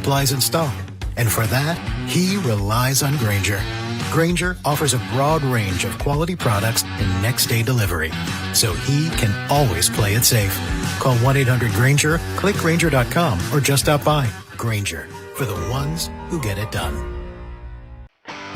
supplies in stock. And for that, he relies on Grainger. Grainger offers a broad range of quality products and next-day delivery, so he can always play it safe. Call 1-800-GRAINGER, click Grainger.com, or just stop by. Grainger, for the ones who get it done.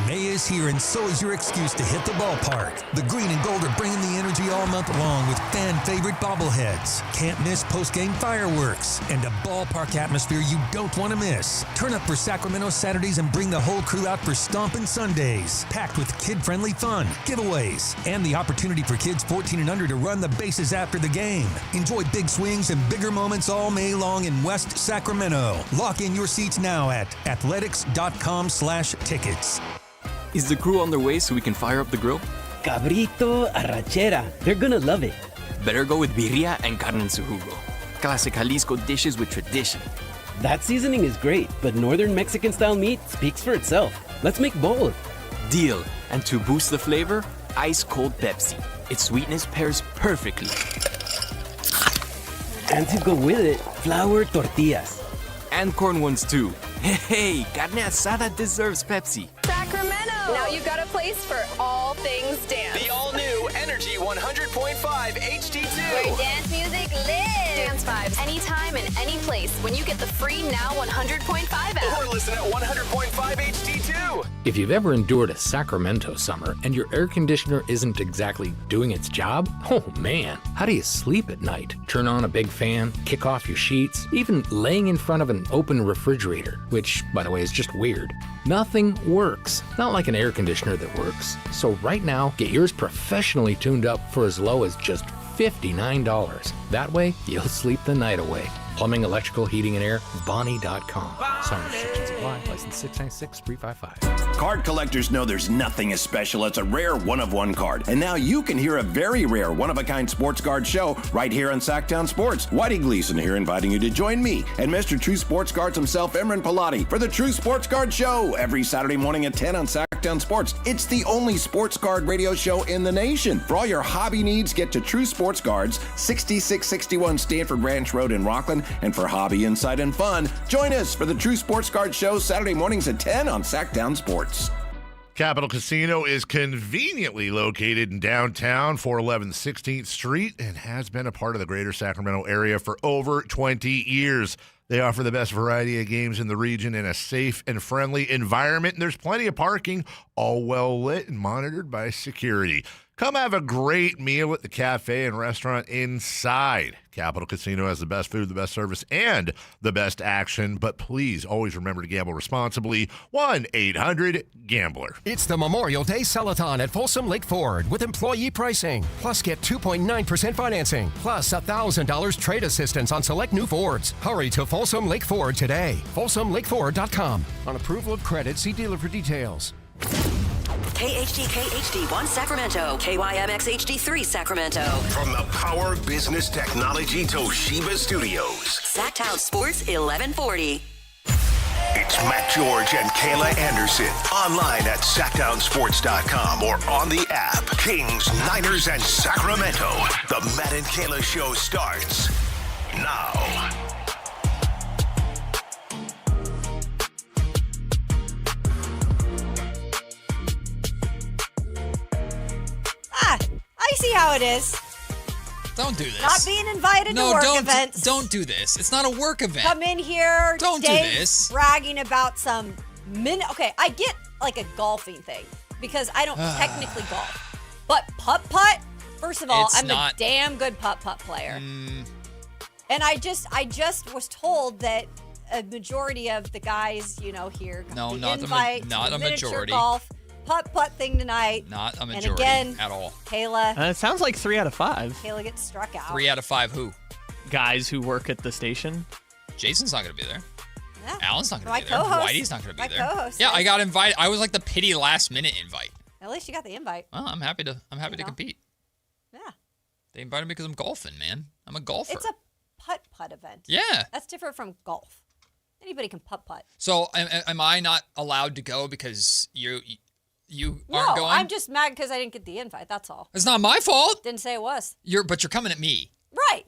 May is here, and so is your excuse to hit the ballpark. The green and gold are bringing the energy all month long with fan-favorite bobbleheads. Can't miss post-game fireworks and a ballpark atmosphere you don't want to miss. Turn up for Sacramento Saturdays and bring the whole crew out for Stompin' Sundays, packed with kid-friendly fun, giveaways, and the opportunity for kids 14 and under to run the bases after the game. Enjoy big swings and bigger moments all May long in West Sacramento. Lock in your seats now at athletics.com/tickets. Is the crew on their way so we can fire up the grill? Cabrito, arrachera. They're gonna love it. Better go with birria and carne en su jugo. Classic Jalisco dishes with tradition. That seasoning is great, but Northern Mexican-style meat speaks for itself. Let's make both. Deal. And to boost the flavor, ice-cold Pepsi. Its sweetness pairs perfectly. And to go with it, flour tortillas. And corn ones too. Hey, carne asada deserves Pepsi. Sacramento! Now you've got a place for all things dance. The all-new Energy 100.5 HD2. Where dance music lives. Dance vibes anytime and any place when you get the free Now 100.5 app. Or listen at 100.5 HD2. If you've ever endured a Sacramento summer and your air conditioner isn't exactly doing its job, oh man, how do you sleep at night? Turn on a big fan, kick off your sheets, even laying in front of an open refrigerator, which, by the way, is just weird. Nothing works. Not like an air conditioner that works. So right now, get yours professionally tuned up for as low as just $59. That way, you'll sleep the night away. Plumbing, electrical, heating, and air, Bonnie.com. Some restrictions apply. License 696-355. Card collectors know there's nothing as special as a rare one-of-one card. And now you can hear a very rare one-of-a-kind sports card show right here on Sactown Sports. Whitey Gleason here inviting you to join me and Mr. True Sports Cards himself, Imran Pilati, for the True Sports Card Show every Saturday morning at 10 on Sactown Sports. It's the only sports card radio show in the nation. For all your hobby needs, get to True Sports Cards, 6661 Stanford Ranch Road in Rockland. And for hobby, insight, and fun, join us for the True Sports Card Show Saturday mornings at 10 on Sactown Sports. Capital Casino is conveniently located in downtown, 411 16th Street, and has been a part of the greater Sacramento area for over 20 years. They offer the best variety of games in the region in a safe and friendly environment, and there's plenty of parking, all well lit and monitored by security. Come have a great meal at the cafe and restaurant inside. Capital Casino has the best food, the best service, and the best action. But please always remember to gamble responsibly. 1-800-GAMBLER. It's the Memorial Day Sell-a-thon at Folsom Lake Ford with employee pricing. Plus, get 2.9% financing. Plus, $1,000 trade assistance on select new Fords. Hurry to Folsom Lake Ford today. FolsomLakeFord.com. On approval of credit, see dealer for details. KHTK HD1 Sacramento, KYMX HD3 Sacramento. From the Power Business Technology Toshiba Studios. Sactown Sports 1140. It's Matt George and Kayla Anderson. Online at SactownSports.com or on the app. Kings, Niners, and Sacramento. The Matt and Kayla Show starts now. I see how it is. Don't do this. Not being invited to work events. Don't do this. It's not a work event. Come in here. Don't do this. Bragging about some Okay, I get like a golfing thing because I don't technically golf. But putt-putt, first of all, I'm a damn good putt-putt player. And I just was told that a majority of the guys, here got the invite to miniature golf putt-putt thing tonight. Not a majority and again, at all. Kayla. It sounds like 3 out of 5. Kayla gets struck out. 3 out of 5 who? Guys who work at the station. Jason's not going to be there. Yeah. Alan's not going to be there. Co-host, Whitey's not going to be there. Co-host yeah, I got invited. I was like the pity last-minute invite. At least you got the invite. Well, I'm happy to compete. Yeah. They invited me because I'm golfing, man. I'm a golfer. It's a putt-putt event. Yeah. That's different from golf. Anybody can putt-putt. So am I not allowed to go because you no, aren't going? I'm just mad because I didn't get the invite. That's all. It's not my fault. Didn't say it was. But you're coming at me. Right.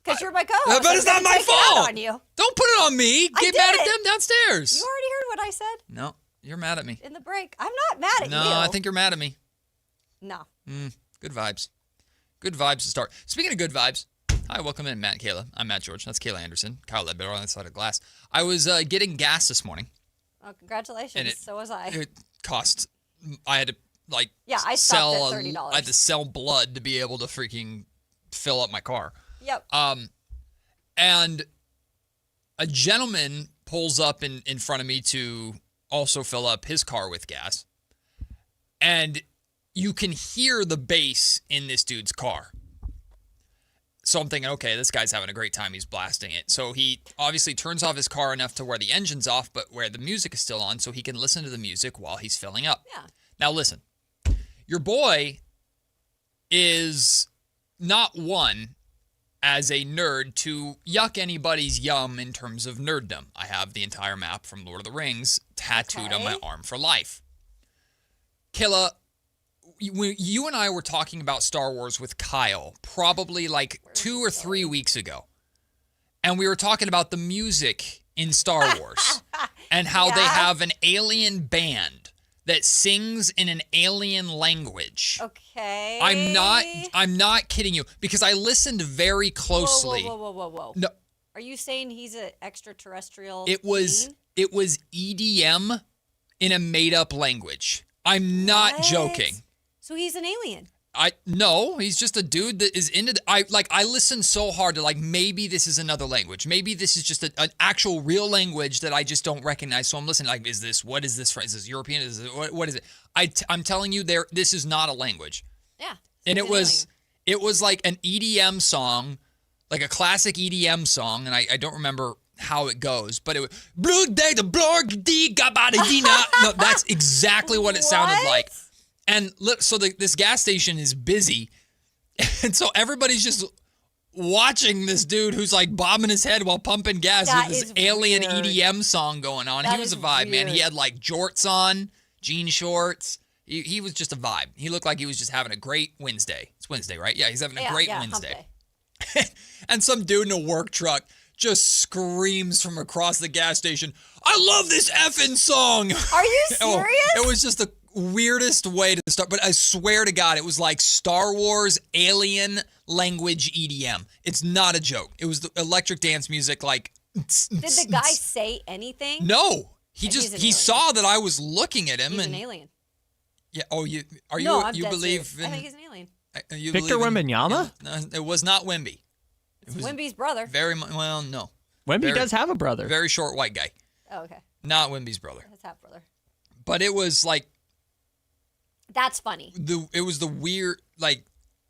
Because you're my co-host. But it's not my take it out fault. on you. Don't put it on me. Get mad at them downstairs. You already heard what I said. No, you're mad at me. In the break. I'm not mad at you. No, I think you're mad at me. No. Good vibes. Good vibes to start. Speaking of good vibes, hi, welcome in, Matt and Kayla. I'm Matt George. That's Kayla Anderson. Kyle Ledbetter on the side of glass. I was getting gas this morning. Oh, congratulations. So was I. It cost. I had to I stopped at $30. I had to sell blood to be able to freaking fill up my car. Yep. And a gentleman pulls up in front of me to also fill up his car with gas. And you can hear the bass in this dude's car. So I'm thinking, okay, this guy's having a great time. He's blasting it. So he obviously turns off his car enough to where the engine's off, but where the music is still on, so he can listen to the music while he's filling up. Yeah. Now listen, your boy is not one as a nerd to yuck anybody's yum in terms of nerddom. I have the entire map from Lord of the Rings tattooed on my arm for life. Kayla, you and I were talking about Star Wars with Kyle probably like 2 or 3 weeks ago. And we were talking about the music in Star Wars and how they have an alien band that sings in an alien language. Okay. I'm not kidding you because I listened very closely. Whoa. No. Are you saying he's an extraterrestrial? It was EDM in a made-up language. I'm not joking. So he's an alien. No, he's just a dude that is into I listen so hard to maybe this is another language. Maybe this is just an actual real language that I just don't recognize. So I'm listening what is this from? Is this European? What is it? I'm telling you this is not a language. Yeah. And it was like an EDM song, like a classic EDM song, and I don't remember how it goes, but it was no, that's exactly what it sounded like. And so this gas station is busy, and so everybody's just watching this dude who's bobbing his head while pumping gas with this alien EDM song going on. He was a vibe, man. He had jorts on, jean shorts. He was just a vibe. He looked like he was just having a great Wednesday. It's Wednesday, right? Yeah, he's having a great Wednesday. And some dude in a work truck just screams from across the gas station, "I love this effing song!" Are you serious? It was just the weirdest way to start, but I swear to God, it was like Star Wars alien language EDM. It's not a joke. It was the electric dance music. Did the guy say anything? No, he saw that I was looking at him. He's an alien. Yeah. Oh, you believe? I think he's an alien. Victor Wembanyama? No, it was not Wemby. It's Wemby's brother. No. Wemby does have a brother. Very short white guy. Oh, okay. Not Wemby's brother. His half brother. But it was that's funny. It was the weird At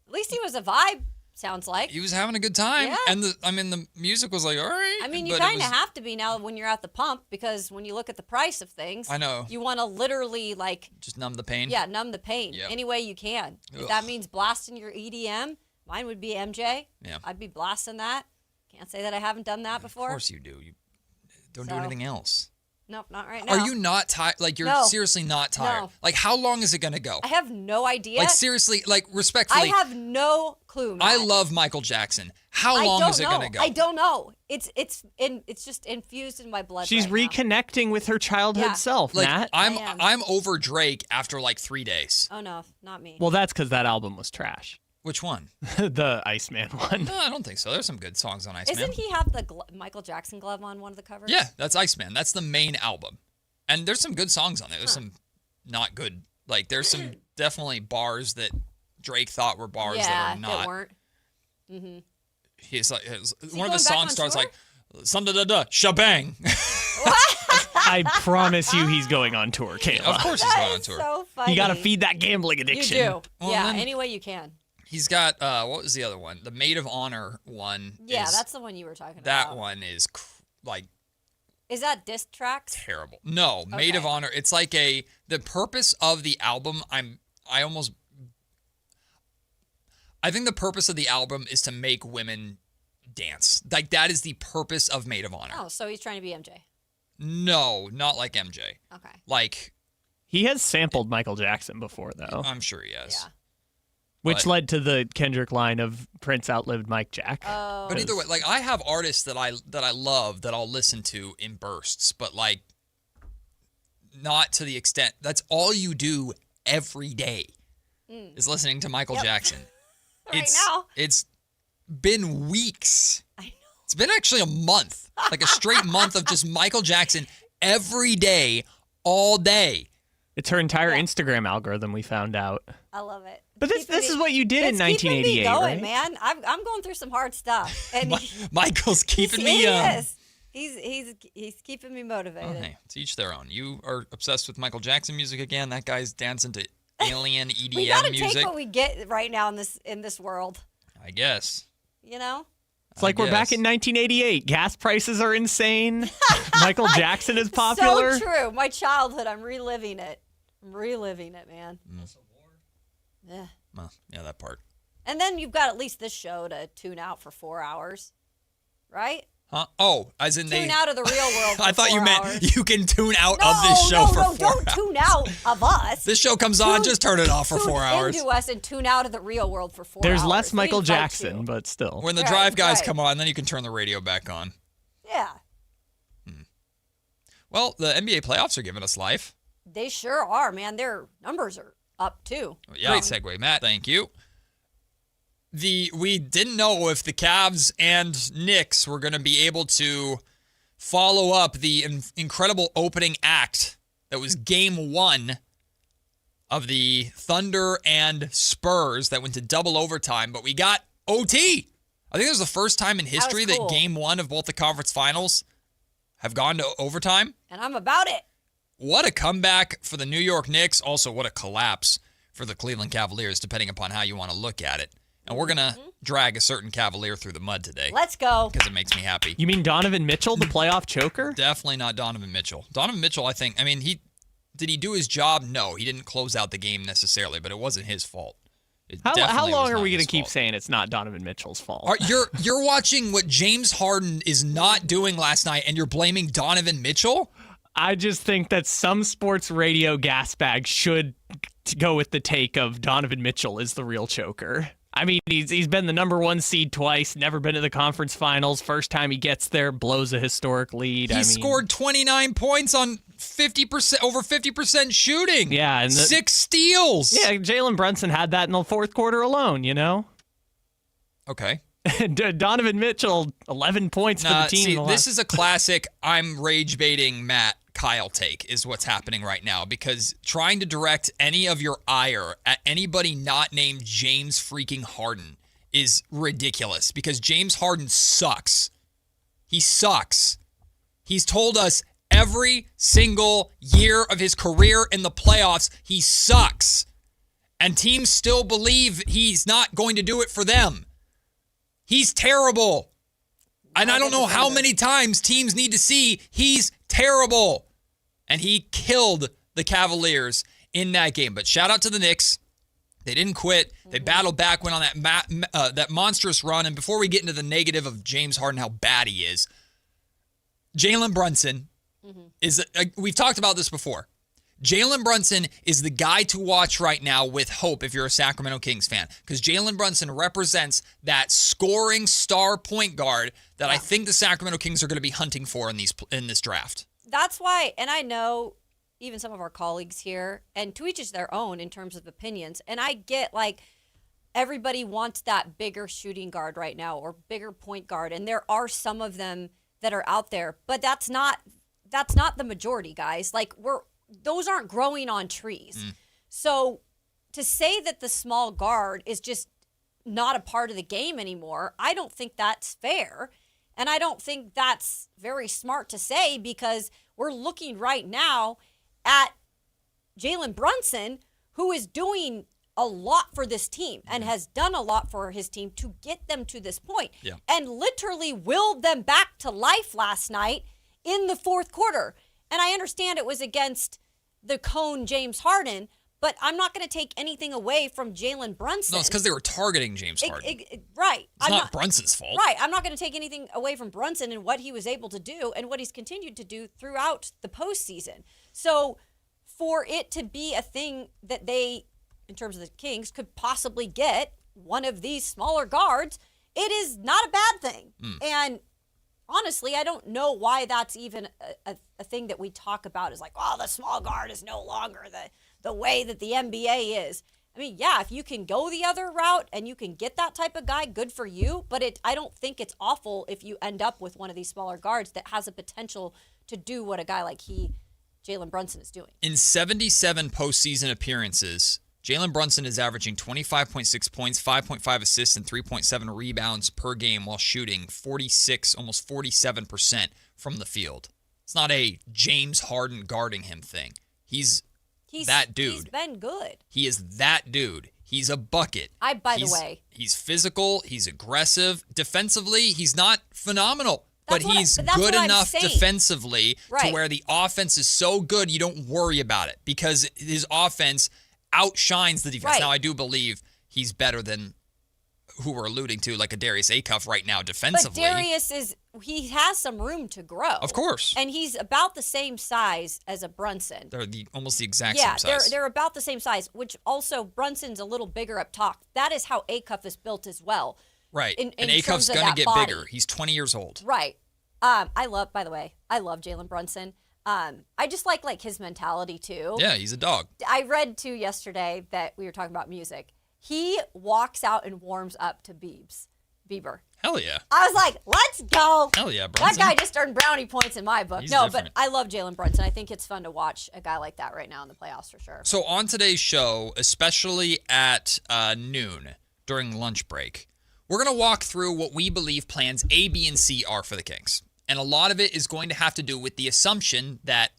least he was a vibe. Sounds like he was having a good time, yeah. and the music was all right. I mean, you kind of have to be now when you're at the pump because when you look at the price of things, I know you want to literally just numb the pain. Yeah, numb the pain any way you can. Ugh. If that means blasting your EDM, mine would be MJ. Yeah, I'd be blasting that. Can't say that I haven't done that before. Of course you do. You don't do anything else. Nope, not right now. Are you not tired? You're seriously not tired? No. How long is it going to go? I have no idea. Seriously, respectfully. I have no clue, Matt. I love Michael Jackson. How long is it going to go? I don't know. It's just infused in my blood. She's reconnecting with her childhood self, Matt. I'm over Drake after 3 days. Oh no, not me. Well, that's because that album was trash. Which one? The Iceman one. No, I don't think so. There's some good songs on Iceman. Isn't he have the Michael Jackson glove on one of the covers? Yeah, that's Iceman. That's the main album. And there's some good songs on there. There's some not good. There's some definitely bars that Drake thought were bars that are not. That weren't. Mm-hmm. He's one of the songs starts shabang. I promise you he's going on tour, Kayla. Of course he's going on tour. So funny. You got to feed that gambling addiction. You do. Well, any way you can. He's got, what was the other one? The Maid of Honor one. Yeah, that's the one you were talking about. That one is Is that diss tracks? Terrible. No, okay. Maid of Honor. It's the purpose of the album, I think the purpose of the album is to make women dance. That is the purpose of Maid of Honor. Oh, so he's trying to be MJ. No, not like MJ. Okay. He has sampled Michael Jackson before, though. I'm sure he has. Yeah. Which led to the Kendrick line of Prince outlived Mike Jack. Oh. But either way, like I have artists that I love that I'll listen to in bursts, but like not to the extent that's all you do every day is listening to Michael Jackson. It's been weeks. I know. It's been actually a month, like a straight month of just Michael Jackson every day, all day. It's her entire Instagram algorithm, we found out. I love it. But this is what you did in 1988, keeping me going, right? man. I'm going through some hard stuff, and Michael's keeping me young. He's keeping me motivated. Okay, to each their own. You are obsessed with Michael Jackson music again. That guy's dancing to alien EDM we gotta music. take what we get right now in this world. I guess. You know. It's like we're back in 1988. Gas prices are insane. Michael Jackson is popular. So true. My childhood. I'm reliving it. Man. Yeah. Well, yeah, that part. And then you've got at least this show to tune out for 4 hours, right? Huh? Oh, as in tune out of the real world. For I thought 4 you meant hours. you can tune out of this show for 4 hours. Don't tune out of us. This show comes on, just turn it off for 4 hours. Tune into us and tune out of the real world for 4 hours. There's less Michael Jackson, but still. When the drive guys come on, then you can turn the radio back on. Yeah. Well, the NBA playoffs are giving us life. They sure are, man. Their numbers are up too. Yeah. Great segue, Matt. Thank you. We didn't know if the Cavs and Knicks were going to be able to follow up the incredible opening act that was Game 1 of the Thunder and Spurs that went to double overtime, but we got OT. I think it was the first time in history that Game 1 of both the conference finals have gone to overtime. And I'm about it. What a comeback for the New York Knicks. Also, what a collapse for the Cleveland Cavaliers, depending upon how you want to look at it. And we're going to drag a certain Cavalier through the mud today. Let's go. Because it makes me happy. You mean Donovan Mitchell, the playoff choker? Definitely not Donovan Mitchell. Donovan Mitchell, I think, did he do his job? No, he didn't close out the game necessarily, but it wasn't his fault. How long are we going to keep saying it's not Donovan Mitchell's fault? You're watching what James Harden is not doing last night, and you're blaming Donovan Mitchell? I just think that some sports radio gas bags should go with the take of Donovan Mitchell is the real choker. I mean, he's been the number 1 seed twice, never been to the conference finals. First time he gets there, blows a historic lead. He scored 29 points on 50%, over 50% shooting. Yeah, and 6 steals. Yeah, Jalen Brunson had that in the fourth quarter alone. You know. Okay. Donovan Mitchell, 11 points for the team. See, this is a classic I'm rage baiting Matt Kyle take is what's happening right now, because trying to direct any of your ire at anybody not named James freaking Harden is ridiculous, because James Harden sucks. He sucks. He's told us every single year of his career in the playoffs he sucks. And teams still believe he's not going to do it for them. He's terrible. And I don't know how many times teams need to see he's terrible. And he killed the Cavaliers in that game. But shout out to the Knicks. They didn't quit. They battled back, went on that monstrous run. And before we get into the negative of James Harden, how bad he is, Jalen Brunson is, we've talked about this before. Jalen Brunson is the guy to watch right now with hope if you're a Sacramento Kings fan, because Jalen Brunson represents that scoring star point guard that I think the Sacramento Kings are going to be hunting for in this draft. That's why, and I know even some of our colleagues here, and to each their own in terms of opinions, and I get like everybody wants that bigger shooting guard right now or bigger point guard, and there are some of them that are out there, but that's not the majority, guys. Like those aren't growing on trees. So to say that the small guard is just not a part of the game anymore, I don't think that's fair. And I don't think that's very smart to say, because we're looking right now at Jalen Brunson, who is doing a lot for this team and has done a lot for his team to get them to this point, and literally willed them back to life last night in the fourth quarter. And I understand it was against the cone James Harden, but I'm not going to take anything away from Jalen Brunson. No, it's because they were targeting James Harden. Right. It's not Brunson's fault. Right. I'm not going to take anything away from Brunson and what he was able to do and what he's continued to do throughout the postseason. So for it to be a thing that they in terms of the Kings, could possibly get one of these smaller guards, it is not a bad thing. And honestly, I don't know why that's even a thing that we talk about is like, oh, the small guard is no longer the way that the NBA is. I mean, yeah, if you can go the other route and you can get that type of guy, good for you. But I don't think it's awful if you end up with one of these smaller guards that has a potential to do what a guy like Jalen Brunson is doing. In 77 postseason appearances, Jalen Brunson is averaging 25.6 points, 5.5 assists, and 3.7 rebounds per game while shooting 46, almost 47% from the field. It's not a James Harden guarding him thing. He's that dude. He's been good. He is that dude. He's a bucket. By the way. He's physical. He's aggressive. Defensively, he's not phenomenal. But he's good enough defensively to where the offense is so good you don't worry about it because his offense outshines the defense. Now, I do believe he's better than who we're alluding to, like a Darius Acuff right now defensively. But Darius he has some room to grow. Of course. And he's about the same size as a Brunson. They're almost the exact same size. Yeah, they're about the same size, which also Brunson's a little bigger up top. That is how Acuff is built as well. Right. And Acuff's going to get bigger. He's 20 years old. Right. I love Jalen Brunson. I just like his mentality too. Yeah, he's a dog. I read too yesterday that we were talking about music. He walks out and warms up to Bieber. Hell yeah. I was like, let's go. Hell yeah, Brunson. That guy just earned brownie points in my book. He's no, different. but I love Jalen Brunson. I think it's fun to watch a guy like that right now in the playoffs for sure. So on today's show, especially at noon during lunch break, we're going to walk through what we believe plans A, B, and C are for the Kings. And a lot of it is going to have to do with the assumption that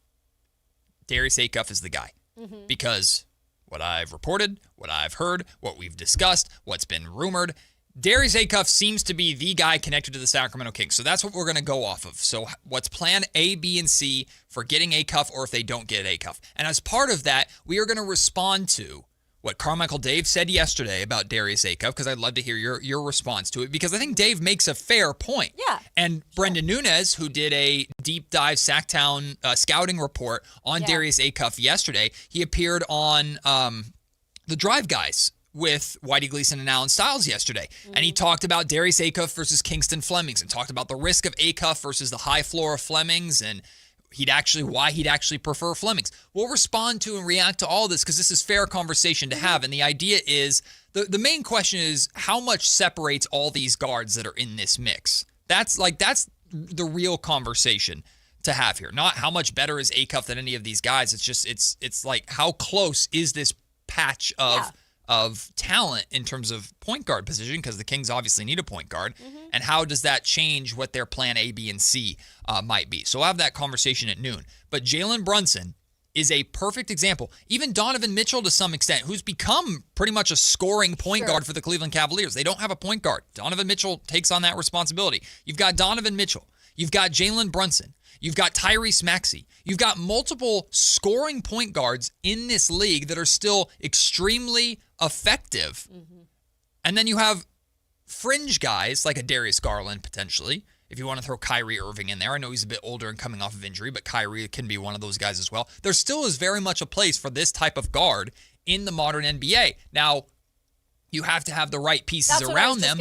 Darius Acuff is the guy. Mm-hmm. Because what I've reported, what I've heard, what we've discussed, what's been rumored, Darius Acuff seems to be the guy connected to the Sacramento Kings. So that's what we're going to go off of. So what's plan A, B, and C for getting Acuff or if they don't get Acuff? And as part of that, we are going to respond to what Carmichael Dave said yesterday about Darius Acuff, because I'd love to hear your response to it, because I think Dave makes a fair point. Yeah. And Brendan Nunes, who did a deep dive Sactown scouting report on Darius Acuff yesterday, he appeared on the Drive Guys with Whitey Gleason and Alan Stiles yesterday. Mm-hmm. And he talked about Darius Acuff versus Kingston Flemings and talked about the risk of Acuff versus the high floor of Flemings and why he'd actually prefer Flemings. We'll respond to and react to all this because this is fair conversation to have. And the idea is, the main question is how much separates all these guards that are in this mix. That's the real conversation to have here. Not how much better is Acuff than any of these guys. It's just, it's like how close is this patch of talent in terms of point guard position, because the Kings obviously need a point guard, and how does that change what their plan A, B, and C might be. So we'll have that conversation at noon. But Jalen Brunson is a perfect example. Even Donovan Mitchell to some extent, who's become pretty much a scoring point guard for the Cleveland Cavaliers. They don't have a point guard. Donovan Mitchell takes on that responsibility. You've got Donovan Mitchell. You've got Jalen Brunson. You've got Tyrese Maxey. You've got multiple scoring point guards in this league that are still extremely effective. Mm-hmm. And then you have fringe guys like a Darius Garland potentially, if you want to throw Kyrie Irving in there. I know he's a bit older and coming off of injury, but Kyrie can be one of those guys as well. There still is very much a place for this type of guard in the modern NBA. Now, you have to have the right pieces around them.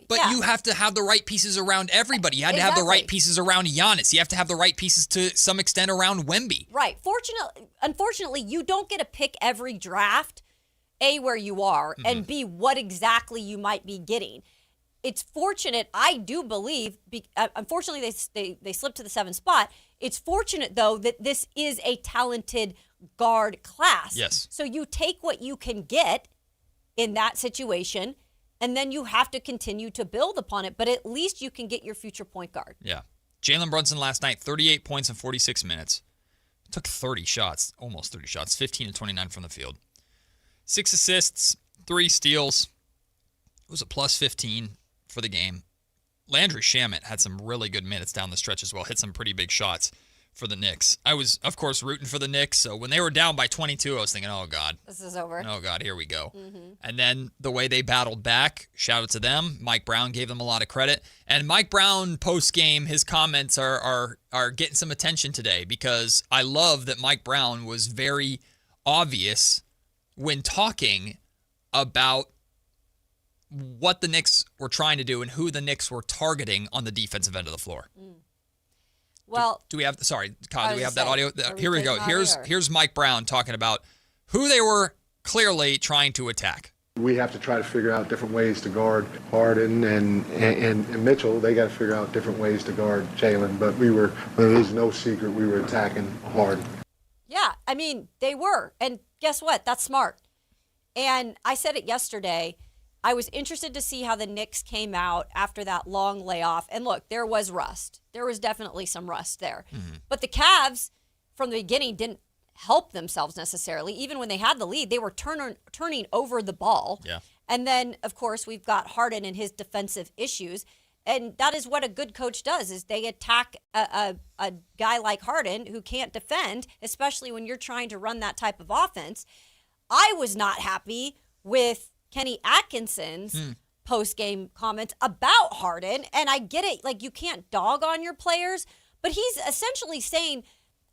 But you have to have the right pieces around everybody. You had to have the right pieces around Giannis. You have to have the right pieces to some extent around Wemby. Right. Unfortunately, you don't get to pick every draft, A, where you are, and B, what exactly you might be getting. It's fortunate, I do believe, unfortunately they slipped to the 7th spot. It's fortunate, though, that this is a talented guard class. Yes. So you take what you can get in that situation, and then you have to continue to build upon it, but at least you can get your future point guard. Yeah. Jalen Brunson last night, 38 points in 46 minutes. Took 30 shots, almost 30 shots, 15 and 29 from the field. 6 assists, 3 steals. It was a plus 15 for the game. Landry Shamet had some really good minutes down the stretch as well, hit some pretty big shots for the Knicks. I was, of course, rooting for the Knicks, so when they were down by 22, I was thinking, oh, God. This is over. Oh, God, here we go. And then the way they battled back, shout out to them. Mike Brown gave them a lot of credit. And Mike Brown, post-game, his comments are getting some attention today because I love that Mike Brown was very obvious when talking about what the Knicks were trying to do and who the Knicks were targeting on the defensive end of the floor. Well, do we have, sorry, Kyle, do we have that audio? Here we go. audio, Here's Mike Brown talking about who they were clearly trying to attack. We have to try to figure out different ways to guard Harden and Mitchell. They got to figure out different ways to guard Jalen. But it is no secret we were attacking Harden. Yeah, I mean, they were. And guess what? That's smart. And I said it yesterday. I was interested to see how the Knicks came out after that long layoff. And look, there was rust. There was definitely some rust there. Mm-hmm. But the Cavs, from the beginning, didn't help themselves necessarily. Even when they had the lead, they were turning over the ball. Yeah. And then, of course, we've got Harden and his defensive issues. And that is what a good coach does, is they attack a guy like Harden who can't defend, especially when you're trying to run that type of offense. I was not happy with Kenny Atkinson's post-game comments about Harden. And I get it, like, you can't dog on your players, but he's essentially saying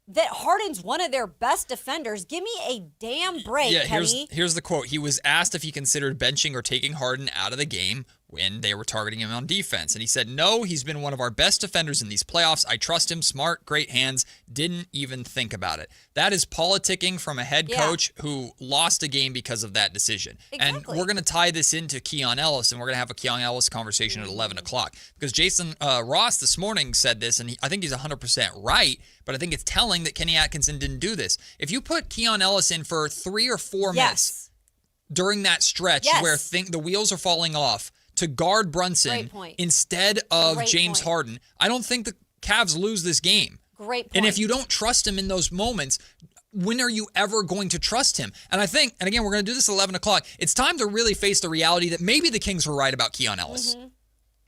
that Harden's one of their best defenders. Give me a damn break, Kenny. Here's the quote. He was asked if he considered benching or taking Harden out of the game when they were targeting him on defense. And he said, no, he's been one of our best defenders in these playoffs. I trust him. Smart, great hands. Didn't even think about it. That is politicking from a head coach who lost a game because of that decision. Exactly. And we're going to tie this into Keon Ellis, and we're going to have a Keon Ellis conversation at 11 o'clock. Because Jason Ross this morning said this, and I think he's 100% right, but I think it's telling that Kenny Atkinson didn't do this. If you put Keon Ellis in for 3 or 4 minutes during that stretch where the wheels are falling off, to guard Brunson instead of James Harden, I don't think the Cavs lose this game. Great point. And if you don't trust him in those moments, when are you ever going to trust him? And I think, and again, we're going to do this at 11 o'clock, it's time to really face the reality that maybe the Kings were right about Keon Ellis. Mm-hmm.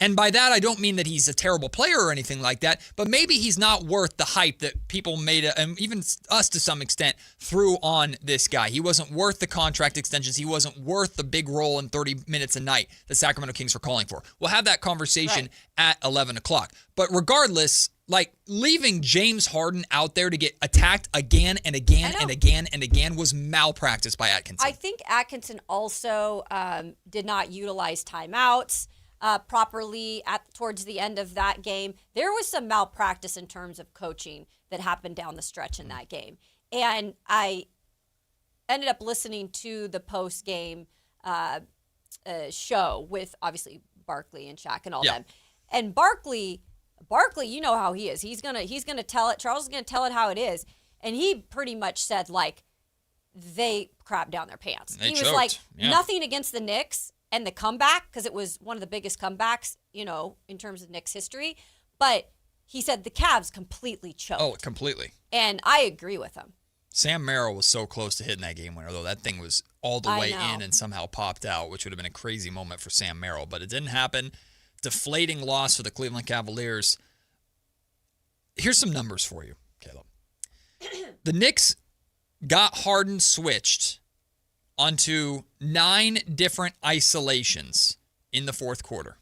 And by that, I don't mean that he's a terrible player or anything like that, but maybe he's not worth the hype that people made, and even us to some extent, threw on this guy. He wasn't worth the contract extensions. He wasn't worth the big role in 30 minutes a night the Sacramento Kings were calling for. We'll have that conversation at 11 o'clock. But regardless, like, leaving James Harden out there to get attacked again and again and again and again was malpractice by Atkinson. I think Atkinson also did not utilize timeouts properly towards the end of that game. There was some malpractice in terms of coaching that happened down the stretch in that game. And I ended up listening to the post-game show with, obviously, Barkley and Shaq and all them. And Barkley, you know how he is. He's gonna tell it. Charles is gonna tell it how it is. And he pretty much said, like, they crapped down their pants. He was like, nothing against the Knicks and the comeback, because it was one of the biggest comebacks, you know, in terms of Knicks history. But he said the Cavs completely choked. Oh, completely. And I agree with him. Sam Merrill was so close to hitting that game winner, though. That thing was all the way in and somehow popped out, which would have been a crazy moment for Sam Merrill. But it didn't happen. Deflating loss for the Cleveland Cavaliers. Here's some numbers for you, Caleb. The Knicks got Harden switched onto 9 different isolations in the fourth quarter.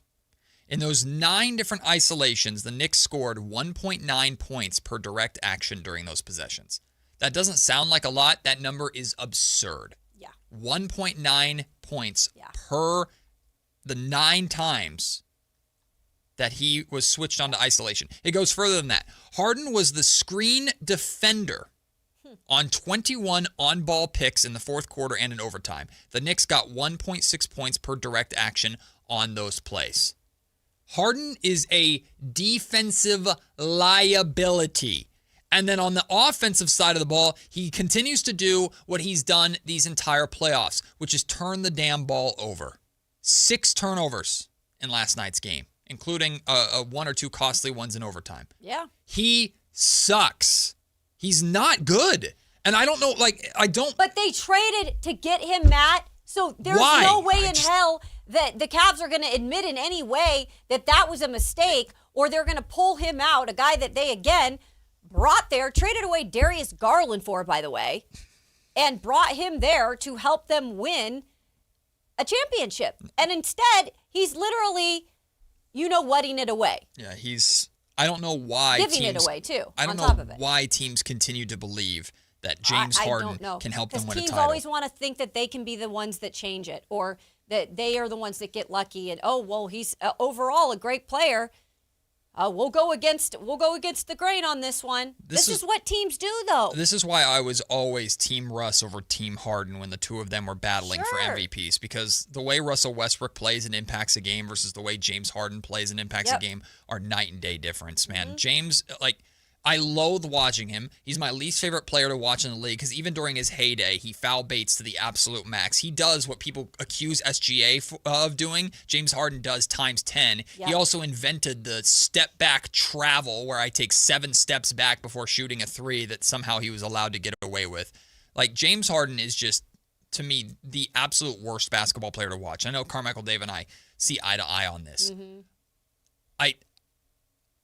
In those 9 different isolations, the Knicks scored 1.9 points per direct action during those possessions. That doesn't sound like a lot. That number is absurd. Yeah. 1.9 points per the 9 times that he was switched onto isolation. It goes further than that. Harden was the screen defender on 21 on-ball picks in the fourth quarter and in overtime. The Knicks got 1.6 points per direct action on those plays. Harden is a defensive liability. And then on the offensive side of the ball, he continues to do what he's done these entire playoffs, which is turn the damn ball over. 6 turnovers in last night's game, including 1 or 2 costly ones in overtime. Yeah. He sucks. He's not good. And I don't know, But they traded to get him, Matt. So there's no way in hell that the Cavs are going to admit in any way that that was a mistake, or they're going to pull him out, a guy that they, again, brought there, traded away Darius Garland for, by the way, and brought him there to help them win a championship. And instead, he's literally, whatting it away. Yeah, I don't know why Giving it away, too, I don't on top of know it. why teams continue to believe that James Harden can help them win a title. Teams always want to think that they can be the ones that change it, or that they are the ones that get lucky. And he's overall a great player. We'll go against the grain on this one. This is what teams do, though. This is why I was always Team Russ over Team Harden when the two of them were battling for MVPs, because the way Russell Westbrook plays and impacts a game versus the way James Harden plays and impacts a game are night and day difference, man. James, I loathe watching him. He's my least favorite player to watch in the league because even during his heyday, he foul baits to the absolute max. He does what people accuse SGA of doing. James Harden does times 10. Yep. He also invented the step-back travel where I take 7 steps back before shooting a 3 that somehow he was allowed to get away with. James Harden is just, to me, the absolute worst basketball player to watch. I know Carmichael, Dave, and I see eye to eye on this. Mm-hmm.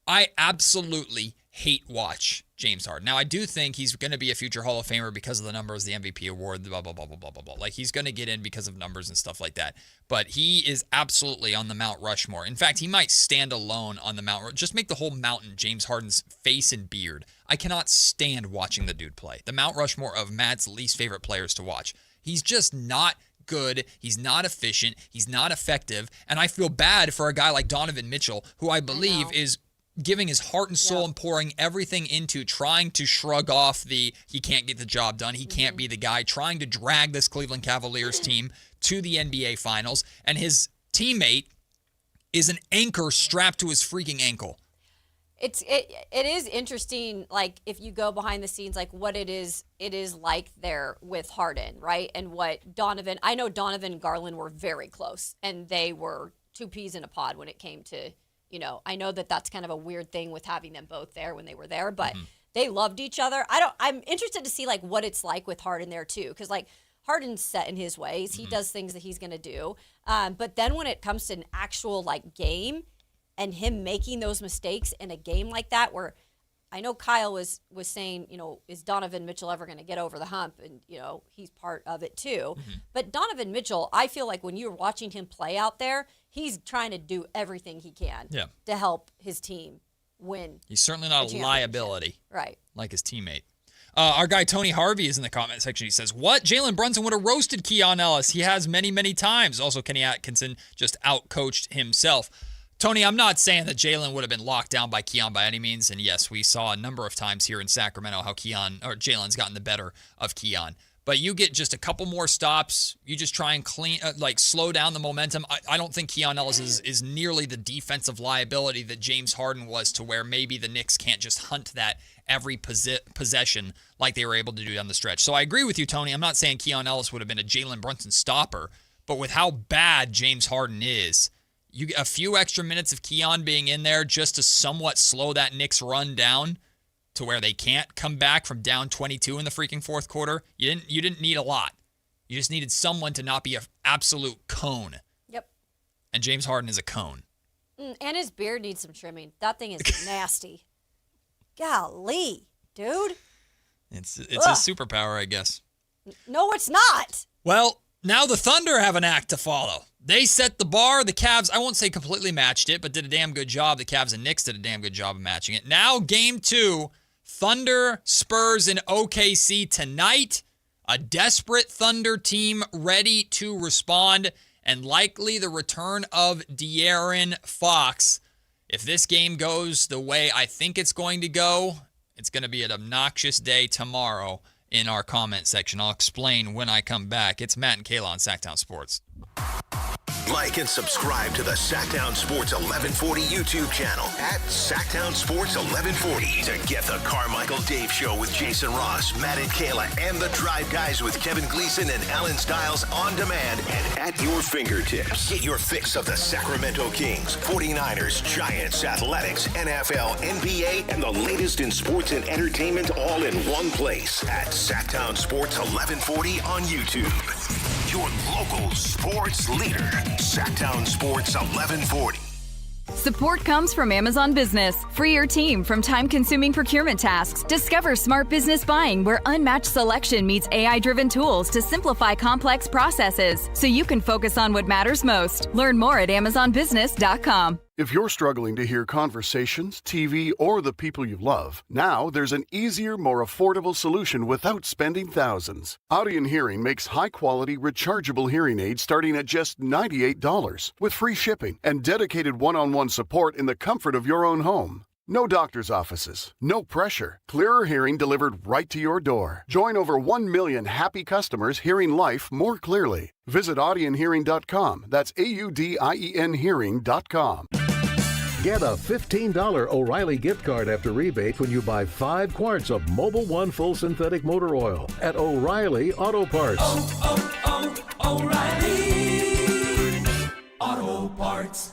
I absolutely hate watch James Harden. Now, I do think he's going to be a future Hall of Famer because of the numbers, the MVP award, blah, blah, blah, blah, blah, blah, blah. He's going to get in because of numbers and stuff like that. But he is absolutely on the Mount Rushmore. In fact, he might stand alone on the Mount. Just make the whole mountain James Harden's face and beard. I cannot stand watching the dude play. The Mount Rushmore of Matt's least favorite players to watch. He's just not good. He's not efficient. He's not effective. And I feel bad for a guy like Donovan Mitchell, who I believe is giving his heart and soul and pouring everything into trying to shrug off he can't get the job done, he can't be the guy, trying to drag this Cleveland Cavaliers team to the NBA Finals, and his teammate is an anchor strapped to his freaking ankle. It is interesting, if you go behind the scenes, what it is like there with Harden, right? And what I know Donovan and Garland were very close, and they were 2 peas in a pod when it came to, I know that that's kind of a weird thing with having them both there when they were there, but they loved each other. I'm interested to see what it's like with Harden there too, because Harden's set in his ways. He does things that he's going to do. But then when it comes to an actual game and him making those mistakes in a game like that, where I know Kyle was saying, is Donovan Mitchell ever going to get over the hump? And, he's part of it too. Mm-hmm. But Donovan Mitchell, I feel like when you're watching him play out there, he's trying to do everything he can to help his team win. He's certainly not a liability. Right. Like his teammate. Our guy Tony Harvey is in the comment section. He says, what? Jalen Brunson would have roasted Keon Ellis. He has many, many times. Also, Kenny Atkinson just out-coached himself. Tony, I'm not saying that Jalen would have been locked down by Keon by any means. And yes, we saw a number of times here in Sacramento how Jalen's gotten the better of Keon. But you get just a couple more stops. You just try and slow down the momentum. I don't think Keon Ellis is nearly the defensive liability that James Harden was, to where maybe the Knicks can't just hunt that every possession like they were able to do down the stretch. So I agree with you, Tony. I'm not saying Keon Ellis would have been a Jalen Brunson stopper, but with how bad James Harden is, you get a few extra minutes of Keon being in there just to somewhat slow that Knicks run down to where they can't come back from down 22 in the freaking fourth quarter. You didn't need a lot. You just needed someone to not be an absolute cone. Yep. And James Harden is a cone. And his beard needs some trimming. That thing is nasty. Golly, dude. It's his superpower, I guess. No, it's not. Well, now the Thunder have an act to follow. They set the bar. The Cavs, I won't say completely matched it, but did a damn good job. The Cavs and Knicks did a damn good job of matching it. Now, game 2, Thunder, Spurs, and OKC tonight. A desperate Thunder team ready to respond, and likely the return of De'Aaron Fox. If this game goes the way I think it's going to go, it's going to be an obnoxious day tomorrow in our comment section. I'll explain when I come back. It's Matt and Kayla on Sactown Sports. Like and subscribe to the Sactown Sports 1140 YouTube channel at Sactown Sports 1140 to get the Carmichael Dave Show with Jason Ross, Matt and Kayla, and the Drive Guys with Kevin Gleason and Alan Stiles on demand and at your fingertips. Get your fix of the Sacramento Kings, 49ers, Giants, Athletics, NFL, NBA, and the latest in sports and entertainment all in one place at Sactown Sports 1140 on YouTube. Your local sports leader, Sactown Sports 1140. Support comes from Amazon Business. Free your team from time-consuming procurement tasks. Discover smart business buying where unmatched selection meets AI-driven tools to simplify complex processes so you can focus on what matters most. Learn more at amazonbusiness.com. If you're struggling to hear conversations, TV, or the people you love, now there's an easier, more affordable solution without spending thousands. Audion Hearing makes high-quality, rechargeable hearing aids starting at just $98 with free shipping and dedicated one-on-one support in the comfort of your own home. No doctor's offices, no pressure. Clearer hearing delivered right to your door. Join over 1 million happy customers hearing life more clearly. Visit audionhearing.com. That's AUDIEN hearing.com. Get a $15 O'Reilly gift card after rebate when you buy 5 quarts of Mobil 1 full synthetic motor oil at O'Reilly Auto Parts. O'Reilly Auto Parts.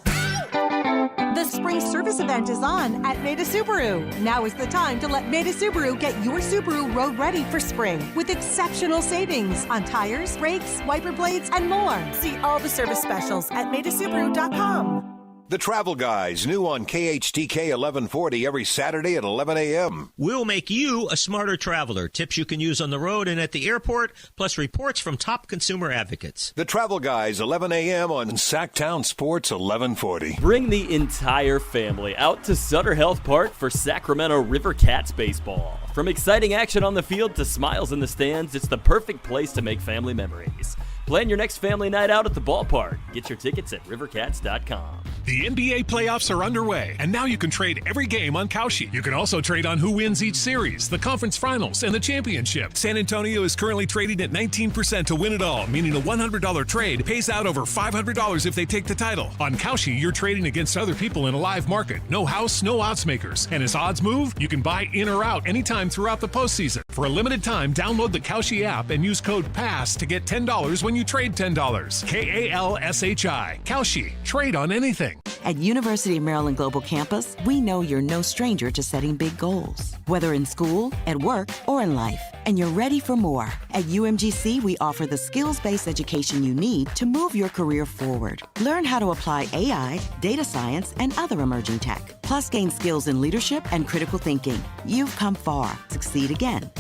The spring service event is on at Maida Subaru. Now is the time to let Maida Subaru get your Subaru road ready for spring with exceptional savings on tires, brakes, wiper blades, and more. See all the service specials at maidasubaru.com. The Travel Guys, new on KHTK 1140 every Saturday at 11 a.m. We'll make you a smarter traveler. Tips you can use on the road and at the airport, plus reports from top consumer advocates. The Travel Guys, 11 a.m. on Sactown Sports 1140. Bring the entire family out to Sutter Health Park for Sacramento River Cats baseball. From exciting action on the field to smiles in the stands, it's the perfect place to make family memories. Plan your next family night out at the ballpark. Get your tickets at rivercats.com. The NBA playoffs are underway, and now you can trade every game on Kalshi. You can also trade on who wins each series, the conference finals, and the championship. San Antonio is currently trading at 19% to win it all, meaning a $100 trade pays out over $500 if they take the title. On Kalshi, you're trading against other people in a live market. No house, no odds makers. And as odds move, you can buy in or out anytime throughout the postseason. For a limited time, download the Kalshi app and use code PASS to get $10 when you trade $10. KALSHI. Kalshi. Trade on anything. At University of Maryland Global Campus, we know you're no stranger to setting big goals, whether in school, at work, or in life, and you're ready for more. At UMGC, we offer the skills-based education you need to move your career forward. Learn how to apply AI, data science, and other emerging tech, plus gain skills in leadership and critical thinking. You've come far. Succeed again.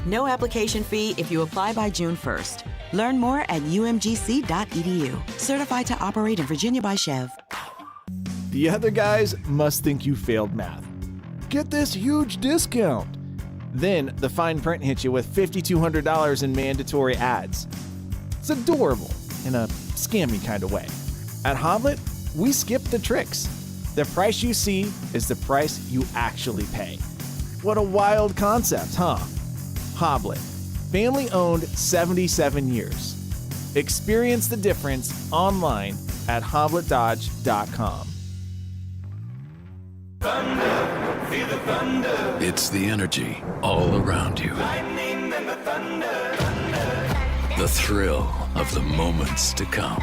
No application fee if you apply by June 1st. Learn more at umgc.edu. Certified to operate in Virginia by Chev. The other guys must think you failed math. Get this huge discount. Then the fine print hits you with $5,200 in mandatory ads. It's adorable in a scammy kind of way. At Hoblet, we skip the tricks. The price you see is the price you actually pay. What a wild concept, huh? Hoblet, family owned 77 years. Experience the difference online at hobletdodge.com. Thunder, feel the thunder. It's the energy all around you. Lightning and the thunder. The thrill of the moments to come.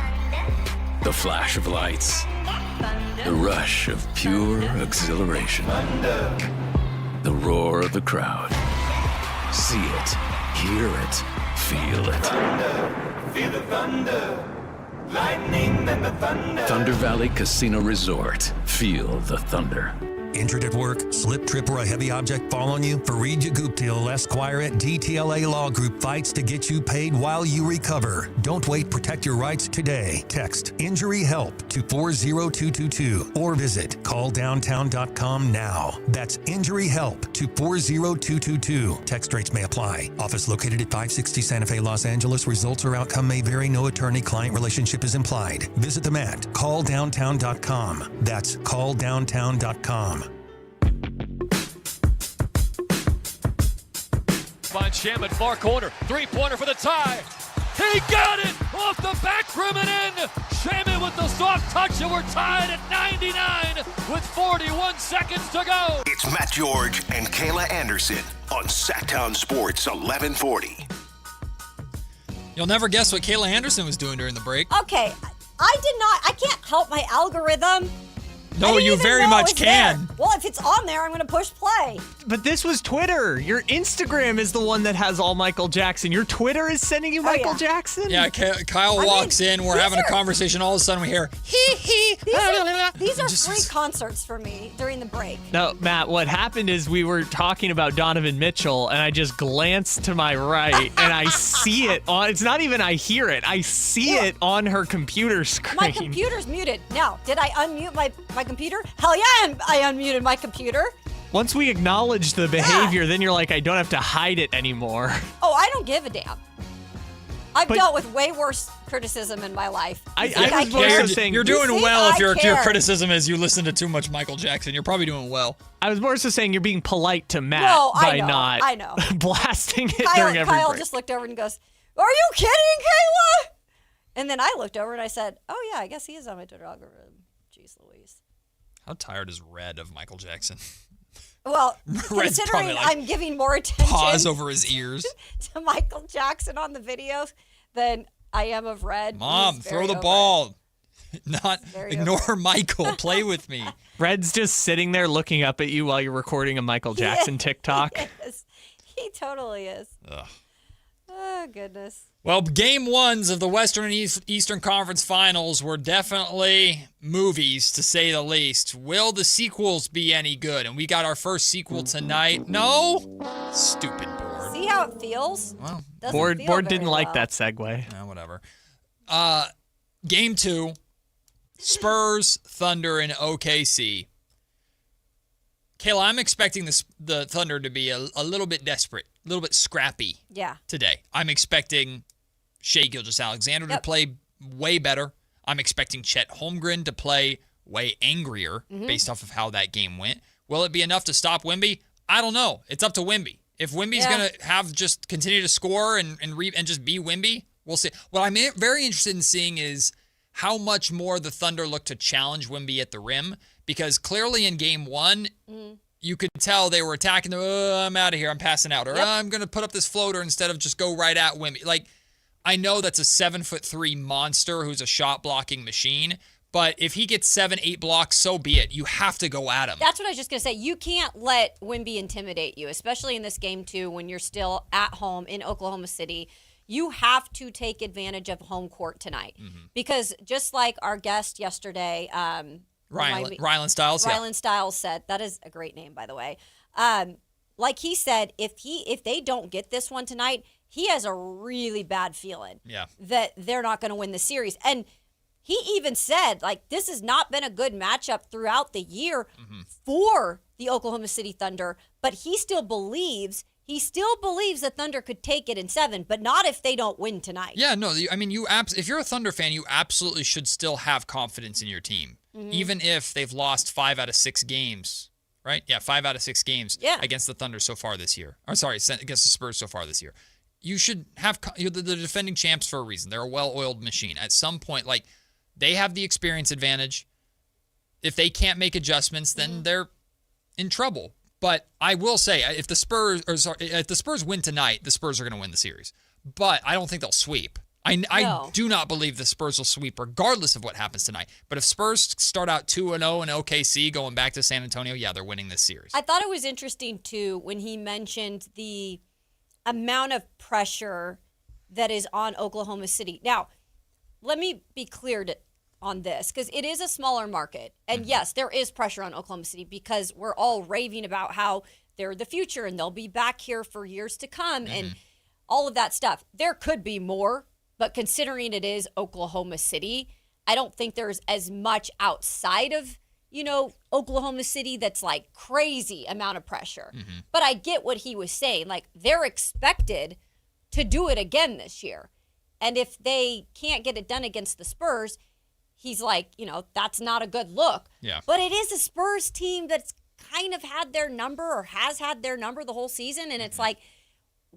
The flash of lights. The rush of pure exhilaration. The roar of the crowd. See it, hear it, feel it. Thunder, feel the thunder. Lightning and the thunder. Thunder Valley Casino Resort. Feel the thunder. Injured at work, slip, trip, or a heavy object fall on you? Fareed Guptill, Esquire at DTLA Law Group fights to get you paid while you recover. Don't wait. Protect your rights today. Text Injury Help to 40222 or visit calldowntown.com now. That's Injury Help to 40222. Text rates may apply. Office located at 560 Santa Fe, Los Angeles. Results or outcome may vary. No attorney-client relationship is implied. Visit them at calldowntown.com. That's calldowntown.com. Find Shaman, far corner, three-pointer for the tie. He got it off the back rim and in. Shaman with the soft touch, and we're tied at 99 with 41 seconds to go. It's Matt George and Kayla Anderson on Sactown Sports 1140. You'll never guess what Kayla Anderson was doing during the break. Okay, I can't help my algorithm. No, you very much can. There. Well, if it's on there, I'm going to push play. But this was Twitter. Your Instagram is the one that has all Michael Jackson. Your Twitter is sending you Michael Jackson? Yeah, Kyle walks in. We're having a conversation. All of a sudden, we hear, hee. These are free concerts for me during the break. No, Matt, what happened is we were talking about Donovan Mitchell, and I just glanced to my right, and I see it on. It's not even I hear it. I see it on her computer screen. My computer's muted. Now, did I unmute my computer? Hell yeah, I unmuted my computer. Once we acknowledge the behavior, then you're like, I don't have to hide it anymore. Oh, I don't give a damn. I've dealt with way worse criticism in my life. You're doing well if your criticism is you listen to too much Michael Jackson. You're probably doing well. I was more so saying you're being polite to Matt by not blasting it during every Kyle break. just looked over and goes, "Are you kidding, Kayla?" And then I looked over and I said, "Oh yeah, I guess he is on my Twitter algorithm." Jeez Louise. How tired is Red of Michael Jackson? Well, Red's considering like I'm giving more attention paws over his ears to Michael Jackson on the videos than I am of Red. Mom, throw the ball. Not ignore Michael. Play with me. Red's just sitting there looking up at you while you're recording a Michael Jackson TikTok. Yes, he totally is. Ugh. Oh, goodness. Well, game ones of the Western and Eastern Conference Finals were definitely movies, to say the least. Will the sequels be any good? And we got our first sequel tonight. No? Stupid board. See how it feels? Well, board didn't like that segue. Whatever. Game 2, Spurs, Thunder, and OKC. Kayla, I'm expecting the Thunder to be a little bit desperate, a little bit scrappy today. I'm expecting Shai Gilgeous-Alexander to play way better. I'm expecting Chet Holmgren to play way angrier based off of how that game went. Will it be enough to stop Wemby? I don't know. It's up to Wemby. If Wemby's going to have just continue to score and just be Wemby, we'll see. What I'm very interested in seeing is how much more the Thunder look to challenge Wemby at the rim, because clearly in game 1, you could tell they were attacking I'm out of here, I'm passing out, or I'm going to put up this floater instead of just go right at Wemby. Like, I know that's a 7'3" monster who's a shot blocking machine, but if he gets 7-8 blocks, so be it. You have to go at him. That's what I was just going to say. You can't let Wemby intimidate you, especially in this game 2 when you're still at home in Oklahoma City. You have to take advantage of home court tonight, because just like our guest yesterday, Rylan Stiles. Rylan Stiles said, that is a great name, by the way. Like he said, if they don't get this one tonight, he has a really bad feeling that they're not going to win the series. And he even said, like, this has not been a good matchup throughout the year for the Oklahoma City Thunder, but he still believes the Thunder could take it in 7, but not if they don't win tonight. Yeah, no, I mean, if you're a Thunder fan, you absolutely should still have confidence in your team, even if they've lost 5 out of 6 games, right? Yeah, 5 out of 6 games against the Thunder so far this year. Or sorry, against the Spurs so far this year. You should have the defending champs for a reason. They're a well-oiled machine. At some point, like, they have the experience advantage. If they can't make adjustments, then they're in trouble. But I will say, if the Spurs win tonight, the Spurs are going to win the series. But I don't think they'll sweep. I do not believe the Spurs will sweep regardless of what happens tonight. But if Spurs start out 2-0 in OKC going back to San Antonio, they're winning this series. I thought it was interesting, too, when he mentioned the amount of pressure that is on Oklahoma City. Now, let me be clear on this, because it is a smaller market. And yes, there is pressure on Oklahoma City because we're all raving about how they're the future and they'll be back here for years to come and all of that stuff. There could be more, but considering it is Oklahoma City, I don't think there's as much outside of, Oklahoma City that's like crazy amount of pressure. But I get what he was saying. Like, they're expected to do it again this year. And if they can't get it done against the Spurs, he's like, that's not a good look. Yeah. But it is a Spurs team that's kind of had their number or has had their number the whole season. And it's like,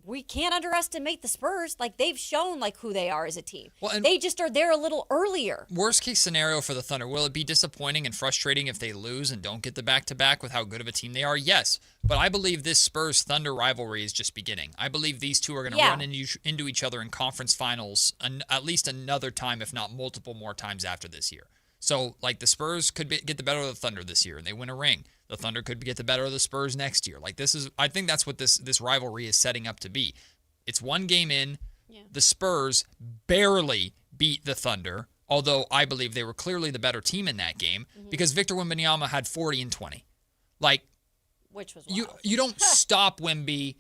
we can't underestimate the Spurs. Like, they've shown like who they are as a team. Well, they just are there a little earlier. Worst case scenario for the Thunder, will it be disappointing and frustrating if they lose and don't get the back-to-back with how good of a team they are? Yes. But I believe this Spurs-Thunder rivalry is just beginning. I believe these two are going to run into each other in conference finals at least another time, if not multiple more times after this year. So, like, the Spurs could get the better of the Thunder this year and they win a ring. The Thunder could get the better of the Spurs next year. Like, I think that's what this rivalry is setting up to be. It's one game in. Yeah. The Spurs barely beat the Thunder, although I believe they were clearly the better team in that game because Victor Wembanyama had 40 and 20. Like, which was wild. You don't stop Wemby.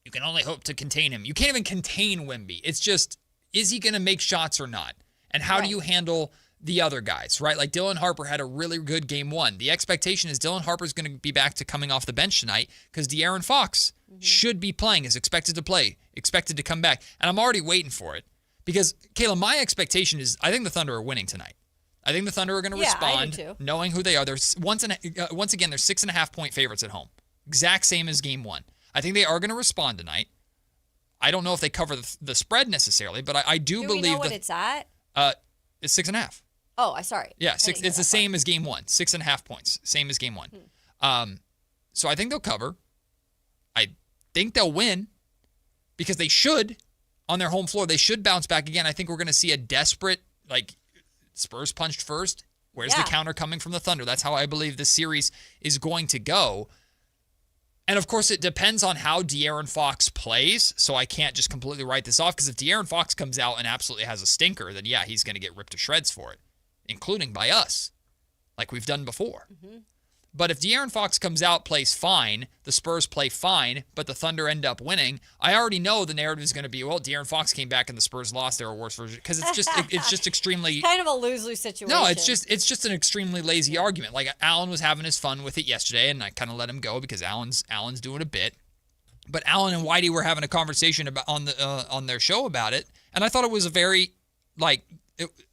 You can only hope to contain him. You can't even contain Wemby. It's just, is he going to make shots or not? And how do you handle the other guys, right? Like Dylan Harper had a really good game one. The expectation is Dylan Harper's going to be back to coming off the bench tonight because De'Aaron Fox should be playing, is expected to play, expected to come back. And I'm already waiting for it because, Kayla, my expectation is I think the Thunder are winning tonight. I think the Thunder are going to respond, knowing who they are. They're once again, they're 6.5-point favorites at home. Exact same as game one. I think they are going to respond tonight. I don't know if they cover the spread necessarily, but I do believe we know what it's at? It's 6.5. Oh, I'm sorry. Yeah, it's the same as game one. 6.5 points. Same as game one. So I think they'll cover. I think they'll win because they should on their home floor. They should bounce back again. I think we're going to see a desperate, like, Spurs punched first. Where's the counter coming from the Thunder? That's how I believe this series is going to go. And, of course, it depends on how De'Aaron Fox plays, so I can't just completely write this off because if De'Aaron Fox comes out and absolutely has a stinker, then, yeah, he's going to get ripped to shreds for it, including by us, like we've done before. But if De'Aaron Fox comes out, plays fine, the Spurs play fine, but the Thunder end up winning, I already know the narrative is going to be, well, De'Aaron Fox came back and the Spurs lost. They're a worse version because it's just extremely it's kind of a lose-lose situation. No, it's just an extremely lazy argument. Like Alan was having his fun with it yesterday, and I kind of let him go because Alan's doing a bit. But Alan and Whitey were having a conversation about on their show about it, and I thought it was a very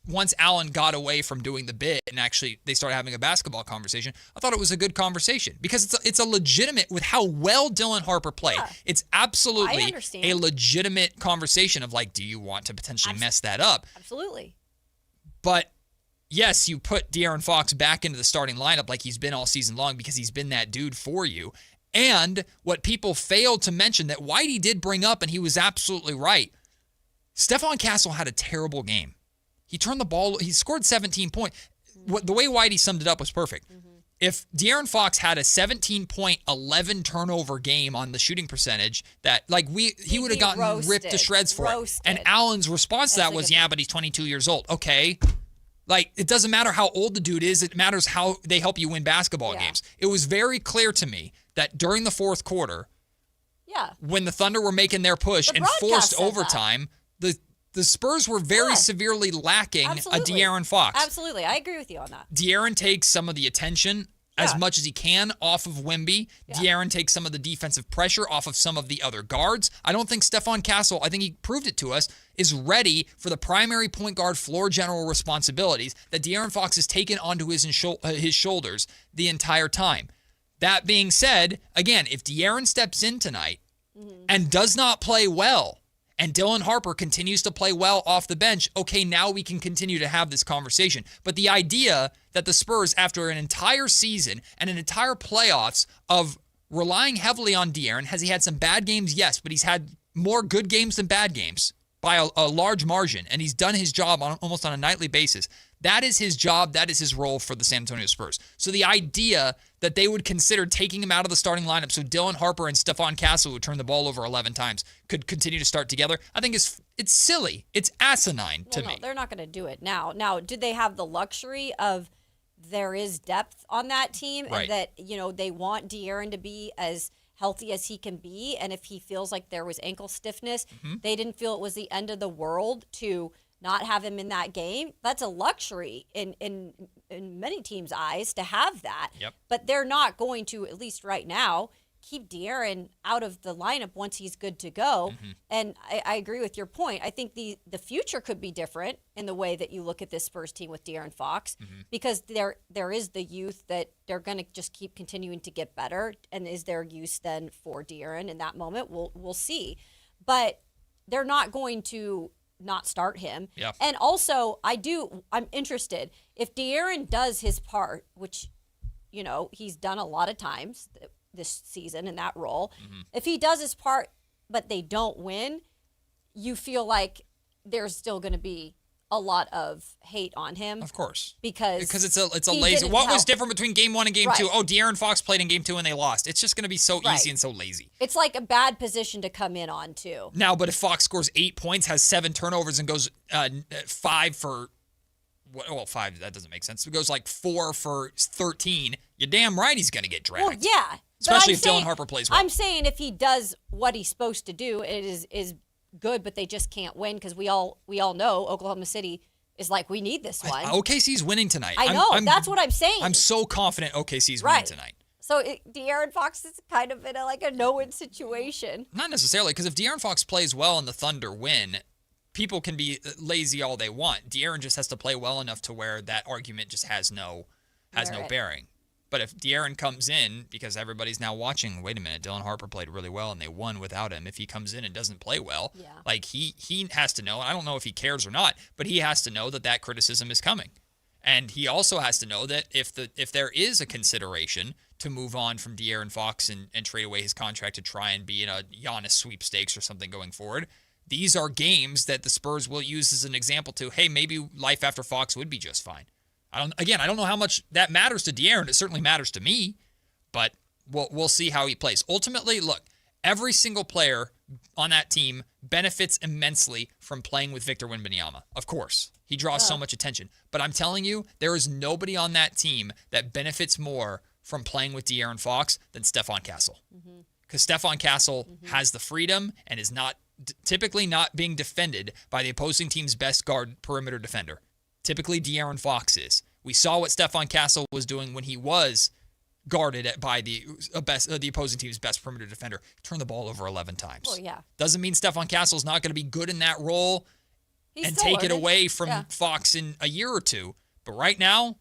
once Alan got away from doing the bit and actually they started having a basketball conversation, I thought it was a good conversation because it's a legitimate with how well Dylan Harper played. Yeah. It's absolutely a legitimate conversation of like, do you want to potentially mess that up? Absolutely. But yes, you put De'Aaron Fox back into the starting lineup like he's been all season long because he's been that dude for you. And what people failed to mention that Whitey did bring up, and he was absolutely right, Stephon Castle had a terrible game. He turned the ball. He scored 17 points. The way Whitey summed it up was perfect. If De'Aaron Fox had a 17-point, 11 turnover game on the shooting percentage, that he would have gotten ripped to shreds for it. And Allen's response to that was, yeah, but he's 22 years old. Okay. Like, it doesn't matter how old the dude is. It matters how they help you win basketball games. It was very clear to me that during the fourth quarter, when the Thunder were making their push and forced overtime, the Spurs were very severely lacking a De'Aaron Fox. Absolutely. I agree with you on that. De'Aaron takes some of the attention as much as he can off of Wemby. De'Aaron takes some of the defensive pressure off of some of the other guards. I don't think Stephon Castle, I think he proved it to us, is ready for the primary point guard floor general responsibilities that De'Aaron Fox has taken onto his shoulders the entire time. That being said, again, if De'Aaron steps in tonight and does not play well, and Dylan Harper continues to play well off the bench, okay, now we can continue to have this conversation. But the idea that the Spurs, after an entire season and an entire playoffs of relying heavily on De'Aaron, has he had some bad games? Yes, but he's had more good games than bad games by a large margin, and he's done his job almost on a nightly basis. That is his job. That is his role for the San Antonio Spurs. So the idea that they would consider taking him out of the starting lineup so Dylan Harper and Stephon Castle, who turned the ball over 11 times, could continue to start together, I think it's silly. It's asinine to me. They're not going to do it now. Now, did they have the luxury of there is depth on that team and that, they want De'Aaron to be as healthy as he can be, and if he feels like there was ankle stiffness, they didn't feel it was the end of the world to not have him in that game? That's a luxury in many teams' eyes to have that. But they're not going to, at least right now, keep De'Aaron out of the lineup once he's good to go. And I agree with your point. I think the future could be different in the way that you look at this Spurs team with De'Aaron Fox because there is the youth that they're going to just keep continuing to get better. And is there use then for De'Aaron in that moment? We'll see. But they're not going to not start him. And also, I'm interested. If De'Aaron does his part, which, he's done a lot of times this season in that role, if he does his part, but they don't win, you feel like there's still going to be a lot of hate on him. Of course. Because it's a lazy. What was different between game one and game two? Oh, De'Aaron Fox played in game two and they lost. It's just going to be so easy and so lazy. It's like a bad position to come in on too. Now, but if Fox scores 8 points, has 7 turnovers, and goes 5 for, 5, that doesn't make sense. It goes like 4 for 13. You're damn right he's going to get dragged. Well, yeah. Especially if Dylan Harper plays well. I'm saying if he does what he's supposed to do, it is good, but they just can't win because we all know Oklahoma City is like, we need this one. OKC's winning tonight. I know. That's what I'm saying. I'm so confident OKC's winning tonight. So De'Aaron Fox is kind of in a no-win situation. Not necessarily, because if De'Aaron Fox plays well and the Thunder win, people can be lazy all they want. De'Aaron just has to play well enough to where that argument just has no bearing. But if De'Aaron comes in, because everybody's now watching, wait a minute, Dylan Harper played really well and they won without him. If he comes in and doesn't play well, like he has to know, and I don't know if he cares or not, but he has to know that criticism is coming. And he also has to know that if there is a consideration to move on from De'Aaron Fox and trade away his contract to try and be in a Giannis sweepstakes or something going forward, these are games that the Spurs will use as an example to, hey, maybe life after Fox would be just fine. I don't know how much that matters to De'Aaron. It certainly matters to me, but we'll see how he plays. Ultimately, look, every single player on that team benefits immensely from playing with Victor Wembanyama. Of course, he draws so much attention. But I'm telling you, there is nobody on that team that benefits more from playing with De'Aaron Fox than Stephon Castle. Because Stephon Castle has the freedom and is typically not being defended by the opposing team's best guard perimeter defender. Typically, De'Aaron Fox is. We saw what Stephon Castle was doing when he was guarded by the opposing team's best perimeter defender. Turned the ball over 11 times. Well, yeah. Doesn't mean Stephon Castle's not going to be good in that role and take it away from Fox in a year or two. But right now,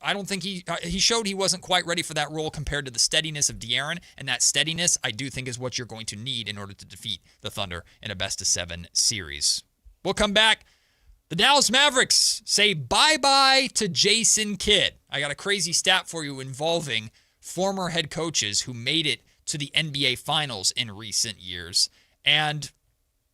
I don't think he showed he wasn't quite ready for that role compared to the steadiness of De'Aaron, and that steadiness I do think is what you're going to need in order to defeat the Thunder in a best-of-7 series. We'll come back. The Dallas Mavericks say bye-bye to Jason Kidd. I got a crazy stat for you involving former head coaches who made it to the NBA Finals in recent years. And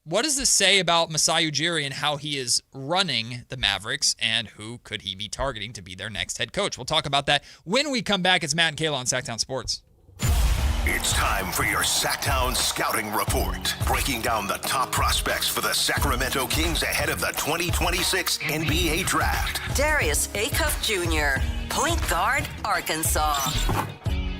what does this say about Masai Ujiri and how he is running the Mavericks, and who could he be targeting to be their next head coach? We'll talk about that when we come back. It's Matt and Kayla on Sactown Sports. It's time for your Sactown Scouting Report, breaking down the top prospects for the Sacramento Kings ahead of the 2026 NBA Draft. Darius Acuff Jr., point guard, Arkansas.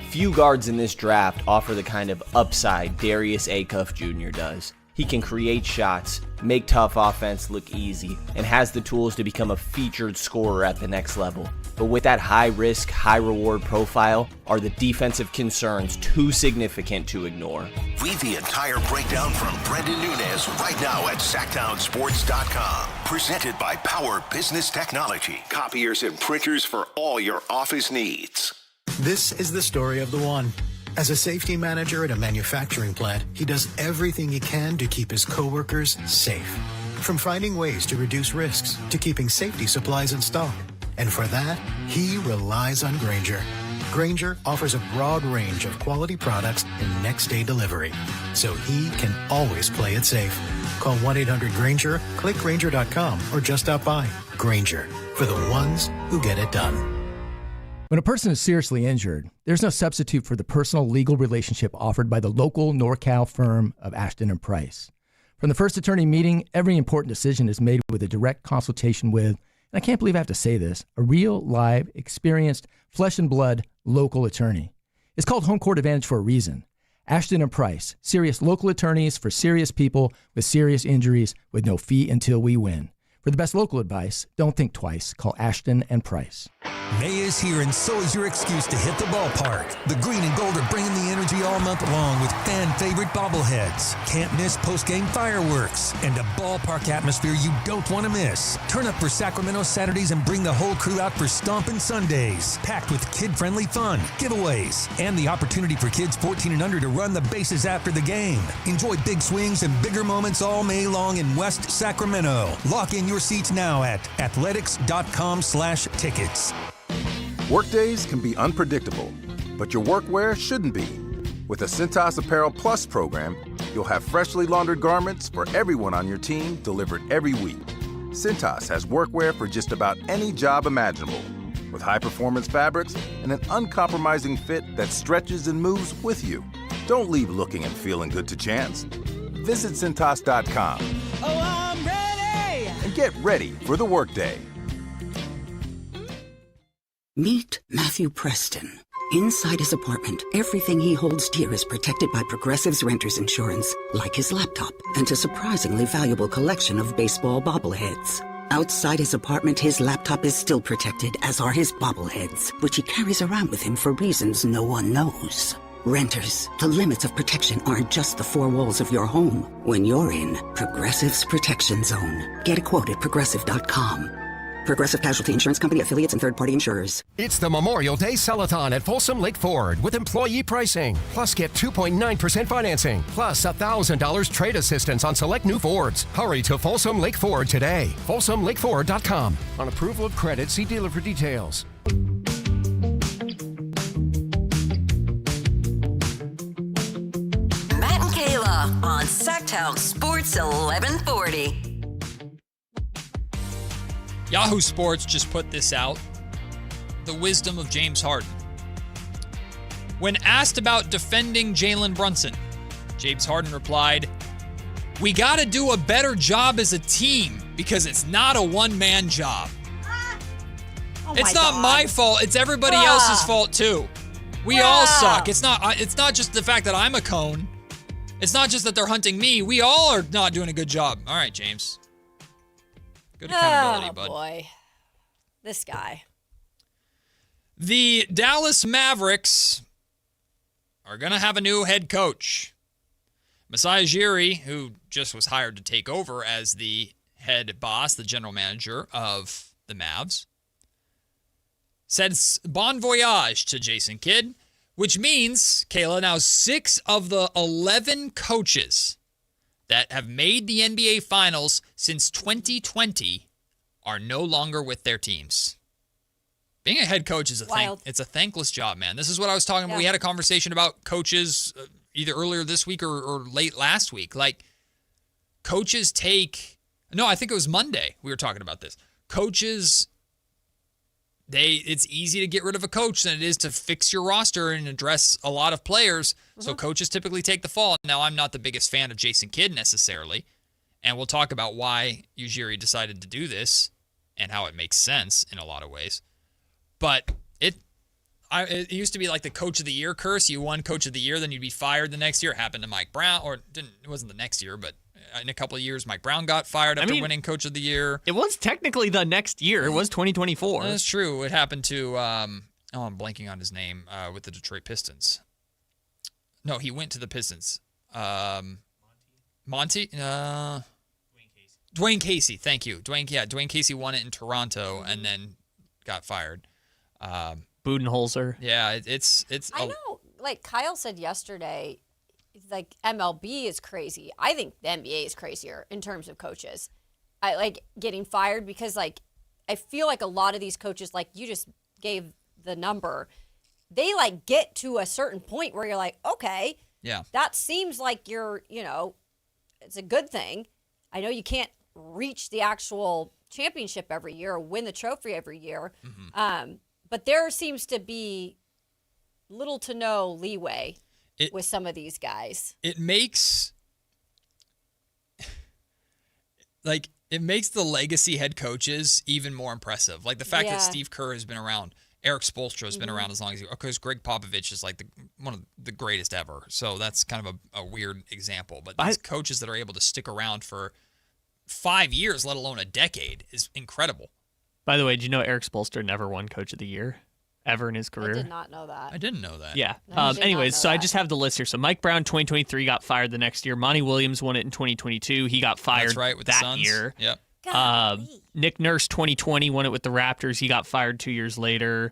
Few guards in this draft offer the kind of upside Darius Acuff Jr. does. He can create shots, make tough offense look easy, and has the tools to become a featured scorer at the next level. But with that high-risk, high-reward profile, are the defensive concerns too significant to ignore? Read the entire breakdown from Brendan Nunez right now at SactownSports.com. Presented by Power Business Technology. Copiers and printers for all your office needs. This is the story of the one. As a safety manager at a manufacturing plant, he does everything he can to keep his coworkers safe. From finding ways to reduce risks to keeping safety supplies in stock. And for that, he relies on Grainger. Grainger offers a broad range of quality products and next-day delivery, so he can always play it safe. Call 1-800-GRAINGER, click Grainger.com, or just stop by. Grainger, for the ones who get it done. When a person is seriously injured, there's no substitute for the personal legal relationship offered by the local NorCal firm of Ashton & Price. From the first attorney meeting, every important decision is made with a direct consultation with, and I can't believe I have to say this, a real, live, experienced, flesh and blood local attorney. It's called Home Court Advantage for a reason. Ashton & Price, serious local attorneys for serious people with serious injuries with no fee until we win. For the best local advice, don't think twice. Call Ashton & Price. May is here, and so is your excuse to hit the ballpark. The green and gold are bringing the energy all month long with fan-favorite bobbleheads, can't miss post-game fireworks, and a ballpark atmosphere you don't want to miss. Turn up for Sacramento Saturdays and bring the whole crew out for Stompin' Sundays, packed with kid-friendly fun, giveaways, and the opportunity for kids 14 and under to run the bases after the game. Enjoy big swings and bigger moments all May long in West Sacramento. Lock in your seats now at athletics.com/tickets. Workdays can be unpredictable, but your workwear shouldn't be. With the Cintas Apparel Plus program, you'll have freshly laundered garments for everyone on your team delivered every week. Cintas has workwear for just about any job imaginable, with high-performance fabrics and an uncompromising fit that stretches and moves with you. Don't leave looking and feeling good to chance. Visit Cintas.com. Oh, I'm ready! And get ready for the workday. Meet Matthew Preston. Inside his apartment, everything he holds dear is protected by Progressive's renter's insurance, like his laptop and a surprisingly valuable collection of baseball bobbleheads. Outside his apartment, his laptop is still protected, as are his bobbleheads, which he carries around with him for reasons no one knows. Renters, the limits of protection aren't just the four walls of your home. When you're in Progressive's Protection Zone, get a quote at Progressive.com. Progressive Casualty Insurance Company, affiliates, and third-party insurers. It's the Memorial Day Sell-a-thon at Folsom Lake Ford with employee pricing. Plus, get 2.9% financing. Plus, $1,000 trade assistance on select new Fords. Hurry to Folsom Lake Ford today. FolsomLakeFord.com. On approval of credit, see dealer for details. Matt and Kayla on Sactown Sports 1140. Yahoo Sports just put this out. The wisdom of James Harden. When asked about defending Jalen Brunson, James Harden replied, "We got to do a better job as a team because it's not a one-man job." It's not my fault. It's everybody else's fault too. We all suck. It's not just the fact that I'm a cone. It's not just that they're hunting me. We all are not doing a good job. All right, James. Good accountability, bud. Oh, boy. This guy. The Dallas Mavericks are going to have a new head coach. Masai Ujiri, who just was hired to take over as the head boss, the general manager of the Mavs, said bon voyage to Jason Kidd, which means, Kayla, now 6 of the 11 coaches that have made the NBA Finals since 2020 are no longer with their teams. Being a head coach is it's a thankless job, man. This is what I was talking about. We had a conversation about coaches either earlier this week or late last week. Like, coaches I think it was Monday we were talking about this. Coaches, it's easy to get rid of a coach than it is to fix your roster and address a lot of players. So coaches typically take the fall. Now, I'm not the biggest fan of Jason Kidd necessarily, and we'll talk about why Ujiri decided to do this and how it makes sense in a lot of ways. But it used to be like the coach of the year curse. You won coach of the year, then you'd be fired the next year. It happened to Mike Brown, it wasn't the next year, but in a couple of years, Mike Brown got fired after winning coach of the year. It was technically the next year. It was 2024. That's true. It happened to, I'm blanking on his name, with the Detroit Pistons. No, he went to the Pistons. Monty? Dwayne Casey. Thank you. Dwayne Casey won it in Toronto and then got fired. Budenholzer. Yeah, it's. I know, like Kyle said yesterday, like MLB is crazy. I think the NBA is crazier in terms of coaches. I like getting fired because like I feel like a lot of these coaches, like you just gave the number, they like get to a certain point where you're like, okay, yeah, that seems like it's a good thing. I know you can't reach the actual championship every year or win the trophy every year. But there seems to be little to no leeway with some of these guys. It makes the legacy head coaches even more impressive. Like the fact that Steve Kerr has been around, Eric Spoelstra has been around as long as because Greg Popovich is like one of the greatest ever. So that's kind of a weird example. But these coaches that are able to stick around for 5 years, let alone a decade, is incredible. By the way, did you know Eric Spoelstra never won Coach of the Year ever in his career? I did not know that. I didn't know that. Yeah. Anyways, so I just have the list here. So Mike Brown, 2023, got fired the next year. Monty Williams won it in 2022. He got fired That's right, with that the Suns. year. Yep. Nick Nurse, 2020, won it with the Raptors. He got fired 2 years later.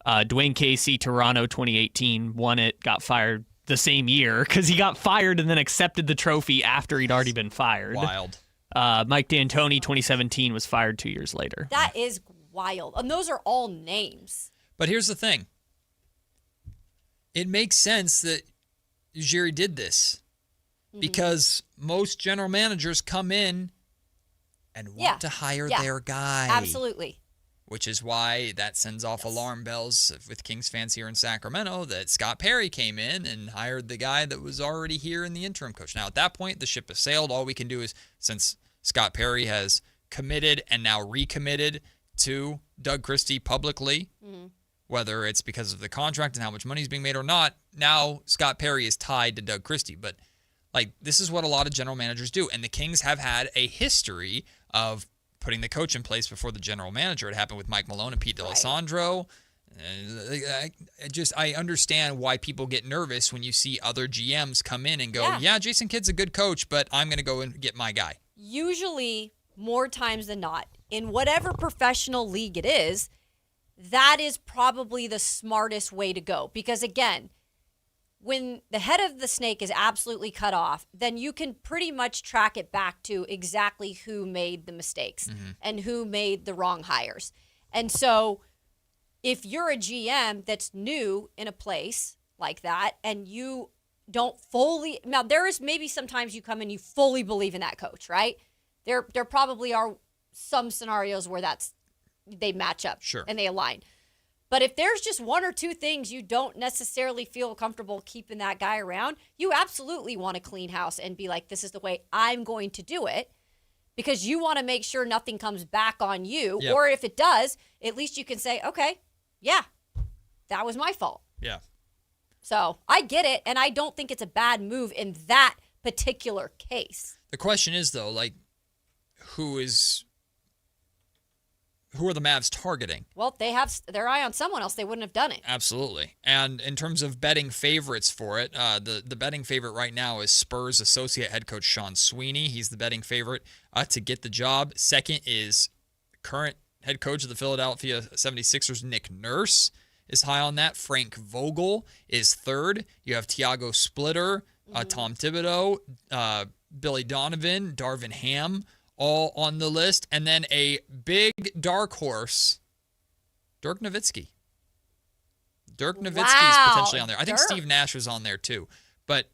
Dwayne Casey, Toronto, 2018, won it, got fired the same year because he got fired and then accepted the trophy after he'd already been fired. Wild. Mike D'Antoni, 2017, was fired 2 years later. That is wild. And those are all names. But here's the thing. It makes sense that Ujiri did this because most general managers come in and want to hire their guy. Absolutely. Which is why that sends off alarm bells with Kings fans here in Sacramento that Scott Perry came in and hired the guy that was already here in the interim coach. Now, at that point, the ship has sailed. All we can do is, since Scott Perry has committed and now recommitted to Doug Christie publicly, whether it's because of the contract and how much money is being made or not, now Scott Perry is tied to Doug Christie. But this is what a lot of general managers do. And the Kings have had a history of putting the coach in place before the general manager. It happened with Mike Malone and Pete D'Alessandro. I understand why people get nervous when you see other GMs come in and go, yeah, Jason Kidd's a good coach, but I'm going to go and get my guy. Usually, more times than not, in whatever professional league it is, that is probably the smartest way to go. Because again, when the head of the snake is absolutely cut off, then you can pretty much track it back to exactly who made the mistakes and who made the wrong hires. And so if you're a GM that's new in a place like that and you don't fully, now there is maybe sometimes you come and you fully believe in that coach, right? There probably are some scenarios where they match up and they align. But if there's just one or two things you don't necessarily feel comfortable keeping that guy around, you absolutely want to clean house and be like, this is the way I'm going to do it, because you want to make sure nothing comes back on you. Yep. Or if it does, at least you can say, okay, yeah, that was my fault. Yeah. So I get it, and I don't think it's a bad move in that particular case. The question is, though, like, who are the Mavs targeting? Well, they have their eye on someone else. They wouldn't have done it. Absolutely. And in terms of betting favorites for it, the betting favorite right now is Spurs associate head coach Sean Sweeney. He's the betting favorite to get the job. Second is current head coach of the Philadelphia 76ers, Nick Nurse, is high on that. Frank Vogel is third. You have Tiago Splitter, Tom Thibodeau, Billy Donovan, Darvin Ham, all on the list. And then a big dark horse, Dirk Nowitzki. Dirk Nowitzki's potentially on there. I think Steve Nash was on there too. But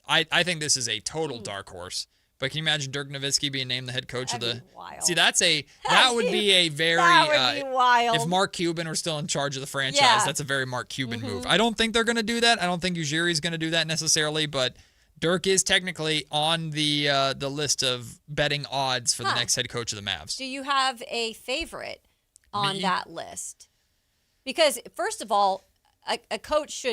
I think this is a total dark horse. But can you imagine Dirk Nowitzki being named the head coach of the... Wild. See, that would be a very... That would be wild. If Mark Cuban were still in charge of the franchise, that's a very Mark Cuban move. I don't think they're going to do that. I don't think Ujiri's going to do that necessarily, but Dirk is technically on the list of betting odds for the next head coach of the Mavs. Do you have a favorite on that list? Because, first of all, a coach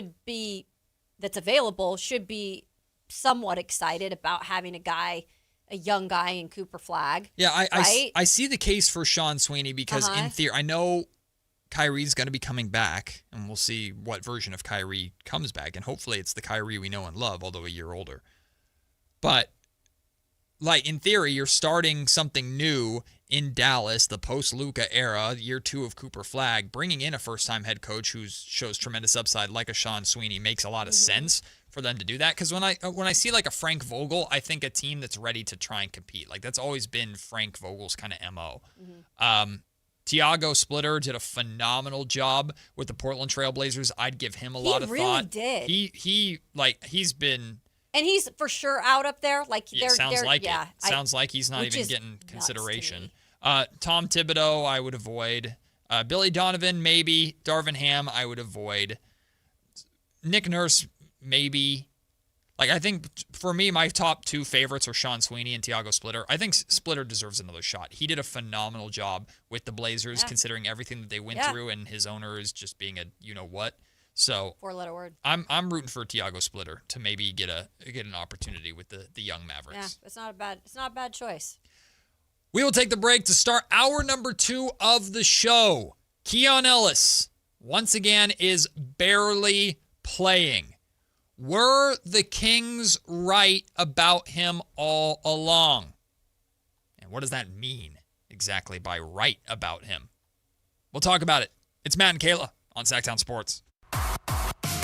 that's available should be somewhat excited about having a young guy in Cooper Flagg. Yeah, right? I see the case for Sean Sweeney because in theory, I know Kyrie's going to be coming back, and we'll see what version of Kyrie comes back, and hopefully it's the Kyrie we know and love, although a year older. But, like, in theory, you're starting something new in Dallas, the post-Luka era, year 2 of Cooper Flagg. Bringing in a first-time head coach who shows tremendous upside like a Sean Sweeney makes a lot of sense for them to do that. Because when I see, like, a Frank Vogel, I think a team that's ready to try and compete. Like, that's always been Frank Vogel's kind of MO. Tiago Splitter did a phenomenal job with the Portland Trailblazers. I'd give him a lot of thought. He really did. He's been... And he's for sure out up there. Like, sounds like he's not even getting consideration. Tom Thibodeau, I would avoid. Billy Donovan, maybe. Darvin Ham, I would avoid. Nick Nurse, maybe. Like, I think, for me, my top 2 favorites are Sean Sweeney and Tiago Splitter. I think Splitter deserves another shot. He did a phenomenal job with the Blazers, considering everything that they went through, and his owner is just being a you-know-what. So 4-letter word. I'm rooting for Tiago Splitter to maybe get an opportunity with the young Mavericks. Yeah, it's not a bad choice. We will take the break to start hour number 2 of the show. Keon Ellis, once again, is barely playing. Were the Kings right about him all along? And what does that mean exactly by right about him? We'll talk about it. It's Matt and Kayla on Sactown Sports.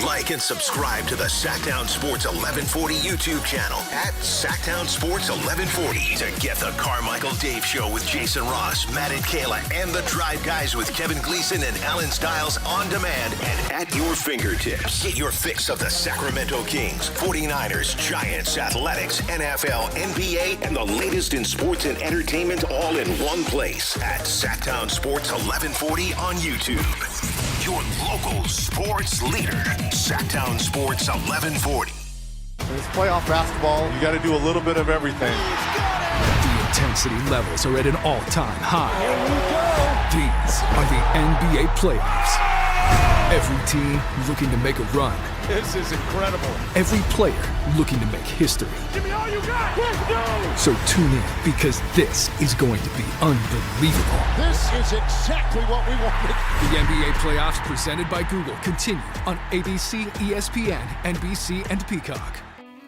Like and subscribe to the Sactown Sports 1140 YouTube channel at Sactown Sports 1140 to get the Carmichael Dave Show with Jason Ross, Matt and Kayla, and the Drive Guys with Kevin Gleason and Alan Stiles on demand and at your fingertips. Get your fix of the Sacramento Kings, 49ers, Giants, Athletics, NFL, NBA, and the latest in sports and entertainment all in one place at Sactown Sports 1140 on YouTube. Your local sports leader, Sactown Sports 1140. In this playoff basketball, you got to do a little bit of everything. The intensity levels are at an all-time high. These are the NBA playoffs. Every team looking to make a run. This is incredible. Every player looking to make history. Give me all you got. Let's go. So tune in, because this is going to be unbelievable. This is exactly what we wanted. The NBA playoffs presented by Google continue on ABC, ESPN, NBC, and Peacock.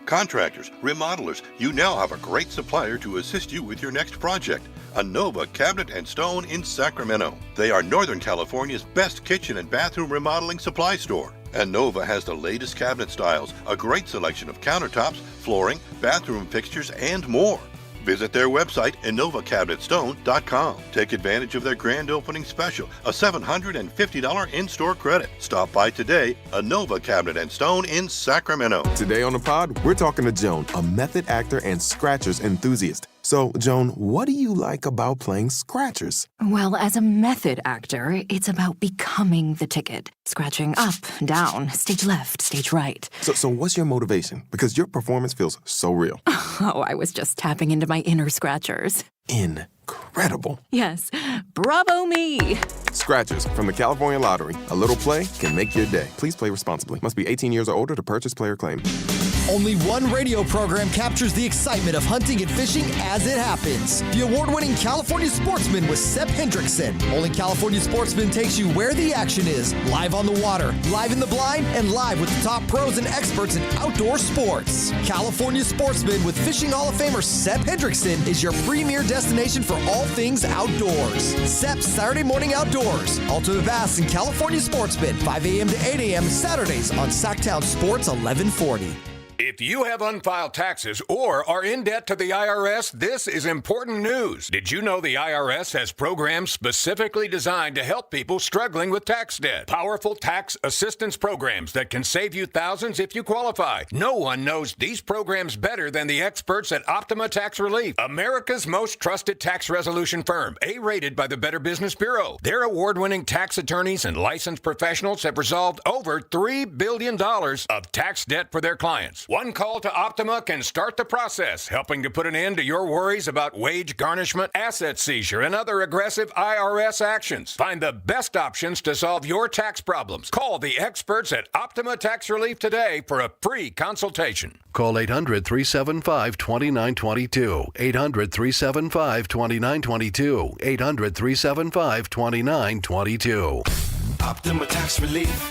Contractors, remodelers, you now have a great supplier to assist you with your next project. Anova Cabinet and Stone in Sacramento. They are Northern California's best kitchen and bathroom remodeling supply store. Anova has the latest cabinet styles, a great selection of countertops, flooring, bathroom fixtures, and more. Visit their website, InnovaCabinetStone.com. Take advantage of their grand opening special, a $750 in-store credit. Stop by today, Innova Cabinet and Stone in Sacramento. Today on the pod, we're talking to Joan, a method actor and scratchers enthusiast. So, Joan, what do you like about playing scratchers? Well, as a method actor, it's about becoming the ticket. Scratching up, down, stage left, stage right. So what's your motivation? Because your performance feels so real. Oh, I was just tapping into my inner scratchers. Incredible. Yes. Bravo me. Scratchers from the California Lottery. A little play can make your day. Please play responsibly. Must be 18 years or older to purchase player claim. Only one radio program captures the excitement of hunting and fishing as it happens. The award-winning California Sportsman with Sepp Hendrickson. Only California Sportsman takes you where the action is. Live on the water, live in the blind, and live with the top pros and experts in outdoor sports. California Sportsman with Fishing Hall of Famer Sepp Hendrickson is your premier destination for all things outdoors. Sepp's Saturday Morning Outdoors. Ultimate Bass and California Sportsman, 5 a.m. to 8 a.m. Saturdays on Sactown Sports 1140. If you have unfiled taxes or are in debt to the IRS, this is important news. Did you know the IRS has programs specifically designed to help people struggling with tax debt? Powerful tax assistance programs that can save you thousands if you qualify. No one knows these programs better than the experts at Optima Tax Relief, America's most trusted tax resolution firm, A-rated by the Better Business Bureau. Their award-winning tax attorneys and licensed professionals have resolved over $3 billion of tax debt for their clients. One call to Optima can start the process, helping to put an end to your worries about wage garnishment, asset seizure, and other aggressive IRS actions. Find the best options to solve your tax problems. Call the experts at Optima Tax Relief today for a free consultation. Call 800-375-2922. 800-375-2922. 800-375-2922. Optima Tax Relief.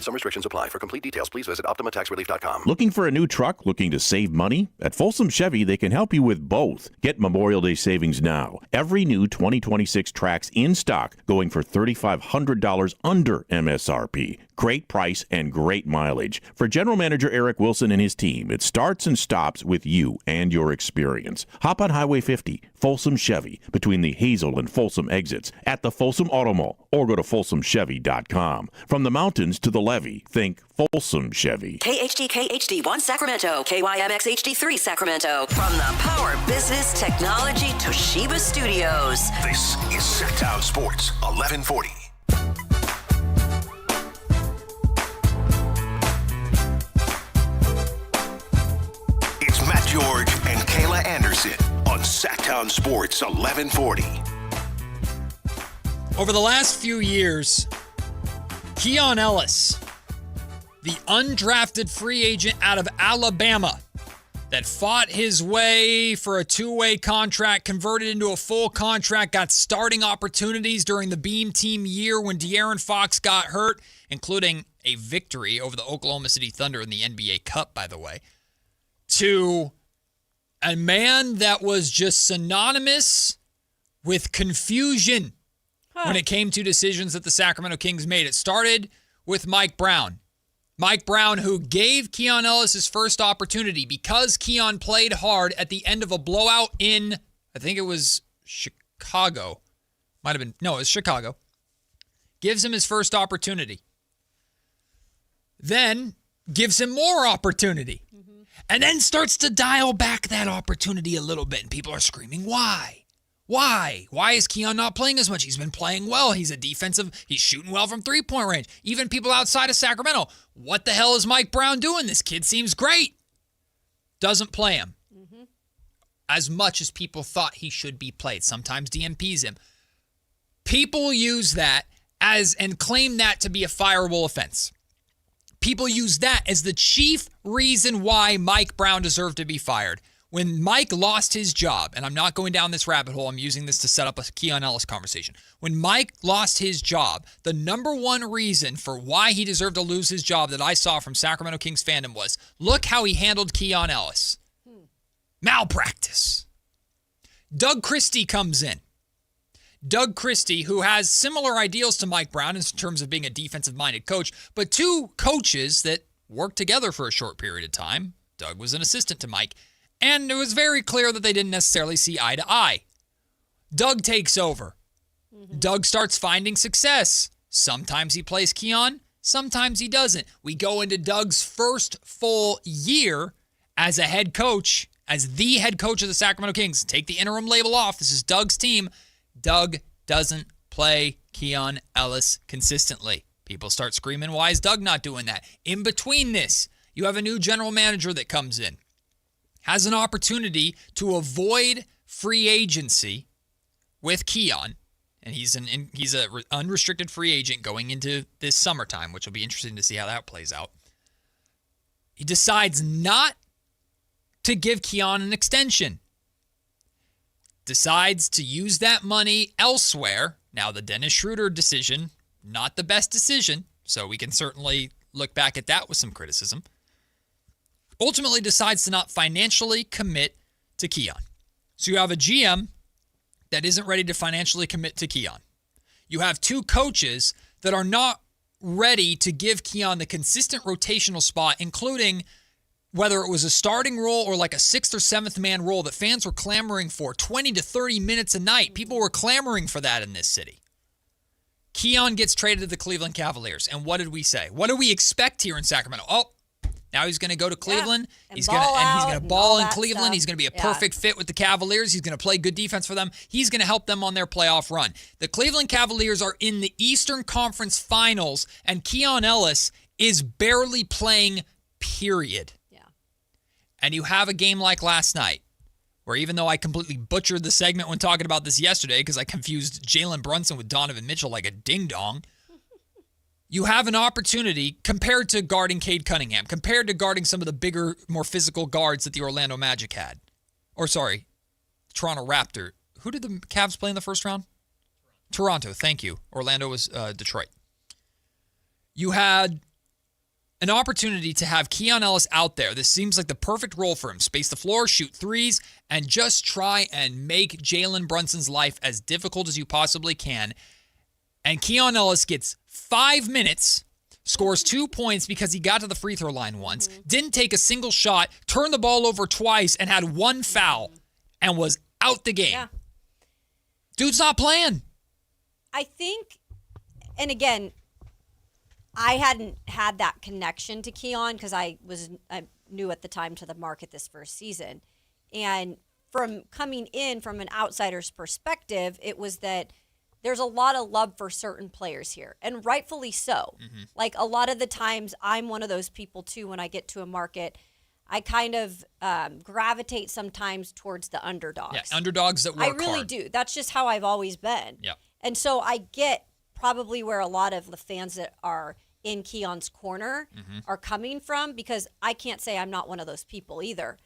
Some restrictions apply. For complete details, please visit OptimaTaxRelief.com. Looking for a new truck? Looking to save money? At Folsom Chevy, they can help you with both. Get Memorial Day savings now. Every new 2026 Trax in stock going for $3,500 under MSRP. Great price and great mileage. For General Manager Eric Wilson and his team, it starts and stops with you and your experience. Hop on Highway 50, Folsom Chevy, between the Hazel and Folsom exits at the Folsom Auto Mall, or go to folsomchevy.com. From the mountains to the levee, think Folsom Chevy. KHD1 Sacramento, KYMX HD3 Sacramento. From the Power Business Technology Toshiba Studios. This is Sactown Sports 1140. It's Matt George and Kayla Anderson on Sactown Sports 1140. Over the last few years, Keon Ellis, the undrafted free agent out of Alabama that fought his way for a two-way contract, converted into a full contract, got starting opportunities during the Beam Team year when De'Aaron Fox got hurt, including a victory over the Oklahoma City Thunder in the NBA Cup, by the way, to a man that was just synonymous with confusion when it came to decisions that the Sacramento Kings made. It started with Mike Brown. Mike Brown, who gave Keon Ellis his first opportunity because Keon played hard at the end of a blowout in, I think it was Chicago. Might have been, no, it was Chicago. Gives him his first opportunity. Then gives him more opportunity. And then starts to dial back that opportunity a little bit. And people are screaming, why? Why? Why is Keon not playing as much? He's been playing well. He's shooting well from three-point range. Even people outside of Sacramento, what the hell is Mike Brown doing? This kid seems great. Doesn't play him as much as people thought he should be played. Sometimes DMPs him. People use that and claim that to be a fireable offense. People use that as the chief reason why Mike Brown deserved to be fired. When Mike lost his job, and I'm not going down this rabbit hole, I'm using this to set up a Keon Ellis conversation. When Mike lost his job, the number one reason for why he deserved to lose his job that I saw from Sacramento Kings fandom was, look how he handled Keon Ellis. Malpractice. Doug Christie comes in. Doug Christie, who has similar ideals to Mike Brown in terms of being a defensive-minded coach, but two coaches that worked together for a short period of time. Doug was an assistant to Mike, and it was very clear that they didn't necessarily see eye to eye. Doug takes over. Doug starts finding success. Sometimes he plays Keon, sometimes he doesn't. We go into Doug's first full year as a head coach, as the head coach of the Sacramento Kings. Take the interim label off. This is Doug's team. Doug doesn't play Keon Ellis consistently. People start screaming, why is Doug not doing that? In between this, you have a new general manager that comes in, has an opportunity to avoid free agency with Keon, and he's an unrestricted free agent going into this summertime, which will be interesting to see how that plays out. He decides not to give Keon an extension. Decides to use that money elsewhere. Now, the Dennis Schroeder decision, not the best decision, so we can certainly look back at that with some criticism. Ultimately decides to not financially commit to Keon. So you have a GM that isn't ready to financially commit to Keon. You have two coaches that are not ready to give Keon the consistent rotational spot, including whether it was a starting role or like a sixth or seventh man role that fans were clamoring for, 20 to 30 minutes a night. People were clamoring for that in this city. Keon gets traded to the Cleveland Cavaliers. And what did we say? What do we expect here in Sacramento? Oh, now he's going to go to Cleveland. Yeah, he's going to ball in Cleveland. Stuff. He's going to be a perfect fit with the Cavaliers. He's going to play good defense for them. He's going to help them on their playoff run. The Cleveland Cavaliers are in the Eastern Conference Finals, and Keon Ellis is barely playing, period. And you have a game like last night, where even though I completely butchered the segment when talking about this yesterday because I confused Jalen Brunson with Donovan Mitchell like a ding-dong, you have an opportunity compared to guarding Cade Cunningham, compared to guarding some of the bigger, more physical guards that the Orlando Magic had. Or, sorry, Toronto Raptor. Who did the Cavs play in the first round? Toronto, thank you. Orlando was Detroit. You had an opportunity to have Keon Ellis out there. This seems like the perfect role for him. Space the floor, shoot threes, and just try and make Jalen Brunson's life as difficult as you possibly can. And Keon Ellis gets 5 minutes, scores 2 points because he got to the free throw line once, didn't take a single shot, turned the ball over twice, and had one foul, and was out the game. Yeah. Dude's not playing. I think, and again, I hadn't had that connection to Keon because I was new at the time to the market this first season. And from coming in from an outsider's perspective, it was that there's a lot of love for certain players here, and rightfully so. Mm-hmm. Like a lot of the times, I'm one of those people too when I get to a market. I kind of gravitate sometimes towards the underdogs. Yeah, underdogs that work hard. I really do. That's just how I've always been. Yeah. And so I get probably where a lot of the fans that are in Keon's corner are coming from, because I can't say I'm not one of those people either.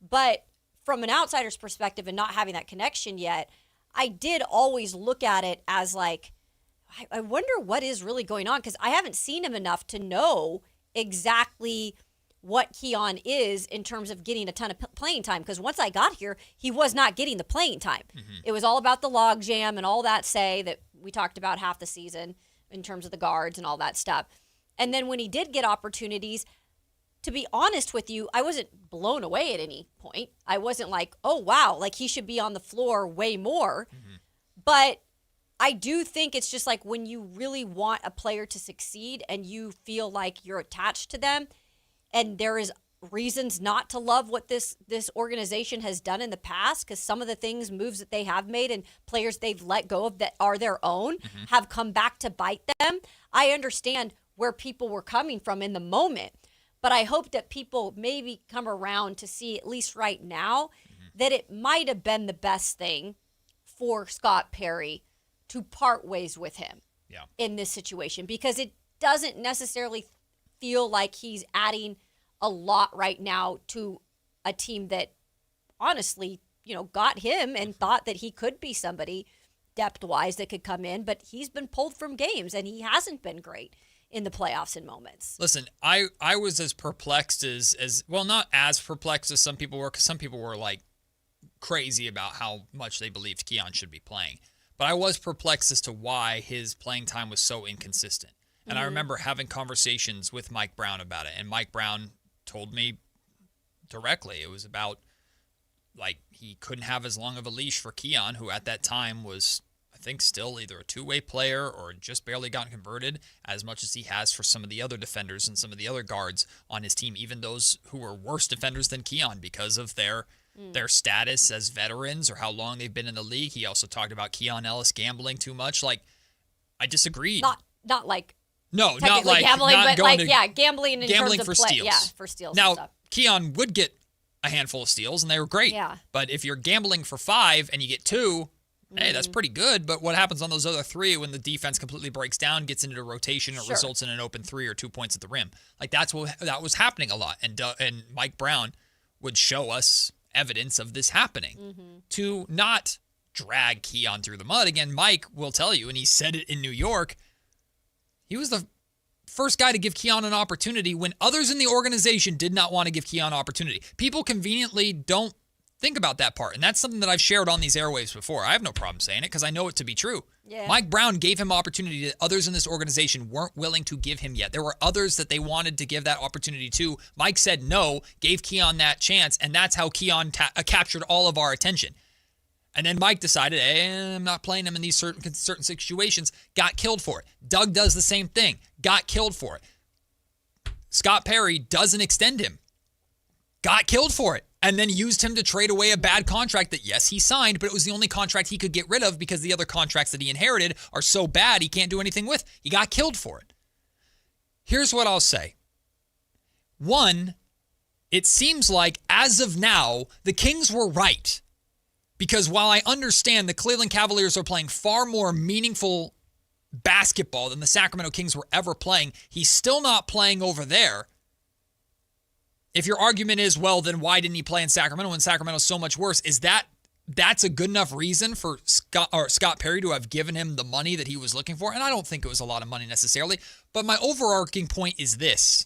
But from an outsider's perspective and not having that connection yet, I did always look at it as like, I wonder what is really going on, because I haven't seen him enough to know exactly what Keon is in terms of getting a ton of playing time. Because once I got here, he was not getting the playing time. It was all about the log jam and all that that we talked about half the season in terms of the guards and all that stuff. And then when he did get opportunities, to be honest with you, I wasn't blown away at any point. I wasn't like, oh, wow, like he should be on the floor way more. But I do think it's just like when you really want a player to succeed and you feel like you're attached to them and there is reasons not to love what this organization has done in the past, because some of the moves that they have made and players they've let go of that are their own have come back to bite them. I understand where people were coming from in the moment, but I hope that people maybe come around to see, at least right now, that it might have been the best thing for Scott Perry to part ways with him. in this situation because it doesn't necessarily feel like he's adding a lot right now to a team that honestly, got him and thought that he could be somebody depth-wise that could come in, but he's been pulled from games and he hasn't been great in the playoffs in moments. Listen, I was as perplexed as well, not as perplexed as some people were, because some people were like crazy about how much they believed Keon should be playing. But I was perplexed as to why his playing time was so inconsistent. And I remember having conversations with Mike Brown about it. And Mike Brown told me directly it was about, like, he couldn't have as long of a leash for Keon, who at that time was, I think, still either a two-way player or just barely got converted, as much as he has for some of the other defenders and some of the other guards on his team, even those who were worse defenders than Keon because of their status as veterans or how long they've been in the league. He also talked about Keon Ellis gambling too much. Like, I disagreed. Not like no, not like gambling, not but going like gambling in gambling terms for of play. steals. Yeah, for steals. Now, and stuff. Keon would get a handful of steals, and they were great. Yeah. But if you're gambling for 5 and you get 2, hey, that's pretty good. But what happens on those other 3 when the defense completely breaks down, gets into a rotation, or results in an open 3 or 2 points at the rim? Like, that was happening a lot. And Mike Brown would show us evidence of this happening to not drag Keon through the mud. Again, Mike will tell you, and he said it in New York, he was the first guy to give Keon an opportunity when others in the organization did not want to give Keon an opportunity. People conveniently don't think about that part, and that's something that I've shared on these airwaves before. I have no problem saying it because I know it to be true. Yeah. Mike Brown gave him opportunity that others in this organization weren't willing to give him yet. There were others that they wanted to give that opportunity to. Mike said no, gave Keon that chance, and that's how Keon captured all of our attention. And then Mike decided, hey, I'm not playing him in these certain situations, got killed for it. Doug does the same thing, got killed for it. Scott Perry doesn't extend him, got killed for it, and then used him to trade away a bad contract that, yes, he signed, but it was the only contract he could get rid of because the other contracts that he inherited are so bad he can't do anything with. He got killed for it. Here's what I'll say. 1, it seems like, as of now, the Kings were right. Because while I understand the Cleveland Cavaliers are playing far more meaningful basketball than the Sacramento Kings were ever playing, he's still not playing over there. If your argument is, well, then why didn't he play in Sacramento when Sacramento's so much worse? Is that's a good enough reason for Scott Perry to have given him the money that he was looking for? And I don't think it was a lot of money necessarily. But my overarching point is this.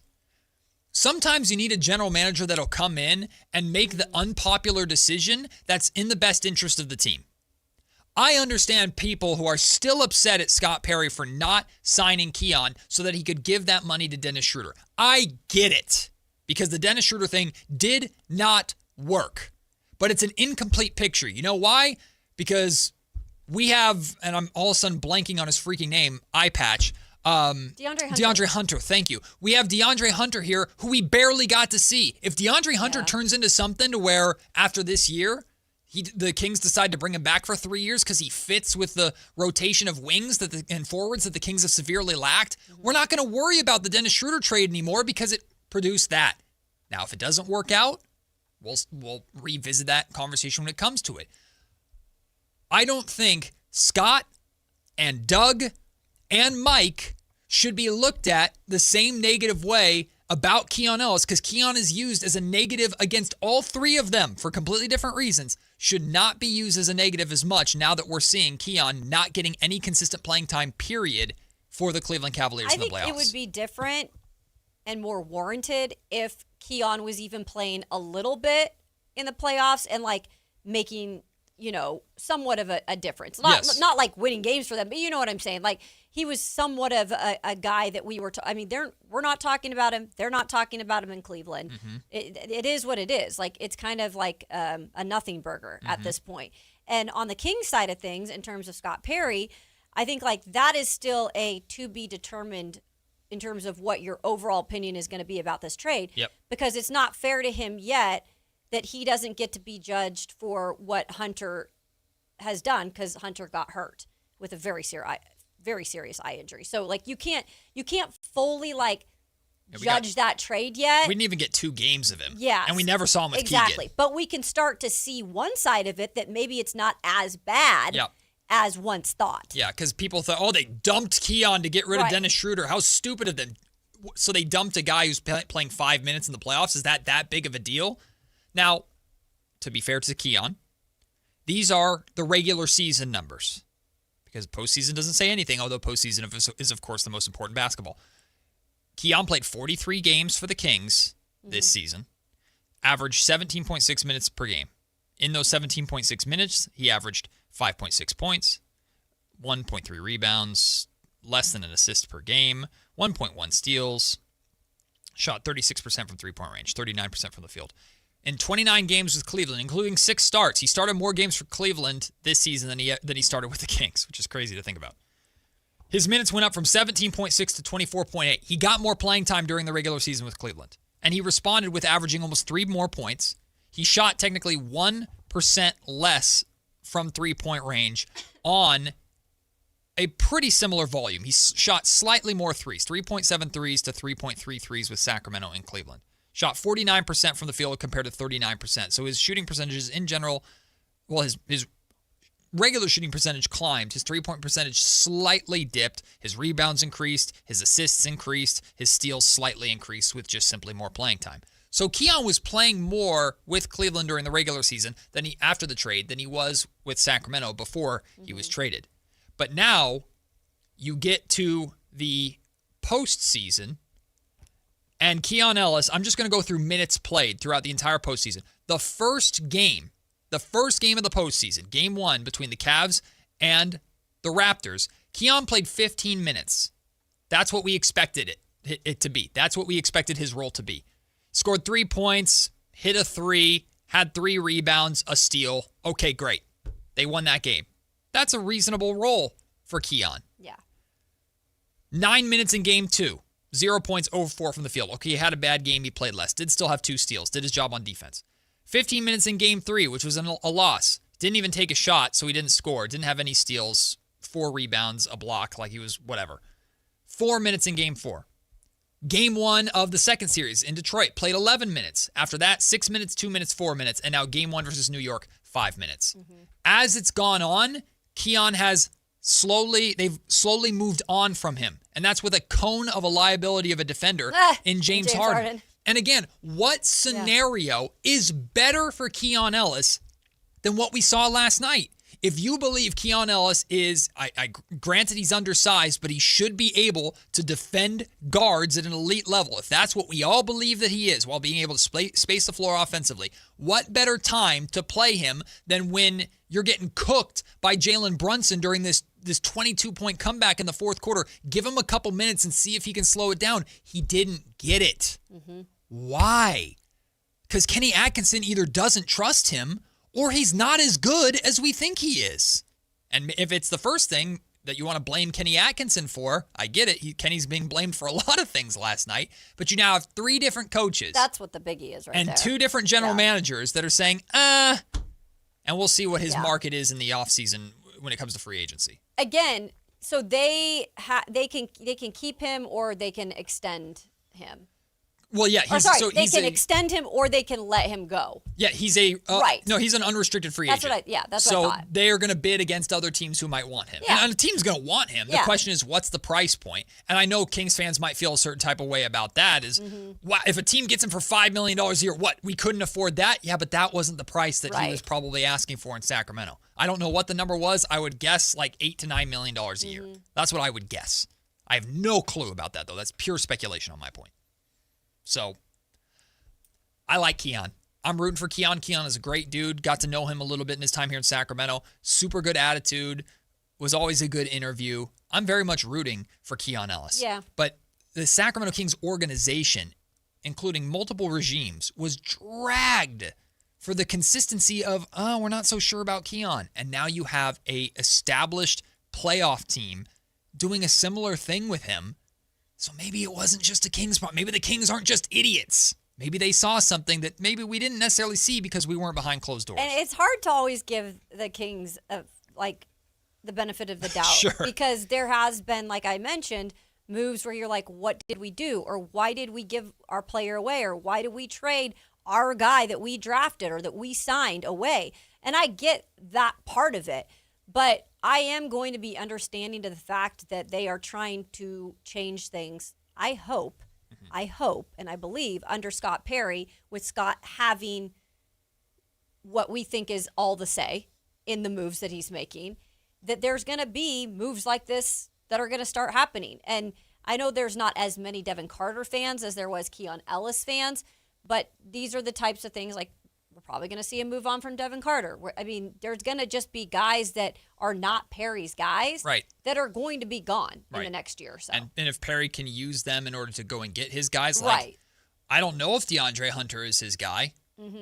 Sometimes you need a general manager that'll come in and make the unpopular decision that's in the best interest of the team. I understand people who are still upset at Scott Perry for not signing Keon so that he could give that money to Dennis Schroeder. I get it, because the Dennis Schroeder thing did not work. But it's an incomplete picture. You know why? Because we have, and I'm all of a sudden blanking on his freaking name, eye patch, DeAndre Hunter, thank you. We have DeAndre Hunter here, who we barely got to see. If DeAndre Hunter turns into something to where after this year, the Kings decide to bring him back for 3 years because he fits with the rotation of wings and forwards that the Kings have severely lacked, we're not going to worry about the Dennis Schroeder trade anymore because it produced that. Now, if it doesn't work out, we'll revisit that conversation when it comes to it. I don't think Scott and Doug and Mike should be looked at the same negative way about Keon Ellis, because Keon is used as a negative against all 3 of them for completely different reasons, should not be used as a negative as much now that we're seeing Keon not getting any consistent playing time, period, for the Cleveland Cavaliers in the playoffs. I think it would be different and more warranted if Keon was even playing a little bit in the playoffs and like making, somewhat of a difference. Not like winning games for them, but you know what I'm saying. Like, he was somewhat of a guy that we were, we're not talking about him. They're not talking about him in Cleveland. Mm-hmm. It is what it is. Like, it's kind of like a nothing burger at this point. And on the Kings side of things, in terms of Scott Perry, I think like that is still a to be determined in terms of what your overall opinion is going to be about this trade. Yep. Because it's not fair to him yet that he doesn't get to be judged for what Hunter has done, because Hunter got hurt with a very serious eye injury. So like you can't fully like judge that trade yet. We didn't even get 2 games of him. Yeah. And we never saw him with exactly. Keegan. But we can start to see one side of it that maybe it's not as bad. Yep. as once thought. Yeah, because people thought, they dumped Keon to get rid of Dennis Schroeder. How stupid of them. So they dumped a guy who's playing 5 minutes in the playoffs. Is that big of a deal? Now, to be fair to Keon, these are the regular season numbers because postseason doesn't say anything, although postseason is, of course, the most important basketball. Keon played 43 games for the Kings this season, averaged 17.6 minutes per game. In those 17.6 minutes, he averaged 5.6 points, 1.3 rebounds, less than an assist per game, 1.1 steals, shot 36% from three-point range, 39% from the field. In 29 games with Cleveland, including 6 starts, he started more games for Cleveland this season than he started with the Kings, which is crazy to think about. His minutes went up from 17.6 to 24.8. He got more playing time during the regular season with Cleveland, and he responded with averaging almost 3 more points. He shot technically 1% less from three-point range on a pretty similar volume. He shot slightly more threes, 3.7 threes to 3.3 threes with Sacramento and Cleveland. Shot 49% from the field compared to 39%. So his shooting percentages in general, well, his regular shooting percentage climbed. His three-point percentage slightly dipped. His rebounds increased. His assists increased. His steals slightly increased with just simply more playing time. So Keon was playing more with Cleveland during the regular season after the trade than he was with Sacramento before he was traded. But now you get to the postseason, and Keon Ellis, I'm just going to go through minutes played throughout the entire postseason. The first game of the postseason, game 1 between the Cavs and the Raptors, Keon played 15 minutes. That's what we expected it to be. That's what we expected his role to be. Scored 3 points, hit a 3, had 3 rebounds, a steal. Okay, great. They won that game. That's a reasonable role for Keon. Yeah. 9 minutes in game 2. 0 points, 0-4 from the field. Okay, he had a bad game. He played less. Did still have 2 steals. Did his job on defense. 15 minutes in game 3, which was a loss. Didn't even take a shot, so he didn't score. Didn't have any steals. 4 rebounds, a block, like he was whatever. 4 minutes in game 4. Game 1 of the second series in Detroit, played 11 minutes. After that, 6 minutes, 2 minutes, 4 minutes. And now game 1 versus New York, 5 minutes. As it's gone on, Keon has they've slowly moved on from him. And that's with a cone of a liability of a defender in James Harden. And again, what scenario is better for Keon Ellis than what we saw last night? If you believe Keon Ellis is, granted he's undersized, but he should be able to defend guards at an elite level. If that's what we all believe that he is, while being able to space the floor offensively, what better time to play him than when you're getting cooked by Jalen Brunson during this 22-point comeback in the fourth quarter? Give him a couple minutes and see if he can slow it down. He didn't get it. Why? Because Kenny Atkinson either doesn't trust him or he's not as good as we think he is. And if it's the first thing that you want to blame Kenny Atkinson for, I get it. Kenny's being blamed for a lot of things last night. But you now have 3 different coaches. That's what the biggie is right and there. 2 different general managers that are saying, and we'll see what his market is in the offseason when it comes to free agency. Again, so they can keep him or they can extend him. Well, yeah. They can extend him or they can let him go. Yeah, he's a right. No, he's an unrestricted free agent. That's what I thought. So they are going to bid against other teams who might want him. Yeah. And a team's going to want him. The question is, what's the price point? And I know Kings fans might feel a certain type of way about that. Is if a team gets him for $5 million a year, what? We couldn't afford that? Yeah, but that wasn't the price that he was probably asking for in Sacramento. I don't know what the number was. I would guess like $8 to $9 million a year. That's what I would guess. I have no clue about that, though. That's pure speculation on my point. So I like Keon. I'm rooting for Keon. Keon is a great dude. Got to know him a little bit in his time here in Sacramento. Super good attitude. Was always a good interview. I'm very much rooting for Keon Ellis. Yeah. But the Sacramento Kings organization, including multiple regimes, was dragged for the consistency of, we're not so sure about Keon. And now you have a established playoff team doing a similar thing with him. So maybe it wasn't just a Kings problem. Maybe the Kings aren't just idiots. Maybe they saw something that maybe we didn't necessarily see because we weren't behind closed doors. And it's hard to always give the Kings the benefit of the doubt. Sure. Because there has been, like I mentioned, moves where you're like, what did we do? Or why did we give our player away? Or why did we trade our guy that we drafted or that we signed away? And I get that part of it. But I am going to be understanding to the fact that they are trying to change things. I hope, and I believe under Scott Perry, with Scott having what we think is all the say in the moves that he's making, that there's going to be moves like this that are going to start happening. And I know there's not as many Devin Carter fans as there was Keon Ellis fans, but these are the types of things like we're probably going to see a move on from Devin Carter. I mean, there's going to just be guys that are not Perry's guys that are going to be gone in the next year or so. And if Perry can use them in order to go and get his guys, like I don't know if DeAndre Hunter is his guy.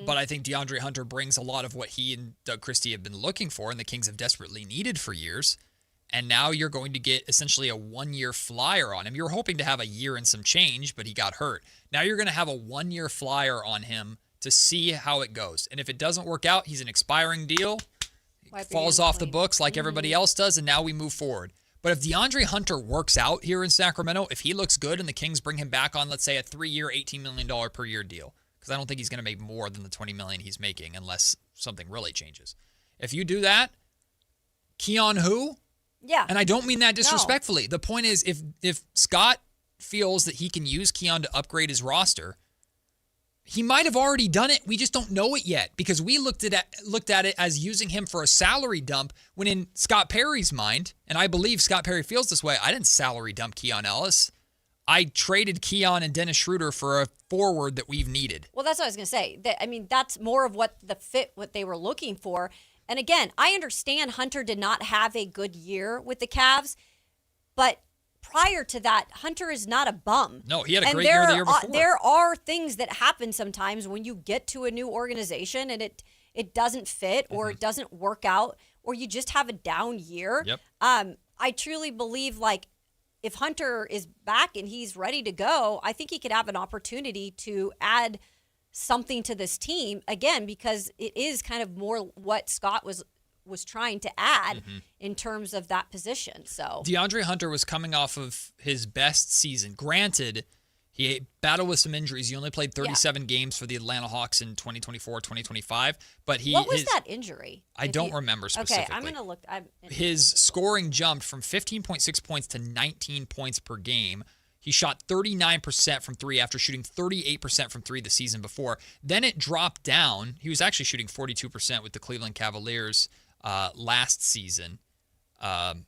But I think DeAndre Hunter brings a lot of what he and Doug Christie have been looking for and the Kings have desperately needed for years. And now you're going to get essentially a 1-year flyer on him. You were hoping to have a year and some change, but he got hurt. Now you're going to have a 1-year flyer on him to see how it goes. And if it doesn't work out, he's an expiring deal. Falls off the books like everybody else does, and now we move forward. But if DeAndre Hunter works out here in Sacramento, if he looks good and the Kings bring him back on, let's say, a 3-year, $18 million per year deal, because I don't think he's going to make more than the $20 million he's making unless something really changes. If you do that, Keon who? Yeah. And I don't mean that disrespectfully. No. The point is, if Scott feels that he can use Keon to upgrade his roster, he might have already done it. We just don't know it yet because we looked at it as using him for a salary dump when in Scott Perry's mind, and I believe Scott Perry feels this way, I didn't salary dump Keon Ellis. I traded Keon and Dennis Schroeder for a forward that we've needed. Well, that's what I was going to say. That's more of what they were looking for. And again, I understand Hunter did not have a good year with the Cavs, but prior to that, Hunter is not a bum. No, he had a great year the year before. There are things that happen sometimes when you get to a new organization and it doesn't fit or it doesn't work out or you just have a down year. Yep. I truly believe if Hunter is back and he's ready to go, I think he could have an opportunity to add something to this team again, because it is kind of more what Scott was trying to add in terms of that position. So DeAndre Hunter was coming off of his best season. Granted, he battled with some injuries. He only played 37 games for the Atlanta Hawks in 2024-2025. But what was that injury? I don't remember specifically. Okay, I'm going to look. His scoring jumped from 15.6 points to 19 points per game. He shot 39% from three after shooting 38% from three the season before. Then it dropped down. He was actually shooting 42% with the Cleveland Cavaliers last season. And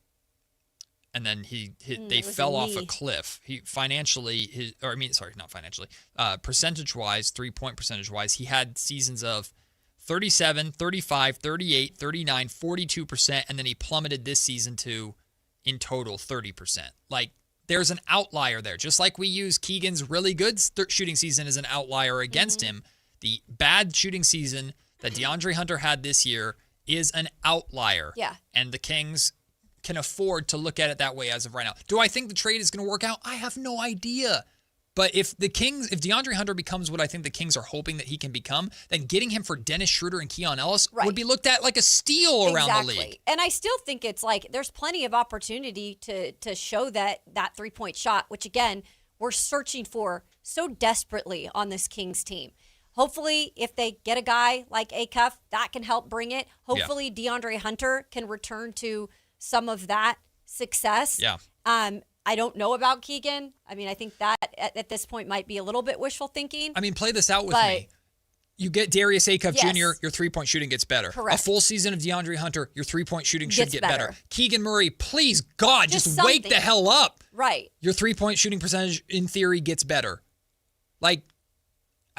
then they fell off a cliff. Percentage-wise, 3-point percentage-wise, he had seasons of 37, 35, 38, 39, 42%, and then he plummeted this season to, in total, 30%. There's an outlier there. Just like we use Keegan's really good shooting season as an outlier against him, the bad shooting season that DeAndre Hunter had this year is an outlier. Yeah. And the Kings can afford to look at it that way as of right now. Do I think the trade is going to work out? I have no idea. But if DeAndre Hunter becomes what I think the Kings are hoping that he can become, then getting him for Dennis Schroeder and Keon Ellis would be looked at like a steal around the league. And I still think it's there's plenty of opportunity to show that 3-point shot, which again, we're searching for so desperately on this Kings team. Hopefully, if they get a guy like Acuff, that can help bring it. Hopefully, DeAndre Hunter can return to some of that success. Yeah. I don't know about Keegan. I think that at this point might be a little bit wishful thinking. Play this out with me. You get Darius Acuff Jr., your 3-point shooting gets better. Correct. A full season of DeAndre Hunter, your 3-point shooting should get better. Keegan Murray, please, God, just wake the hell up. Right. Your 3-point shooting percentage, in theory, gets better. I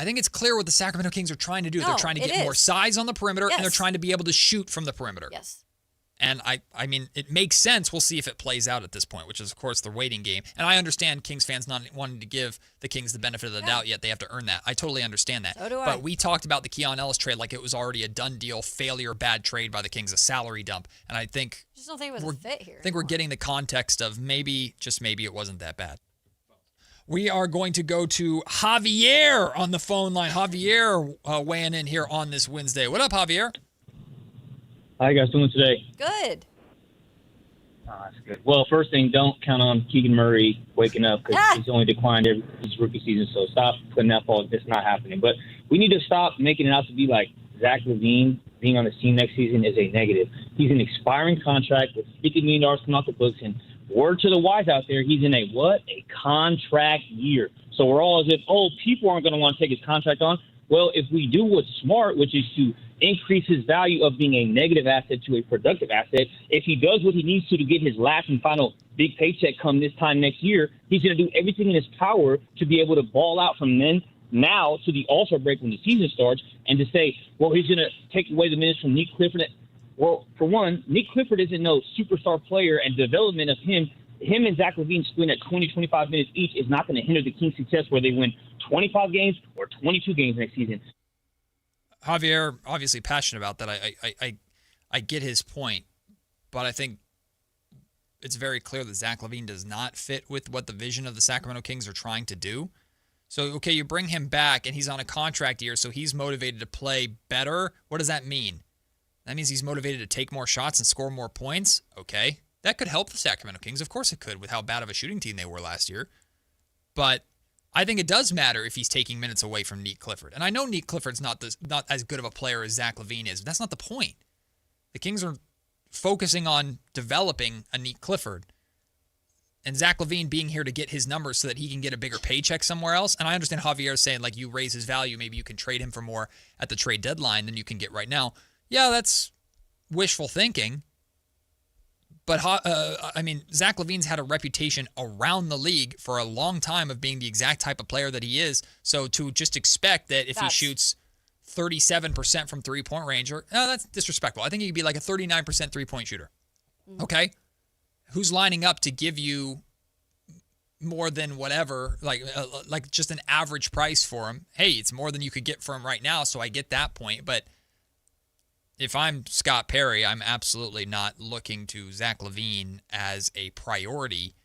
think it's clear what the Sacramento Kings are trying to do. They're trying to get more size on the perimeter, and they're trying to be able to shoot from the perimeter. Yes. And it makes sense. We'll see if it plays out at this point, which is, of course, the waiting game. And I understand Kings fans not wanting to give the Kings the benefit of the doubt yet. They have to earn that. I totally understand that. So do I. But we talked about the Keon Ellis trade like it was already a done deal, failure, bad trade by the Kings, a salary dump. And I think I just don't think it was a fit here. I think we're getting the context of maybe, just maybe, it wasn't that bad. We are going to go to Javier on the phone line. Javier weighing in here on this Wednesday. What up, Javier? How you guys doing today? Good. Oh, that's good. Well, first thing, don't count on Keegan Murray waking up because he's only declined his rookie season. So stop putting that fault. It's not happening. But we need to stop making it out to be like Zach LaVine being on the team next season is a negative. He's an expiring contract with $50 million coming off the books, and word to the wise out there, he's in a what? A contract year. So we're all as if, people aren't going to want to take his contract on. Well, if we do what's smart, which is to increase his value of being a negative asset to a productive asset, if he does what he needs to get his last and final big paycheck come this time next year, he's going to do everything in his power to be able to ball out from then now to the All-Star break when the season starts, and to say, well, he's going to take away the minutes from Nick Clifford. Well, for one, Nick Clifford isn't no superstar player, and development of him and Zach LaVine splitting at 20, 25 minutes each is not going to hinder the Kings' success where they win 25 games or 22 games next season. Javier, obviously passionate about that. I get his point, but I think it's very clear that Zach LaVine does not fit with what the vision of the Sacramento Kings are trying to do. So, okay, you bring him back, and he's on a contract year, so he's motivated to play better. What does that mean? That means he's motivated to take more shots and score more points? Okay. That could help the Sacramento Kings. Of course it could, with how bad of a shooting team they were last year. But I think it does matter if he's taking minutes away from Nick Clifford. And I know Nick Clifford's not as good of a player as Zach LaVine is, but that's not the point. The Kings are focusing on developing a Nick Clifford. And Zach LaVine being here to get his numbers so that he can get a bigger paycheck somewhere else. And I understand Javier saying, like, you raise his value, maybe you can trade him for more at the trade deadline than you can get right now. Yeah, that's wishful thinking. But, Zach LaVine's had a reputation around the league for a long time of being the exact type of player that he is. So to just expect that if he shoots 37% from three-point range, that's disrespectful. I think he could be like a 39% three-point shooter. Mm-hmm. Okay? Who's lining up to give you more than whatever, like just an average price for him? Hey, it's more than you could get for him right now, so I get that point. But if I'm Scott Perry, I'm absolutely not looking to Zach LaVine as a priority,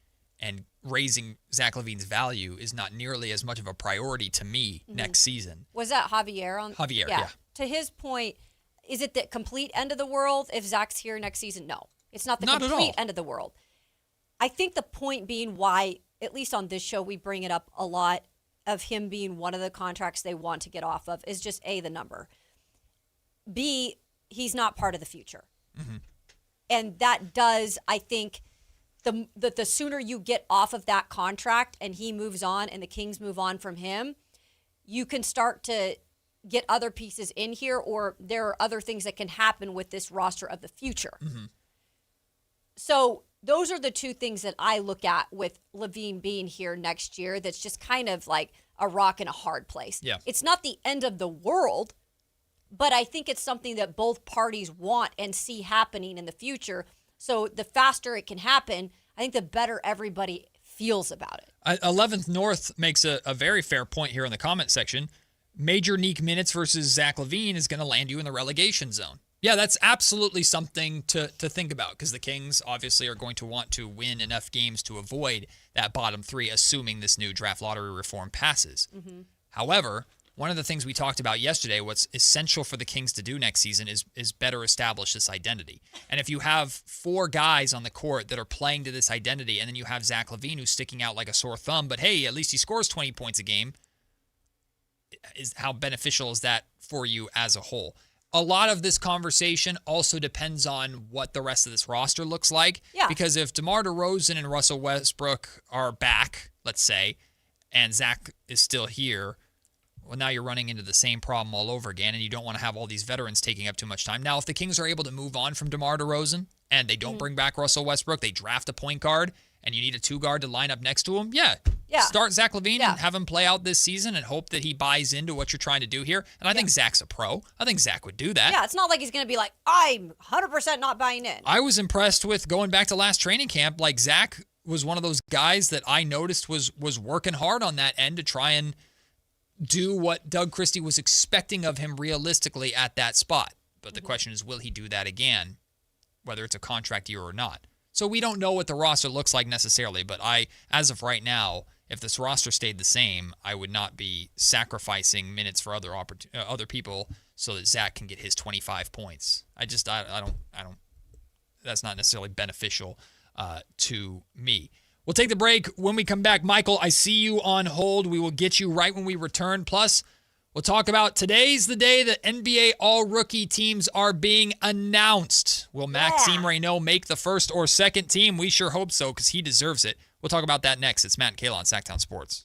and raising Zach LaVine's value is not nearly as much of a priority to me next season. Was that Javier? Javier, yeah. To his point, is it the complete end of the world if Zach's here next season? No, it's not the complete end of the world. I think the point being why, at least on this show, we bring it up a lot of him being one of the contracts they want to get off of is just A, the number. B, he's not part of the future. Mm-hmm. And that does, I think, the sooner you get off of that contract and he moves on and the Kings move on from him, you can start to get other pieces in here, or there are other things that can happen with this roster of the future. Mm-hmm. So those are the two things that I look at with LaVine being here next year that's just kind of like a rock in a hard place. Yeah. It's not the end of the world, but I think it's something that both parties want and see happening in the future. So the faster it can happen, I think the better everybody feels about it. 11th North makes a very fair point here in the comment section. Major Neek minutes versus Zach LaVine is going to land you in the relegation zone. Yeah, that's absolutely something to think about, because the Kings obviously are going to want to win enough games to avoid that bottom three, assuming this new draft lottery reform passes. Mm-hmm. However, one of the things we talked about yesterday, what's essential for the Kings to do next season is better establish this identity. And if you have four guys on the court that are playing to this identity, and then you have Zach LaVine who's sticking out like a sore thumb, but hey, at least he scores 20 points a game, how beneficial is that for you as a whole? A lot of this conversation also depends on what the rest of this roster looks like. Yeah. Because if DeMar DeRozan and Russell Westbrook are back, let's say, and Zach is still here, well, now you're running into the same problem all over again, and you don't want to have all these veterans taking up too much time. Now, if the Kings are able to move on from DeMar DeRozan and they don't bring back Russell Westbrook, they draft a point guard, and you need a two guard to line up next to him, start Zach LaVine and have him play out this season and hope that he buys into what you're trying to do here. And I think Zach's a pro. I think Zach would do that. Yeah, it's not like he's going to be like, I'm 100% not buying in. I was impressed with going back to last training camp. Like, Zach was one of those guys that I noticed was working hard on that end to try and do what Doug Christie was expecting of him realistically at that spot. But the question is, will he do that again, whether it's a contract year or not? So we don't know what the roster looks like necessarily, but as of right now, if this roster stayed the same, I would not be sacrificing minutes for other people so that Zach can get his 25 points. I don't. That's not necessarily beneficial to me. We'll take the break. When we come back, Michael, I see you on hold. We will get you right when we return. Plus, We'll talk about today's the day that NBA all-rookie teams are being announced. Will Maxime Reynaud make the first or second team? We sure hope so because he deserves it. We'll talk about that next. It's Matt and Kayla on Sactown Sports.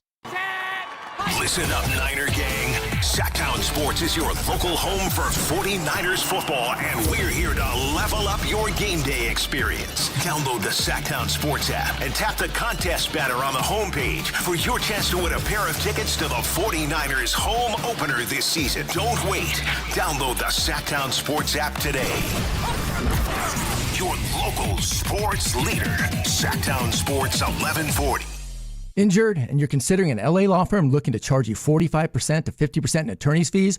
Listen up, Niner gang. Sactown Sports is your local home for 49ers football, and we're here to level up your game day experience. Download the Sactown Sports app and tap the contest banner on the homepage for your chance to win a pair of tickets to the 49ers home opener this season. Don't wait. Download the Sactown Sports app today. Your local sports leader, Sactown Sports 1140. Injured and you're considering an LA law firm looking to charge you 45% to 50% in attorney's fees?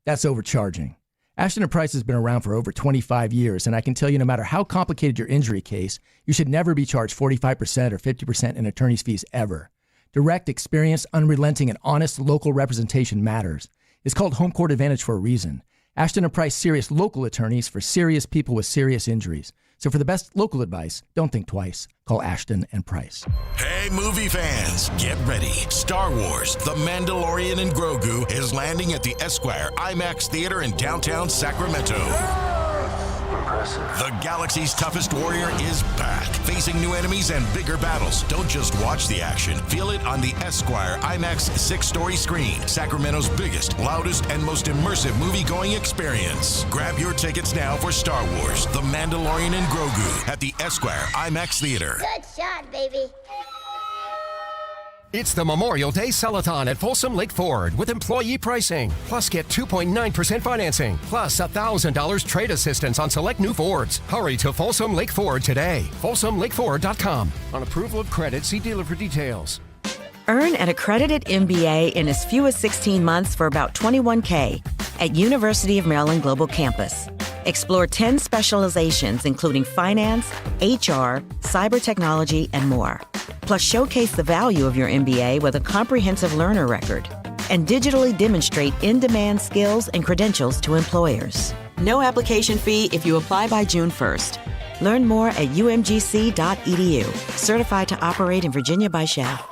That's overcharging. Ashton & Price has been around for over 25 years, and I can tell you no matter how complicated your injury case, you should never be charged 45% or 50% in attorney's fees ever. Direct, experienced, unrelenting, and honest local representation matters. It's called Home Court Advantage for a reason. Ashton & Price serious local attorneys for serious people with serious injuries. So for the best local advice, don't think twice. Call Ashton & Price. Hey, movie fans, get ready. Star Wars, The Mandalorian and Grogu is landing at the Esquire IMAX Theater in downtown Sacramento. Impressive. The galaxy's toughest warrior is back, facing new enemies and bigger battles. Don't just watch the action. Feel it on the Esquire IMAX 6-story screen. Sacramento's biggest, loudest, and most immersive movie-going experience. Grab your tickets now for Star Wars, The Mandalorian and Grogu at the Esquire IMAX Theater. Good shot, baby. It's the Memorial Day Sell-a-thon at Folsom Lake Ford with employee pricing. Plus, get 2.9% financing. Plus, $1,000 trade assistance on select new Fords. Hurry to Folsom Lake Ford today. FolsomLakeFord.com. On approval of credit, see dealer for details. Earn an accredited MBA in as few as 16 months for about $21K at University of Maryland Global Campus. Explore 10 specializations, including finance, HR, cyber technology, and more. Plus, showcase the value of your MBA with a comprehensive learner record and digitally demonstrate in-demand skills and credentials to employers. No application fee if you apply by June 1st. Learn more at umgc.edu. Certified to operate in Virginia by Shell.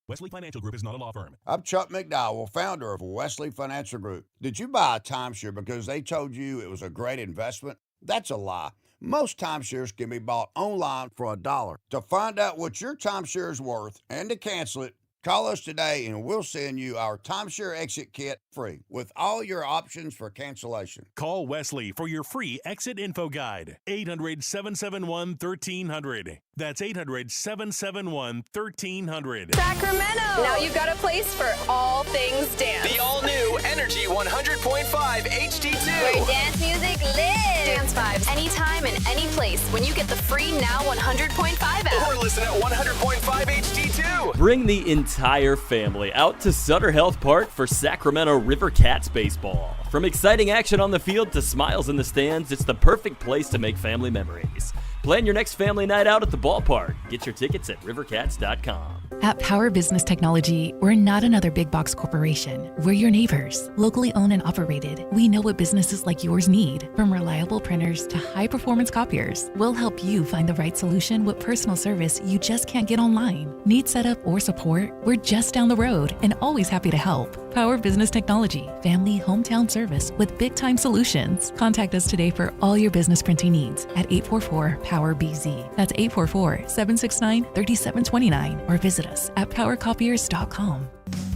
Wesley Financial Group is not a law firm. I'm Chuck McDowell, founder of Wesley Financial Group. Did you buy a timeshare because they told you it was a great investment? That's a lie. Most timeshares can be bought online for $1. To find out what your timeshare is worth and to cancel it, call us today and we'll send you our timeshare exit kit free with all your options for cancellation. Call Wesley for your free exit info guide. 800-771-1300. That's 800-771-1300. Sacramento! Now you've got a place for all things dance. The all-new Energy 100.5 HD2. Where dance music lives. Dance vibes anytime and any place when you get the free Now 100.5 app. Or listen at 100.5 HD2. Bring the entire family out to Sutter Health Park for Sacramento River Cats baseball. From exciting action on the field to smiles in the stands, it's the perfect place to make family memories. Plan your next family night out at the ballpark. Get your tickets at rivercats.com. At Power Business Technology, we're not another big box corporation. We're your neighbors, locally owned and operated. We know what businesses like yours need, from reliable printers to high-performance copiers. We'll help you find the right solution with personal service you just can't get online. Need setup or support? We're just down the road and always happy to help. Power Business Technology, family hometown service with big-time solutions. Contact us today for all your business printing needs at 844-POWER-BZ. That's 844-769-3729 or visit us at powercopiers.com.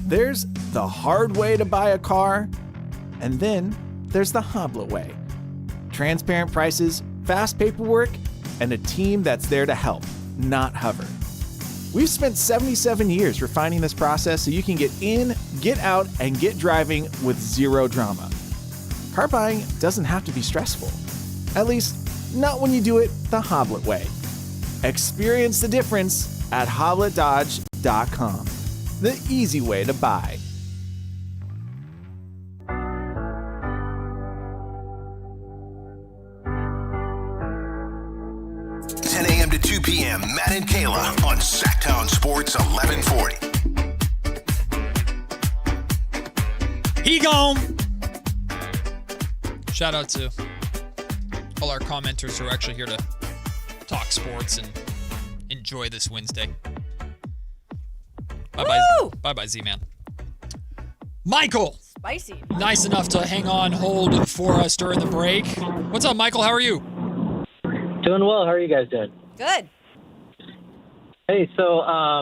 There's the hard way to buy a car, and then there's the Hoblet way. Transparent prices, fast paperwork, and a team that's there to help, not hover. We've spent 77 years refining this process so you can get in, get out, and get driving with zero drama. Car buying doesn't have to be stressful. At least, not when you do it the Hoblet way. Experience the difference at HobletDodge.com. The easy way to buy. To 2 p.m., Matt and Kayla on Sactown Sports 1140. He gone. Shout out to all our commenters who are actually here to talk sports and enjoy this Wednesday. Bye-bye, Z-Man. Michael Spicy. Nice enough to hang on hold for us during the break. What's up, Michael? How are you? Doing well. How are you guys doing? Good. Hey, so, I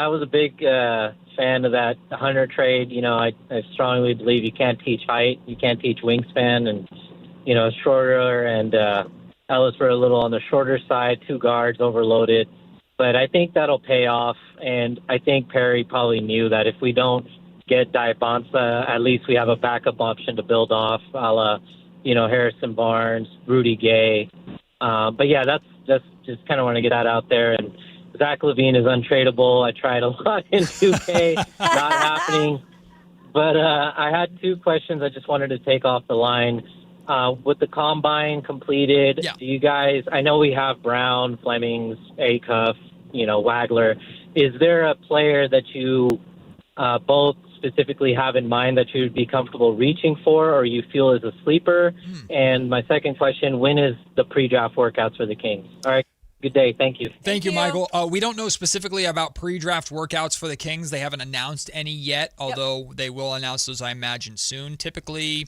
was a big fan of that Hunter trade. I strongly believe you can't teach height. You can't teach wingspan. And, Shorter and Ellis were a little on the shorter side, 2 guards overloaded. But I think that'll pay off. And I think Perry probably knew that if we don't get Diabonsa, at least we have a backup option to build off, a la, Harrison Barnes, Rudy Gay. But yeah, that's just kind of want to get that out there. And Zach LaVine is untradeable. I tried a lot in 2K, not happening. But I had 2 questions I just wanted to take off the line. With the combine completed, do you guys, I know we have Brown, Flemings, Acuff, Wagler. Is there a player that you both specifically have in mind that you would be comfortable reaching for or you feel is a sleeper? And my second question, when is the pre-draft workouts for the Kings? All right. Good day. Thank you. Thank you, Michael. We don't know specifically about pre-draft workouts for the Kings. They haven't announced any yet, although they will announce those, I imagine, soon. Typically,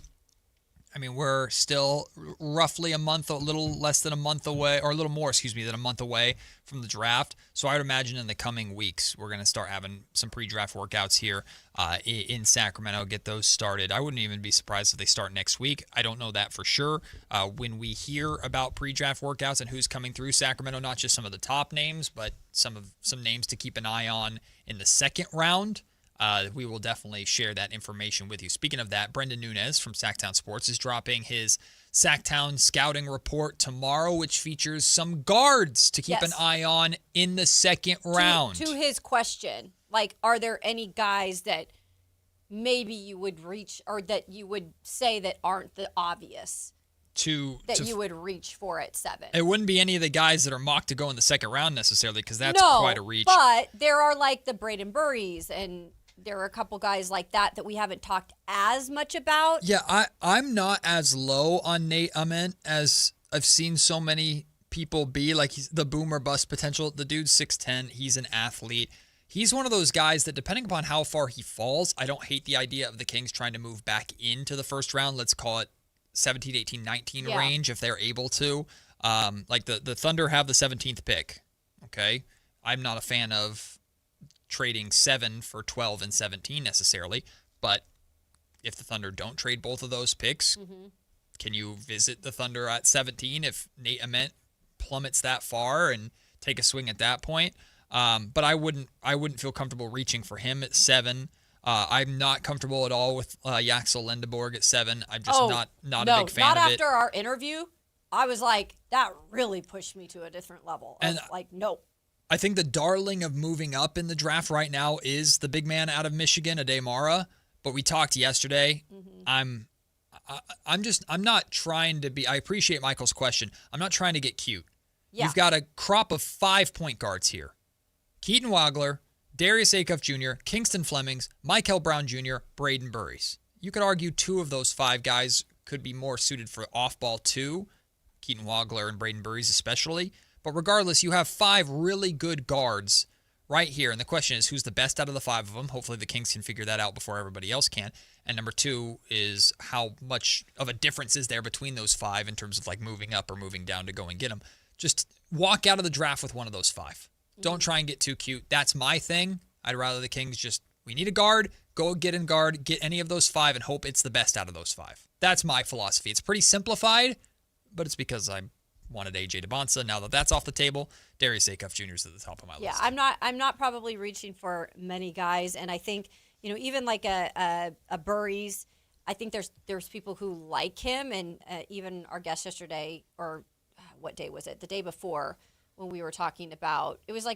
we're still roughly a little less than a month away, or a little more, than a month away from the draft. So I would imagine in the coming weeks, we're going to start having some pre-draft workouts here in Sacramento, get those started. I wouldn't even be surprised if they start next week. I don't know that for sure. When we hear about pre-draft workouts and who's coming through Sacramento, not just some of the top names, but some names to keep an eye on in the second round, we will definitely share that information with you. Speaking of that, Brendan Nunez from Sactown Sports is dropping his Sactown scouting report tomorrow, which features some guards to keep an eye on in the second round. To his question, are there any guys that maybe you would reach or that you would say that aren't the obvious you would reach for at 7? It wouldn't be any of the guys that are mocked to go in the second round necessarily, because that's quite a reach. But there are the Braden Burries, and there are a couple guys like that we haven't talked as much about. Yeah, I'm not as low on Nate Ament as I've seen so many people be. He's the boomer bust potential. The dude's 6'10". He's an athlete. He's one of those guys that, depending upon how far he falls, I don't hate the idea of the Kings trying to move back into the first round. Let's call it 17, 18, 19 range if they're able to. The Thunder have the 17th pick. Okay, I'm not a fan of trading 7 for 12 and 17 necessarily, but if the Thunder don't trade both of those picks, can you visit the Thunder at 17 if Nate Ament plummets that far and take a swing at that point? But I wouldn't feel comfortable reaching for him at 7. I'm not comfortable at all with Yaxel Lendeborg at 7. I'm just not a big fan of it. Not after our interview. I was like, that really pushed me to a different level. No. I think the darling of moving up in the draft right now is the big man out of Michigan, Ademara. But we talked yesterday. I'm not trying to be. I appreciate Michael's question. I'm not trying to get cute. Yeah. You've got a crop of 5 point guards here: Keaton Wagler, Darius Acuff Jr., Kingston Flemings, Michael Brown Jr., Braden Burries. You could argue 2 of those 5 guys could be more suited for off-ball 2, Keaton Wagler and Braden Burries especially. But regardless, you have 5 really good guards right here. And the question is, who's the best out of the 5 of them? Hopefully the Kings can figure that out before everybody else can. And number 2 is how much of a difference is there between those 5 in terms of moving up or moving down to go and get them. Just walk out of the draft with one of those 5. Don't try and get too cute. That's my thing. I'd rather the Kings we need a guard, go get in guard, get any of those 5 and hope it's the best out of those 5. That's my philosophy. It's pretty simplified, but it's because I wanted AJ Debonsa. Now that that's off the table, Darius Acuff Jr. is at the top of my list. Yeah, I'm not probably reaching for many guys, and I think even a Burries, I think there's people who like him, and even our guest yesterday, or what day was it? The day before, when we were talking about, it was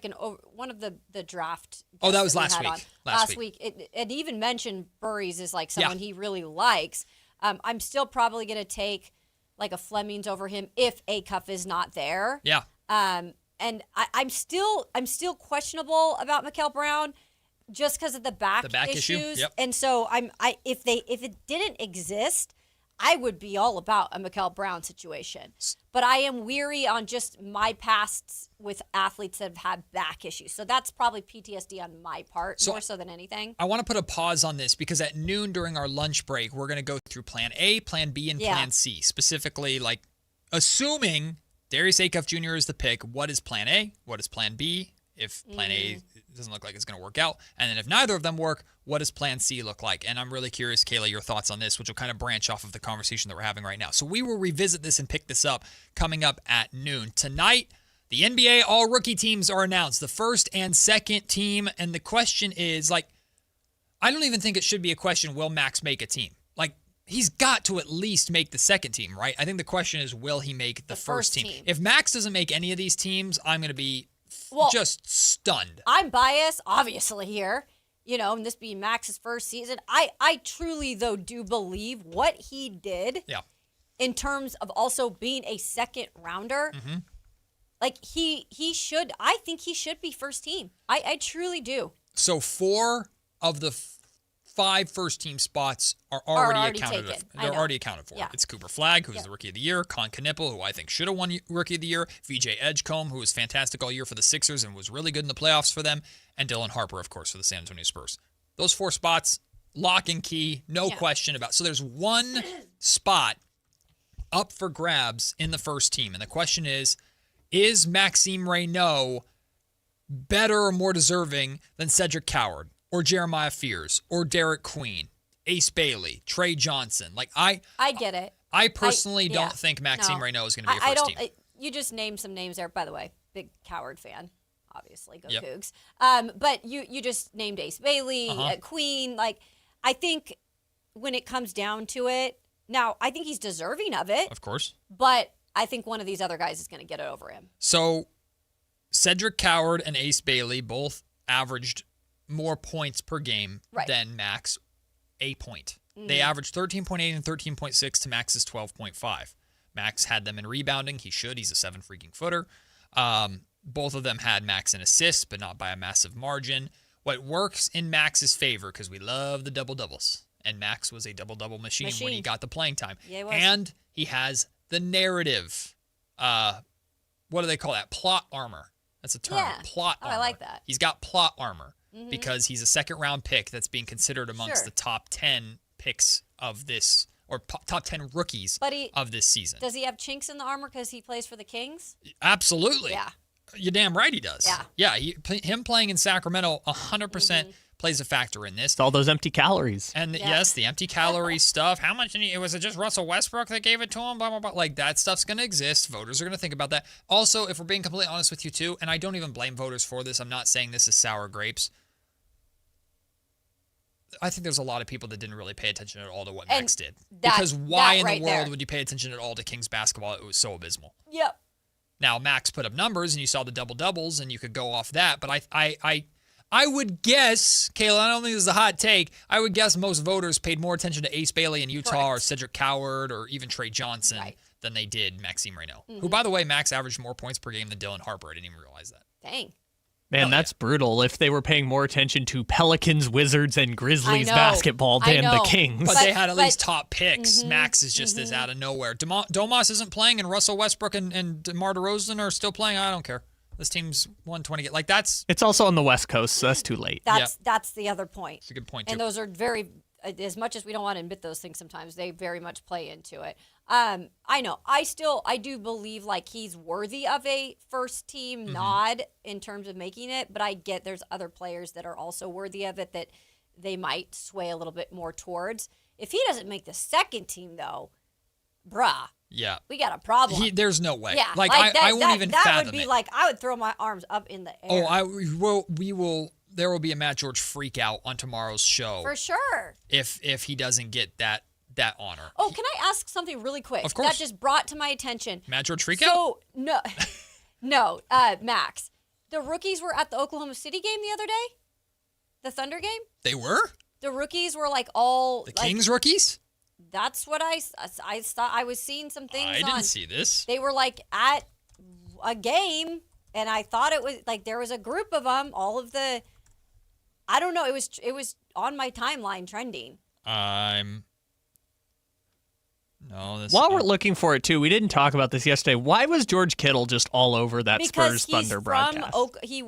one of the draft. Oh, that was last week. Last week. It even mentioned Burries is someone he really likes. I'm still probably going to take a Flemings over him if Acuff is not there. Yeah. And I'm still questionable about Mikel Brown just because of the back issues. Issue. Yep. And so if it didn't exist, I would be all about a Mikel Brown situation. But I am weary on just my pasts with athletes that have had back issues. So that's probably PTSD on my part, more so than anything. I want to put a pause on this because at noon during our lunch break, we're going to go through plan A, plan B, and plan C. Specifically, like, assuming Darius Acuff Jr. is the pick, what is plan A? What is plan B? If plan A doesn't look like it's going to work out. And then if neither of them work, what does plan C look like? And I'm really curious, Kayla, your thoughts on this, which will kind of branch off of the conversation that we're having right now. So we will revisit this and pick this up coming up at noon. Tonight, the NBA all-rookie teams are announced, the first and second team. And the question is, like, I don't even think it should be a question, will Max make a team? Like, he's got to at least make the second team, right? I think the question is, will he make the first team? If Max doesn't make any of these teams, I'm going to be just stunned. I'm biased, obviously, here. You know, and this being Max's first season. I truly, though, do believe what he did in terms of also being a second rounder. Mm-hmm. Like, he should, I think he should be first team. I truly do. So 4 of the 5 first-team spots are already accounted for. They're already accounted for. Yeah. It's Cooper Flagg, who's the Rookie of the Year, Con Knipple, who I think should have won Rookie of the Year, VJ Edgecombe, who was fantastic all year for the Sixers and was really good in the playoffs for them, and Dylan Harper, of course, for the San Antonio Spurs. Those 4 spots, lock and key, no question about. So there's one spot up for grabs in the first team, and the question is Maxime Reynaud better or more deserving than Cedric Coward? Or Jeremiah Fears, or Derek Queen, Ace Bailey, Trey Johnson. Like, I get it. I personally don't think Maxime Reynaud is going to be a first team. You just named some names there. By the way, big Coward fan, obviously. Go Cougs. But you just named Ace Bailey, Queen. Like, I think when it comes down to it, now, I think he's deserving of it. Of course. But I think one of these other guys is going to get it over him. So, Cedric Coward and Ace Bailey both averaged more points per game than Max, a point. They averaged 13.8 and 13.6 to Max's 12.5. Max had them in rebounding. He should. He's a 7 freaking footer. Both of them had Max in assists, but not by a massive margin. What works in Max's favor, because we love the double-doubles, and Max was a double-double machine when he got the playing time. Yeah, he was. And he has the narrative. What do they call that? Plot armor. That's a term. Yeah. Plot armor. I like that. He's got plot armor. Because he's a second-round pick that's being considered amongst the top 10 picks of this, or top 10 rookies of this season. Does he have chinks in the armor because he plays for the Kings? Absolutely. Yeah. You're damn right he does. Yeah. Yeah, him playing in Sacramento 100% plays a factor in this. It's all those empty calories. And yes, the empty calorie stuff. How much? Was it just Russell Westbrook that gave it to him? Blah, blah, blah. Like, that stuff's going to exist. Voters are going to think about that. Also, if we're being completely honest with you, too, and I don't even blame voters for this. I'm not saying this is sour grapes. I think there's a lot of people that didn't really pay attention at all to what Max did. Because why in the world would you pay attention at all to Kings basketball? It was so abysmal. Yep. Now, Max put up numbers, and you saw the double-doubles, and you could go off that. But I would guess, Kayla, I don't think this is a hot take, I would guess most voters paid more attention to Ace Bailey in Utah or Cedric Coward or even Trey Johnson than they did Maxime Reynaud, who, by the way, Max averaged more points per game than Dylan Harper. I didn't even realize that. Dang. Man, that's brutal. If they were paying more attention to Pelicans, Wizards, and Grizzlies basketball than the Kings. But they had at least top picks. Max is just this out of nowhere. Domas isn't playing, and Russell Westbrook and DeMar DeRozan are still playing. I don't care. This team's 120. Like, that's... It's also on the West Coast, so that's too late. That's the other point. It's a good point, too. And those are very... As much as we don't want to admit those things sometimes, they very much play into it. I know. I do believe like he's worthy of a first team nod in terms of making it, but I get there's other players that are also worthy of it that they might sway a little bit more towards. If he doesn't make the second team though, bruh. Yeah. We got a problem. There's no way. Yeah. Like I won't even fathom that would be it. like I would throw my arms up in the air. We will there will be a Matt George freak out on tomorrow's show. For sure. If he doesn't get that honor. Oh, can I ask something really quick? Of course. That just brought to my attention. Matt George freak out? No, Max. The rookies were at the Oklahoma City game the other day? The Thunder game? They were? The rookies were like all... The Kings rookies? That's what I thought. I was seeing some things I didn't see this. They were like at a game, and I thought it was like there was a group of them, all of the... I don't know. It was, No. While we're looking for it, too, we didn't talk about this yesterday. Why was George Kittle just all over that Spurs Thunder broadcast? He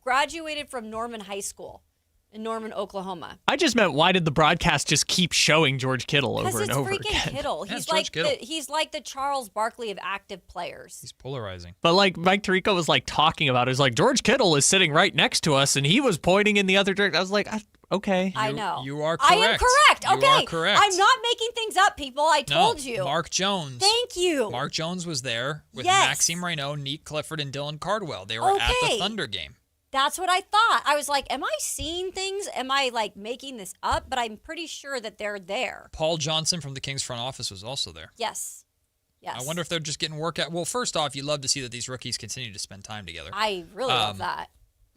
graduated from Norman High School in Norman, Oklahoma. I just meant, why did the broadcast just keep showing George Kittle over and over again? Because it's freaking Kittle. He's like the Charles Barkley of active players. He's polarizing. But like Mike Tirico was like talking about it. It's like, George Kittle is sitting right next to us, and he was pointing in the other direction. I was like, okay. I know. You are correct. I am correct. Okay. You are correct. I'm not making things up, people. I told you. Mark Jones. Thank you. Mark Jones was there with Maxime Reynaud, Neat Clifford, and Dylan Cardwell. They were at the Thunder game. That's what I thought. I was like, am I seeing things? Am I like making this up? But I'm pretty sure that they're there. Paul Johnson from the Kings front office was also there. Yes. I wonder if they're just getting work out. Well, first off, you love to see that these rookies continue to spend time together. I really love that.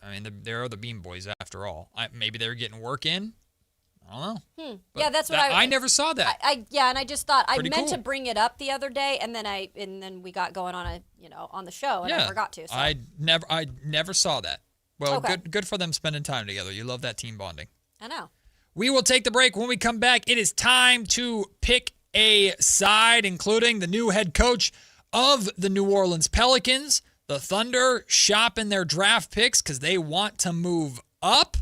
I mean, they're the Bean Boys after all. Maybe they're getting work in. I don't know. Yeah, that's what I never saw that. And I just thought Pretty I meant cool. to bring it up the other day, and then we got going on on the show, and I forgot to. So. I never saw that. Well, Okay. good for them spending time together. You love that team bonding. I know. We will take the break. When we come back, it is time to pick a side, including the new head coach of the New Orleans Pelicans. The Thunder shopping their draft picks because they want to move up.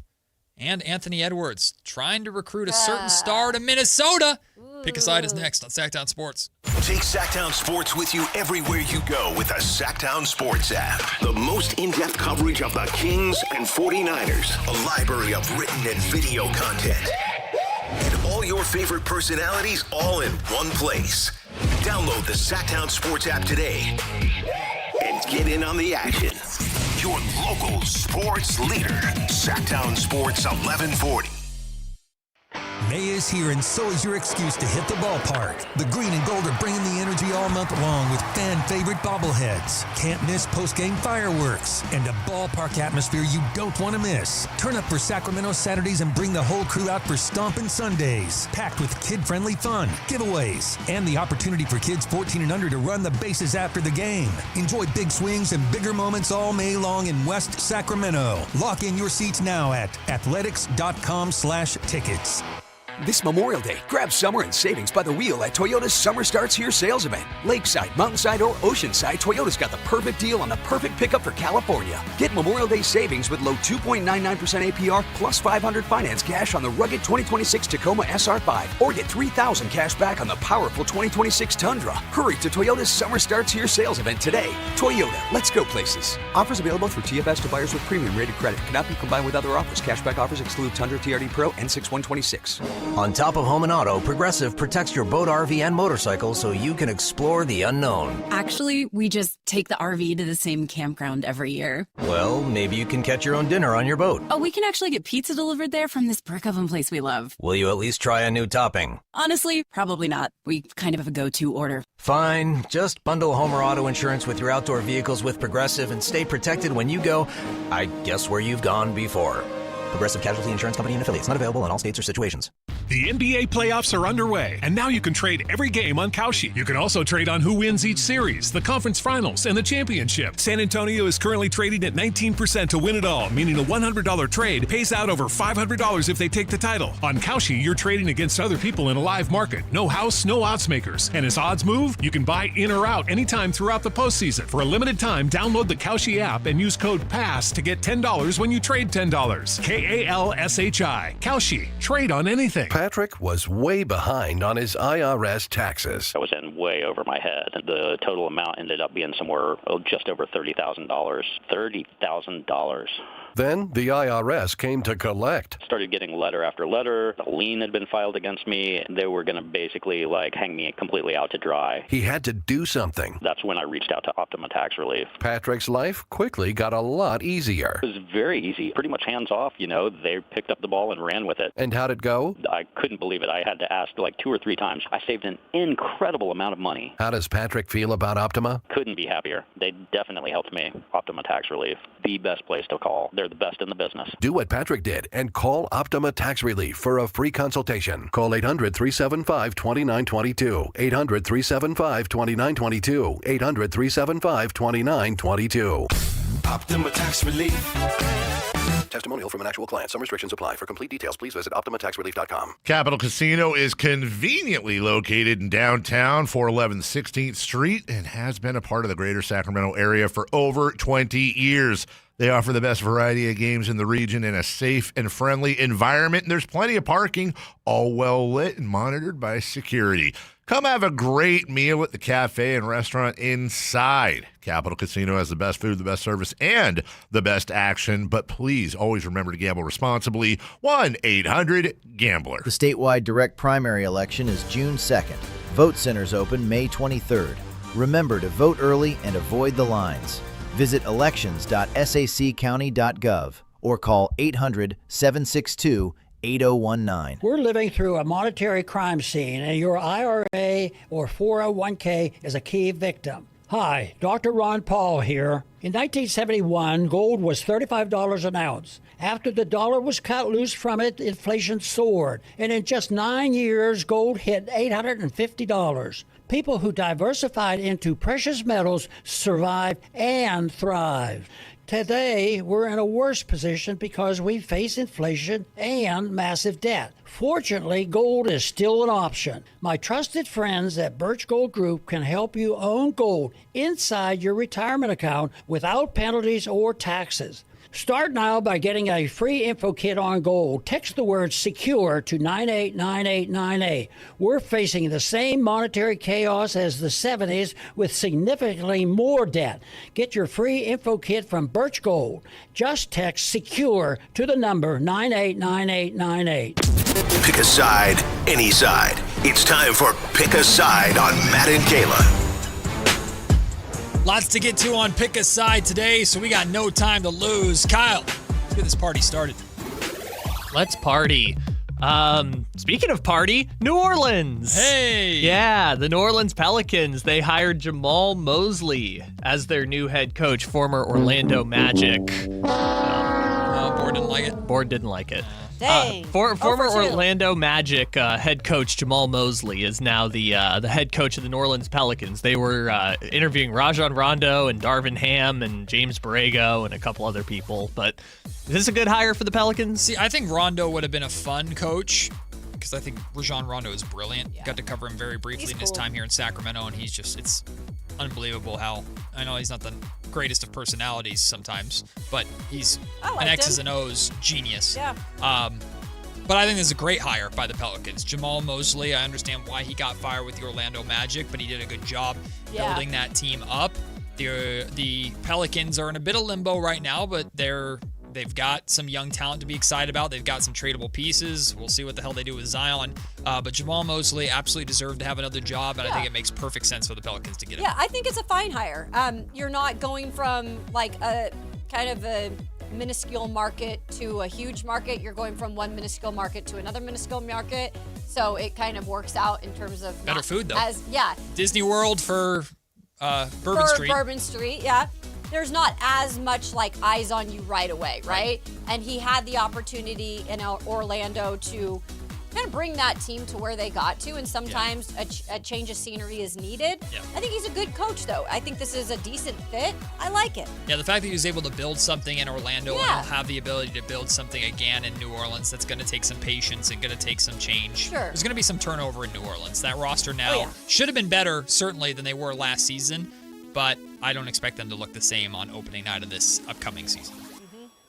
And Anthony Edwards trying to recruit a certain star to Minnesota. Pick a side is next on Sactown Sports. Take Sactown Sports with you everywhere you go with the Sactown Sports app. The most in-depth coverage of the Kings and 49ers. A library of written and video content. And all your favorite personalities all in one place. Download the Sactown Sports app today and get in on the action. Your local sports leader. Sactown Sports 1140. May is here, and so is your excuse to hit the ballpark. The green and gold are bringing the energy all month long with fan-favorite bobbleheads, can't miss post-game fireworks, and a ballpark atmosphere you don't want to miss. Turn up for Sacramento Saturdays and bring the whole crew out for Stompin' Sundays, packed with kid-friendly fun, giveaways, and the opportunity for kids 14 and under to run the bases after the game. Enjoy big swings and bigger moments all May long in West Sacramento. Lock in your seats now at athletics.com/tickets. This Memorial Day, grab summer and savings by the wheel at Toyota's Summer Starts Here sales event. Lakeside, Mountainside, or Oceanside, Toyota's got the perfect deal on the perfect pickup for California. Get Memorial Day savings with low 2.99% APR plus $500 finance cash on the rugged 2026 Tacoma SR5, or get $3,000 cash back on the powerful 2026 Tundra. Hurry to Toyota's Summer Starts Here sales event today. Toyota, let's go places. Offers available through TFS to buyers with premium rated credit. Cannot be combined with other offers. Cashback offers exclude Tundra TRD Pro N6126. On top of home and auto, Progressive protects your boat, RV, and motorcycle so you can explore the unknown. Actually, we just take the RV to the same campground every year. Well, maybe you can catch your own dinner on your boat. Oh, we can actually get pizza delivered there from this brick oven place we love. Will you at least try a new topping? Honestly, probably not. We kind of have a go-to order. Fine. Just bundle home or auto insurance with your outdoor vehicles with Progressive and stay protected when you go, I guess, where you've gone before. Progressive Casualty Insurance Company and Affiliates. Not available in all states or situations. The NBA playoffs are underway, and now you can trade every game on Kalshi. You can also trade on who wins each series, the conference finals, and the championship. San Antonio is currently trading at 19% to win it all, meaning a $100 trade pays out over $500 if they take the title. On Kalshi, you're trading against other people in a live market. No house, no odds makers. And as odds move, you can buy in or out anytime throughout the postseason. For a limited time, download the Kalshi app and use code PASS to get $10 when you trade $10. KALSHI. Kalshi. Trade on anything. Patrick was way behind on his IRS taxes. I was in way over my head. The total amount ended up being somewhere just over $30,000. $30,000. Then the IRS came to collect. Started getting letter after letter. A lien had been filed against me. They were going to basically hang me completely out to dry. He had to do something. That's when I reached out to Optima Tax Relief. Patrick's life quickly got a lot easier. It was very easy, pretty much hands off. They picked up the ball and ran with it. And how'd it go? I couldn't believe it. I had to ask 2 or 3 times. I saved an incredible amount of money. How does Patrick feel about Optima? Couldn't be happier. They definitely helped me. Optima Tax Relief, the best place to call. They're the best in the business. Do what Patrick did and call Optima Tax Relief for a free consultation. Call 800-375-2922. 800-375-2922. 800-375-2922. Optima Tax Relief. Testimonial from an actual client. Some restrictions apply. For complete details, please visit OptimaTaxRelief.com. Capital Casino is conveniently located in downtown 411 16th Street and has been a part of the greater Sacramento area for over 20 years. They offer the best variety of games in the region in a safe and friendly environment, and there's plenty of parking, all well lit and monitored by security. Come have a great meal at the cafe and restaurant inside. Capital Casino has the best food, the best service, and the best action. But please always remember to gamble responsibly. 1-800-GAMBLER. The statewide direct primary election is June 2nd. Vote centers open May 23rd. Remember to vote early and avoid the lines. Visit elections.saccounty.gov or call 800-762-8019. We're living through a monetary crime scene, and your IRA or 401k is a key victim. Hi, Dr. Ron Paul here. In 1971, gold was $35 an ounce. After the dollar was cut loose from it, inflation soared, and in just 9 years, gold hit $850. People who diversified into precious metals survived and thrived. Today, we're in a worse position because we face inflation and massive debt. Fortunately, gold is still an option. My trusted friends at Birch Gold Group can help you own gold inside your retirement account without penalties or taxes. Start now by getting a free info kit on gold. Text the word SECURE to 989898. We're facing the same monetary chaos as the 70s with significantly more debt. Get your free info kit from Birch Gold. Just text SECURE to the number 989898. Pick a side, any side. It's time for Pick a Side on Matt and Kayla. Lots to get to on Pick a Side today, so we got no time to lose. Kyle, let's get this party started. Let's party. Speaking of party, New Orleans. Hey. Yeah, the New Orleans Pelicans, they hired Jamal Mosley as their new head coach, former Orlando Magic. Board didn't like it. Board didn't like it. Dang. Former Orlando Magic head coach Jamal Mosley is now the head coach of the New Orleans Pelicans. They were interviewing Rajon Rondo and Darvin Ham and James Borrego and a couple other people. But is this a good hire for the Pelicans? See, I think Rondo would have been a fun coach because I think Rajon Rondo is brilliant. Yeah. Got to cover him very briefly in his time here in Sacramento, and he's just, it's unbelievable how, I know he's not the greatest of personalities sometimes, but he's an X's and O's genius. Yeah. But I think this is a great hire by the Pelicans. Jamal Mosley, I understand why he got fired with the Orlando Magic, but he did a good job building that team up. The Pelicans are in a bit of limbo right now, but they've got some young talent to be excited about. They've got some tradable pieces. We'll see what the hell they do with Zion. But Jamal Mosley absolutely deserved to have another job, and I think it makes perfect sense for the Pelicans to get him. Yeah, I think it's a fine hire. You're not going from like a kind of a minuscule market to a huge market. You're going from one minuscule market to another minuscule market. So it kind of works out in terms of better food, though. Disney World for Bourbon Street. Bourbon Street, yeah. There's not as much like eyes on you right away, right? And he had the opportunity in Orlando to kind of bring that team to where they got to, and sometimes a change of scenery is needed. Yeah. I think he's a good coach, though. I think this is a decent fit. I like it. Yeah, the fact that he was able to build something in Orlando and he'll have the ability to build something again in New Orleans, that's going to take some patience and going to take some change. Sure. There's going to be some turnover in New Orleans. That roster now should have been better, certainly, than they were last season, but I don't expect them to look the same on opening night of this upcoming season.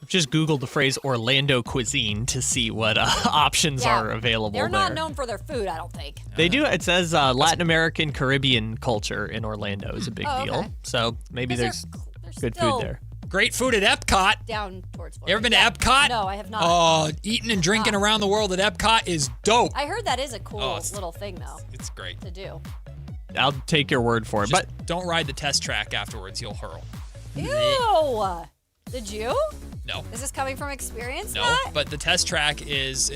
Just Googled the phrase Orlando cuisine to see what options are available They're there. not known for their food, I don't think. They do. It says Latin American Caribbean culture in Orlando is a big deal. So maybe there's good food there. Great food at Epcot. Down towards Florida. You ever been to Epcot? No, I have not. Oh, eating and drinking around the world at Epcot is dope. I heard that is a cool little thing, though. It's great. To do. I'll take your word for it. Just but don't ride the test track afterwards. You'll hurl. Ew. Did you? No. Is this coming from experience? No, but the test track it's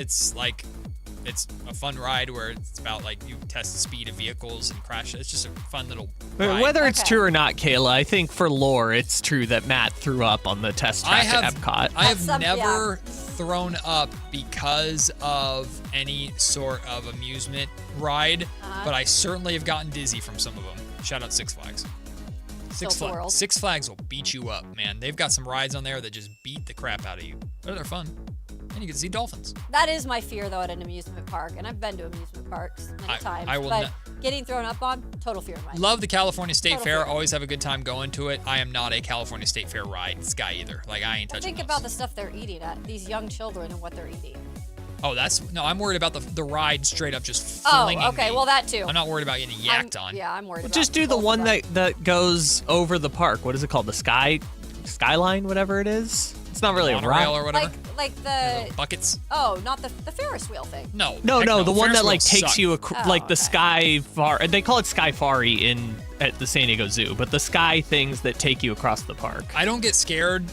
a fun ride where it's about like you test the speed of vehicles and crash. It's just a fun little ride. Whether it's true or not, Kayla, I think for lore, it's true that Matt threw up on the test track at Epcot. I have never thrown up because of any sort of amusement ride, but I certainly have gotten dizzy from some of them. Shout out Six Flags. Six Flags will beat you up, man. They've got some rides on there that just beat the crap out of you. But they're fun. And you can see dolphins. That is my fear, though, at an amusement park. And I've been to amusement parks many times. But getting thrown up on, total fear of mine. Love the California State Fair. Always have a good time going to it. I am not a California State Fair ride guy either. Like, I ain't touching Think about the stuff they're eating at. These young children and what they're eating. Oh, I'm worried about the ride straight up just flinging okay. me. Well, that too. I'm not worried about getting yacked on. Yeah, I'm worried about Just do the one that goes over the park. What is it called? The Skyline, whatever it is. It's not really a ride. Or whatever. Like the buckets. Oh, not the Ferris wheel thing. No. The one Ferris that like wheels takes suck. you the Sky Far. They call it Skyfari at the San Diego Zoo, but the sky things that take you across the park. I don't get scared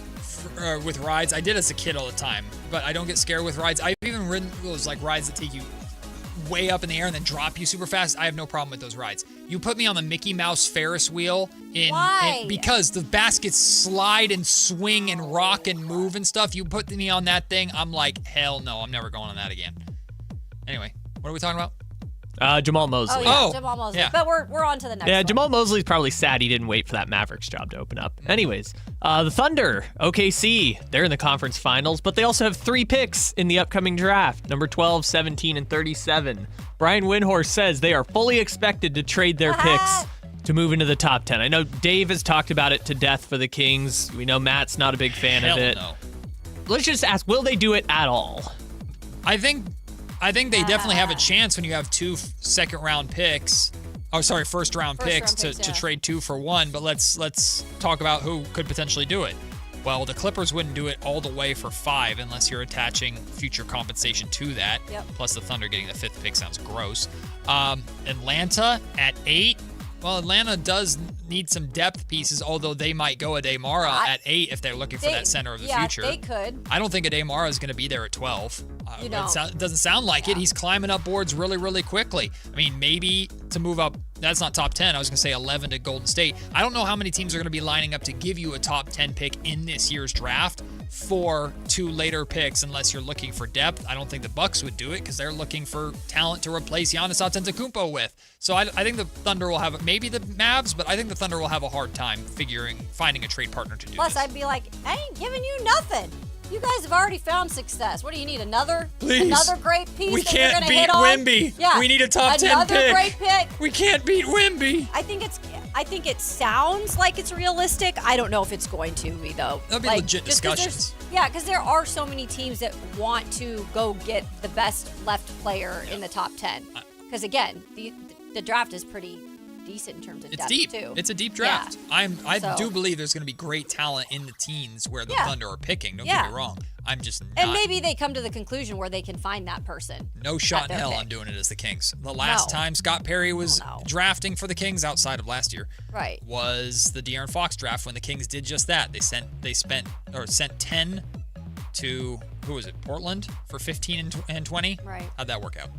with rides. I did as a kid all the time, but I don't get scared with rides. I've even ridden those like rides that take you way up in the air and then drop you super fast. I have no problem with those rides. You put me on the Mickey Mouse Ferris wheel because the baskets slide and swing and rock and move and stuff. You put me on that thing, I'm like, hell no, I'm never going on that again. Anyway, what are we talking about? Jamal Mosley. Jamal Mosley. Yeah. But we're on to the next one. Yeah, Jamal Mosley's probably sad he didn't wait for that Mavericks job to open up. Anyways, the Thunder, OKC, they're in the conference finals, but they also have 3 picks in the upcoming draft, number 12, 17, and 37. Brian Windhorst says they are fully expected to trade their picks to move into the top 10. I know Dave has talked about it to death for the Kings. We know Matt's not a big fan of it. No. Let's just ask, will they do it at all? I think they definitely have a chance when you have 2 second-round picks. Oh, sorry, first-round picks to trade 2 for 1. But let's talk about who could potentially do it. Well, the Clippers wouldn't do it all the way for 5 unless you're attaching future compensation to that. Yep. Plus the Thunder getting the 5th pick sounds gross. Atlanta at 8. Well, Atlanta does need some depth pieces, although they might go a Demara at 8 if they're looking for that center of the future. Yeah, they could. I don't think a Demara is going to be there at 12. You don't. It doesn't sound like it. He's climbing up boards really, really quickly. I mean, maybe to move up, that's not top 10. I was going to say 11 to Golden State. I don't know how many teams are going to be lining up to give you a top 10 pick in this year's draft for 2 later picks unless you're looking for depth. I don't think the Bucks would do it because they're looking for talent to replace Giannis Antetokounmpo with. So I think the Thunder will have, maybe the Mavs, but I think the Thunder will have a hard time finding a trade partner to do Plus, this. I'd be like, I ain't giving you nothing. You guys have already found success. What do you need? Another great piece? We that you're can't gonna beat hit on? Wemby. Yeah. We need a top 10 Another pick. great pick. We can't beat Wemby. I think it sounds like it's realistic. I don't know if it's going to be though. That'll be legit discussions. Because there are so many teams that want to go get the best left player in the top 10. Because again, the draft is pretty decent in terms of depth deep. too. It's a deep draft. Yeah. I do believe there's going to be great talent in the teens where the Thunder are picking. Don't get me wrong. I'm just not. And maybe they come to the conclusion where they can find that person. No shot in hell I'm doing it as the Kings. The last time Scott Perry was drafting for the Kings outside of last year, was the De'Aaron Fox draft when the Kings did just that. They sent 10 to who was it? Portland for 15 and 20. Right. How'd that work out?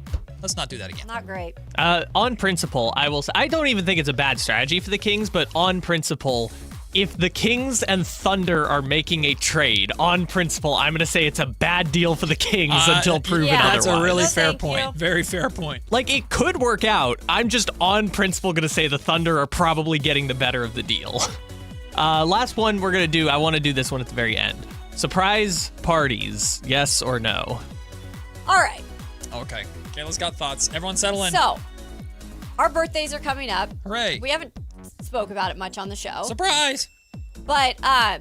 Let's not do that again. Not great. On principle, I will say, I don't even think it's a bad strategy for the Kings, but on principle, if the Kings and Thunder are making a trade, on principle, I'm going to say it's a bad deal for the Kings until proven otherwise. That's a really fair point. Very fair point. Like, it could work out. I'm just on principle going to say the Thunder are probably getting the better of the deal. Last one we're going to do, I want to do this one at the very end. Surprise parties, yes or no? All right. Okay. Kayla's got thoughts. Everyone settle in. So, our birthdays are coming up. Hooray. We haven't spoke about it much on the show. Surprise. But I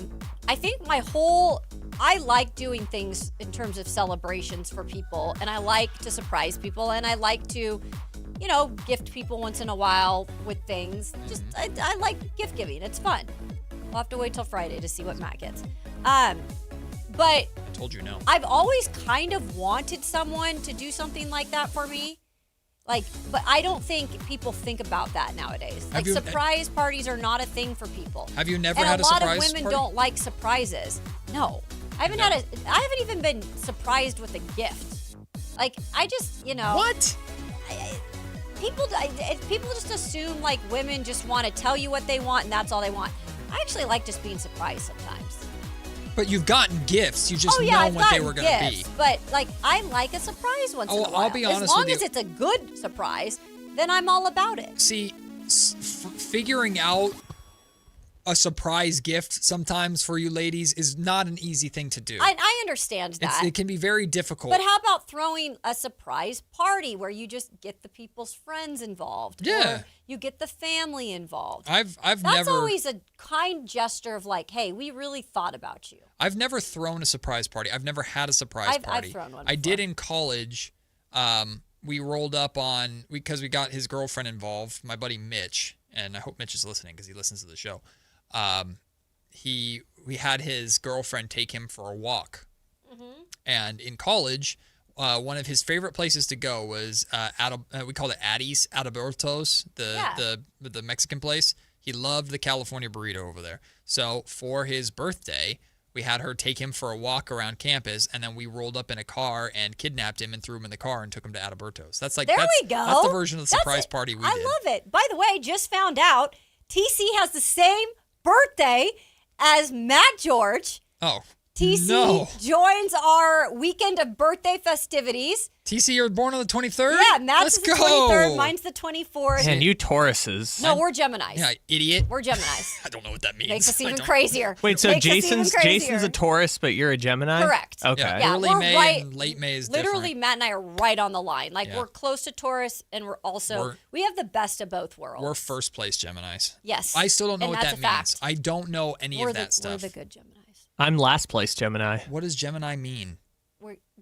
think I like doing things in terms of celebrations for people, and I like to surprise people, and I like to, gift people once in a while with things. Just I like gift giving. It's fun. We'll have to wait till Friday to see what Matt gets. But I told you no. I've always kind of wanted someone to do something like that for me. But I don't think people think about that nowadays. Surprise parties are not a thing for people. Have you never had a surprise party? And a lot of women don't like surprises. No. I haven't even been surprised with a gift. I just, What? People just assume women just want to tell you what they want and that's all they want. I actually like just being surprised sometimes. But you've gotten gifts. You just know what they were going to be. But I like a surprise once in a while. I'll be honest with you. As long as it's a good surprise, then I'm all about it. See, figuring out a surprise gift sometimes for you ladies is not an easy thing to do. I understand that. It can be very difficult. But how about throwing a surprise party where you just get the people's friends involved? Yeah. Or you get the family involved. That's That's always a kind gesture of like, hey, we really thought about you. I've never thrown a surprise party. I've never had a surprise party. I've thrown one I before. did in college. We rolled up on, because we got his girlfriend involved, my buddy Mitch, and I hope Mitch is listening because he listens to the show. We had his girlfriend take him for a walk. Mm-hmm. And in college, one of his favorite places to go was we called it Addie's, Adalberto's, the Mexican place. He loved the California burrito over there. So for his birthday, we had her take him for a walk around campus, and then we rolled up in a car and kidnapped him and threw him in the car and took him to Adalberto's. That's like we go. That's the version of the surprise party we did. I love it. By the way, just found out TC has the same birthday as Matt George. Oh. TC joins our weekend of birthday festivities. TC, you're born on the 23rd? Yeah, Matt's Let's the go. 23rd. Mine's the 24th. And you Tauruses. No, we're Geminis. Yeah, idiot. We're Geminis. I don't know what that means. Makes us even crazier. Wait, so Makes us even Jason's crazier. a Taurus, but you're a Gemini? Correct. Okay. Yeah, early we're May right. and late May is Literally, different. Matt and I are right on the line. Like, Yeah. we're close to Taurus, and we have the best of both worlds. We're first place Geminis. Yes. I still don't know And what that's that a means. fact. I don't know any of that stuff. We're the good Geminis. I'm last place Gemini. What does Gemini mean?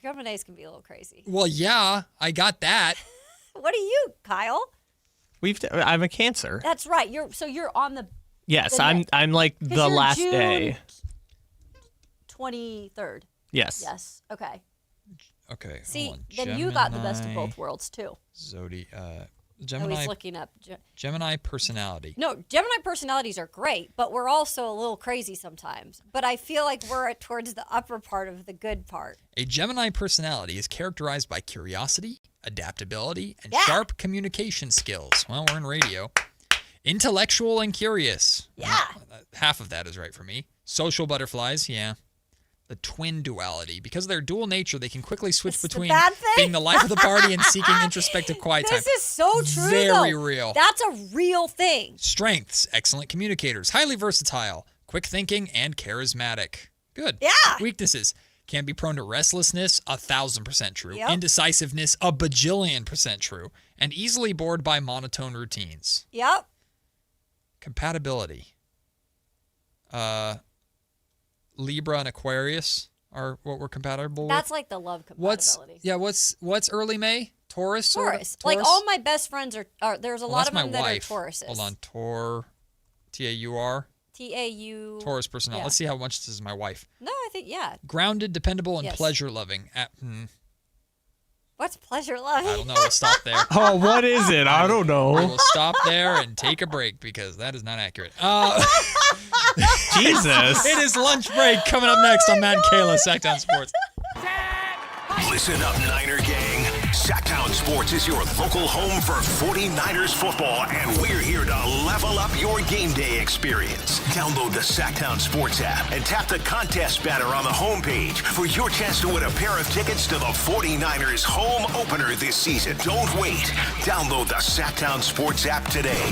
Geminis can be a little crazy. Well, yeah, I got that. What are you, Kyle? I'm a Cancer. That's right. You're on the. Yes, the I'm like 'cause the you're last June day. 23rd. Yes. Yes. Okay. Okay. See, hold on. then you got the best of Gemini, both worlds too. Gemini. He's looking up. Gemini personality. No, Gemini personalities are great, but we're also a little crazy sometimes. But I feel like we're towards the upper part of the good part. A Gemini personality is characterized by curiosity, adaptability, and sharp communication skills. Well, we're in radio. Intellectual and curious. Yeah. Half of that is right for me. Social butterflies, yeah. The twin duality. Because of their dual nature, they can quickly switch between being the life of the party and seeking introspective quiet time. This is so true, Very though. real. That's a real thing. Strengths, excellent communicators, highly versatile, quick thinking, and charismatic. Good. Yeah. Weaknesses, can be prone to restlessness, 1,000% true. Yep. Indecisiveness, 1,000,000,000% true. And easily bored by monotone routines. Yep. Compatibility. Libra and Aquarius are what we're compatible with. That's like the love compatibility. What's early May? Taurus? Taurus. Like all my best friends are there's a lot of them that are Tauruses. Hold on. Taur. T-A-U. Taurus personality. Yeah. Let's see how much this is my wife. No, I think, yeah. Grounded, dependable, and Yes. pleasure-loving. What's pleasure loving? I don't know. We'll stop there. Oh, what is it? I don't know. We'll stop there and take a break because that is not accurate. Jesus. It is lunch break coming up next on Matt and Kayla, Sactown Sports. Listen up, Niner gang. Sactown Sports is your local home for 49ers football, and we're here to level up your game day experience. Download the Sactown Sports app and tap the contest banner on the homepage for your chance to win a pair of tickets to the 49ers home opener this season. Don't wait. Download the Sactown Sports app today.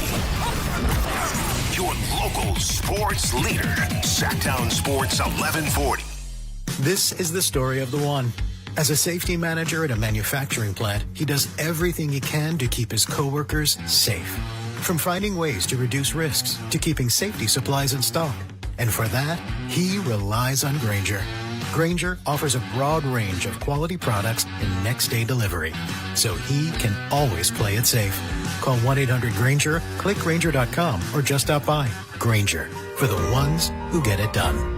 Your local sports leader, Sactown Sports 1140. This is the story of the one. As a safety manager at a manufacturing plant, he does everything he can to keep his coworkers safe. From finding ways to reduce risks to keeping safety supplies in stock. And for that, he relies on Grainger. Grainger offers a broad range of quality products and next-day delivery, so he can always play it safe. Call 1-800-GRAINGER, click Grainger.com, or just stop by. Grainger, for the ones who get it done.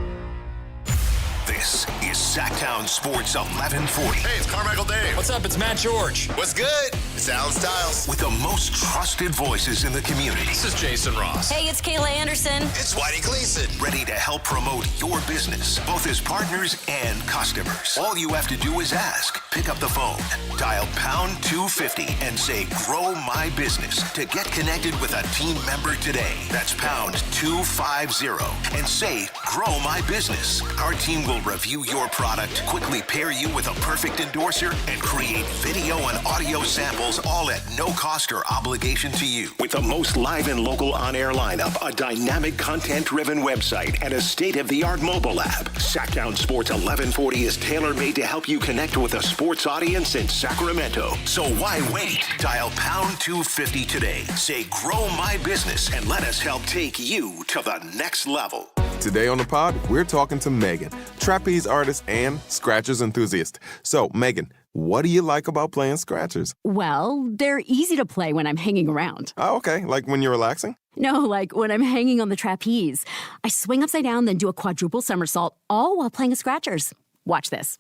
This is Sactown Sports 1140. Hey, it's Carmichael Dave. What's up? It's Matt George. What's good? It's Alan Stiles. With the most trusted voices in the community. This is Jason Ross. Hey, it's Kayla Anderson. It's Whitey Gleason. Ready to help promote your business, both as partners and customers. All you have to do is ask. Pick up the phone, dial pound 250 and say, grow my business to get connected with a team member today. That's pound 250 and say, Grow My Business. Our team will review your product, quickly pair you with a perfect endorser, and create video and audio samples, all at no cost or obligation to you. With the most live and local on-air lineup, a dynamic content-driven website, and a state-of-the-art mobile app, Sactown Sports 1140 is tailor-made to help you connect with a sports audience in Sacramento. So why wait? Dial pound 250 today. Say grow my business and let us help take you to the next level. Today on the pod, we're talking to Megan, trapeze artist and scratchers enthusiast. So, Megan, what do you like about playing scratchers? Well, they're easy to play when I'm hanging around. Oh, okay. Like when you're relaxing? No, like when I'm hanging on the trapeze. I swing upside down, then do a quadruple somersault, all while playing scratchers. Watch this.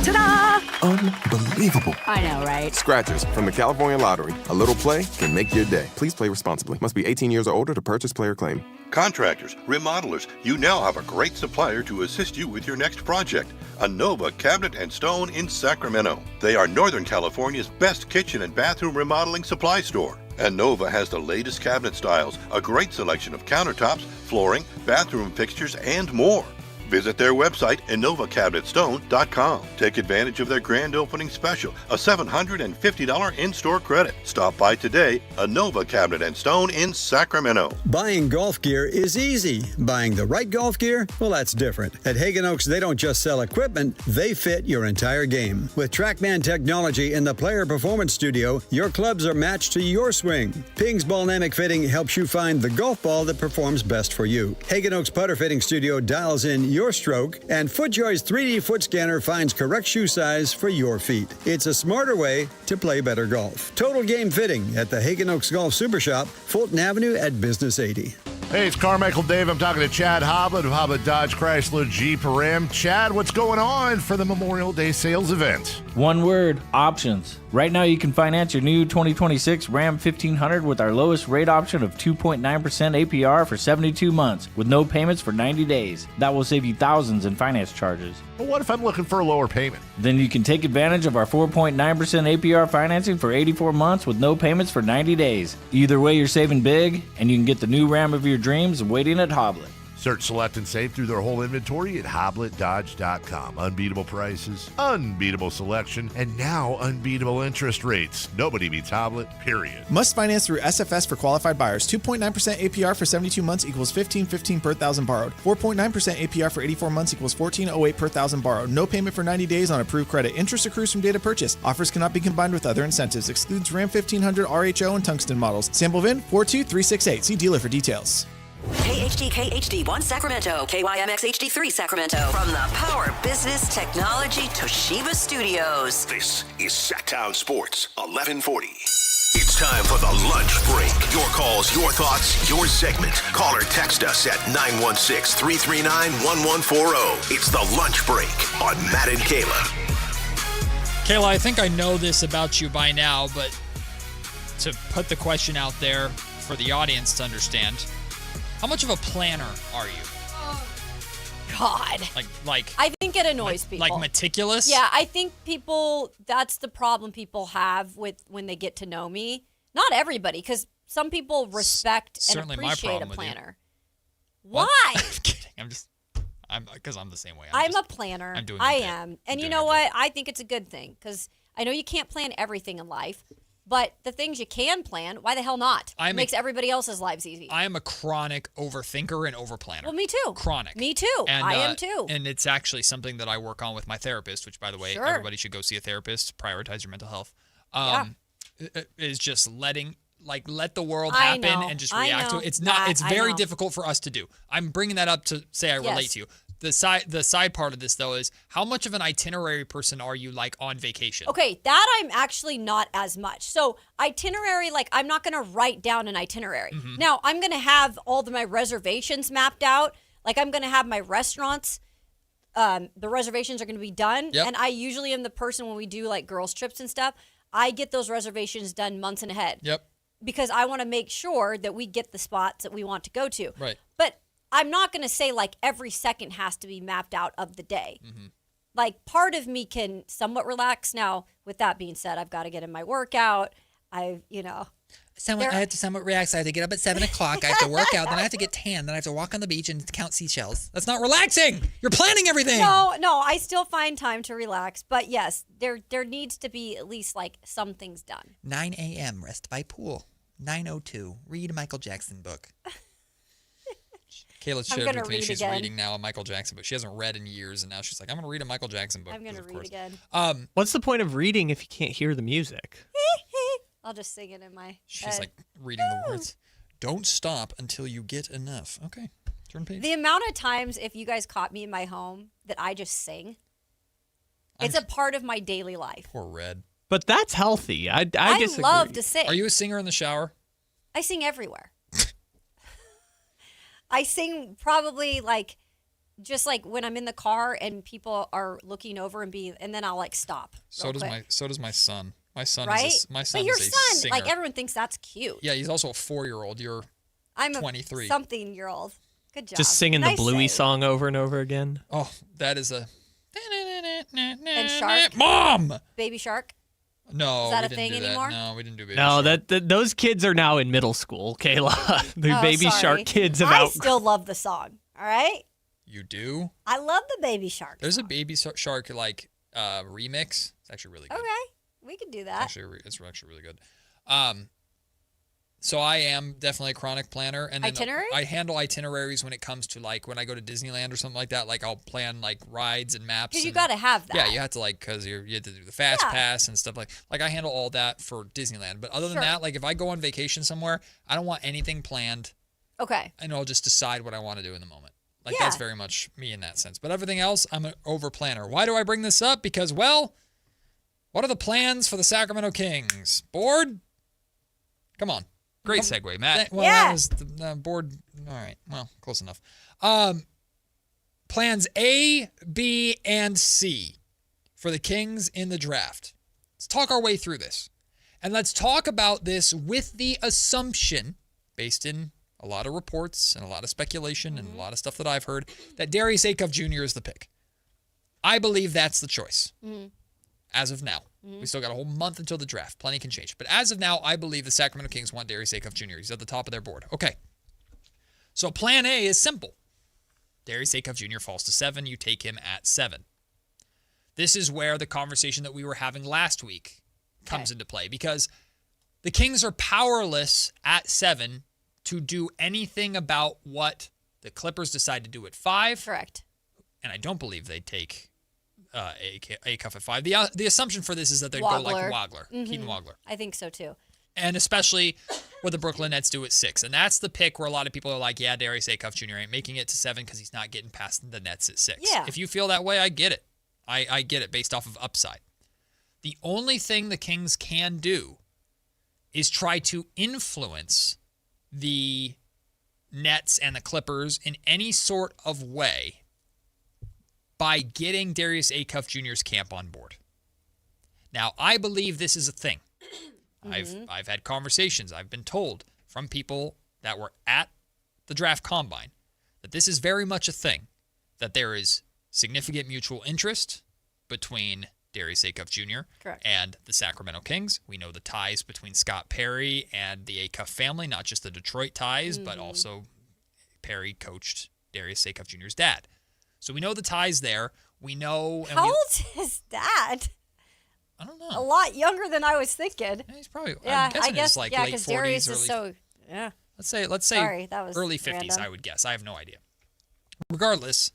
Ta-da! Unbelievable. I know, right? Scratchers from the California Lottery. A little play can make your day. Please play responsibly. Must be 18 years or older to purchase player claim. Contractors, remodelers, you now have a great supplier to assist you with your next project. Anova Cabinet and Stone in Sacramento. They are Northern California's best kitchen and bathroom remodeling supply store. Anova has the latest cabinet styles, a great selection of countertops, flooring, bathroom fixtures, and more. Visit their website, InnovaCabinetStone.com. Take advantage of their grand opening special, a $750 in-store credit. Stop by today, Innova Cabinet and Stone in Sacramento. Buying golf gear is easy. Buying the right golf gear, well, that's different. At Hagen Oaks, they don't just sell equipment, they fit your entire game. With TrackMan technology in the Player Performance Studio, your clubs are matched to your swing. Ping's Ballnamic Fitting helps you find the golf ball that performs best for you. Hagen Oaks Putter Fitting Studio dials in your stroke, and FootJoy's 3D foot scanner finds correct shoe size for your feet. It's a smarter way to play better golf. Total Game Fitting at the Hagen Oaks Golf Super Shop, Fulton Avenue at Business 80. Hey, it's Carmichael Dave. I'm talking to Chad Hoblet of Hoblet Dodge Chrysler Jeep Ram. Chad, what's going on for the Memorial Day sales event? One word, options. Right now you can finance your new 2026 Ram 1500 with our lowest rate option of 2.9% APR for 72 months with no payments for 90 days. That will save you thousands in finance charges. But what if I'm looking for a lower payment? Then you can take advantage of our 4.9% APR financing for 84 months with no payments for 90 days. Either way, you're saving big, and you can get the new Ram of your dreams waiting at Hoblet. Search, select, and save through their whole inventory at HobletDodge.com. Unbeatable prices, unbeatable selection, and now unbeatable interest rates. Nobody beats Hoblet, period. Must finance through SFS for qualified buyers. 2.9% APR for 72 months equals $15.15 per thousand borrowed. 4.9% APR for 84 months equals $14.08 per thousand borrowed. No payment for 90 days on approved credit. Interest accrues from date of purchase. Offers cannot be combined with other incentives. Excludes Ram 1500 RHO and Tungsten models. Sample VIN 42368. See dealer for details. KHD HD1 Sacramento, KYMX HD3 Sacramento. From the Power Business Technology Toshiba Studios. This is Sactown Sports 1140. It's time for the lunch break. Your calls, your thoughts, your segment. Call or text us at 916-339-1140. It's the lunch break on Matt and Kayla. Kayla, I think I know this about you by now, but to put the question out there for the audience to understand, how much of a planner are you? God. Like I think it annoys people. Like meticulous? Yeah, I think people, that's the problem people have with when they get to know me. Not everybody, because some people respect and Certainly appreciate a my problem planner. What? Why? I'm kidding. Because I'm the same way. I'm a planner. I'm doing I am. And you know what? I think it's a good thing, because I know you can't plan everything in life. But the things you can plan, why the hell not? It makes everybody else's lives easy. I am a chronic overthinker and overplanner. Well, me too. Chronic. Me too. And, I am too. And it's actually something that I work on with my therapist, which, by the way, everybody should go see a therapist. Prioritize your mental health. Is just let the world happen and just react to it. It's not. It's very difficult for us to do. I'm bringing that up to say I relate to you. The side part of this, though, is how much of an itinerary person are you, like, on vacation? Okay, that I'm actually not as much. So itinerary, like, I'm not going to write down an itinerary. Mm-hmm. Now, I'm going to have all my reservations mapped out. Like, I'm going to have my restaurants. The reservations are going to be done. Yep. And I usually am the person when we do, like, girls' trips and stuff, I get those reservations done months in ahead. Yep. Because I want to make sure that we get the spots that we want to go to. Right. But I'm not going to say, like, every second has to be mapped out of the day. Mm-hmm. Like, part of me can somewhat relax. Now, with that being said, I've got to get in my workout. I have to somewhat relax. I have to get up at 7 o'clock. I have to work out. Then I have to get tan. Then I have to walk on the beach and count seashells. That's not relaxing. You're planning everything. No, I still find time to relax. But yes, there needs to be at least like some things done. 9 a.m. rest by pool. 9:02 read a Michael Jackson book. Kayla shared with me she's reading now a Michael Jackson book. She hasn't read in years, and now she's like, I'm going to read a Michael Jackson book. I'm going to read again. What's the point of reading if you can't hear the music? I'll just sing it in my She's like reading the words. Don't stop until you get enough. Okay, turn page. The amount of times, if you guys caught me in my home, that I just sing, it's a part of my daily life. Poor Red. But that's healthy. I disagree. love to sing. Are you a singer in the shower? I sing everywhere. I sing probably just like when I'm in the car and people are looking over and then I'll like stop. So does my son. My son right? is my son but your is a son, singer. like everyone thinks that's cute. Yeah, he's also a 4-year-old. I'm 23. A something-year-old. Good job. Just singing nice the Bluey save. song over and over again. Oh, that is a. And Shark. Mom. Baby Shark. No, is that we a didn't thing do that. anymore? No, we didn't do Baby No, Shark. those kids are now in middle school, Kayla. The Baby sorry. Shark kids have I still love the song. All right. You do? I love the Baby Shark. There's a Baby Shark remix. It's actually really good. Okay, we could do that. It's actually really good. So I am definitely a chronic planner, and then Itinerary? I handle itineraries when it comes to like when I go to Disneyland or something like that. Like I'll plan like rides and maps. Because you got to have that. Yeah, you have to because you have to do the fast pass and stuff like I handle all that for Disneyland. But other than that, like if I go on vacation somewhere, I don't want anything planned. Okay. And I'll just decide what I want to do in the moment. Like that's very much me in that sense. But everything else, I'm an over planner. Why do I bring this up? Because what are the plans for the Sacramento Kings? Board? Come on. Great segue, Matt. Well, that was the board. All right. Well, close enough. Plans A, B, and C for the Kings in the draft. Let's talk our way through this. And let's talk about this with the assumption, based in a lot of reports and a lot of speculation and a lot of stuff that I've heard, that Darius Acuff Jr. is the pick. I believe that's the choice. As of now. We still got a whole month until the draft. Plenty can change. But as of now, I believe the Sacramento Kings want Darius Acuff Jr. He's at the top of their board. Okay. So plan A is simple. Darius Acuff Jr. falls to 7. You take him at 7. This is where the conversation that we were having last week comes into play. Because the Kings are powerless at 7 to do anything about what the Clippers decide to do at 5. Correct. And I don't believe they take Acuff at 5. The assumption for this is that they'd go like Wagler, Keaton Wagler. I think so too. And especially what the Brooklyn Nets do at 6. And that's the pick where a lot of people are like, yeah, Darius Acuff Jr. ain't making it to 7 because he's not getting past the Nets at 6. Yeah. If you feel that way, I get it. I get it based off of upside. The only thing the Kings can do is try to influence the Nets and the Clippers in any sort of way by getting Darius Acuff Jr.'s camp on board. Now, I believe this is a thing. I've had conversations. I've been told from people that were at the draft combine that this is very much a thing, that there is significant mutual interest between Darius Acuff Jr. and the Sacramento Kings. We know the ties between Scott Perry and the Acuff family, not just the Detroit ties, but also Perry coached Darius Acuff Jr.'s dad. So we know the ties there. We know. How old is Dad? I don't know. A lot younger than I was thinking. Yeah, he's probably. Yeah, I'm guessing I guess. it's like yeah, late because 40s, Darius early. is so. Yeah. Let's say. Sorry, that was early 50s. random. I would guess. I have no idea. Regardless.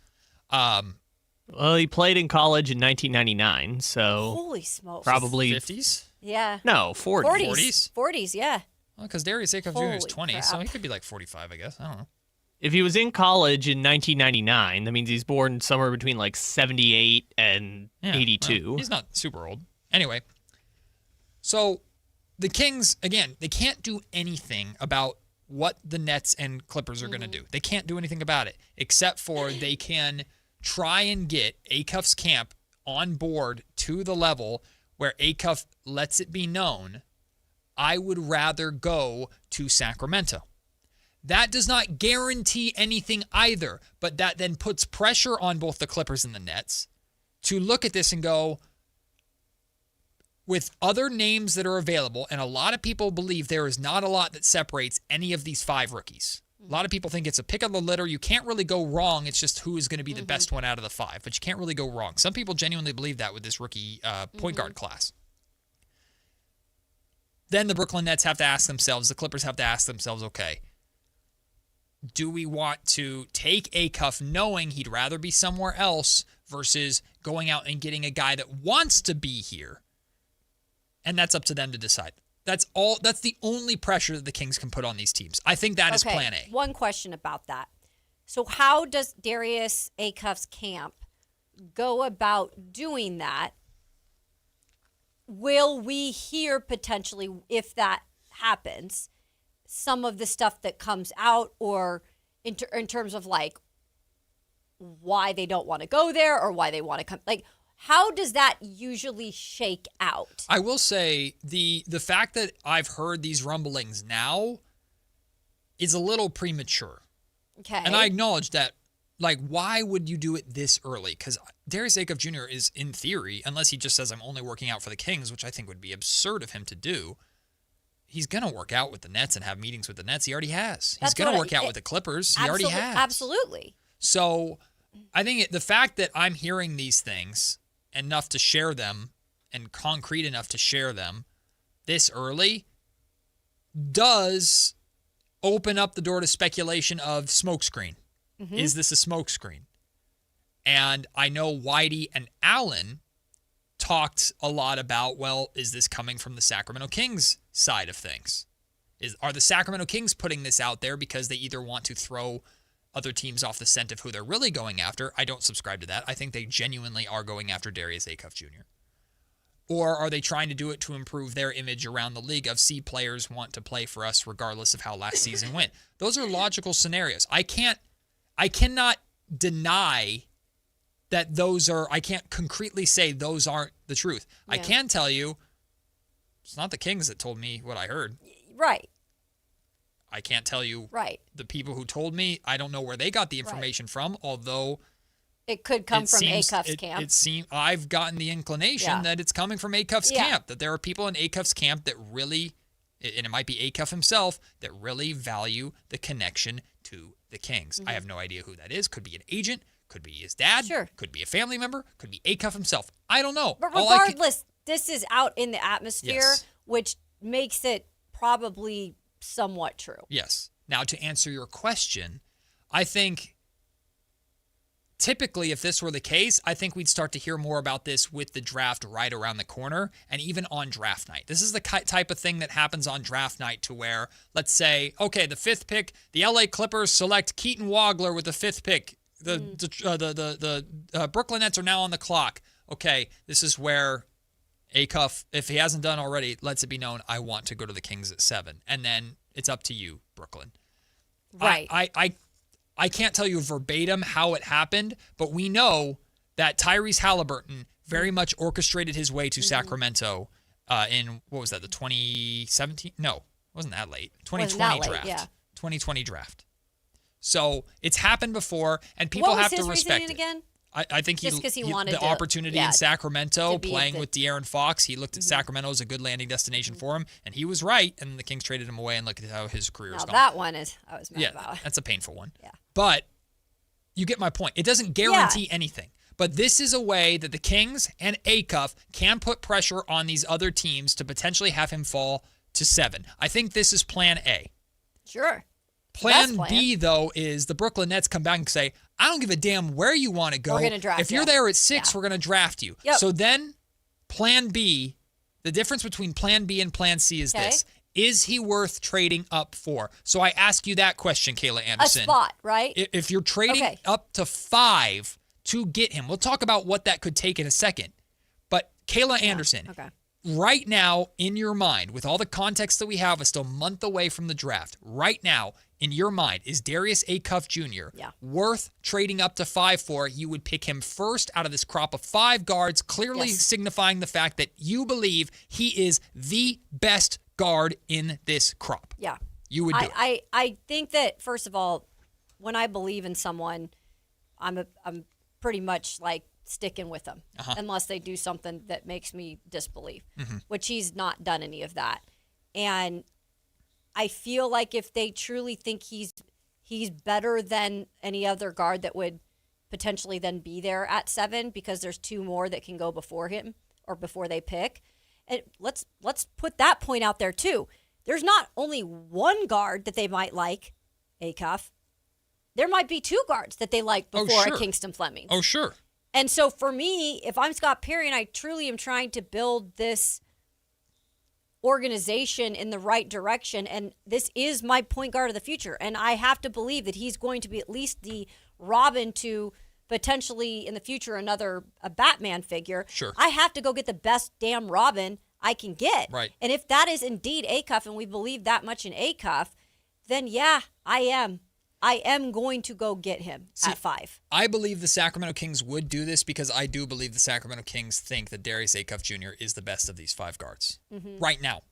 Well, he played in college in 1999, so. Holy smokes. Probably 50s. Yeah. No, 40s. 40s. Yeah. Well, because Darius Acuff Jr. is 20, so he could be like 45, I guess. I don't know. If he was in college in 1999, that means he's born somewhere between like 78 and 82. Well, he's not super old. Anyway, so the Kings, again, they can't do anything about what the Nets and Clippers are going to do. They can't do anything about it, except for they can try and get Acuff's camp on board to the level where Acuff lets it be known, I would rather go to Sacramento. That does not guarantee anything either, but that then puts pressure on both the Clippers and the Nets to look at this and go, with other names that are available, and a lot of people believe there is not a lot that separates any of these 5 rookies. A lot of people think it's a pick of the litter. You can't really go wrong. It's just who is going to be the best one out of the 5, but you can't really go wrong. Some people genuinely believe that with this rookie point guard class. Then the Brooklyn Nets have to ask themselves, the Clippers have to ask themselves, okay, do we want to take Acuff knowing he'd rather be somewhere else versus going out and getting a guy that wants to be here? And that's up to them to decide. That's the only pressure that the Kings can put on these teams. I think that is plan A. One question about that. So how does Darius Acuff's camp go about doing that? Will we hear potentially, if that happens, some of the stuff that comes out, or in terms of like why they don't want to go there or why they want to come? Like, how does that usually shake out? I will say the fact that I've heard these rumblings now is a little premature. Okay. And I acknowledge that. Like, why would you do it this early? Because Darius Acuff Jr. is, in theory, unless he just says, I'm only working out for the Kings, which I think would be absurd of him to do, he's going to work out with the Nets and have meetings with the Nets. He already has. He's going to work out with the Clippers. He already has. Absolutely. So I think the fact that I'm hearing these things enough to share them and concrete enough to share them this early does open up the door to speculation of smokescreen. Mm-hmm. Is this a smokescreen? And I know Whitey and Allen talked a lot about, well, is this coming from the Sacramento Kings side of things? Are the Sacramento Kings putting this out there because they either want to throw other teams off the scent of who they're really going after? I don't subscribe to that. I think they genuinely are going after Darius Acuff Jr. Or are they trying to do it to improve their image around the league of, see, players want to play for us regardless of how last season went? Those are logical scenarios. I cannot deny that I can't concretely say those aren't the truth. Yeah. I can tell you, it's not the Kings that told me what I heard. Right. I can't tell you the people who told me. I don't know where they got the information from, although it could come from Acuff's camp. I've gotten the inclination that it's coming from Acuff's camp, that there are people in Acuff's camp that really, and it might be Acuff himself, that really value the connection to the Kings. Mm-hmm. I have no idea who that is. Could be an agent, could be his dad, could be a family member, could be Acuff himself. I don't know. But regardless, this is out in the atmosphere, which makes it probably somewhat true. Yes. Now, to answer your question, I think typically, if this were the case, I think we'd start to hear more about this with the draft right around the corner and even on draft night. This is the type of thing that happens on draft night, to where, let's say, okay, the 5th pick, the LA Clippers select Keaton Wagler with the 5th pick. The Brooklyn Nets are now on the clock. Okay, this is where Acuff, if he hasn't done already, lets it be known, I want to go to the Kings at 7. And then it's up to you, Brooklyn. Right. I can't tell you verbatim how it happened, but we know that Tyrese Halliburton very much orchestrated his way to Sacramento in, what was that, the 2017? No, it wasn't that late. 2020 draft. Yeah. 2020 draft. So it's happened before, and people have to respect it. What was his reasoning again? I think he wanted the opportunity in Sacramento, to playing with De'Aaron Fox. He looked at Sacramento as a good landing destination for him, and he was right. And the Kings traded him away, and look at how his career is gone. That one I was mad about. That's a painful one. Yeah, but you get my point. It doesn't guarantee anything, but this is a way that the Kings and Acuff can put pressure on these other teams to potentially have him fall to 7. I think this is Plan A. Sure. Plan B, though, is the Brooklyn Nets come back and say, I don't give a damn where you want to go. We're going to draft If you're there at 6, we're going to draft you. Yep. So then Plan B, the difference between Plan B and Plan C is this. Is he worth trading up for? So I ask you that question, Kayla Anderson. A spot, right? If you're trading up to 5 to get him, we'll talk about what that could take in a second. But Kayla Anderson, right now in your mind, with all the context that we have, we're still a month away from the draft. Right now, in your mind, is Darius Acuff Jr. worth trading up to 5 for? You would pick him first out of this crop of 5 guards, clearly signifying the fact that you believe he is the best guard in this crop. Yeah. You would do it. I think that, first of all, when I believe in someone, I'm pretty much like sticking with him unless they do something that makes me disbelieve, which he's not done any of that. And I feel like if they truly think he's better than any other guard that would potentially then be there at 7, because there's 2 more that can go before him or before they pick. And let's put that point out there too. There's not only one guard that they might like, Acuff. There might be 2 guards that they like before a Kingston Fleming. Oh, sure. And so for me, if I'm Scott Perry and I truly am trying to build this organization in the right direction, and this is my point guard of the future, and I have to believe that he's going to be at least the Robin to potentially in the future a Batman figure. Sure. I have to go get the best damn Robin I can get. Right. And if that is indeed Acuff, and we believe that much in Acuff, then yeah, I am going to go get him at 5. I believe the Sacramento Kings would do this because I do believe the Sacramento Kings think that Darius Acuff Jr. is the best of these 5 guards right now.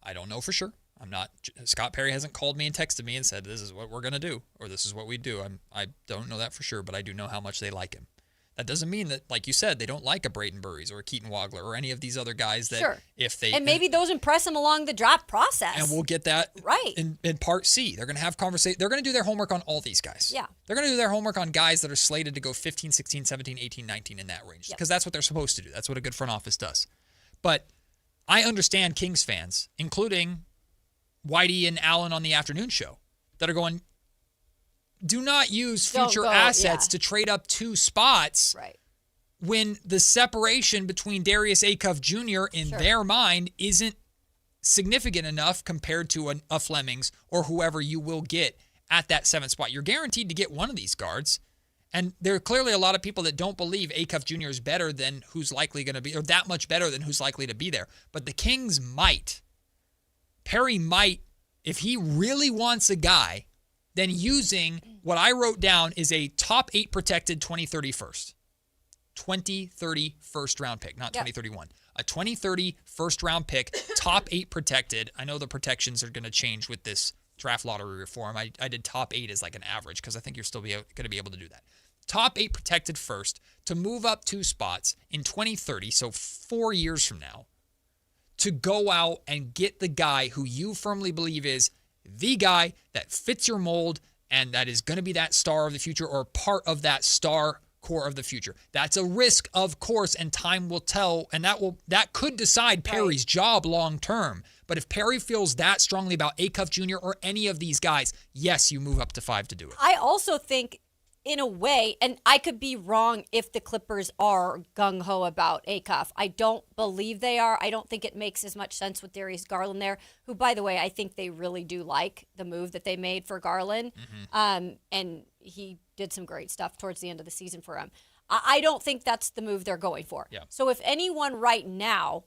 I don't know for sure. Scott Perry hasn't called me and texted me and said, this is what we're going to do, or this is what we do. I don't know that for sure, but I do know how much they like him. That doesn't mean that, like you said, they don't like a Braden Burries or a Keaton Wagler or any of these other guys that if they... And maybe those impress him along the draft process. And we'll get that in part C. They're going to have conversation. They're going to do their homework on all these guys. Yeah. They're going to do their homework on guys that are slated to go 15, 16, 17, 18, 19 in that range. Because that's what they're supposed to do. That's what a good front office does. But I understand Kings fans, including Whitey and Allen on the afternoon show, that are going, do not use future assets to trade up 2 spots when the separation between Darius Acuff Jr. in their mind isn't significant enough compared to a Flemings or whoever you will get at that 7th spot. You're guaranteed to get one of these guards, and there are clearly a lot of people that don't believe Acuff Jr. is better than who's likely going to be, or that much better than who's likely to be there. But the Kings might. Perry might, if he really wants a guy, then using what I wrote down is a top 8 protected 2030 first. 2030 first round pick, not 2031. A 2030 first round pick, top 8 protected. I know the protections are going to change with this draft lottery reform. I did top 8 as like an average because I think you're still going to be able to do that. Top 8 protected first to move up 2 spots in 2030, so 4 years from now, to go out and get the guy who you firmly believe is the guy that fits your mold and that is going to be that star of the future or part of that star core of the future. That's a risk, of course, and time will tell, and that could decide Perry's job long term. But if Perry feels that strongly about Acuff Jr. or any of these guys, yes, you move up to 5 to do it. I also think, in a way, and I could be wrong if the Clippers are gung-ho about Acuff. I don't believe they are. I don't think it makes as much sense with Darius Garland there, who, by the way, I think they really do like the move that they made for Garland. And he did some great stuff towards the end of the season for him. I don't think that's the move they're going for. Yeah. So if anyone right now,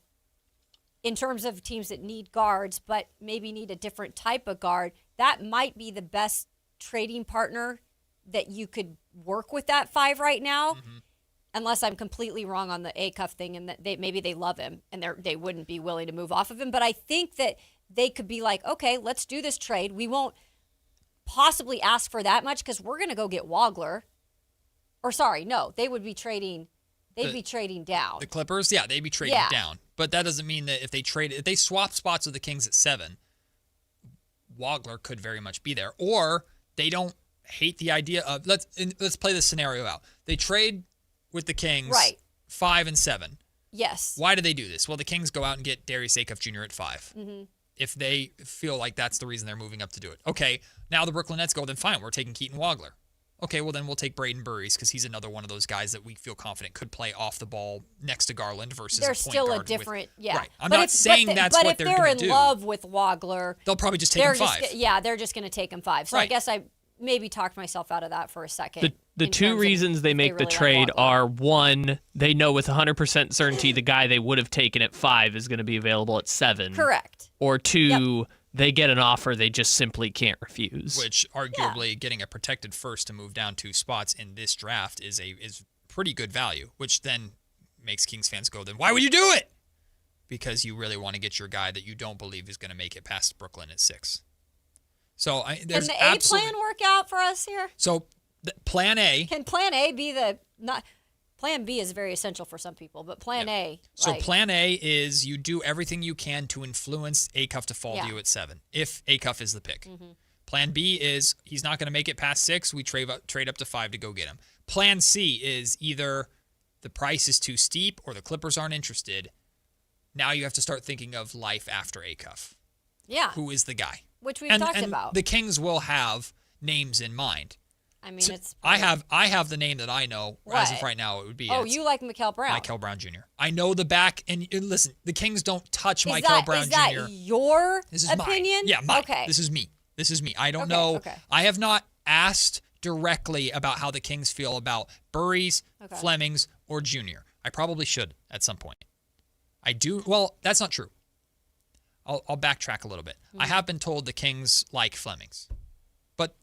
in terms of teams that need guards but maybe need a different type of guard, that might be the best trading partner that you could work with that 5 right now, unless I'm completely wrong on the Acuff thing and that maybe they love him and they wouldn't be willing to move off of him. But I think that they could be like, okay, let's do this trade. We won't possibly ask for that much because we're going to go get Wagler. Or sorry, no, they would be trading. They'd be trading down. The Clippers, they'd be trading down. But that doesn't mean that if they swap spots with the Kings at 7, Wagler could very much be there. Or they don't hate the idea of let's play this scenario out. They trade with the Kings 5 and 7. Yes. Why do they do this? Well, the Kings go out and get Darius Acuff Jr. at 5. If they feel like that's the reason they're moving up to do it. Okay, now the Brooklyn Nets go, then fine, we're taking Keaton Wagler. Okay, well then we'll take Braden Burries because he's another one of those guys that we feel confident could play off the ball next to Garland versus they're a point still guard a different, Right. I'm not saying that's what they're going to do. But if they're in love with Wagler, they'll probably just take him 5. They're just going to take him 5. So I guess I maybe talked myself out of that for a second. The 2 reasons they make the trade are, 1, they know with 100% certainty the guy they would have taken at 5 is going to be available at 7. Correct. Or 2, they get an offer they just simply can't refuse. Which arguably getting a protected first to move down 2 spots in this draft is pretty good value, which then makes Kings fans go, then why would you do it? Because you really want to get your guy that you don't believe is going to make it past Brooklyn at 6. So there's Can the A plan work out for us here? So plan A. Can plan A be Plan B is very essential for some people, but Plan A. So Plan A is you do everything you can to influence Acuff to fall to you at 7, if Acuff is the pick. Mm-hmm. Plan B is he's not going to make it past 6. We trade up to 5 to go get him. Plan C is either the price is too steep or the Clippers aren't interested. Now you have to start thinking of life after Acuff. Yeah. Who is the guy? Which we've talked about. The Kings will have names in mind. I mean, it's. I have the name that I know as of right now. It would be. Oh, you like Mikel Brown? Mikel Brown Jr. I know the back, and listen, the Kings don't touch Mikel Brown Jr. Is that your opinion? Yeah, mine. Okay. This is me. I don't know. Okay. I have not asked directly about how the Kings feel about Burries, Flemings, or Jr. I probably should at some point. I do. Well, that's not true. I'll backtrack a little bit. I have been told the Kings like Flemings, but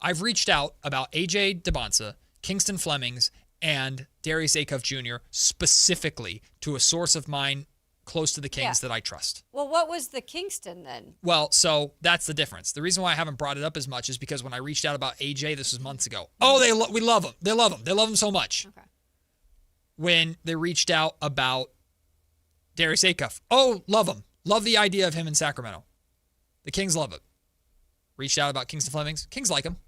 I've reached out about A.J. DeBonsa, Kingston Flemings, and Darius Acuff Jr. specifically to a source of mine close to the Kings that I trust. Well, what was the Kingston then? Well, so that's the difference. The reason why I haven't brought it up as much is because when I reached out about AJ, this was months ago. Oh, we love him. They love him. They love him so much. Okay. When they reached out about Darius Acuff, oh, love him. Love the idea of him in Sacramento. The Kings love it. Reached out about Kingston Flemings. Kings like him.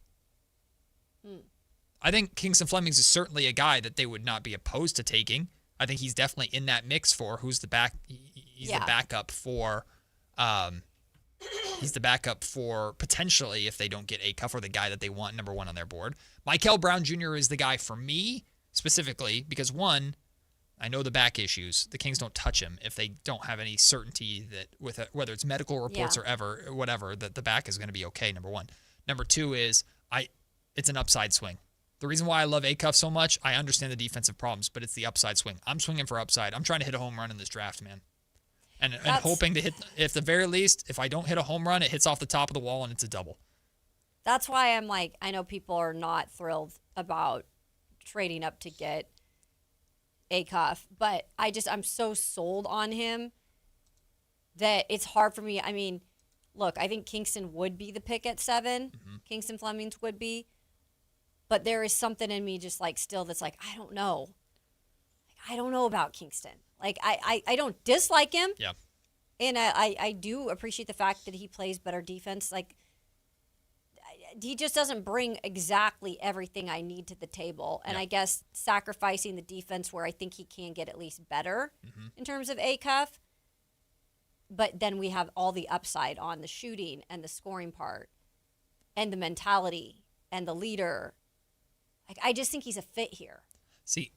I think Kingston Flemings is certainly a guy that they would not be opposed to taking. I think he's definitely in that mix for who's the back. He's the backup for. He's the backup for potentially if they don't get Acuff or the guy that they want number 1 on their board. Mikel Brown Jr. is the guy for me specifically because one, I know the back issues. The Kings don't touch him if they don't have any certainty that whether it's medical reports or whatever that the back is going to be okay. Number 1. Number 2 is it's an upside swing. The reason why I love Acuff so much, I understand the defensive problems, but it's the upside swing. I'm swinging for upside. I'm trying to hit a home run in this draft, man. And hoping to hit, if the very least, if I don't hit a home run, it hits off the top of the wall and it's a double. That's why I'm like, I know people are not thrilled about trading up to get Acuff, but I'm so sold on him that it's hard for me. I mean, look, I think Kingston would be the pick at 7. Mm-hmm. Kingston Flemings would be. But there is something in me just like still that's like, I don't know. I don't know about Kingston. Like, I don't dislike him. Yeah. And I do appreciate the fact that he plays better defense. Like, he just doesn't bring exactly everything I need to the table. And I guess sacrificing the defense where I think he can get at least better in terms of Acuff. But then we have all the upside on the shooting and the scoring part and the mentality and the leader. Like, I just think he's a fit here. See,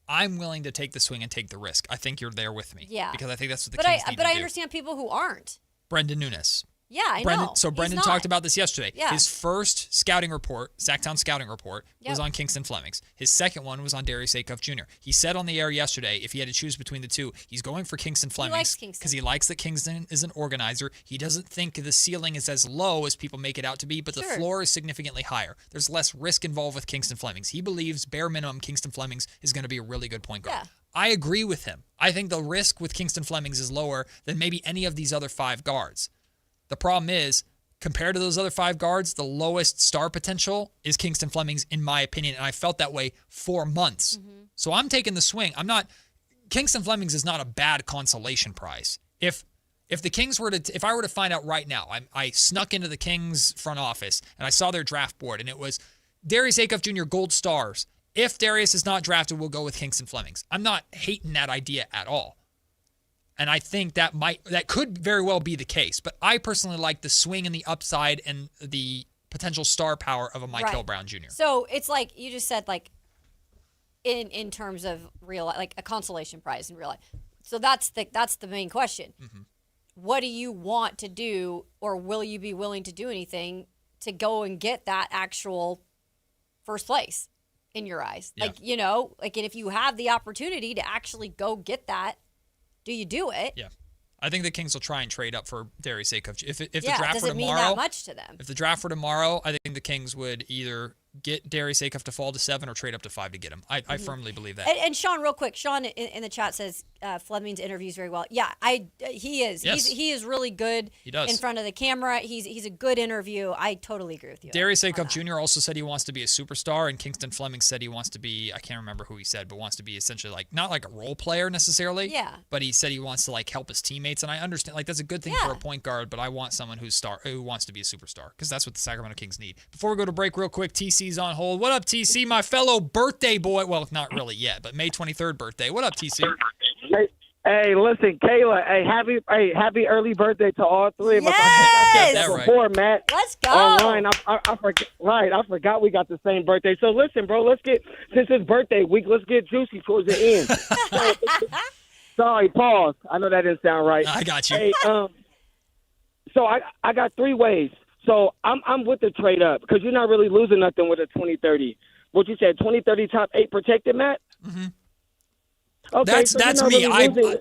I'm willing to take the swing and take the risk. I think you're there with me. Yeah. Because I think that's what the Kings need to do. But I understand people who aren't. Brendan Nunes. Yeah, I know. So Brendan talked about this yesterday. Yeah. His first scouting report, Sactown scouting report, was on Kingston Flemings. His second one was on Darius Acuff Jr. He said on the air yesterday, if he had to choose between the two, he's going for Kingston Flemings because he likes that Kingston is an organizer. He doesn't think the ceiling is as low as people make it out to be, but the floor is significantly higher. There's less risk involved with Kingston Flemings. He believes, bare minimum, Kingston Flemings is going to be a really good point guard. Yeah. I agree with him. I think the risk with Kingston Flemings is lower than maybe any of these other 5 guards. The problem is, compared to those other 5 guards, the lowest star potential is Kingston Flemings, in my opinion, and I felt that way for months. Mm-hmm. So I'm taking the swing. Kingston Flemings is not a bad consolation prize. If the Kings if I were to find out right now, I snuck into the Kings front office and I saw their draft board and it was Darius Acuff Jr. gold stars. If Darius is not drafted, we'll go with Kingston Flemings. I'm not hating that idea at all. And I think that could very well be the case. But I personally like the swing and the upside and the potential star power of a Mikel Brown Jr. So it's like you just said, like in terms of real, like a consolation prize in real life. So that's the main question. Mm-hmm. What do you want to do, or will you be willing to do anything to go and get that actual first place in your eyes? Yeah. Like, and if you have the opportunity to actually go get that, do you do it? Yeah. I think the Kings will try and trade up for Darius Acuff. If the draft does were it mean tomorrow, that much to them? If the draft were tomorrow, I think think the Kings would either get Darius Acuff to fall to 7 or trade up to 5 to get him. I firmly believe that. And Sean, real quick, Sean in the chat says Fleming's interviews very well. Yeah, he is. Yes. He is really good in front of the camera. He's a good interview. I totally agree with you. Darius Acuff Jr. also said he wants to be a superstar, and Kingston Fleming said he wants to be, I can't remember who he said, but wants to be essentially like, not like a role player necessarily. Yeah. But he said he wants to like help his teammates, and I understand, like, that's a good thing for a point guard, but I want someone who wants to be a superstar, because that's what the Sacramento Kings need. Before we go to break real quick, TC's on hold. What up, TC, my fellow birthday boy? Well, not really yet, but May 23rd birthday. What up, TC? Hey, listen, Kayla. Hey, happy early birthday to all three of us. Yes! I before, Matt. Let's go. Online, I forgot. Right, I forgot we got the same birthday. So listen, bro. Since it's birthday week, let's get juicy towards the end. Sorry, pause. I know that didn't sound right. I got you. Hey, so I got 3 ways. So I'm with the trade up because you're not really losing nothing with a 2030. What you said, 2030 top 8 protected, Matt? Mm-hmm. Okay, that's me.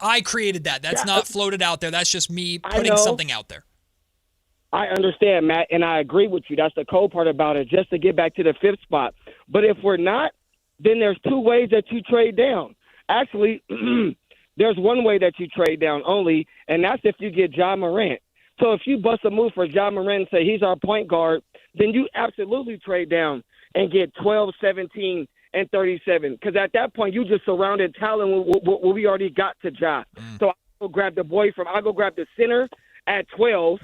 I created that. That's not floated out there. That's just me putting something out there. I understand, Matt, and I agree with you. That's the cold part about it, just to get back to the 5th spot. But if we're not, then there's 2 ways that you trade down. Actually, there's 1 way that you trade down only, and that's if you get Ja Morant. So if you bust a move for Ja Morant and say he's our point guard, then you absolutely trade down and get 12, 17, and 37. Because at that point, you just surrounded talent what we already got to Ja. So I'll go grab the center at 12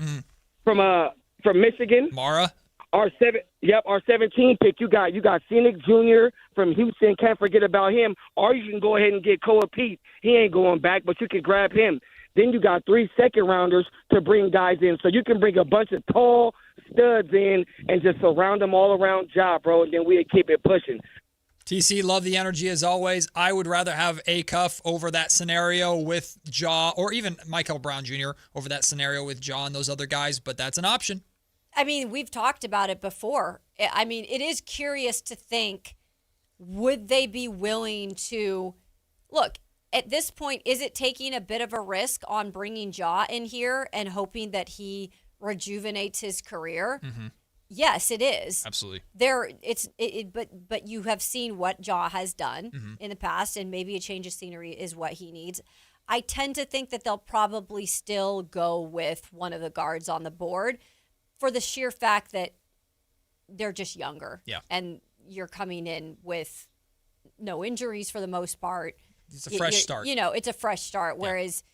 from Michigan. Mara. Our 17 pick. You got Scenic Jr. from Houston. Can't forget about him. Or you can go ahead and get Koa Pete. He ain't going back, but you can grab him. Then you got 3 second-rounders to bring guys in. So you can bring a bunch of tall studs in and just surround them all around Ja, bro, and then we'll keep it pushing. TC, love the energy as always. I would rather have Acuff over that scenario with Ja, or even Michael Brown Jr. over that scenario with Ja and those other guys, but that's an option. I mean, we've talked about it before. I mean, it is curious to think, would they be willing to – look, at this point, is it taking a bit of a risk on bringing Ja in here and hoping that he rejuvenates his career? Mm-hmm. Yes, it is. Absolutely. But you have seen what Ja has done in the past, and maybe a change of scenery is what he needs. I tend to think that they'll probably still go with one of the guards on the board for the sheer fact that they're just younger. Yeah. And you're coming in with no injuries for the most part. It's a fresh start. It's a fresh start, whereas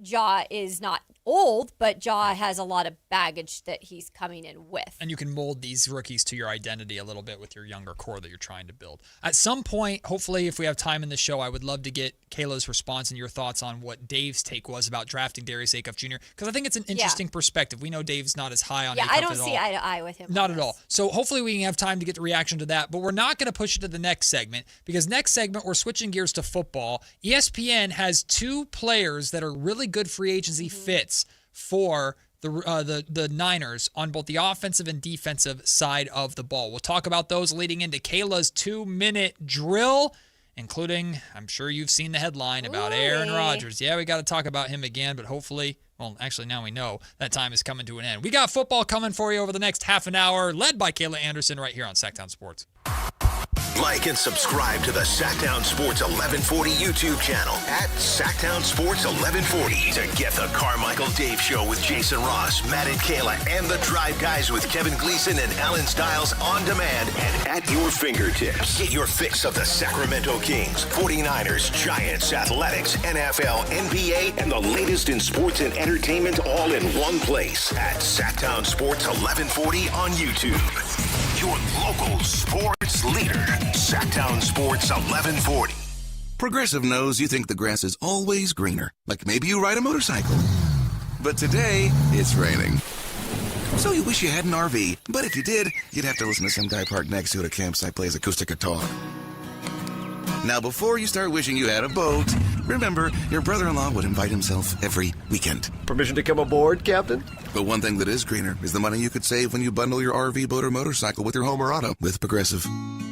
Ja is not old, but Ja has a lot of baggage that he's coming in with. And you can mold these rookies to your identity a little bit with your younger core that you're trying to build. At some point, hopefully, if we have time in the show, I would love to get Kayla's response and your thoughts on what Dave's take was about drafting Darius Acuff Jr., because I think it's an interesting perspective. We know Dave's not as high on Acuff I don't at see all. eye to eye with him. Not at all. So hopefully we can have time to get the reaction to that, but we're not going to push it to the next segment, because next segment we're switching gears to football. ESPN has 2 players that are really good free agency fits for the Niners on both the offensive and defensive side of the ball. We'll talk about those leading into Kayla's 2-minute drill, including, I'm sure you've seen the headline about Aaron Rodgers. Yeah, we got to talk about him again, but hopefully, well, actually now we know that time is coming to an end. We got football coming for you over the next half an hour, led by Kayla Anderson right here on Sactown Sports. Like and subscribe to the Sactown Sports 1140 YouTube channel at Sactown Sports 1140 to get the Carmichael Dave Show with Jason Ross, Matt and Kayla, and the Drive Guys with Kevin Gleason and Alan Stiles on demand and at your fingertips. Get your fix of the Sacramento Kings, 49ers, Giants, Athletics, NFL, NBA, and the latest in sports and entertainment all in one place at Sactown Sports 1140 on YouTube. Your local sports leader, Sactown Sports 1140. Progressive knows you think the grass is always greener, like maybe you ride a motorcycle. But today, it's raining. So you wish you had an RV, but if you did, you'd have to listen to some guy parked next to it at a campsite plays acoustic guitar. Now, before you start wishing you had a boat, remember, your brother-in-law would invite himself every weekend. Permission to come aboard, Captain? But one thing that is greener is the money you could save when you bundle your RV, boat, or motorcycle with your home or auto with Progressive.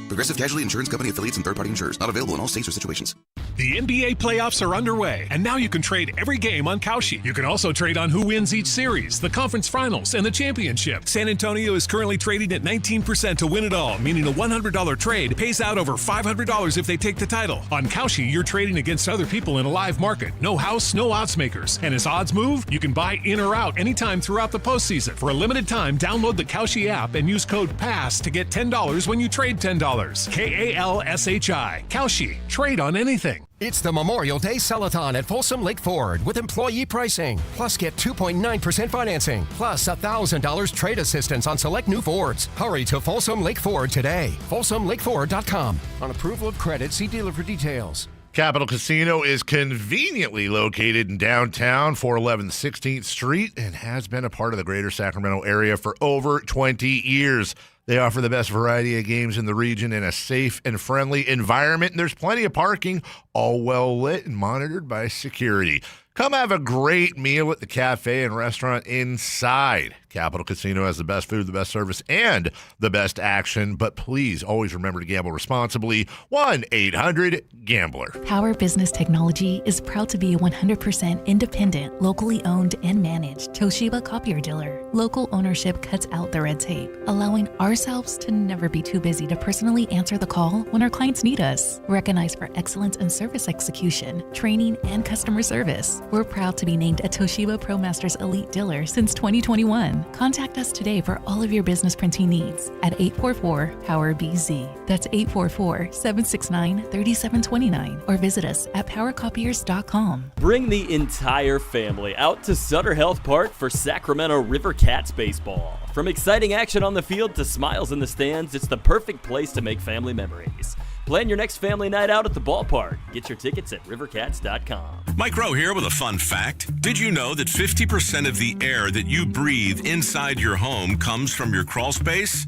Progressive Casualty Insurance Company affiliates and third-party insurers. Not available in all states or situations. The NBA playoffs are underway, and now you can trade every game on Kalshi. You can also trade on who wins each series, the conference finals, and the championship. San Antonio is currently trading at 19% to win it all, meaning a $100 trade pays out over $500 if they take the title. On Kalshi, you're trading against other people in a live market. No house, no odds makers. And as odds move, you can buy in or out anytime throughout the postseason. For a limited time, download the Kalshi app and use code PASS to get $10 when you trade $10. KALSHI. Kalshi. Trade on anything. It's the Memorial Day Sell-a-thon at Folsom Lake Ford with employee pricing. Plus, get 2.9% financing. Plus, $1,000 trade assistance on select new Fords. Hurry to Folsom Lake Ford today. FolsomLakeFord.com. On approval of credit, see dealer for details. Capital Casino is conveniently located in downtown, 411 16th Street, and has been a part of the greater Sacramento area for over 20 years. They offer the best variety of games in the region in a safe and friendly environment, and there's plenty of parking, all well lit and monitored by security. Come have a great meal at the cafe and restaurant inside. Capital Casino has the best food, the best service, and the best action. But please always remember to gamble responsibly. 1-800-GAMBLER. Power Business Technology is proud to be a 100% independent, locally owned and managed Toshiba copier dealer. Local ownership cuts out the red tape, allowing ourselves to never be too busy to personally answer the call when our clients need us. Recognized for excellence in service execution, training, and customer service, we're proud to be named a Toshiba ProMasters Elite Dealer since 2021. Contact us today for all of your business printing needs at 844-POWER-BZ. That's 844-769-3729. Or visit us at powercopiers.com. Bring the entire family out to Sutter Health Park for Sacramento River Cats baseball. From exciting action on the field to smiles in the stands, it's the perfect place to make family memories. Plan your next family night out at the ballpark. Get your tickets at rivercats.com. Mike Rowe here with a fun fact. Did you know that 50% of the air that you breathe inside your home comes from your crawl space?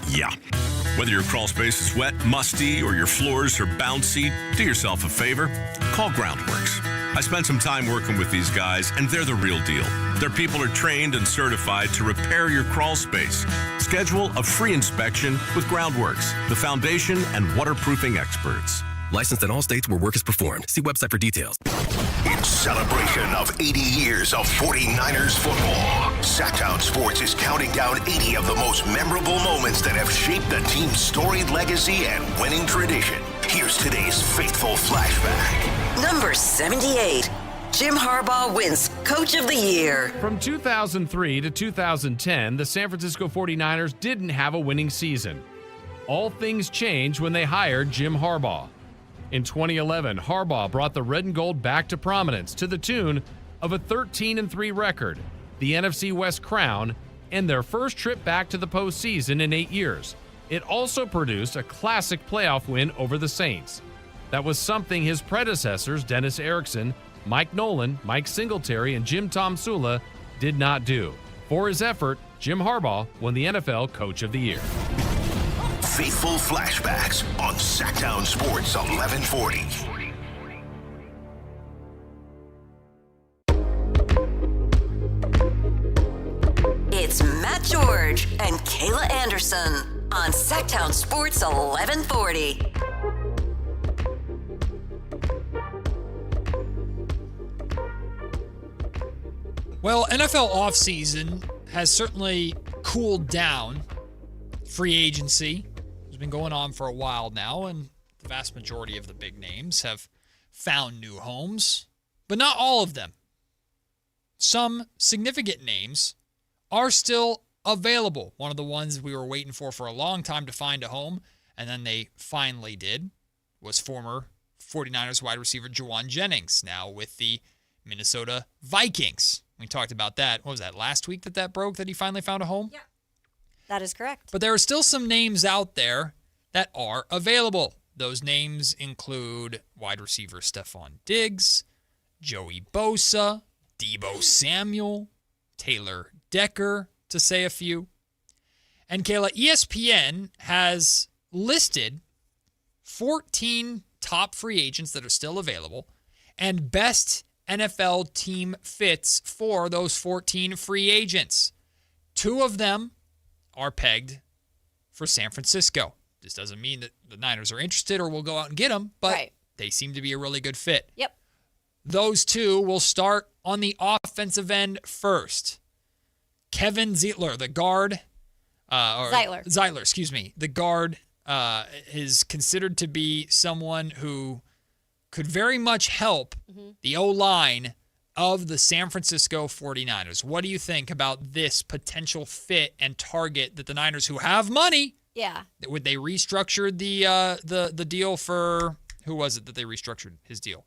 Yeah. Whether your crawl space is wet, musty, or your floors are bouncy, do yourself a favor. Call Groundworks. I spent some time working with these guys, and they're the real deal. Their people are trained and certified to repair your crawl space. Schedule a free inspection with Groundworks, the foundation and waterproofing experts. Licensed in all states where work is performed. See website for details. In celebration of 80 years of 49ers football, Sactown Sports is counting down 80 of the most memorable moments that have shaped the team's storied legacy and winning tradition. Here's today's faithful flashback. Number 78. Jim Harbaugh wins Coach of the Year. From 2003 to 2010, the San Francisco 49ers didn't have a winning season. All things changed when they hired Jim Harbaugh. In 2011, Harbaugh brought the red and gold back to prominence to the tune of a 13-3 record, the NFC West crown, and their first trip back to the postseason in 8 years. It also produced a classic playoff win over the Saints. That was something his predecessors, Dennis Erickson, Mike Nolan, Mike Singletary, and Jim Tomsula did not do. For his effort, Jim Harbaugh won the NFL Coach of the Year. Faithful flashbacks on Sactown Sports 1140. It's Matt George and Kayla Anderson on Sactown Sports 1140. Well, NFL offseason has certainly cooled down. Free agency has been going on for a while now, and the vast majority of the big names have found new homes, but not all of them. Some significant names are still available. One of the ones we were waiting for a long time to find a home, and then they finally did, was former 49ers wide receiver Juwan Jennings, now with the Minnesota Vikings. We talked about that. What was that, last week that broke, that he finally found a home? Yeah. That is correct. But there are still some names out there that are available. Those names include wide receiver Stephon Diggs, Joey Bosa, Deebo Samuel, Taylor Decker, to say a few. And Kayla, ESPN has listed 14 top free agents that are still available and best NFL team fits for those 14 free agents. 2 of them are pegged for San Francisco. This doesn't mean that the Niners are interested or will go out and get them, but They seem to be a really good fit. Yep. Those two will start on the offensive end first. Kevin Zeitler, the guard. Zeitler, excuse me. The guard is considered to be someone who could very much help the O-line of the San Francisco 49ers. What do you think about this potential fit and target that the Niners, who have money, would they restructure the deal for, who was it that they restructured his deal?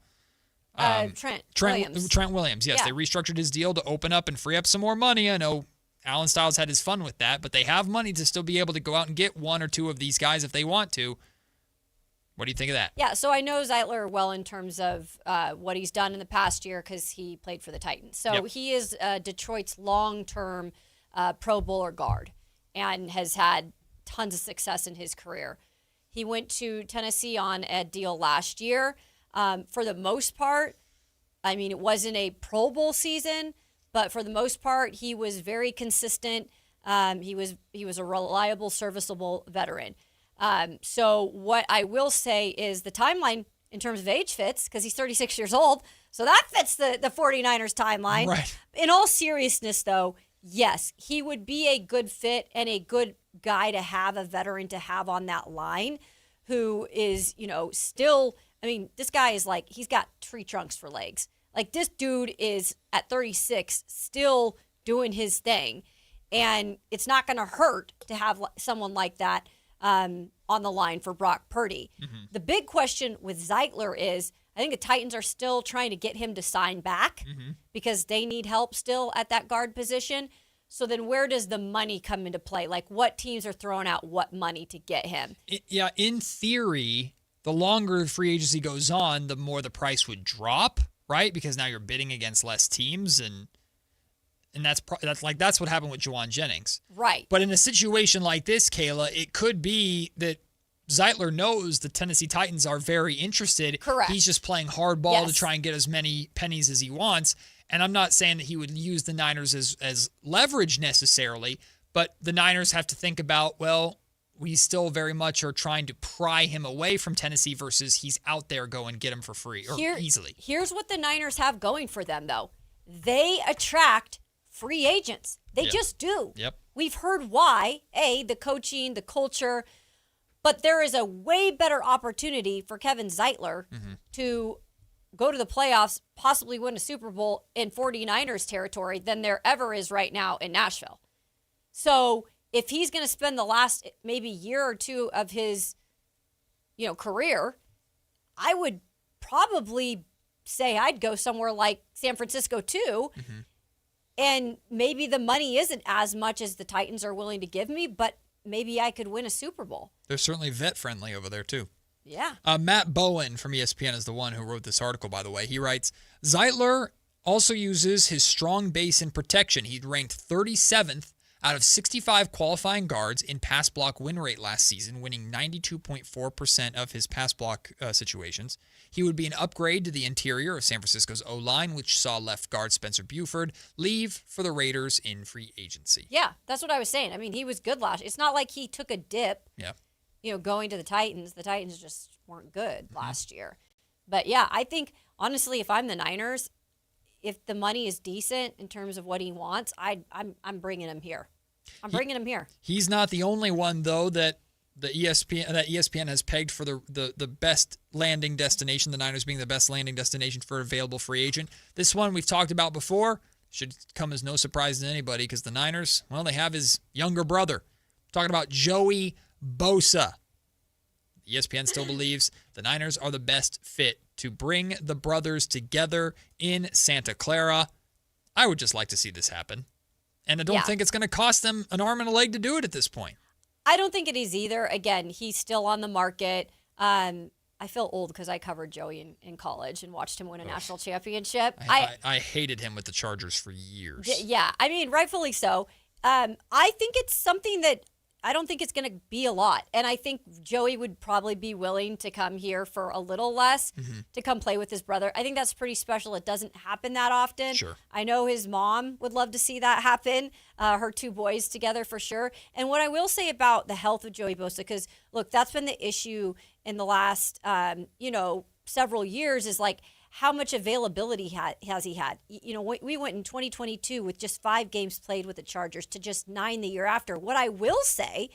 Trent Williams. Trent Williams, yes. They restructured his deal to open up and free up some more money. I know Alan Stiles had his fun with that, but they have money to still be able to go out and get one or two of these guys if they want to. What do you think of that? Yeah, so I know Zeitler well in terms of what he's done in the past year because he played for the Titans. So he is Detroit's long-term Pro Bowler guard and has had tons of success in his career. He went to Tennessee on a deal last year. For the most part, I mean, it wasn't a Pro Bowl season, but for the most part, he was very consistent. He was a reliable, serviceable veteran. So what I will say is the timeline in terms of age fits because he's 36 years old. So that fits the 49ers timeline. Right. In all seriousness, though, yes, he would be a good fit and a good guy to have, a veteran to have on that line who is, still, I mean, this guy is like, he's got tree trunks for legs. Like this dude is at 36 still doing his thing. And it's not going to hurt to have someone like that on the line for Brock Purdy. The big question with Zeitler is, I think the Titans are still trying to get him to sign back because they need help still at that guard position. So then where does the money come into play? Like what teams are throwing out what money to get him? Yeah, in theory, the longer free agency goes on, the more the price would drop, right? Because now you're bidding against less teams and that's what happened with Juwan Jennings. Right. But in a situation like this, Kayla, it could be that Zeitler knows the Tennessee Titans are very interested. Correct. He's just playing hardball to try and get as many pennies as he wants. And I'm not saying that he would use the Niners as leverage necessarily, but the Niners have to think about, well, we still very much are trying to pry him away from Tennessee versus he's out there going get him for free or easily. Here's what the Niners have going for them, though. They attract free agents. They just do. Yep. We've heard why. The coaching, the culture. But there is a way better opportunity for Kevin Zeitler to go to the playoffs, possibly win a Super Bowl in 49ers territory than there ever is right now in Nashville. So if he's going to spend the last maybe year or two of his, career, I would probably say I'd go somewhere like San Francisco too. And maybe the money isn't as much as the Titans are willing to give me, but maybe I could win a Super Bowl. They're certainly vet-friendly over there, too. Yeah. Matt Bowen from ESPN is the one who wrote this article, by the way. He writes, Zeitler also uses his strong base in protection. He ranked 37th out of 65 qualifying guards in pass block win rate last season, winning 92.4% of his pass block situations. He would be an upgrade to the interior of San Francisco's O-line, which saw left guard Spencer Buford leave for the Raiders in free agency. Yeah, that's what I was saying. I mean, he was good last year. It's not like he took a dip, going to the Titans. The Titans just weren't good last year. But, yeah, I think, honestly, if I'm the Niners, if the money is decent in terms of what he wants, I'm bringing him here. I'm bringing him here. He's not the only one, though, that ESPN has pegged for the best landing destination, the Niners being the best landing destination for available free agent. This one we've talked about before should come as no surprise to anybody because the Niners, well, they have his younger brother. I'm talking about Joey Bosa. ESPN still believes the Niners are the best fit to bring the brothers together in Santa Clara. I would just like to see this happen. And I don't think it's going to cost them an arm and a leg to do it at this point. I don't think it is either. Again, he's still on the market. I feel old because I covered Joey in college and watched him win a national championship. I hated him with the Chargers for years. Yeah, I mean, rightfully so. I think it's something that I don't think it's going to be a lot. And I think Joey would probably be willing to come here for a little less to come play with his brother. I think that's pretty special. It doesn't happen that often. Sure. I know his mom would love to see that happen, her two boys together for sure. And what I will say about the health of Joey Bosa, because, look, that's been the issue in the last, several years is like, how much availability has he had? You know, we went in 2022 with just 5 games played with the Chargers to just 9 the year after. What I will say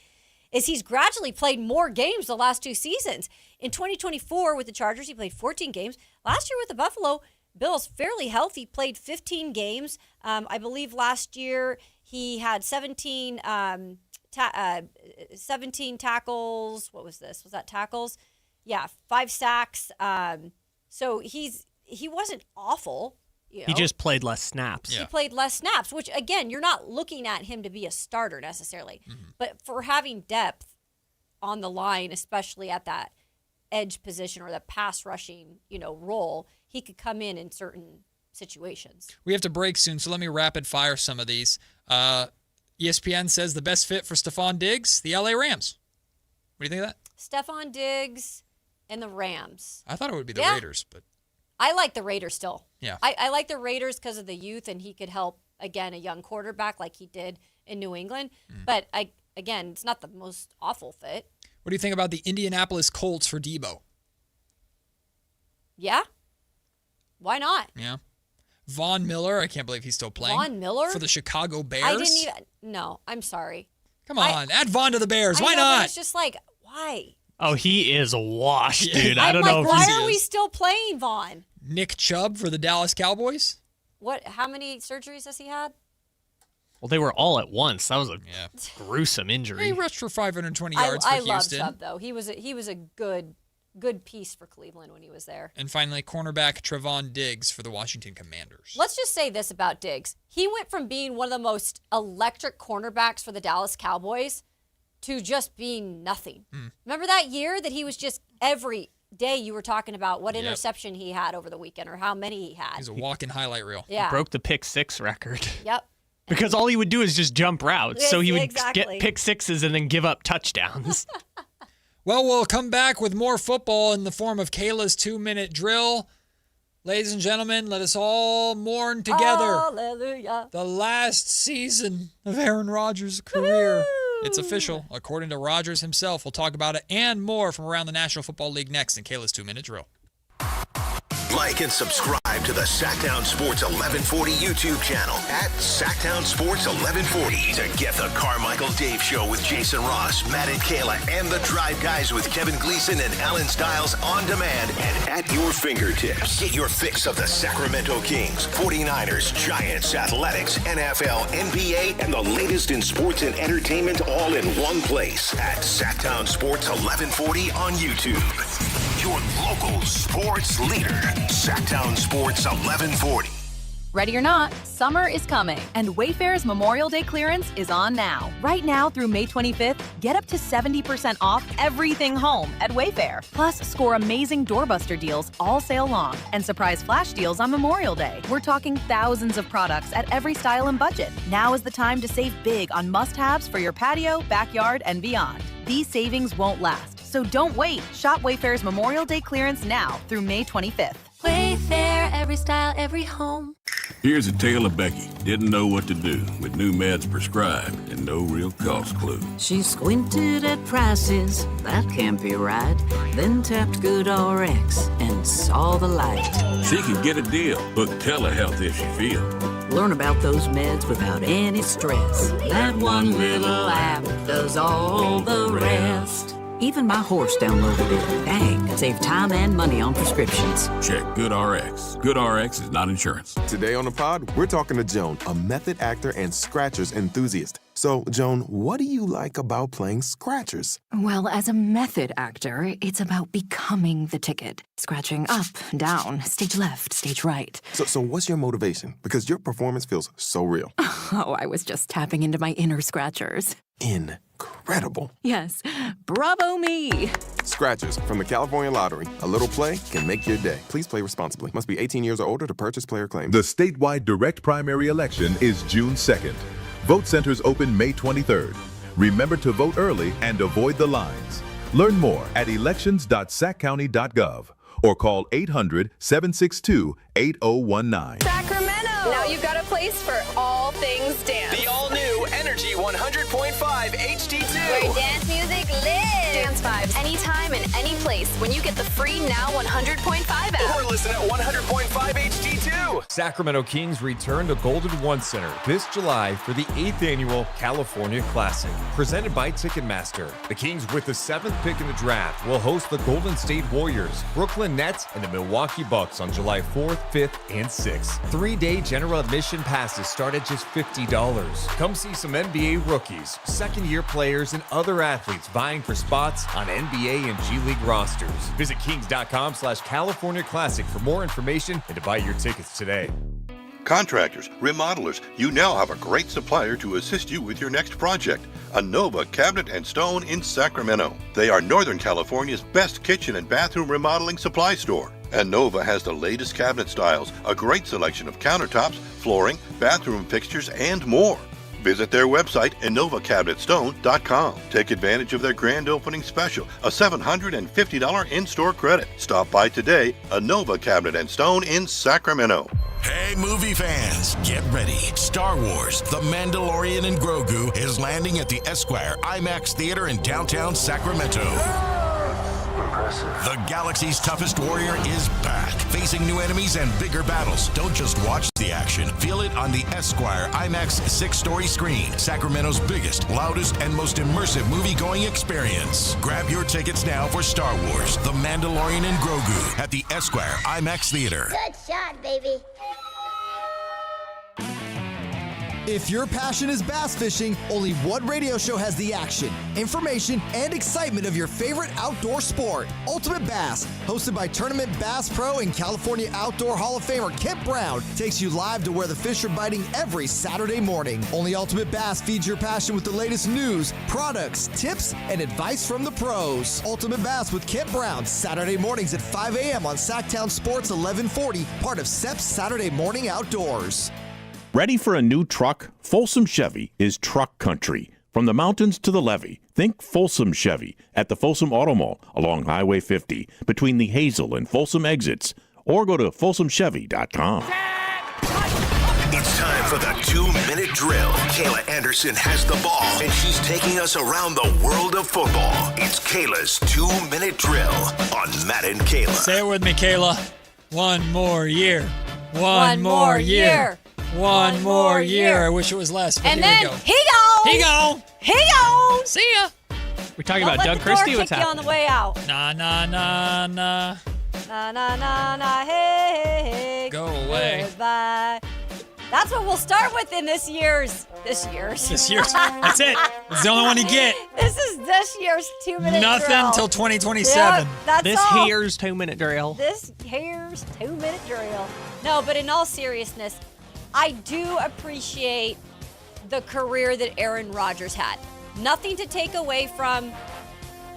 is he's gradually played more games the last 2 seasons. In 2024 with the Chargers, he played 14 games. Last year with the Buffalo Bills, fairly healthy, played 15 games. I believe last year he had 17 tackles. What was this? Was that tackles? Yeah, 5 sacks. So he wasn't awful. You know? He just played less snaps. He played less snaps, which, again, you're not looking at him to be a starter necessarily. Mm-hmm. But for having depth on the line, especially at that edge position or the pass rushing, role, he could come in certain situations. We have to break soon, so let me rapid fire some of these. ESPN says the best fit for Stephon Diggs, the LA Rams. What do you think of that? Stephon Diggs and the Rams. I thought it would be the Raiders, but I like the Raiders still. Yeah. I like the Raiders because of the youth, and he could help, again, a young quarterback like he did in New England. But, again, it's not the most awful fit. What do you think about the Indianapolis Colts for Debo? Yeah. Why not? Yeah. Von Miller, I can't believe he's still playing. Von Miller? For the Chicago Bears? I didn't even. No, I'm sorry. Come on, add Von to the Bears. Why know, not? But it's just like, why? Oh, he is washed, dude. I I'm don't like, know if why he's... are we still playing Von? Nick Chubb for the Dallas Cowboys? How many surgeries has he had? Well, they were all at once. That was a gruesome injury. He rushed for 520 yards for I Houston. love Chubb, though. He was a good piece for Cleveland when he was there. And finally, cornerback Trevon Diggs for the Washington Commanders. Let's just say this about Diggs. He went from being one of the most electric cornerbacks for the Dallas Cowboys to just being nothing. Remember that year that he was just every day you were talking about what interception he had over the weekend or how many he had. He's a walking highlight reel. Yeah. He broke the pick 6 record. Yep. Because all he would do is just jump routes. So he would get pick 6s and then give up touchdowns. Well, we'll come back with more football in the form of Kayla's 2-minute drill. Ladies and gentlemen, let us all mourn together. Hallelujah. The last season of Aaron Rodgers' career. Woo! It's official, according to Rodgers himself. We'll talk about it and more from around the National Football League next in Kayla's 2-minute drill. Like and subscribe to the Sactown Sports 1140 YouTube channel at Sactown Sports 1140 to get the Carmichael Dave Show with Jason Ross, Matt and Kayla, and the Drive Guys with Kevin Gleason and Alan Stiles on demand and at your fingertips. Get your fix of the Sacramento Kings, 49ers, Giants, Athletics, NFL, NBA, and the latest in sports and entertainment all in one place at Sactown Sports 1140 on YouTube. Your local sports leader, Sactown Sports 1140. Ready or not, summer is coming, and Wayfair's Memorial Day clearance is on now. Right now through May 25th, get up to 70% off everything home at Wayfair. Plus, score amazing doorbuster deals all sale long and surprise flash deals on Memorial Day. We're talking thousands of products at every style and budget. Now is the time to save big on must-haves for your patio, backyard, and beyond. These savings won't last, so don't wait. Shop Wayfair's Memorial Day clearance now through May 25th. Wayfair, every style, every home. Here's a tale of Becky. Didn't know what to do with new meds prescribed and no real cost clue. She squinted at prices, that can't be right. Then tapped GoodRx and saw the light. She could get a deal. Book telehealth if she feels. Learn about those meds without any stress. That one little app does all the rest. Even my horse downloaded it. Dang, save time and money on prescriptions. Check GoodRx. GoodRx is not insurance. Today on the pod, we're talking to Joan, a method actor and scratchers enthusiast. So, Joan, what do you like about playing scratchers? Well, as a method actor, it's about becoming the ticket. Scratching up, down, stage left, stage right. So what's your motivation? Because your performance feels so real. Oh, I was just tapping into my inner scratchers. Incredible. Yes. Bravo me. Scratchers from the California Lottery. A little play can make your day. Please play responsibly. Must be 18 years or older to purchase player claim. The statewide direct primary election is June 2nd. Vote centers open May 23rd. Remember to vote early and avoid the lines. Learn more at elections.saccounty.gov or call 800-762-8019. Sacramento! Now you've got a place for all things dance. The all-new Energy 100.5 HD2. Where dance music lives. Dance vibes anytime and any place when you get the free Now 100.5 app. Or listen at 100.5 HD2. Sacramento Kings return to Golden One Center this July for the 8th annual California Classic, presented by Ticketmaster. The Kings, with the 7th pick in the draft, will host the Golden State Warriors, Brooklyn Nets, and the Milwaukee Bucks on July 4th, 5th, and 6th. 3-day general admission passes start at just $50. Come see some NBA rookies, second-year players, and other athletes vying for spots on NBA and G League rosters. Visit kings.com/California Classic for more information and to buy your tickets today. Contractors, remodelers, you now have a great supplier to assist you with your next project. Anova Cabinet and Stone in Sacramento. They are Northern California's best kitchen and bathroom remodeling supply store. Anova has the latest cabinet styles, a great selection of countertops, flooring, bathroom fixtures, and more. Visit their website, InovaCabinetStone.com. Take advantage of their grand opening special, a $750 in-store credit. Stop by today, Anova Cabinet and Stone in Sacramento. Hey, movie fans, get ready. Star Wars, The Mandalorian and Grogu is landing at the Esquire IMAX Theater in downtown Sacramento. The galaxy's toughest warrior is back, facing new enemies and bigger battles. Don't just watch the action. Feel it on the Esquire IMAX 6-story screen, Sacramento's biggest, loudest, and most immersive movie-going experience. Grab your tickets now for Star Wars, The Mandalorian and Grogu at the Esquire IMAX Theater. Good shot, baby. If your passion is bass fishing, only one radio show has the action, information, and excitement of your favorite outdoor sport. Ultimate Bass, hosted by Tournament Bass Pro and California Outdoor Hall of Famer Kent Brown, takes you live to where the fish are biting every Saturday morning. Only Ultimate Bass feeds your passion with the latest news, products, tips, and advice from the pros. Ultimate Bass with Kent Brown, Saturday mornings at 5 a.m. on Sactown Sports 1140, part of SEP's Saturday Morning Outdoors. Ready for a new truck? Folsom Chevy is truck country. From the mountains to the levee, think Folsom Chevy at the Folsom Auto Mall along Highway 50 between the Hazel and Folsom exits, or go to folsomchevy.com. It's time for the 2-minute drill. Kayla Anderson has the ball, and she's taking us around the world of football. It's Kayla's 2-minute drill on Matt and Kayla. Say it with me, Kayla. One more year. One more year. One more year. I wish it was less, but and here then we go. He goes. He go. He goes. See ya. We're talking about Doug Christie? What's happening? On the way out. Nah, nah, nah, nah. Nah, nah, nah, nah, hey, hey. Go away. Goodbye. That's what we'll start with in this year's. This year's. That's it. It's the only one you get. This is this year's 2-minute Nothing drill. till 2027. Yep, that's this all. here's 2-minute drill. This here's 2-minute drill. No, but in all seriousness, I do appreciate the career that Aaron Rodgers had. Nothing to take away from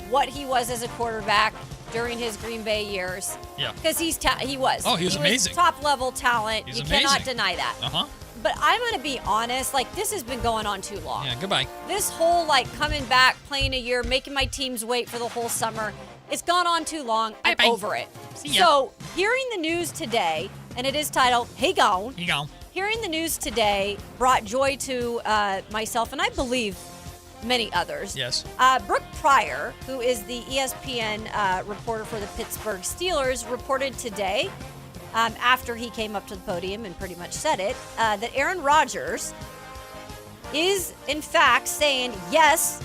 what he was as a quarterback during his Green Bay years. Yeah. Because he was. Oh, he was amazing. Top-level talent. He's you amazing. cannot deny that. Uh-huh. But I'm going to be honest, like, this has been going on too long. Yeah, goodbye. This whole, like, coming back, playing a year, making my teams wait for the whole summer, it's gone on too long. I'm over it. See ya. So, hearing the news today, and it is titled, He Gone. He gone. Hearing the news today brought joy to myself, and I believe many others. Yes. Brooke Pryor, who is the ESPN reporter for the Pittsburgh Steelers, reported today, after he came up to the podium and pretty much said it, that Aaron Rodgers is, in fact, saying, yes,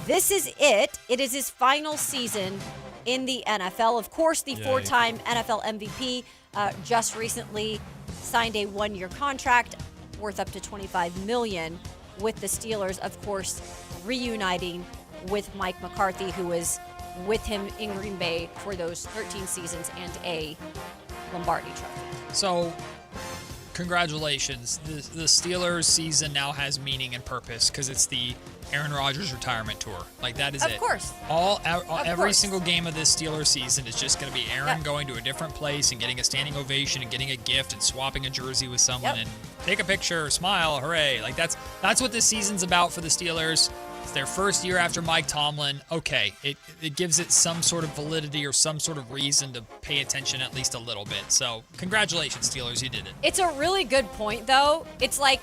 this is it. It is his final season in the NFL. Of course, the four-time NFL MVP just recently signed a 1-year contract worth up to $25 million with the Steelers, of course, reuniting with Mike McCarthy, who was with him in Green Bay for those 13 seasons and a Lombardi trophy. So, congratulations. The Steelers season now has meaning and purpose because it's the Aaron Rodgers retirement tour. Like, that is it. Of course. Every single game of this Steelers season is just going to be Aaron going to a different place and getting a standing ovation and getting a gift and swapping a jersey with someone and take a picture, smile, hooray. Like, that's what this season's about for the Steelers. It's their first year after Mike Tomlin. Okay, it gives it some sort of validity or some sort of reason to pay attention at least a little bit. So, congratulations, Steelers. You did it. It's a really good point, though. It's like,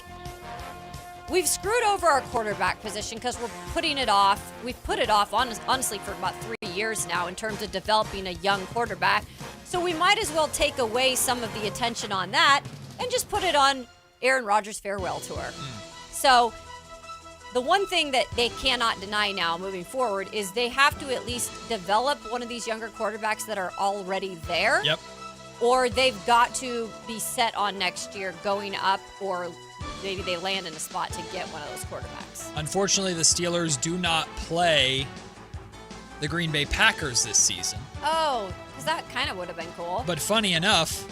we've screwed over our quarterback position because we're putting it off. We've put it off, honestly, for about 3 years now in terms of developing a young quarterback. So we might as well take away some of the attention on that and just put it on Aaron Rodgers' farewell tour. So the one thing that they cannot deny now moving forward is they have to at least develop one of these younger quarterbacks that are already there. Yep. Or they've got to be set on next year going up, or maybe they land in a spot to get one of those quarterbacks. Unfortunately, the Steelers do not play the Green Bay Packers this season. Oh, because that kind of would have been cool. But funny enough,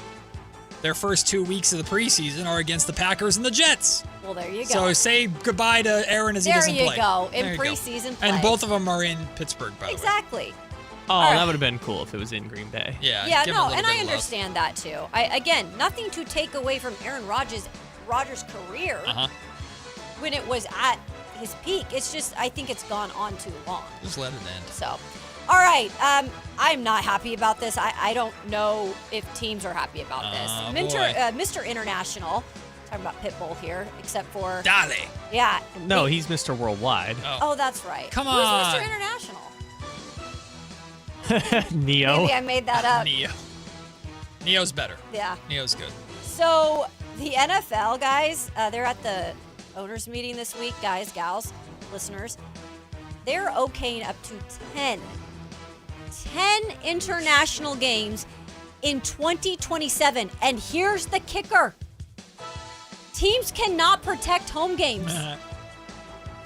their first 2 weeks of the preseason are against the Packers and the Jets. Well, there you go. So say goodbye to Aaron as he doesn't play. There you go. In There you go. preseason play. And both of them are in Pittsburgh, by the way. Exactly. Oh, right. that would have been cool if it was in Green Bay. Yeah, Yeah, give him a no, little and bit I of love. understand that too. Again, nothing to take away from Aaron Rodgers' career when it was at his peak. It's just, I think it's gone on too long. Just let it end. So, all right. I'm not happy about this. I don't know if teams are happy about this. Mr. International, talking about Pitbull here, except for... Dale. Yeah. No, he's Mr. Worldwide. Oh, that's right. Come Who's on. Mr. International? Neo. Maybe I made that up. Neo's better. Yeah. Neo's good. So the NFL guys, they're at the owners meeting this week, guys, gals, listeners. They're okaying up to 10 international games in 2027. And here's the kicker. Teams cannot protect home games.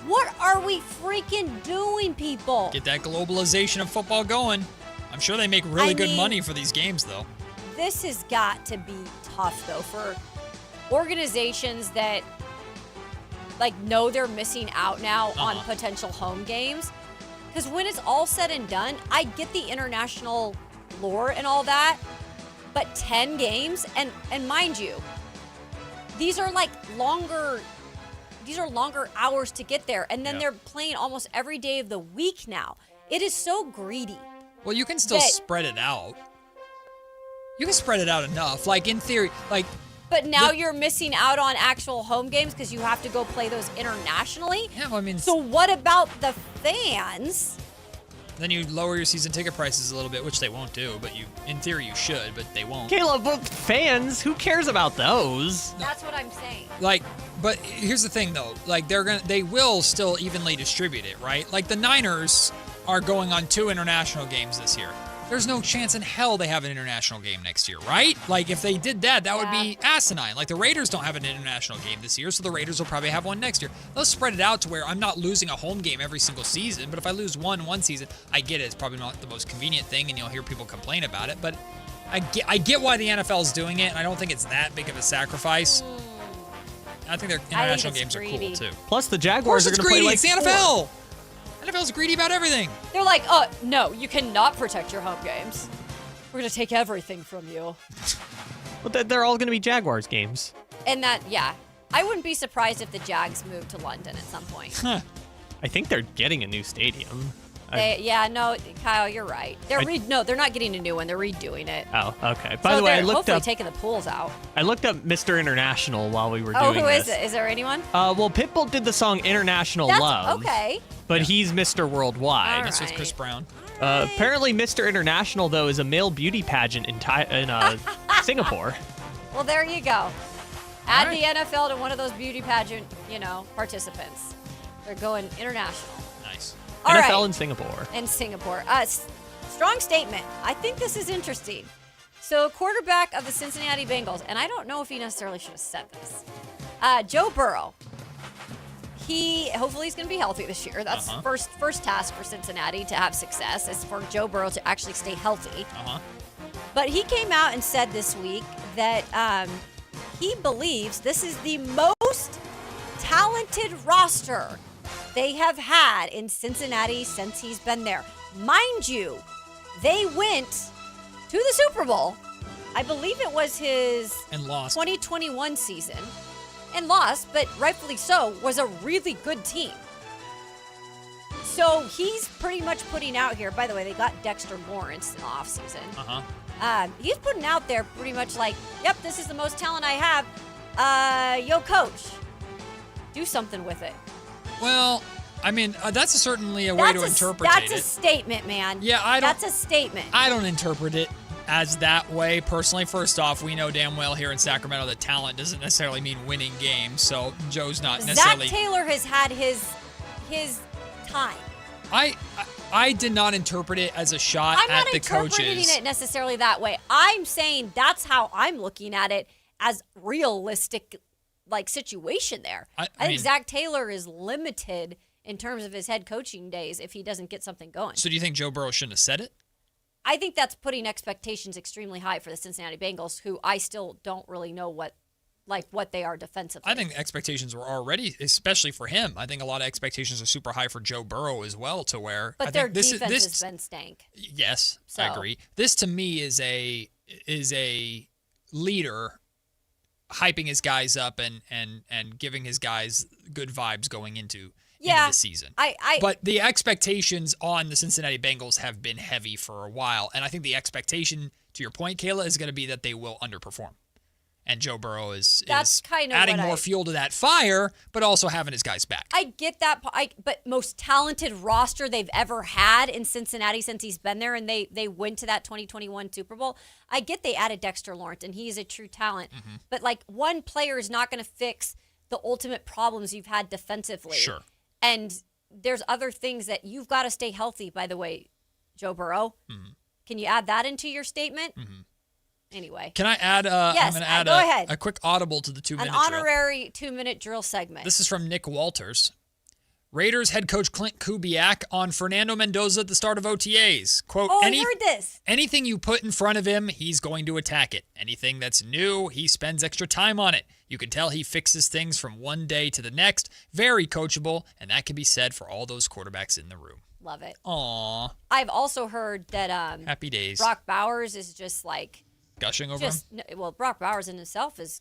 What are we freaking doing, people? Get that globalization of football going. I'm sure they make really good money for these games, though. This has got to be tough, though, for organizations that know they're missing out now on potential home games. Because when it's all said and done, I get the international lore and all that, but 10 games, and mind you, these are longer hours to get there, and then they're playing almost every day of the week now. It is so greedy. Well, you can still spread it out. You can spread it out enough. In theory, But now you're missing out on actual home games because you have to go play those internationally? Yeah, well, I mean... So what about the fans? Then you lower your season ticket prices a little bit, which they won't do, but in theory you should, but they won't. Caleb, but fans, who cares about those? That's what I'm saying. But here's the thing though, they will still evenly distribute it, right? The Niners are going on 2 international games this year. There's no chance in hell they have an international game next year, right? If they did that would be asinine. The Raiders don't have an international game this year, so the Raiders will probably have one next year. They'll spread it out to where I'm not losing a home game every single season, but if I lose one season, I get it. It's probably not the most convenient thing, and you'll hear people complain about it, but I get why the NFL is doing it, and I don't think it's that big of a sacrifice. I think their international games are cool, too. Plus, the Jaguars are going to play It's the NFL! NFL's greedy about everything. They're no, you cannot protect your home games. We're going to take everything from you. But they're all going to be Jaguars games. And I wouldn't be surprised if the Jags moved to London at some point. I think they're getting a new stadium. Kyle, you're right. They're not getting a new one. They're redoing it. Oh, okay. By the way, I looked hopefully up taking the pools out. I looked up Mr. International while we were doing this. Oh, who is it? Is there anyone? Well, Pitbull did the song International Love. Okay. But he's Mr. Worldwide. That's with Chris Brown. Apparently, Mr. International, though, is a male beauty pageant in Singapore. Well, there you go. Add the NFL to one of those beauty pageant, participants. They're going international. Nice. All NFL right. in Singapore. In Singapore. Strong statement. I think this is interesting. So, quarterback of the Cincinnati Bengals, and I don't know if he necessarily should have said this. Joe Burrow. Hopefully he's going to be healthy this year. That's first task for Cincinnati to have success is for Joe Burrow to actually stay healthy. But he came out and said this week that he believes this is the most talented roster they have had in Cincinnati since he's been there. Mind you, they went to the Super Bowl. I believe it was his and lost 2021 season. And lost, but rightfully so, was a really good team. So he's pretty much putting out here, by the way, they got Dexter Lawrence in the offseason. He's putting out there pretty much yep, this is the most talent I have. Yo, coach, do something with it. Well, I mean, that's certainly a way to interpret it. That's a statement, man. Yeah, That's a statement. I don't interpret it as that way personally. First off, we know damn well here in Sacramento that talent doesn't necessarily mean winning games, so Joe's not necessarily. Zach Taylor has had his time. I did not interpret it as a shot at the coaches. I'm not interpreting it necessarily that way. I'm saying that's how I'm looking at it as realistic, situation there. I think Zach Taylor is limited in terms of his head coaching days if he doesn't get something going. So do you think Joe Burrow shouldn't have said it? I think that's putting expectations extremely high for the Cincinnati Bengals, who I still don't really know what they are defensively. I think expectations were already, especially for him. I think a lot of expectations are super high for Joe Burrow as well, to where. But their defense has been stank. Yes, I agree. This to me is a leader hyping his guys up and giving his guys good vibes going into the season. But the expectations on the Cincinnati Bengals have been heavy for a while, and I think the expectation, to your point, Kayla, is going to be that they will underperform. And Joe Burrow is kind of adding more fuel to that fire, but also having his guys back. I get that, but most talented roster they've ever had in Cincinnati since he's been there, and they went to that 2021 Super Bowl. I get they added Dexter Lawrence, and he's a true talent. Mm-hmm. But, one player is not going to fix the ultimate problems you've had defensively. Sure. And there's other things that you've got to stay healthy, by the way, Joe Burrow. Mm-hmm. Can you add that into your statement? Mm-hmm. Anyway. Can I add yes, I'm going to add go ahead. A quick audible to the 2-minute drill. An honorary 2-minute drill segment. This is from Nick Walters. Raiders head coach Clint Kubiak on Fernando Mendoza at the start of OTAs. Quote, I heard this. Anything you put in front of him, he's going to attack it. Anything that's new, he spends extra time on it. You can tell he fixes things from one day to the next. Very coachable, and that can be said for all those quarterbacks in the room. Love it. Aw. I've also heard that happy days. Brock Bowers is just gushing over him? Well, Brock Bowers in himself is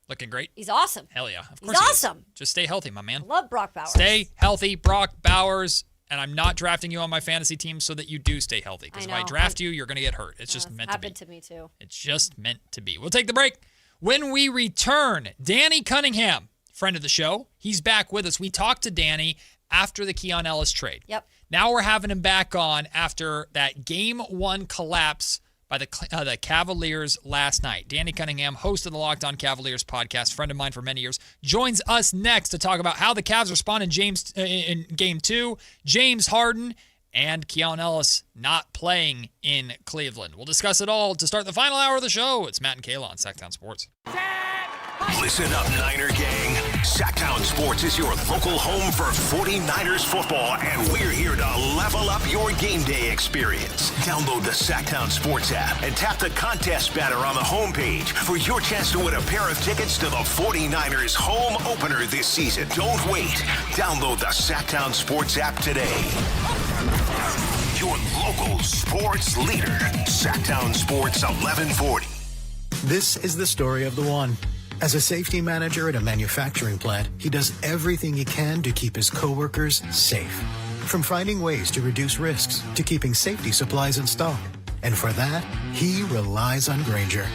looking great. He's awesome. Hell yeah. Of course he's awesome. Just stay healthy, my man. I love Brock Bowers. Stay healthy, Brock Bowers. And I'm not drafting you on my fantasy team so that you do stay healthy. Because if I draft you, you're going to get hurt. It's just meant to be. Happened to me too. It's just meant to be. We'll take the break. When we return, Danny Cunningham, friend of the show, he's back with us. We talked to Danny after the Keon Ellis trade. Yep. Now we're having him back on after that Game 1 collapse by the Cavaliers last night. Danny Cunningham, host of the Locked On Cavaliers podcast, friend of mine for many years, joins us next to talk about how the Cavs respond in Game 2, James Harden, and Keon Ellis not playing in Cleveland. We'll discuss it all to start the final hour of the show. It's Matt and Kayla on Sactown Sports. Listen up, Niner gang. Sactown Sports is your local home for 49ers football, and we're here to level up your game day experience. Download the Sactown Sports app and tap the contest banner on the homepage for your chance to win a pair of tickets to the 49ers home opener this season. Don't wait. Download the Sactown Sports app today. Your local sports leader, Sactown Sports 1140. This is the story of the one. As a safety manager at a manufacturing plant, he does everything he can to keep his coworkers safe. From finding ways to reduce risks to keeping safety supplies in stock. And for that, he relies on Grainger.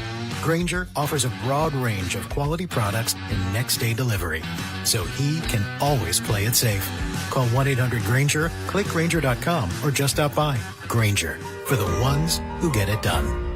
Grainger offers a broad range of quality products and next-day delivery, so he can always play it safe. Call 1-800-GRAINGER, click Grainger.com, or just stop by. Grainger, for the ones who get it done.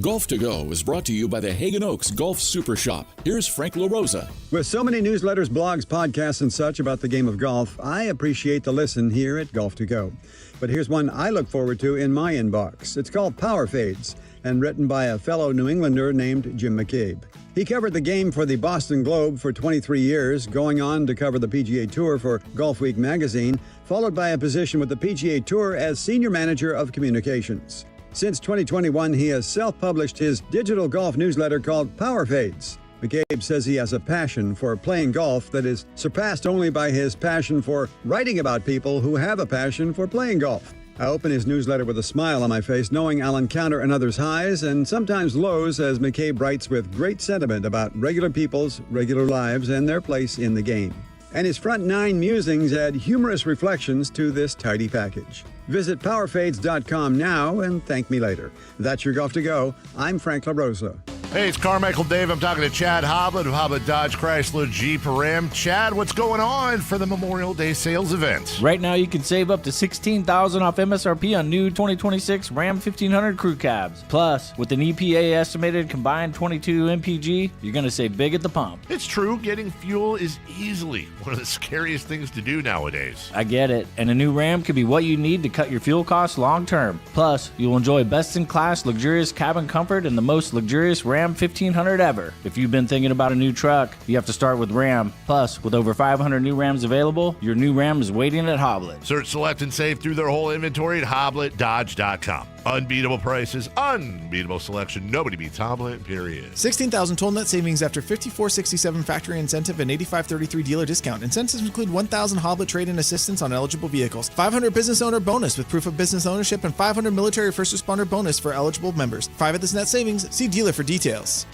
Golf to Go is brought to you by the Hagen Oaks Golf Super Shop. Here's Frank LaRosa. With so many newsletters, blogs, podcasts, and such about the game of golf, I appreciate the listen here at Golf to Go. But here's one I look forward to in my inbox. It's called Power Fades, and written by a fellow New Englander named Jim McCabe. He covered the game for the Boston Globe for 23 years, going on to cover the PGA Tour for Golf Week magazine, followed by a position with the PGA Tour as Senior Manager of Communications. Since 2021, he has self-published his digital golf newsletter called Power Fades. McCabe says he has a passion for playing golf that is surpassed only by his passion for writing about people who have a passion for playing golf. I open his newsletter with a smile on my face, knowing I'll encounter another's highs and sometimes lows as McCabe writes with great sentiment about regular people's regular lives and their place in the game. And his front 9 musings add humorous reflections to this tidy package. Visit powerfades.com now and thank me later. That's your Golf to Go. I'm Frank LaRosa. Hey, it's Carmichael Dave. I'm talking to Chad Hoblet of Hoblet Dodge Chrysler Jeep Ram. Chad, what's going on for the Memorial Day sales event? Right now, you can save up to $16,000 off MSRP on new 2026 Ram 1500 crew cabs. Plus, with an EPA estimated combined 22 MPG, you're going to save big at the pump. It's true, getting fuel is easily one of the scariest things to do nowadays. I get it, and a new Ram could be what you need to cut your fuel costs long term. Plus, you'll enjoy best-in-class luxurious cabin comfort and the most luxurious Ram 1500 ever. If you've been thinking about a new truck, you have to start with Ram. Plus, with over 500 new Rams available, your new Ram is waiting at Hoblet. Search, select, and save through their whole inventory at HobletDodge.com. Unbeatable prices, unbeatable selection. Nobody beats Hoblet, period. 16,000 total net savings after $54.67 factory incentive and $85.33 dealer discount. Incentives include 1,000 Hoblet trade-in assistance on eligible vehicles, 500 business owner bonus with proof of business ownership, and 500 military first responder bonus for eligible members. 5 of this net savings. See dealer for details.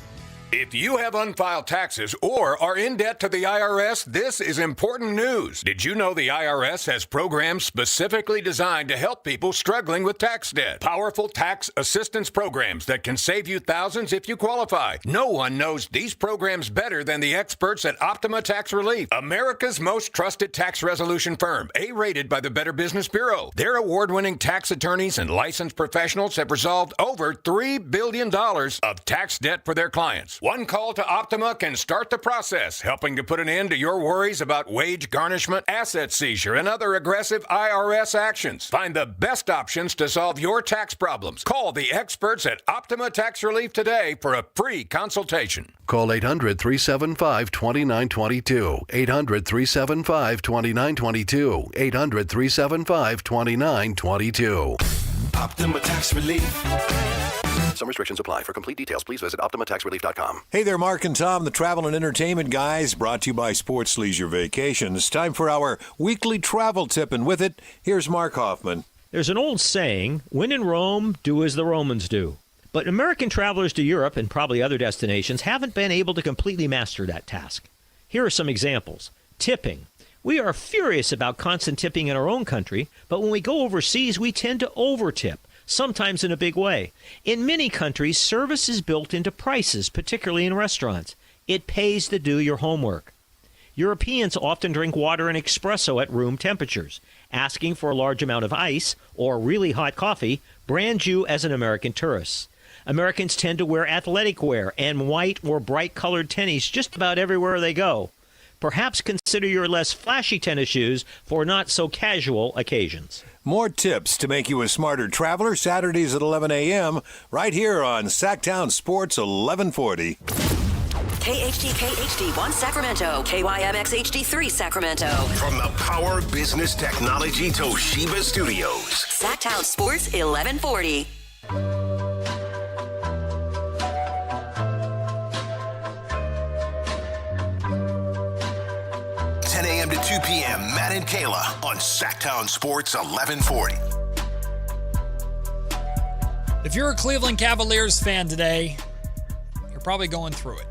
If you have unfiled taxes or are in debt to the IRS, this is important news. Did you know the IRS has programs specifically designed to help people struggling with tax debt? Powerful tax assistance programs that can save you thousands if you qualify. No one knows these programs better than the experts at Optima Tax Relief, America's most trusted tax resolution firm, A-rated by the Better Business Bureau. Their award-winning tax attorneys and licensed professionals have resolved over $3 billion of tax debt for their clients. One call to Optima can start the process, helping to put an end to your worries about wage garnishment, asset seizure, and other aggressive IRS actions. Find the best options to solve your tax problems. Call the experts at Optima Tax Relief today for a free consultation. Call 800-375-2922. 800-375-2922. 800-375-2922. Optima Tax Relief. Some restrictions apply. For complete details, please visit OptimaTaxRelief.com. Hey there, Mark and Tom, the travel and entertainment guys, brought to you by Sports Leisure Vacations. Time for our weekly travel tip, and with it, here's Mark Hoffman. There's an old saying, when in Rome, do as the Romans do. But American travelers to Europe and probably other destinations haven't been able to completely master that task. Here are some examples. Tipping. We are furious about constant tipping in our own country, but when we go overseas, we tend to over-tip. Sometimes in a big way. In many countries, service is built into prices, particularly in restaurants. It pays to do your homework. Europeans often drink water and espresso at room temperatures. Asking for a large amount of ice or really hot coffee brands you as an American tourist. Americans tend to wear athletic wear and white or bright-colored tennis just about everywhere they go. Perhaps consider your less flashy tennis shoes for not-so-casual occasions. More tips to make you a smarter traveler, Saturdays at 11 a.m., right here on Sactown Sports 1140. KHD1 Sacramento, KYMX HD3 Sacramento. From the Power Business Technology Toshiba Studios. Sactown Sports 1140. 10 a.m. to 2 p.m. Matt and Kayla on Sactown Sports 1140. If you're a Cleveland Cavaliers fan today, you're probably going through it.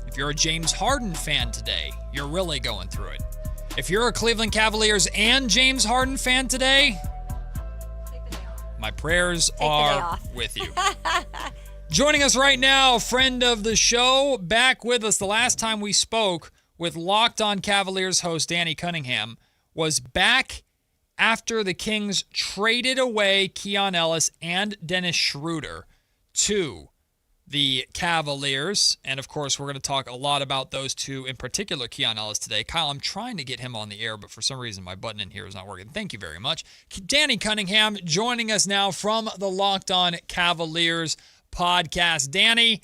If you're a James Harden fan today, you're really going through it. If you're a Cleveland Cavaliers and James Harden fan today, my prayers are with you. Joining us right now, friend of the show, back with us the last time we spoke with Locked On Cavaliers host Danny Cunningham, was back after the Kings traded away Keon Ellis and Dennis Schroeder to the Cavaliers. And, of course, we're going to talk a lot about those two, in particular Keon Ellis today. Kyle, I'm trying to get him on the air, but for some reason my button in here is not working. Thank you very much. Danny Cunningham joining us now from the Locked On Cavaliers podcast. Danny,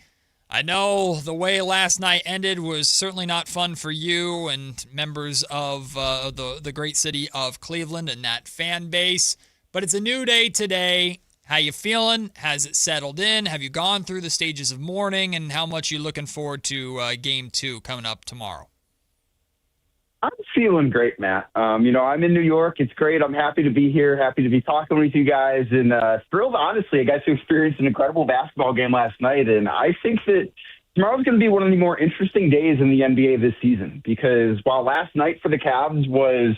I know the way last night ended was certainly not fun for you and members of the great city of Cleveland and that fan base, but it's a new day today. How you feeling? Has it settled in? Have you gone through the stages of mourning, and how much you looking forward to Game 2 coming up tomorrow? I'm feeling great, Matt. I'm in New York. It's great. I'm happy to be here, happy to be talking with you guys, and thrilled, honestly. I got to experience an incredible basketball game last night, and I think that tomorrow's going to be one of the more interesting days in the NBA this season, because while last night for the Cavs was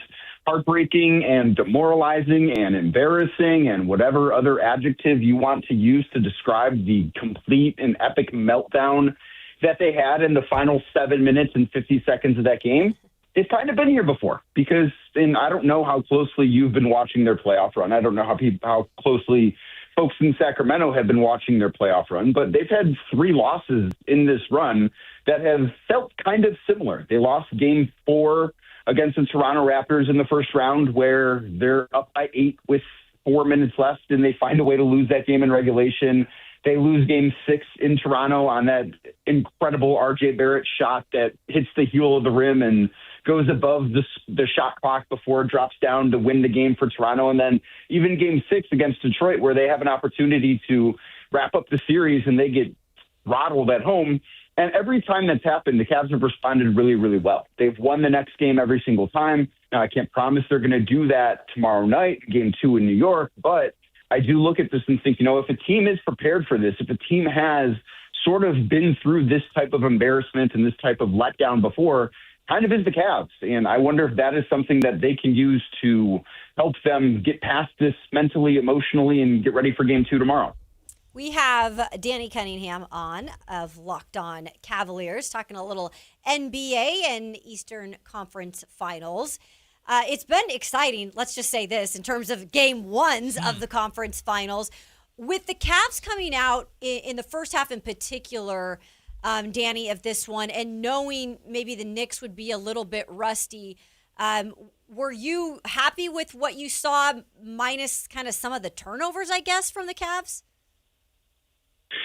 heartbreaking and demoralizing and embarrassing and whatever other adjective you want to use to describe the complete and epic meltdown that they had in the final 7 minutes and 50 seconds of that game. It's kind of been here before because, and I don't know how closely you've been watching their playoff run. I don't know how closely folks in Sacramento have been watching their playoff run, but they've had 3 losses in this run that have felt kind of similar. They lost game 4 against the Toronto Raptors in the first round where they're up by 8 with 4 minutes left and they find a way to lose that game in regulation. They lose game 6 in Toronto on that incredible RJ Barrett shot that hits the heel of the rim and goes above the shot clock before it drops down to win the game for Toronto. And then even game 6 against Detroit, where they have an opportunity to wrap up the series and they get throttled at home. And every time that's happened, the Cavs have responded really, really well. They've won the next game every single time. Now, I can't promise they're going to do that tomorrow night, game 2 in New York, but I do look at this and think, if a team is prepared for this, if a team has sort of been through this type of embarrassment and this type of letdown before, kind of is the Cavs. And I wonder if that is something that they can use to help them get past this mentally, emotionally, and get ready for game 2 tomorrow. We have Danny Cunningham on of Locked On Cavaliers talking a little NBA and Eastern Conference Finals. It's been exciting, let's just say this, in terms of game 1s of the conference finals. With the Cavs coming out in the first half in particular, Danny, of this one, and knowing maybe the Knicks would be a little bit rusty, were you happy with what you saw minus kind of some of the turnovers, I guess, from the Cavs?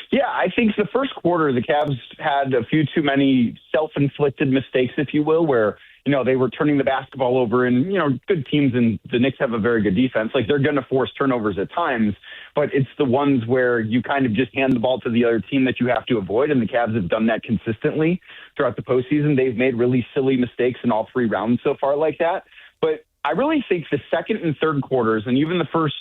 Yeah, I think the first quarter, the Cavs had a few too many self-inflicted mistakes, if you will, where they were turning the basketball over and, good teams and the Knicks have a very good defense. Like they're going to force turnovers at times, but it's the ones where you kind of just hand the ball to the other team that you have to avoid. And the Cavs have done that consistently throughout the postseason. They've made really silly mistakes in all 3 rounds so far like that. But I really think the second and third quarters and even the first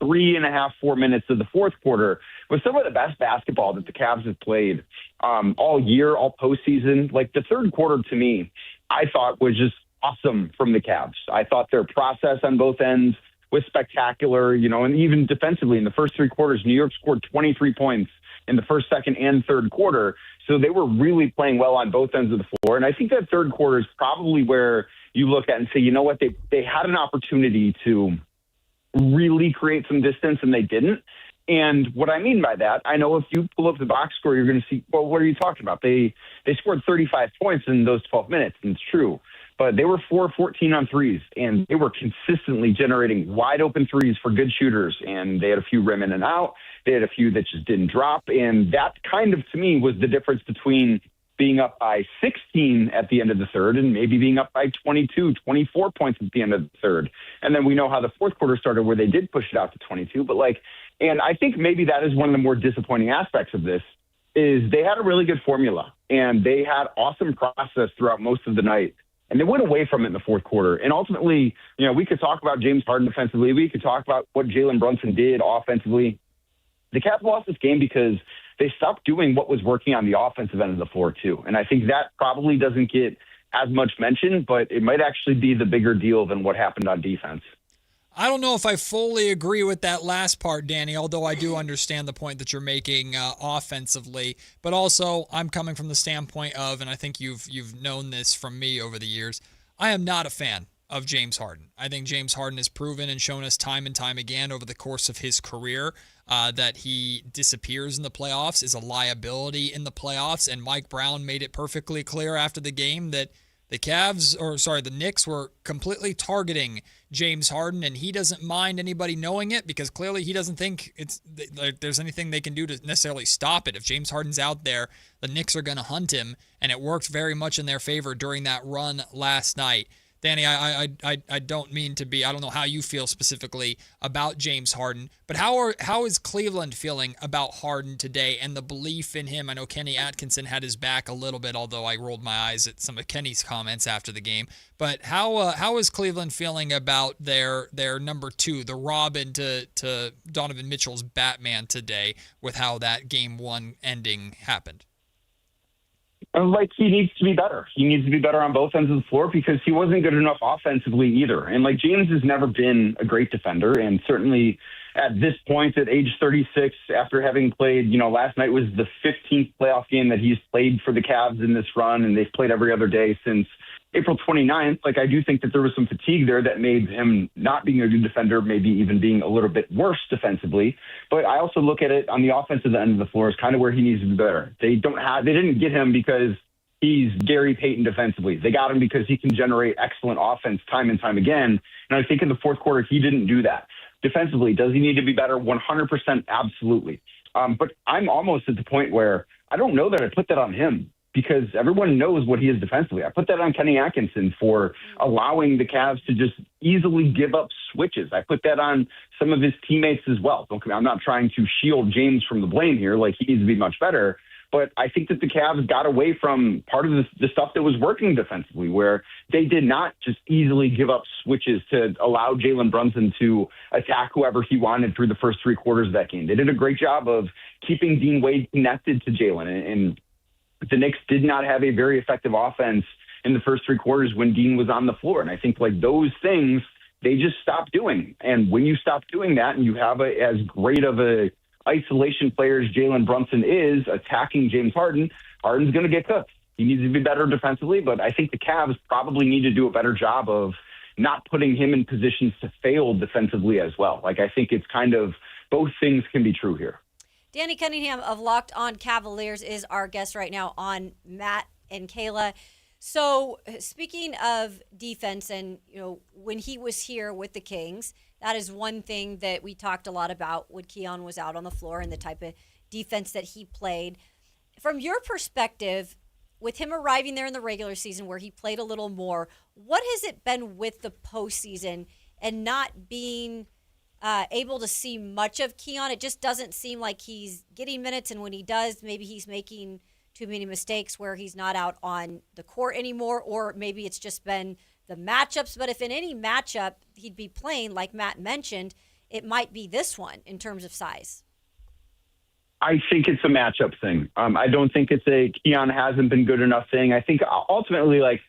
3.5, 4 minutes of the fourth quarter was some of the best basketball that the Cavs have played all year, all postseason. Like the third quarter to me, I thought was just awesome from the Cavs. I thought their process on both ends was spectacular, and even defensively in the first 3 quarters, New York scored 23 points in the first, second, and third quarter. So they were really playing well on both ends of the floor. And I think that third quarter is probably where you look at and say, they had an opportunity to really create some distance and they didn't. And what I mean by that, I know if you pull up the box score, you're going to see, well, what are you talking about? They scored 35 points in those 12 minutes, and it's true. But they were 4-14 on threes, and they were consistently generating wide open threes for good shooters. And they had a few rim in and out. They had a few that just didn't drop. And that kind of, to me, was the difference between being up by 16 at the end of the third and maybe being up by 22, 24 points at the end of the third. And then we know how the fourth quarter started where they did push it out to 22. But and I think maybe that is one of the more disappointing aspects of this is they had a really good formula and they had awesome process throughout most of the night. And they went away from it in the fourth quarter. And ultimately, we could talk about James Harden defensively. We could talk about what Jalen Brunson did offensively. The Cavs lost this game because they stopped doing what was working on the offensive end of the floor, too. And I think that probably doesn't get as much mention, but it might actually be the bigger deal than what happened on defense. I don't know if I fully agree with that last part, Danny, although I do understand the point that you're making offensively. But also, I'm coming from the standpoint of, and I think you've known this from me over the years, I am not a fan of James Harden. I think James Harden has proven and shown us time and time again over the course of his career that he disappears in the playoffs, is a liability in the playoffs, and Mike Brown made it perfectly clear after the game that the Knicks were completely targeting James Harden, and he doesn't mind anybody knowing it because clearly he doesn't think there's anything they can do to necessarily stop it. If James Harden's out there, the Knicks are going to hunt him, and it worked very much in their favor during that run last night. Danny, I don't mean to be, I don't know how you feel specifically about James Harden, but how is Cleveland feeling about Harden today and the belief in him? I know Kenny Atkinson had his back a little bit, although I rolled my eyes at some of Kenny's comments after the game. But how is Cleveland feeling about their number 2, the Robin to Donovan Mitchell's Batman today with how that game 1 ending happened? Like, he needs to be better. He needs to be better on both ends of the floor because he wasn't good enough offensively either. And, like, James has never been a great defender, and certainly at this point at age 36, after having played, last night was the 15th playoff game that he's played for the Cavs in this run, and they've played every other day since April 29th. Like, I do think that there was some fatigue there that made him not being a good defender, maybe even being a little bit worse defensively. But I also look at it on the offensive end of the floor as kind of where he needs to be better. They didn't get him because he's Gary Payton defensively. They got him because he can generate excellent offense time and time again. And I think in the fourth quarter, he didn't do that. Defensively, does he need to be better? 100%, absolutely. But I'm almost at the point where I don't know that I put that on him because everyone knows what he is defensively. I put that on Kenny Atkinson for allowing the Cavs to just easily give up switches. I put that on some of his teammates as well. I'm not trying to shield James from the blame here. Like, he needs to be much better. But I think that the Cavs got away from part of the stuff that was working defensively, where they did not just easily give up switches to allow Jalen Brunson to attack whoever he wanted through the first three quarters of that game. They did a great job of keeping Dean Wade connected to Jalen. And the Knicks did not have a very effective offense in the first three quarters when Dean was on the floor. And I think, like, those things, they just stopped doing. And when you stop doing that and you have as great of a isolation player as Jalen Brunson is attacking James Harden's going to get cooked. He needs to be better defensively, but I think the Cavs probably need to do a better job of not putting him in positions to fail defensively as well. Like, I think it's kind of both things can be true here. Danny Cunningham of Locked On Cavaliers is our guest right now on Matt and Kayla. So speaking of defense, and when he was here with the Kings, that is one thing that we talked a lot about when Keon was out on the floor and the type of defense that he played. From your perspective, with him arriving there in the regular season where he played a little more, what has it been with the postseason and not being able to see much of Keon? It just doesn't seem like he's getting minutes, and when he does, maybe he's making too many mistakes where he's not out on the court anymore, or maybe it's just been the matchups. But if in any matchup he'd be playing, like Matt mentioned, it might be this one in terms of size. I think it's a matchup thing. I don't think it's a Keon hasn't been good enough thing. I think ultimately, like,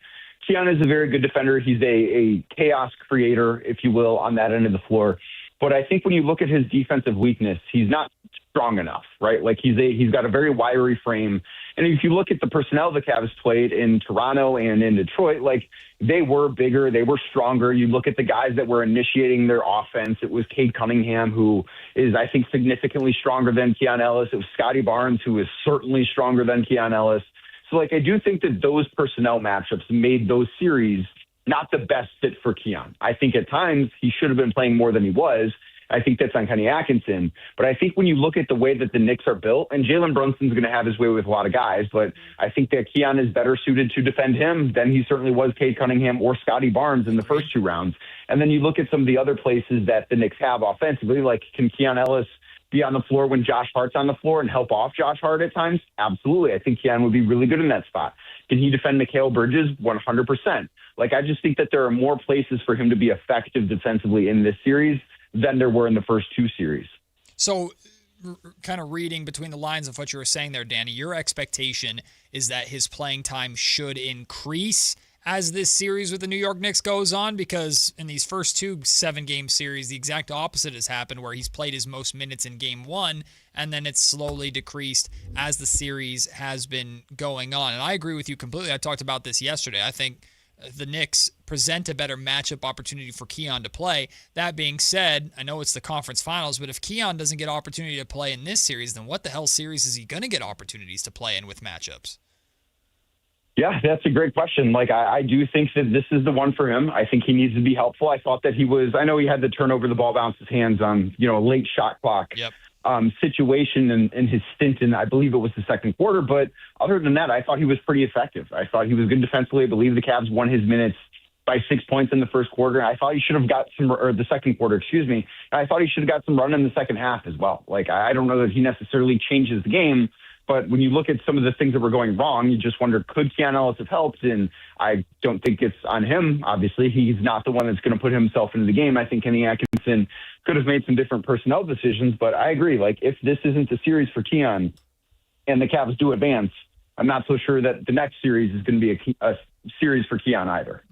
Keon is a very good defender. He's a chaos creator, if you will, on that end of the floor. But I think when you look at his defensive weakness, he's not strong enough, right? Like, he's got a very wiry frame. And if you look at the personnel the Cavs played in Toronto and in Detroit, like, they were bigger, they were stronger. You look at the guys that were initiating their offense. It was Cade Cunningham, who is, I think, significantly stronger than Keon Ellis. It was Scotty Barnes, who is certainly stronger than Keon Ellis. So, like, I do think that those personnel matchups made those series not the best fit for Keon. I think at times he should have been playing more than he was. I think that's on Kenny Atkinson. But I think when you look at the way that the Knicks are built, and Jalen Brunson's going to have his way with a lot of guys, but I think that Keon is better suited to defend him than he certainly was Cade Cunningham or Scotty Barnes in the first two rounds. And then you look at some of the other places that the Knicks have offensively, like, can Keon Ellis be on the floor when Josh Hart's on the floor and help off Josh Hart at times? Absolutely. I think Keon would be really good in that spot. Can he defend Mikal Bridges? 100%. Like, I just think that there are more places for him to be effective defensively in this series than there were in the first two series. So, kind of reading between the lines of what you were saying there, Danny, your expectation is that his playing time should increase as this series with the New York Knicks goes on, because in these first two 7-game series, the exact opposite has happened, where he's played his most minutes in game one, and then it's slowly decreased as the series has been going on. And I agree with you completely. I talked about this yesterday. I think the Knicks present a better matchup opportunity for Keon to play. That being said, I know it's the conference finals, but if Keon doesn't get opportunity to play in this series, then what the hell series is he going to get opportunities to play in with matchups? Yeah, that's a great question. Like, I do think that this is the one for him. I think he needs to be helpful. I thought that I know he had the turnover, the ball bounces hands on, a late shot clock situation in his stint in, I believe it was the second quarter. But other than that, I thought he was pretty effective. I thought he was good defensively. I believe the Cavs won his minutes by 6 points in the first quarter. I thought he should have got the second quarter, excuse me. I thought he should have got some run in the second half as well. Like, I don't know that he necessarily changes the game, but when you look at some of the things that were going wrong, you just wonder, could Keon Ellis have helped? And I don't think it's on him. Obviously, he's not the one that's going to put himself into the game. I think Kenny Atkinson could have made some different personnel decisions, but I agree. Like, if this isn't the series for Keon and the Cavs do advance, I'm not so sure that the next series is going to be a series for Keon either.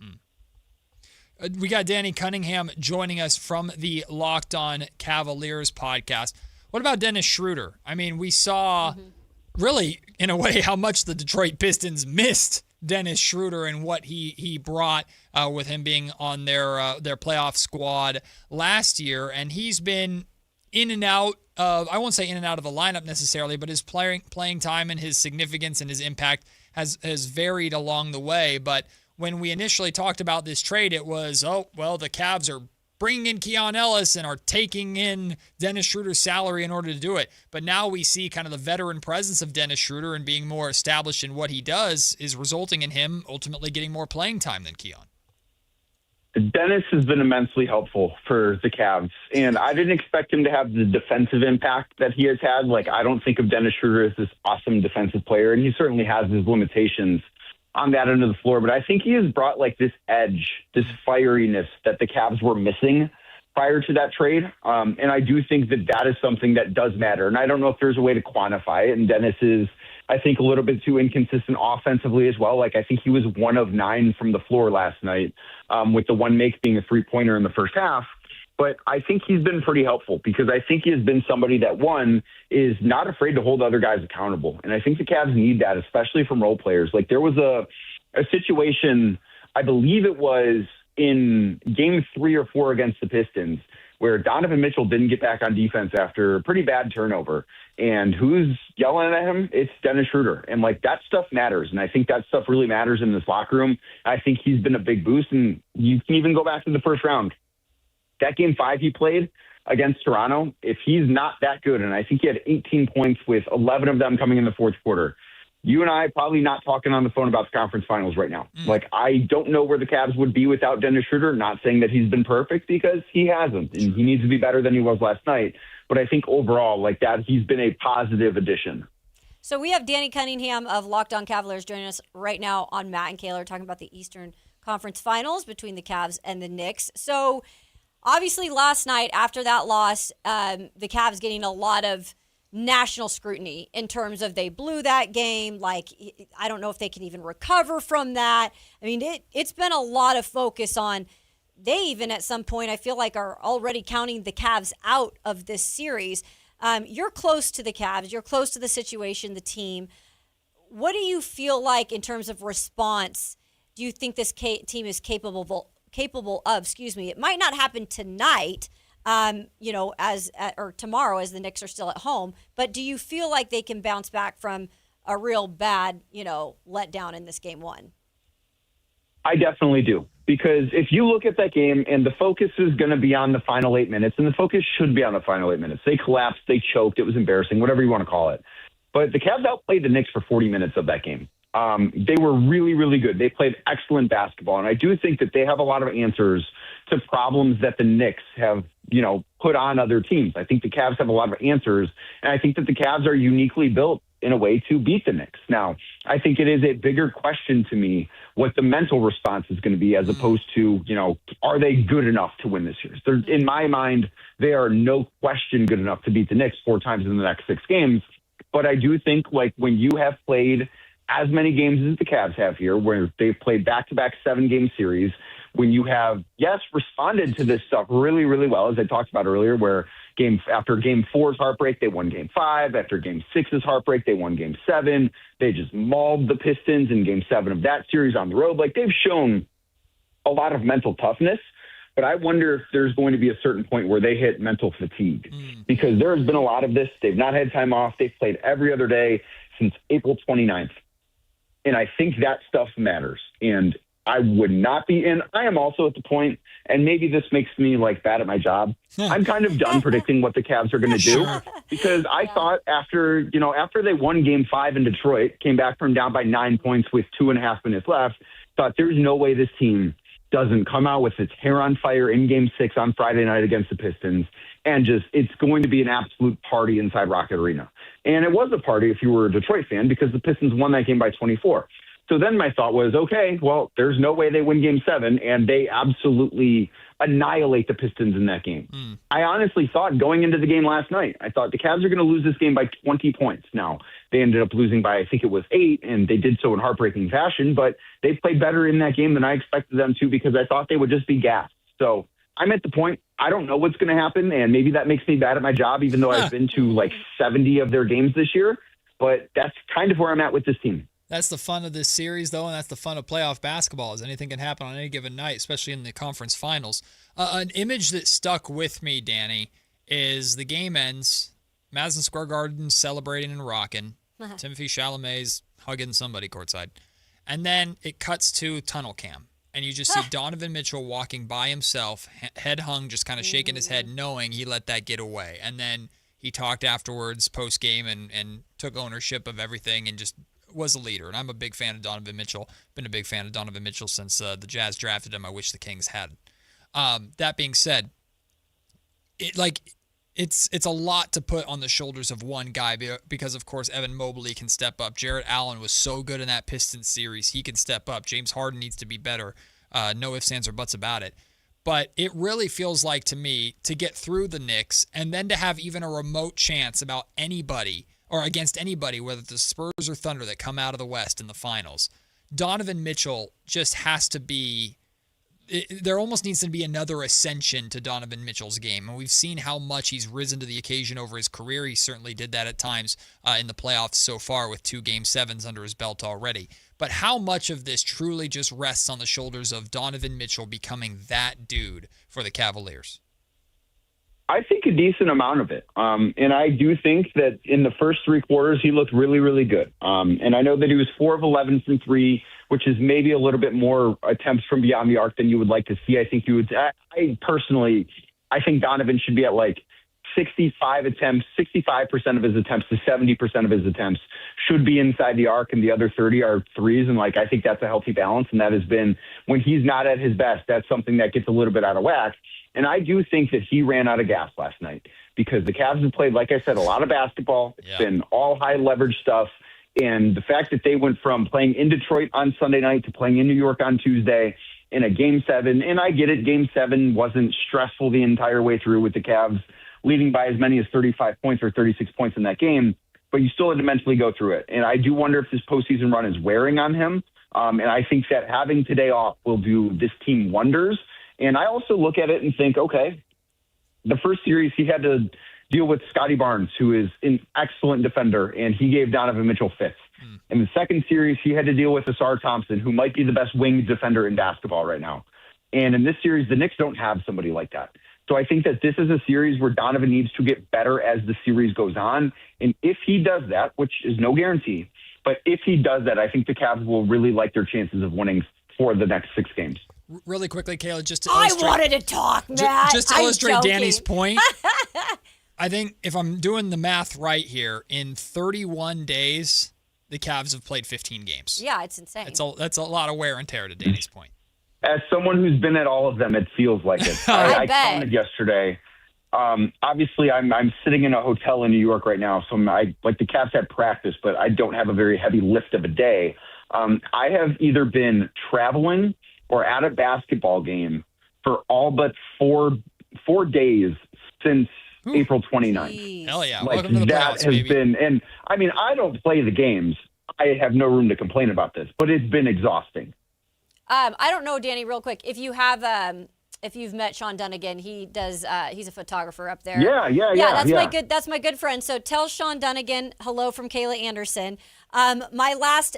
We got Danny Cunningham joining us from the Locked On Cavaliers podcast. What about Dennis Schroeder? I mean, we saw really, in a way, how much the Detroit Pistons missed Dennis Schroeder and what he brought with him being on their playoff squad last year. And he's been in and out of, I won't say in and out of the lineup necessarily, but his playing time and his significance and his impact has varied along the way. But when we initially talked about this trade, it was, the Cavs are bringing in Keon Ellis and are taking in Dennis Schroeder's salary in order to do it. But now we see kind of the veteran presence of Dennis Schroeder and being more established in what he does is resulting in him ultimately getting more playing time than Keon. Dennis has been immensely helpful for the Cavs, and I didn't expect him to have the defensive impact that he has had. Like, I don't think of Dennis Schroeder as this awesome defensive player, and he certainly has his limitations on that end of the floor. But I think he has brought like this edge, this fieriness that the Cavs were missing prior to that trade. And I do think that is something that does matter. And I don't know if there's a way to quantify it. And Dennis is, I think, a little bit too inconsistent offensively as well. Like, I think he was 1 of 9 from the floor last night, with the one make being a 3-pointer in the first half. But I think he's been pretty helpful because I think he has been somebody that, one, is not afraid to hold other guys accountable. And I think the Cavs need that, especially from role players. Like, there was a situation, I believe it was in game 3 or 4 against the Pistons, where Donovan Mitchell didn't get back on defense after a pretty bad turnover. And who's yelling at him? It's Dennis Schroeder. And, like, that stuff matters. And I think that stuff really matters in this locker room. I think he's been a big boost. And you can even go back to the first round. That game 5 he played against Toronto, if he's not that good, and I think he had 18 points with 11 of them coming in the fourth quarter, you and I probably not talking on the phone about the conference finals right now. Like, I don't know where the Cavs would be without Dennis Schroeder. Not saying that he's been perfect, because he hasn't, and he needs to be better than he was last night. But I think overall, like that, he's been a positive addition. So we have Danny Cunningham of Locked On Cavaliers joining us right now on Matt and Kayla, talking about the Eastern Conference Finals between the Cavs and the Knicks. So obviously last night after that loss, the Cavs getting a lot of national scrutiny in terms of they blew that game. Like, I don't know if they can even recover from that. I mean, it's been a lot of focus on, they even at some point I feel like are already counting the Cavs out of this series. You're close to the Cavs. You're close to the situation, the team. What do you feel like in terms of response? Do you think this team is capable of? It might not happen tonight, or tomorrow as the Knicks are still at home. But do you feel like they can bounce back from a real bad, letdown in this game 1? I definitely do. Because if you look at that game, and the focus is going to be on the final 8 minutes, and the focus should be on the final 8 minutes. They collapsed, they choked, it was embarrassing, whatever you want to call it. But the Cavs outplayed the Knicks for 40 minutes of that game. They were really, really good. They played excellent basketball. And I do think that they have a lot of answers to problems that the Knicks have, put on other teams. I think the Cavs have a lot of answers. And I think that the Cavs are uniquely built in a way to beat the Knicks. Now, I think it is a bigger question to me what the mental response is going to be, as opposed to, are they good enough to win this series? In my mind, they are no question good enough to beat the Knicks 4 times in the next 6 games. But I do think, like, when you have played as many games as the Cavs have here, where they've played back-to-back 7-game series, when you have, responded to this stuff really, really well, as I talked about earlier, where after game 4's heartbreak, they won game 5. After game 6's heartbreak, they won game 7. They just mauled the Pistons in game 7 of that series on the road. Like, they've shown a lot of mental toughness, but I wonder if there's going to be a certain point where they hit mental fatigue, because there has been a lot of this. They've not had time off. They've played every other day since April 29th. And I think that stuff matters. And I would not be in. I am also at the point, and maybe this makes me like bad at my job. I'm kind of done predicting what the Cavs are going to do, because I thought after they won game 5 in Detroit, came back from down by 9 points with 2.5 minutes left, thought there's no way this team doesn't come out with its hair on fire in game 6 on Friday night against the Pistons. And it's going to be an absolute party inside Rocket Arena. And it was a party if you were a Detroit fan, because the Pistons won that game by 24. So then my thought was, okay, well, there's no way they win Game 7, and they absolutely annihilate the Pistons in that game. I honestly thought going into the game last night, I thought the Cavs are going to lose this game by 20 points. Now, they ended up losing by, I think it was 8, and they did so in heartbreaking fashion, but they played better in that game than I expected them to because I thought they would just be gassed. So I'm at the point, I don't know what's going to happen, and maybe that makes me bad at my job, even though I've been to like 70 of their games this year, but that's kind of where I'm at with this team. That's the fun of this series, though, and that's the fun of playoff basketball, is anything can happen on any given night, especially in the conference finals. An image that stuck with me, Danny, is the game ends, Madison Square Garden celebrating and rocking, Timothée Chalamet's hugging somebody courtside, and then it cuts to tunnel cam, and you just see Donovan Mitchell walking by himself, head hung, just kind of shaking his head, knowing he let that get away. And then he talked afterwards, post-game, and took ownership of everything and just was a leader. And I'm a big fan of Donovan Mitchell. Been a big fan of Donovan Mitchell since the Jazz drafted him. I wish the Kings had. That being said, it's a lot to put on the shoulders of one guy because, of course, Evan Mobley can step up. Jarrett Allen was so good in that Pistons series. He can step up. James Harden needs to be better. No ifs, ands, or buts about it. But it really feels like to me to get through the Knicks and then to have even a remote chance about anybody or against anybody, whether it's the Spurs or Thunder that come out of the West in the finals, Donovan Mitchell just has to be there almost needs to be another ascension to Donovan Mitchell's game. And we've seen how much he's risen to the occasion over his career. He certainly did that at times in the playoffs so far with 2 Game 7s under his belt already. But how much of this truly just rests on the shoulders of Donovan Mitchell becoming that dude for the Cavaliers? I think a decent amount of it. And I do think that in the first 3 quarters, he looked really, really good. And I know that he was 4 of 11 from 3, which is maybe a little bit more attempts from beyond the arc than you would like to see. I think I personally think Donovan should be at like 65 attempts, 65% of his attempts to 70% of his attempts should be inside the arc, and the other 30 are threes. And I think that's a healthy balance. And that has been, when he's not at his best, that's something that gets a little bit out of whack. And I do think that he ran out of gas last night because the Cavs have played, like I said, a lot of basketball. It's been all high leverage stuff. And the fact that they went from playing in Detroit on Sunday night to playing in New York on Tuesday in a Game 7, and I get it, Game 7 wasn't stressful the entire way through with the Cavs leading by as many as 35 points or 36 points in that game, but you still had to mentally go through it. And I do wonder if this postseason run is wearing on him. And I think that having today off will do this team wonders. And I also look at it and think, okay, the first series he had to deal with Scotty Barnes, who is an excellent defender, and he gave Donovan Mitchell fits. In the second series, he had to deal with Asar Thompson, who might be the best wing defender in basketball right now. And in this series, the Knicks don't have somebody like that. So I think that this is a series where Donovan needs to get better as the series goes on. And if he does that, which is no guarantee, but if he does that, I think the Cavs will really like their chances of winning for the next 6 games. Really quickly, Kayla, just to illustrate, I wanted to talk, Matt. Just to illustrate Danny's point, I think if I'm doing the math right here, in 31 days, the Cavs have played 15 games. Yeah, it's insane. That's a lot of wear and tear to Danny's point. As someone who's been at all of them, it feels like it. I counted yesterday. Obviously, I'm sitting in a hotel in New York right now, so the Cavs had practice, but I don't have a very heavy lift of a day. I have either been traveling or at a basketball game for all but four days since April 29th. Hell yeah. Welcome to the playoffs, baby. And I mean, I don't play the games. I have no room to complain about this, but it's been exhausting. I don't know, Danny, real quick, if you've met Sean Dunnigan, he does. He's a photographer up there. Yeah. That's my good friend. So tell Sean Dunnigan hello from Kayla Anderson. My last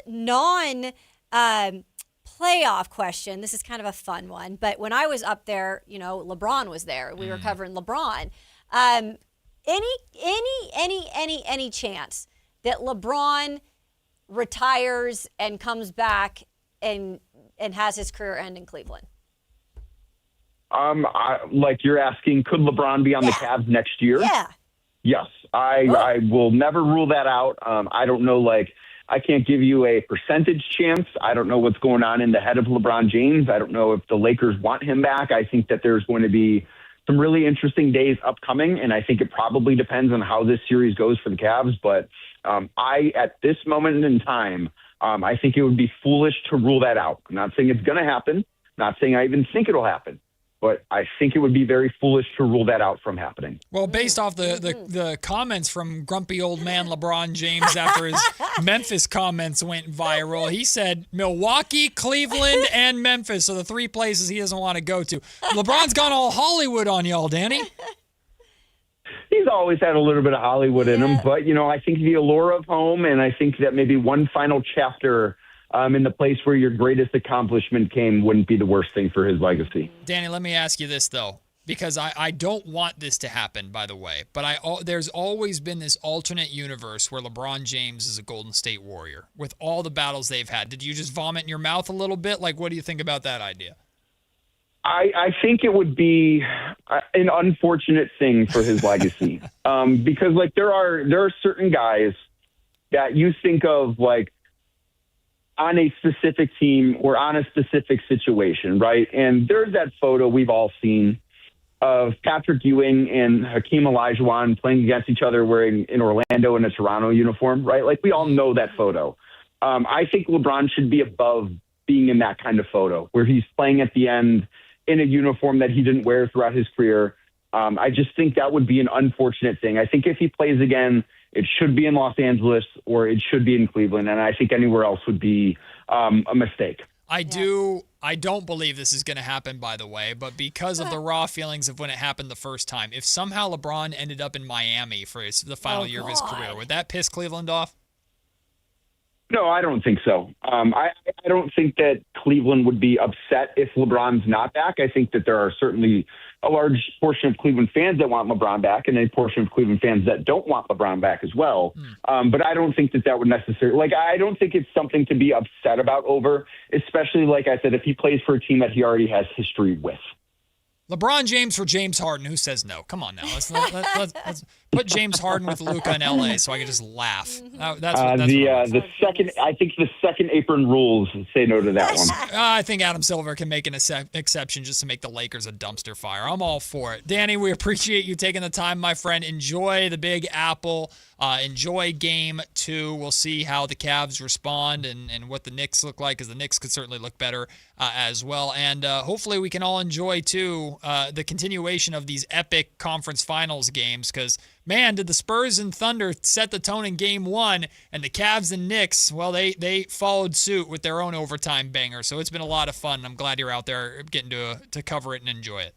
playoff question. This is kind of a fun one, but when I was up there, LeBron was there. We were covering LeBron. Any chance that LeBron retires and comes back and has his career end in Cleveland? You're asking, could LeBron be on the Cavs next year? Yeah. Yes. I will never rule that out. I don't know, I can't give you a percentage chance. I don't know what's going on in the head of LeBron James. I don't know if the Lakers want him back. I think that there's going to be some really interesting days upcoming, and I think it probably depends on how this series goes for the Cavs. But at this moment in time, I think it would be foolish to rule that out. I'm not saying it's going to happen. Not saying I even think it'll happen. But I think it would be very foolish to rule that out from happening. Well, based off the comments from grumpy old man LeBron James after his Memphis comments went viral, he said Milwaukee, Cleveland, and Memphis are the three places he doesn't want to go to. LeBron's gone all Hollywood on y'all, Danny. He's always had a little bit of Hollywood in him, but, I think the allure of home, and I think that maybe one final chapter in the place where your greatest accomplishment came wouldn't be the worst thing for his legacy. Danny, let me ask you this, though, because I don't want this to happen, by the way, but there's always been this alternate universe where LeBron James is a Golden State Warrior with all the battles they've had. Did you just vomit in your mouth a little bit? Like, what do you think about that idea? I think it would be an unfortunate thing for his legacy because, there are certain guys that you think of, on a specific team or on a specific situation, right? And there's that photo we've all seen of Patrick Ewing and Hakeem Olajuwon playing against each other wearing in Orlando in a Toronto uniform, right? We all know that photo. I think LeBron should be above being in that kind of photo where he's playing at the end in a uniform that he didn't wear throughout his career. I just think that would be an unfortunate thing. I think if he plays again, it should be in Los Angeles or it should be in Cleveland, and I think anywhere else would be a mistake. I don't believe this is going to happen, by the way, but because of the raw feelings of when it happened the first time, if somehow LeBron ended up in Miami for the final year of his career, would that piss Cleveland off? No, I don't think so. I don't think that Cleveland would be upset if LeBron's not back. I think that there are certainly a large portion of Cleveland fans that want LeBron back and a portion of Cleveland fans that don't want LeBron back as well. But I don't think that would necessarily, I don't think it's something to be upset about over, especially, like I said, if he plays for a team that he already has history with. LeBron James for James Harden. Who says no? Come on now. Let's put James Harden with Luka in LA so I can just laugh. The second apron rules say no to that one. I think Adam Silver can make an exception just to make the Lakers a dumpster fire. I'm all for it. Danny, we appreciate you taking the time, my friend. Enjoy the Big Apple. Enjoy Game 2. We'll see how the Cavs respond and what the Knicks look like, because the Knicks could certainly look better as well. And hopefully we can all enjoy, too, the continuation of these epic conference finals games, because, man, did the Spurs and Thunder set the tone in Game 1, and the Cavs and Knicks, well, they followed suit with their own overtime banger. So it's been a lot of fun. I'm glad you're out there getting to cover it and enjoy it.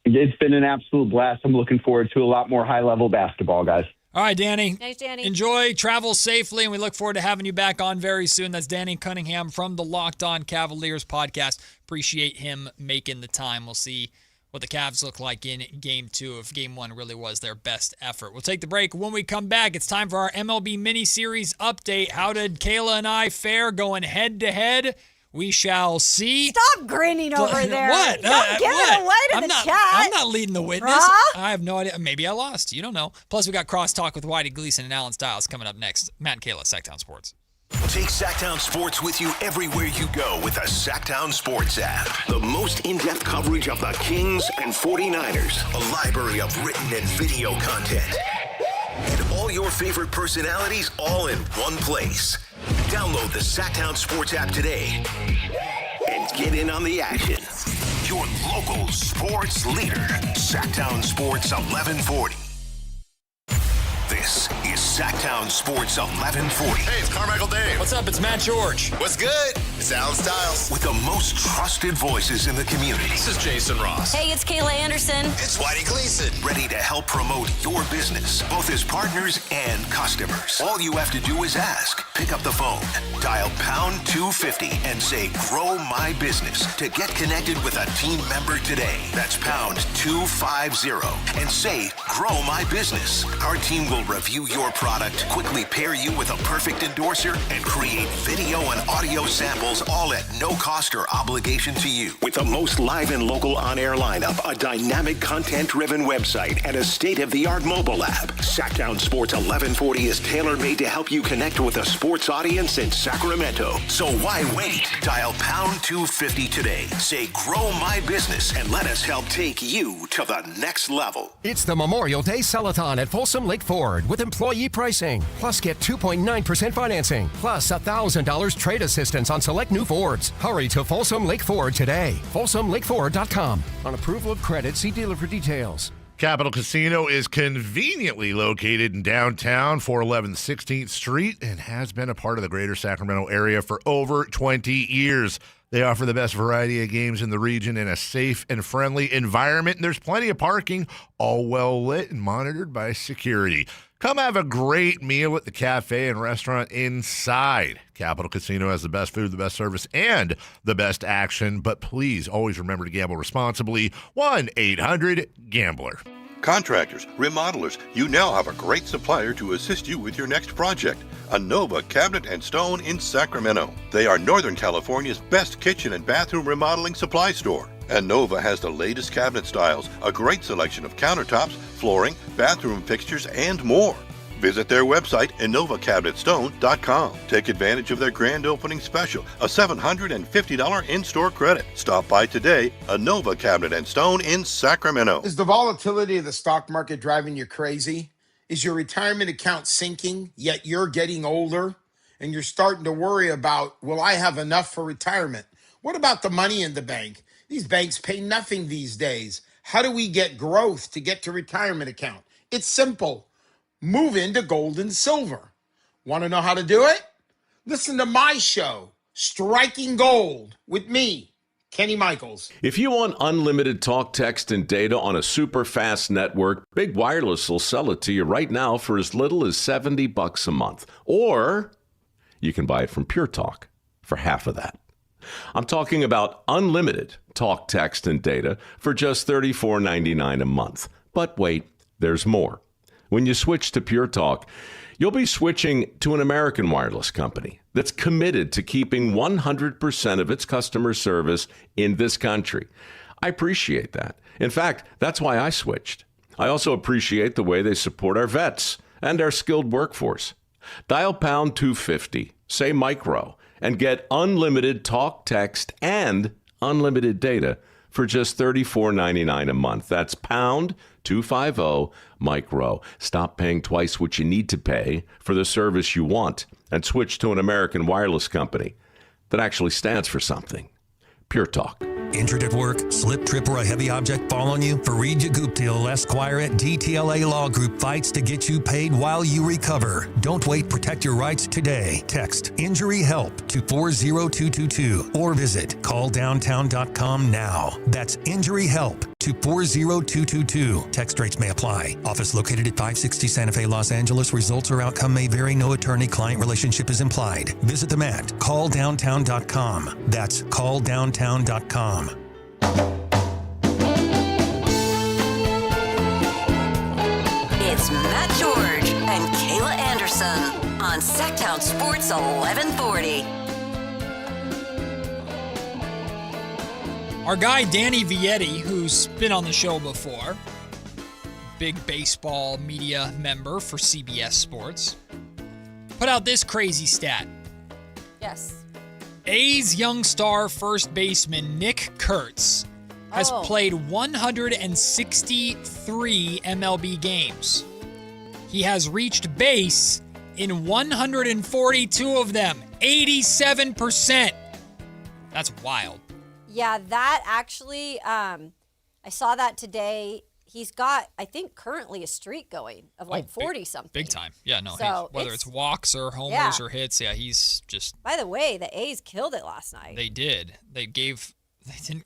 It's been an absolute blast. I'm looking forward to a lot more high-level basketball, guys. All right, Danny. Nice, Danny. Enjoy, travel safely, and we look forward to having you back on very soon. That's Danny Cunningham from the Locked On Cavaliers podcast. Appreciate him making the time. We'll see what the Cavs look like in Game 2 if Game 1 really was their best effort. We'll take the break. When we come back, it's time for our MLB miniseries update. How did Kayla and I fare going head-to-head? We shall see. Stop grinning over there. What? Don't give it away to the chat. I'm not leading the witness. Huh? I have no idea. Maybe I lost. You don't know. Plus, we got Crosstalk with Whitey Gleason and Alan Stiles coming up next. Matt and Kayla, Sactown Sports. Take Sactown Sports with you everywhere you go with the Sactown Sports app. The most in-depth coverage of the Kings and 49ers. A library of written and video content. And all your favorite personalities all in one place. Download the Sactown Sports app today and get in on the action. Your local sports leader, Sactown Sports 1140. This is Sactown Sports 1140. Hey, it's Carmichael Dave. What's up? It's Matt George. What's good? It's Alan Stiles. With the most trusted voices in the community. This is Jason Ross. Hey, it's Kayla Anderson. It's Whitey Gleason. Ready to help promote your business, both as partners and customers. All you have to do is ask. Pick up the phone, dial pound 250 and say, grow my business to get connected with a team member today. That's pound 250 and say, grow my business. Our team will review your product, quickly pair you with a perfect endorser, and create video and audio samples details, all at no cost or obligation to you. With the most live and local on-air lineup, a dynamic content-driven website, and a state-of-the-art mobile app, Sactown Sports 1140 is tailor-made to help you connect with a sports audience in Sacramento. So why wait? Dial pound 250 today. Say, grow my business, and let us help take you to the next level. It's the Memorial Day Sell-a-thon at Folsom Lake Ford with employee pricing. Plus, get 2.9% financing. Plus, $1,000 trade assistance on select new Fords. Hurry to Folsom Lake Ford today. FolsomLakeFord.com. On approval of credit, see dealer for details. Capital Casino is conveniently located in downtown 411 16th Street and has been a part of the greater Sacramento area for over 20 years. They offer the best variety of games in the region in a safe and friendly environment, and there's plenty of parking, all well lit and monitored by security. Come have a great meal at the cafe and restaurant inside. Capital Casino has the best food, the best service, and the best action. But please always remember to gamble responsibly. 1-800-GAMBLER. Contractors, remodelers, you now have a great supplier to assist you with your next project. Anova Cabinet and Stone in Sacramento. They are Northern California's best kitchen and bathroom remodeling supply store. Anova has the latest cabinet styles, a great selection of countertops, flooring, bathroom fixtures, and more. Visit their website, InnovaCabinetStone.com. Take advantage of their grand opening special, a $750 in-store credit. Stop by today, Anova Cabinet and Stone in Sacramento. Is the volatility of the stock market driving you crazy? Is your retirement account sinking, yet you're getting older? And you're starting to worry about, will I have enough for retirement? What about the money in the bank? These banks pay nothing these days. How do we get growth to get to retirement account? It's simple. Move into gold and silver. Want to know how to do it? Listen to my show, Striking Gold, with me, Kenny Michaels. If you want unlimited talk, text, and data on a super fast network, Big Wireless will sell it to you right now for as little as $70 a month. Or you can buy it from Pure Talk for half of that. I'm talking about unlimited talk, text, and data for just $34.99 a month. But wait, there's more. When you switch to Pure Talk, you'll be switching to an American wireless company that's committed to keeping 100% of its customer service in this country. I appreciate that. In fact, that's why I switched. I also appreciate the way they support our vets and our skilled workforce. Dial pound 250, say micro, and get unlimited talk, text, and unlimited data for just $34.99 a month. That's pound 250 micro. Stop paying twice what you need to pay for the service you want and switch to an American wireless company that actually stands for something. Pure Talk. Injured at work, slip, trip, or a heavy object fall on you? Fareed Guptill, Esquire at DTLA Law Group fights to get you paid while you recover. Don't wait. Protect your rights today. Text Injury Help to 40222 or visit calldowntown.com now. That's Injury Help to 40222. Text rates may apply. Office located at 560 Santa Fe, Los Angeles. Results or outcome may vary. No attorney-client relationship is implied. Visit them at calldowntown.com. That's calldowntown.com. It's Matt George and Kayla Anderson on Sactown Sports 1140. Our guy Danny Vietti, who's been on the show before, big baseball media member for CBS Sports, put out this crazy stat. Yes. A's young star first baseman Nick Kurtz has played 163 MLB games. He has reached base in 142 of them, 87%. That's wild. Yeah, that actually, I saw that today. He's got, I think, currently a streak going of like 40-something. Big time. Yeah, no. So whether it's walks or homers or hits, he's just... By the way, the A's killed it last night. They did.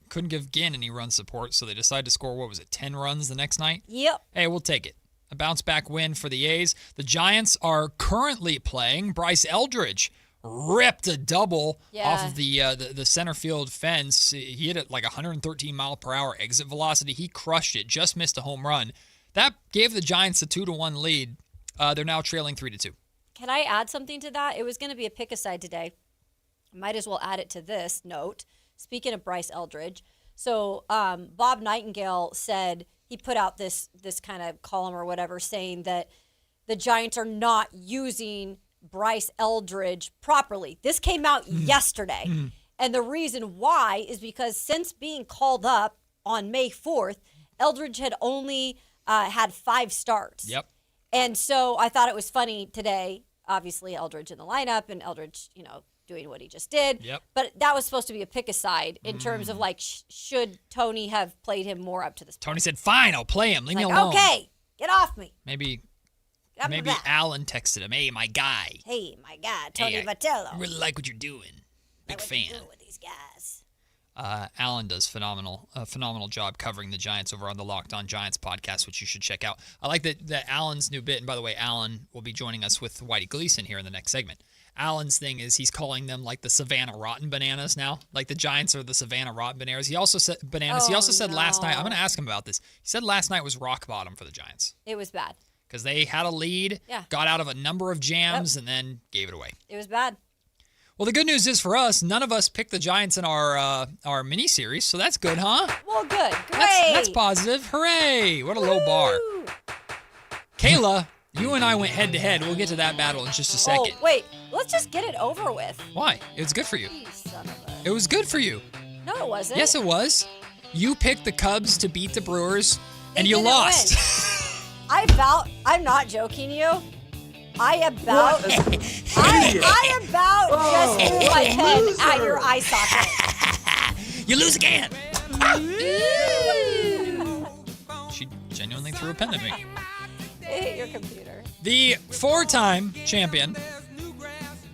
Couldn't give Ginn any run support, so they decided to score, 10 runs the next night? Yep. Hey, we'll take it. A bounce-back win for the A's. The Giants are currently playing. Bryce Eldridge ripped a double off of the center field fence. He hit it like 113 mile per hour exit velocity. He crushed it, just missed a home run. That gave the Giants a 2-1 lead. They're now trailing 3-2. Can I add something to that? It was going to be a pick-a-side today. Might as well add it to this note. Speaking of Bryce Eldridge, so Bob Nightingale said he put out this kind of column or whatever saying that the Giants are not using Bryce Eldridge properly. This came out yesterday. And the reason why is because since being called up on May 4th, Eldridge had only had 5 starts. Yep. And so I thought it was funny today, obviously Eldridge in the lineup and Eldridge, doing what he just did. Yep. But that was supposed to be a pick aside in terms of should Tony have played him more up to this point? Tony said, fine, I'll play him. Leave me alone. Okay, get off me. Maybe Get off my back. Alan texted him, hey, my guy. Hey, my guy, Tony Hey, Vitello. I really like what you're doing. Big fan. With these guys. Alan does a phenomenal job covering the Giants over on the Locked On Giants podcast, which you should check out. I like that Alan's new bit, and by the way, Alan will be joining us with Whitey Gleason here in the next segment. Alan's thing is he's calling them like the Savannah Rotten Bananas now. Like the Giants are the Savannah Rotten Bananas. He also said last night, I'm going to ask him about this. He said last night was rock bottom for the Giants. It was bad. Because they had a lead, got out of a number of jams, and then gave it away. It was bad. Well, the good news is for us, none of us picked the Giants in our miniseries, so that's good, huh? Well, good. Great. That's positive. Hooray. What a low bar. Kayla, you and I went head-to-head. We'll get to that battle in just a second. Oh, wait. Let's just get it over with. Why? It was good for you. You son of a... It was good for you. No, it wasn't. Yes, it was. You picked the Cubs to beat the Brewers, and you didn't lost. I'm not joking you. I about just threw my pen at your eye socket. You lose again. She genuinely threw a pen at me. It hit your computer. The 4-time champion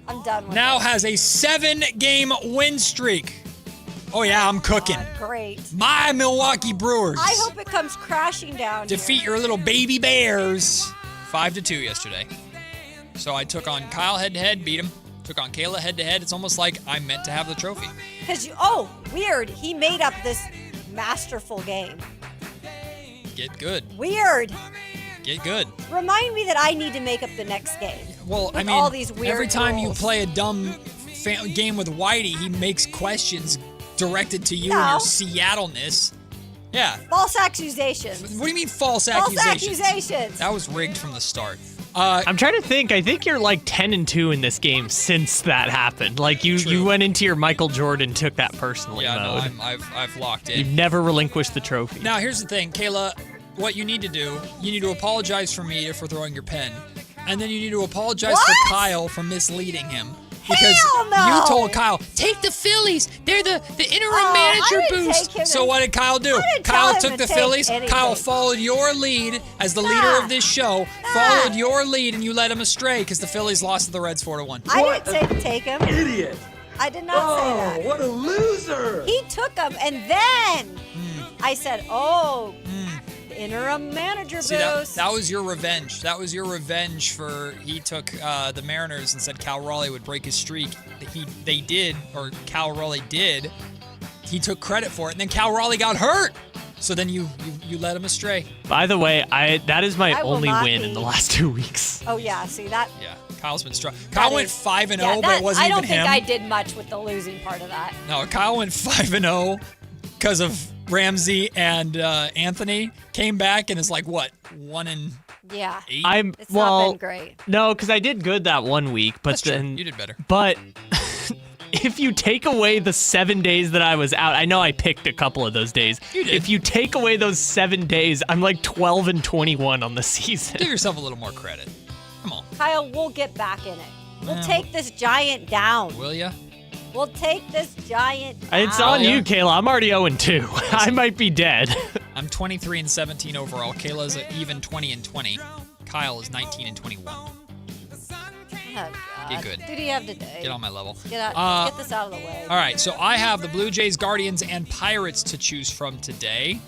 I'm done with now it. has a 7-game win streak. Oh, yeah, I'm cooking. Great. My Milwaukee Brewers. I hope it comes crashing down. Defeat your little baby Bears 5-2 yesterday. So I took on Kyle head-to-head, beat him. Took on Kayla head-to-head. It's almost like I meant to have the trophy. Weird. He made up this masterful game. Get good. Weird. Get good. Remind me that I need to make up the next game. Well, I mean, all these weird every time rules. you play a dumb game with Whitey, he makes questions directed to you and your Seattle-ness. Yeah. False accusations. What do you mean false accusations? False accusations. That was rigged from the start. I'm trying to think. I think you're like 10-2 in this game since that happened. Like you went into your Michael Jordan, took that personally mode. No, I've locked in. You've never relinquished the trophy. Now here's the thing, Kayla. What you need to do, you need to apologize for me for throwing your pen, and then you need to apologize for Kyle for misleading him. Because you told Kyle, take the Phillies. They're the interim manager boost. So what did Kyle do? Kyle took the Phillies. Anything. Kyle followed your lead as the leader of this show. Followed your lead, and you led him astray because the Phillies lost to the Reds 4-1. I didn't say to take him. Idiot. I did not say that. What a loser. He took him, and then I said, interim manager See, boost. that was your revenge. That was your revenge for he took the Mariners and said Cal Raleigh would break his streak. Cal Raleigh did. He took credit for it, and then Cal Raleigh got hurt. So then you led him astray. By the way, that is my only win be. in the last 2 weeks. Oh, yeah. See that? Yeah. Kyle's been strong. Kyle went 5-0, but it wasn't I don't even think him. I did much with the losing part of that. No, Kyle went 5-0 because of Ramsey and Anthony. Came back and is like, what, 1-8? Yeah. It's not been great. No, because I did good that 1 week, but That's then true. You did better. But if you take away the 7 days that I was out, I know I picked a couple of those days. You did. If you take away those 7 days, I'm like 12-21 on the season. Give yourself a little more credit. Come on. Kyle, we'll get back in it. We'll take this giant down. Will ya? We'll take this giant down. It's on you, Kayla. I'm already 0-2. I might be dead. I'm 23-17 overall. Kayla's even 20-20. Kyle is 19-21. Oh, God. Get good. Who do you have today? Get on my level. Get this out of the way. All right, so I have the Blue Jays, Guardians, and Pirates to choose from today.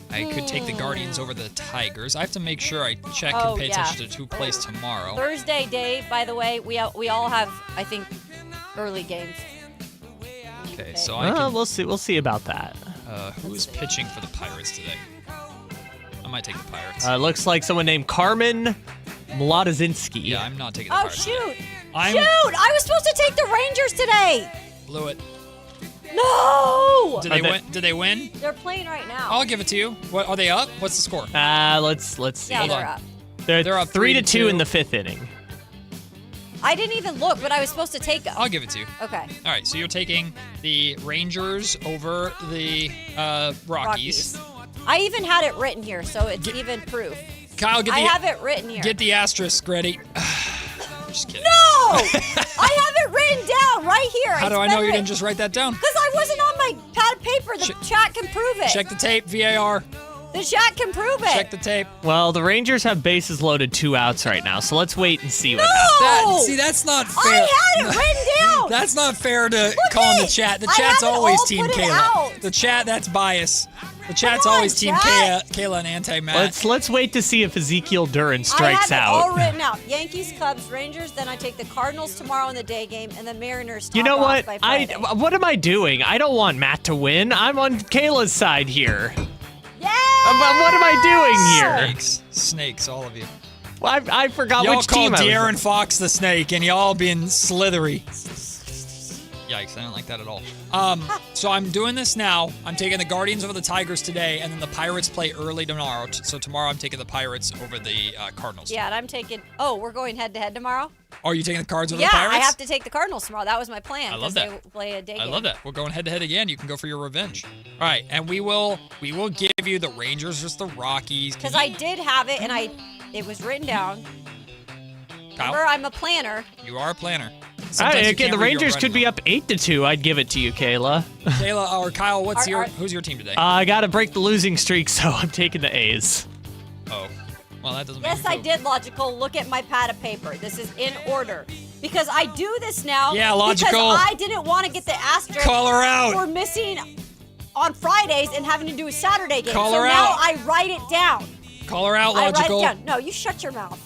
I could take the Guardians over the Tigers. I have to make sure I check and pay attention to who plays tomorrow. Thursday day, by the way, we all have, I think, early games. Okay, so we'll see about that. Who's pitching for the Pirates today? I might take the Pirates. Looks like someone named Carmen Mlodzinski. Yeah, I'm not taking the Pirates. Oh, shoot. Today. Shoot! I was supposed to take the Rangers today. Blew it. No! Did they win? Did they win? They're playing right now. I'll give it to you. What are they up? What's the score? Let's see. Yeah, they're up. They're up 3-2 in the 5th inning. I didn't even look, but I was supposed to take them. I'll give it to you. Okay. All right, so you're taking the Rangers over the Rockies. I even had it written here, so it's even proof. Kyle, I have it written here. Get the asterisk ready. Just kidding. No! I have it written down right here. How do I know you didn't just write that down? Because I wasn't on my pad of paper. The chat can prove it. Check the tape, VAR. The chat can prove it. Check the tape. Well, the Rangers have bases loaded, 2 outs right now, so let's wait and see what happens. That's not fair. I had it written down. That's not fair to call in the chat. The chat's always Team Kayla. Out. The chat, that's bias. The chat's always Team Kayla and anti-Matt. Let's wait to see if Ezekiel Duran strikes I have out. it all written out. Yankees, Cubs, Rangers. Then I take the Cardinals tomorrow in the day game, and the Mariners. You know top off what? by Friday. What am I doing? I don't want Matt to win. I'm on Kayla's side here. Yeah. What am I doing here? Snakes, all of you. Well, I forgot y'all which team I was. De'Aaron Fox the snake, and y'all being slithery. Yikes, I don't like that at all. So I'm doing this now. I'm taking the Guardians over the Tigers today, and then the Pirates play early tomorrow. So tomorrow I'm taking the Pirates over the Cardinals. Yeah, and I'm taking. Oh, we're going head-to-head tomorrow? Are you taking the Cards over Yeah, the Pirates? I have to take the Cardinals tomorrow. That was my plan. I love 'cause that. They play a day I game. love that. We're going head-to-head again. You can go for your revenge. All right, and we will give you the Rangers versus the Rockies. Because I did have it, and it was written down. Kyle? Remember, I'm a planner. You are a planner. Again, the Rangers could be up 8-2. I'd give it to you, Kayla. Kayla or Kyle, who's your team today? I got to break the losing streak, so I'm taking the A's. Oh, well, that doesn't. Yes, I did, Logical. Look at my pad of paper. This is in order. Because I do this now. Yeah, Logical. Because I didn't want to get the asterisk. Call her out. For missing on Fridays and having to do a Saturday game. Call so her now out. I write it down. Call her out, I write Logical. it down. No, you shut your mouth.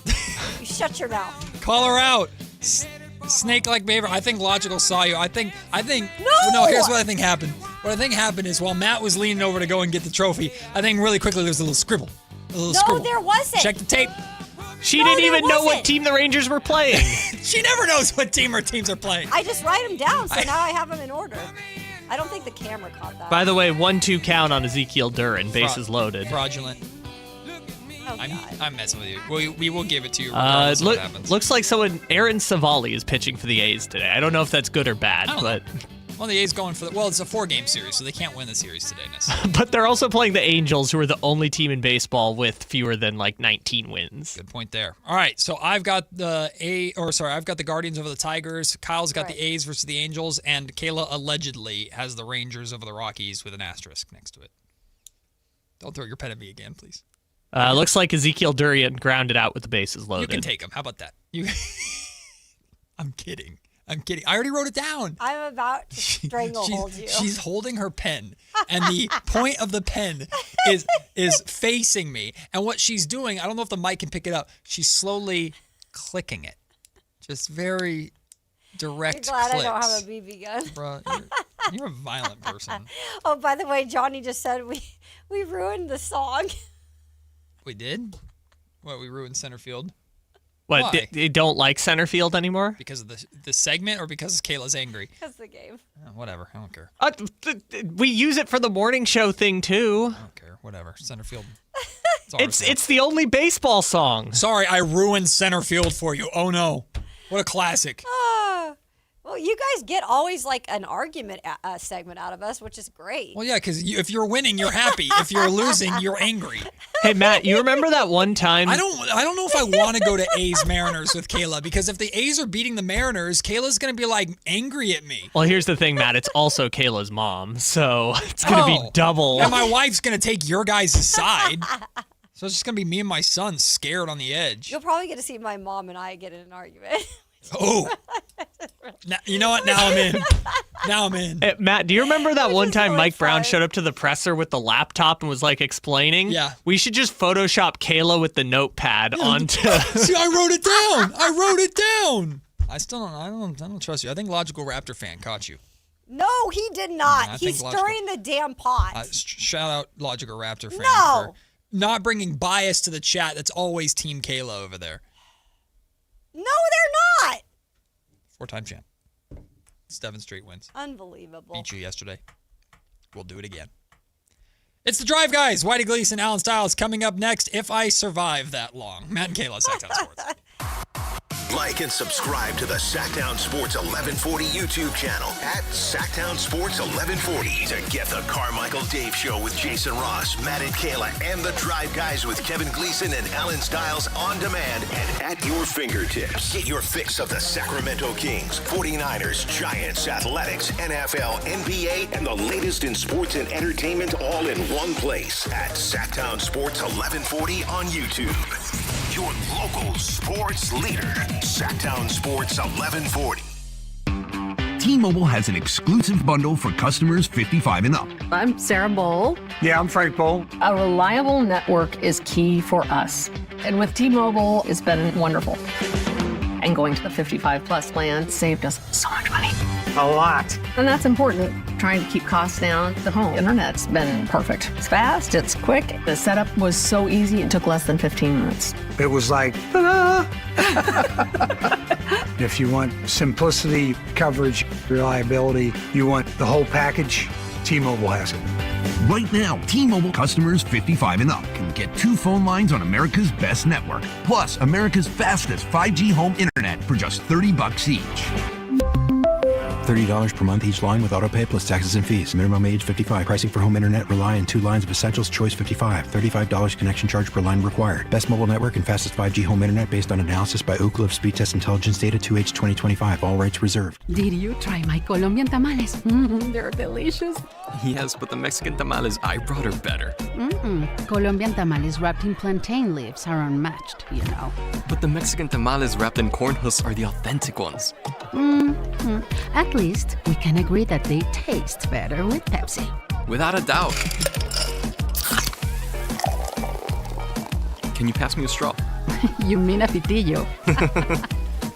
You shut your mouth. Call her out. Snake-like behavior. I think Logical saw you. I think. No, here's what I think happened. What I think happened is while Matt was leaning over to go and get the trophy, I think really quickly there was a little scribble. No, there wasn't. Check the tape. She didn't even know what team the Rangers were playing. She never knows what team her teams are playing. I just write them down, so now I have them in order. I don't think the camera caught that. By the way, 1-2 count on Ezekiel Duran. Bases loaded. Fraudulent. Oh, I'm messing with you. We will give it to you regardless of what happens. Looks like Aaron Savali is pitching for the A's today. I don't know if that's good or bad, but well, the A's going for it's a 4-game series, so they can't win the series today necessarily. but they're also playing the Angels, who are the only team in baseball with fewer than 19 wins. Good point there. All right, so I've got I've got the Guardians over the Tigers. Kyle's got the A's versus the Angels, and Kayla allegedly has the Rangers over the Rockies with an asterisk next to it. Don't throw your pen at me again, please. Looks like Ezekiel Duran grounded out with the bases loaded. You can take him. How about that? I'm kidding. I already wrote it down. I'm about to stranglehold you. She's holding her pen, and the point of the pen is facing me. And what she's doing, I don't know if the mic can pick it up. She's slowly clicking it, just very direct. You're glad clicks. I don't have a BB gun. Bruh, you're a violent person. Oh, by the way, Johnny just said we ruined the song. We did? What, we ruined center field? What, they don't like center field anymore? Because of the segment or because Kayla's angry? Because of the game. Whatever, I don't care. We use it for the morning show thing, too. I don't care, whatever. Center field. It's the only baseball song. Sorry, I ruined center field for you. Oh, no. What a classic. Well, you guys get always like an argument segment out of us, which is great. Well, yeah, because if you're winning, you're happy. If you're losing, you're angry. Hey, Matt, you remember that one time? I don't know if I want to go to A's Mariners with Kayla, because if the A's are beating the Mariners, Kayla's going to be like angry at me. Well, here's the thing, Matt. It's also Kayla's mom, so it's going to be double. And my wife's going to take your guys' side. So it's just going to be me and my son scared on the edge. You'll probably get to see my mom and I get in an argument. Oh. Now, you know what? Now I'm in. Hey, Matt, do you remember that one time Mike Brown showed up to the presser with the laptop and was like explaining? Yeah. We should just Photoshop Kayla with the notepad onto. See, I wrote it down. I don't trust you. I think Logical Raptor fan caught you. No, he did not. I He's think stirring the damn pot. Shout out Logical Raptor fan No. for not bringing bias to the chat. That's always Team Kayla over there. No, they're not. Four-time champ. 7 straight wins. Unbelievable. Beat you yesterday. We'll do it again. It's the Drive Guys. Whitey Gleason, Alan Stiles coming up next if I survive that long. Matt and Kayla, Sactown Sports. Like and subscribe to the Sactown Sports 1140 YouTube channel at Sactown Sports 1140 to get the Carmichael Dave Show with Jason Ross, Matt and Kayla, and the Drive Guys with Kevin Gleason and Alan Stiles on demand and at your fingertips. Get your fix of the Sacramento Kings, 49ers, Giants, Athletics, NFL, NBA, and the latest in sports and entertainment all in one place at Sactown Sports 1140 on YouTube. Your local sports leader, Sactown Sports 1140. T-Mobile has an exclusive bundle for customers 55 and up. I'm Sarah Bowl. Yeah, I'm Frank Bowl. A reliable network is key for us. And with T-Mobile, it's been wonderful. And going to the 55 plus plan saved us so much money. A lot. And that's important. Trying to keep costs down. The home internet's been perfect. It's fast, it's quick. The setup was so easy, it took less than 15 minutes. It was like, ta-da! If you want simplicity, coverage, reliability, you want the whole package, T-Mobile has it. Right now, T-Mobile customers 55 and up can get 2 phone lines on America's best network, plus America's fastest 5G home internet for just $30 each. $30 per month each line with autopay plus taxes and fees. Minimum age 55. Pricing for home internet rely on 2 lines of essentials. Choice 55. $35 connection charge per line required. Best mobile network and fastest 5G home internet based on analysis by Ookla of Speed Test Intelligence data 2H 2025. All rights reserved. Did you try my Colombian tamales? They're delicious. Yes, but the Mexican tamales I brought are better. Colombian tamales wrapped in plantain leaves are unmatched, you know. But the Mexican tamales wrapped in corn husks are the authentic ones. At least we can agree that they taste better with Pepsi. Without a doubt. Can you pass me a straw? You mean a pitillo?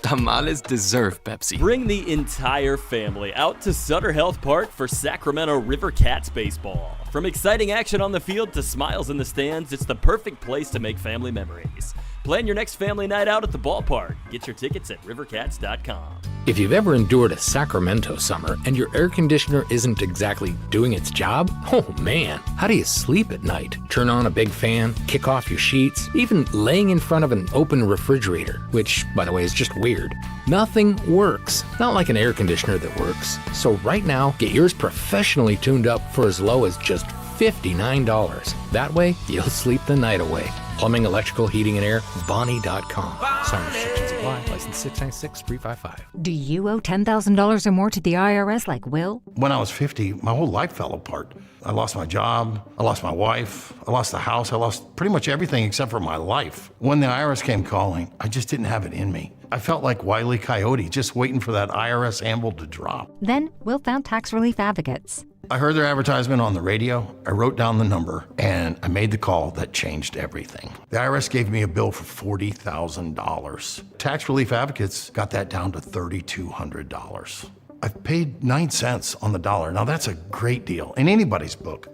Tamales deserve Pepsi. Bring the entire family out to Sutter Health Park for Sacramento River Cats baseball. From exciting action on the field to smiles in the stands, it's the perfect place to make family memories. Plan your next family night out at the ballpark. Get your tickets at rivercats.com. If you've ever endured a Sacramento summer and your air conditioner isn't exactly doing its job, oh man, how do you sleep at night? Turn on a big fan, kick off your sheets, even laying in front of an open refrigerator, which, by the way, is just weird. Nothing works. Not like an air conditioner that works. So right now, get yours professionally tuned up for as low as just $59. That way, you'll sleep the night away. Plumbing, electrical, heating, and air, Bonnie.com. Some restrictions apply. License 696-355. Do you owe $10,000 or more to the IRS like Will? When I was 50, my whole life fell apart. I lost my job, I lost my wife, I lost the house, I lost pretty much everything except for my life. When the IRS came calling, I just didn't have it in me. I felt like Wile E. Coyote, just waiting for that IRS anvil to drop. Then Will found tax relief advocates. I heard their advertisement on the radio, I wrote down the number, and I made the call that changed everything. The IRS gave me a bill for $40,000. Tax Relief Advocates got that down to $3,200. I've paid 9 cents on the dollar. Now that's a great deal in anybody's book.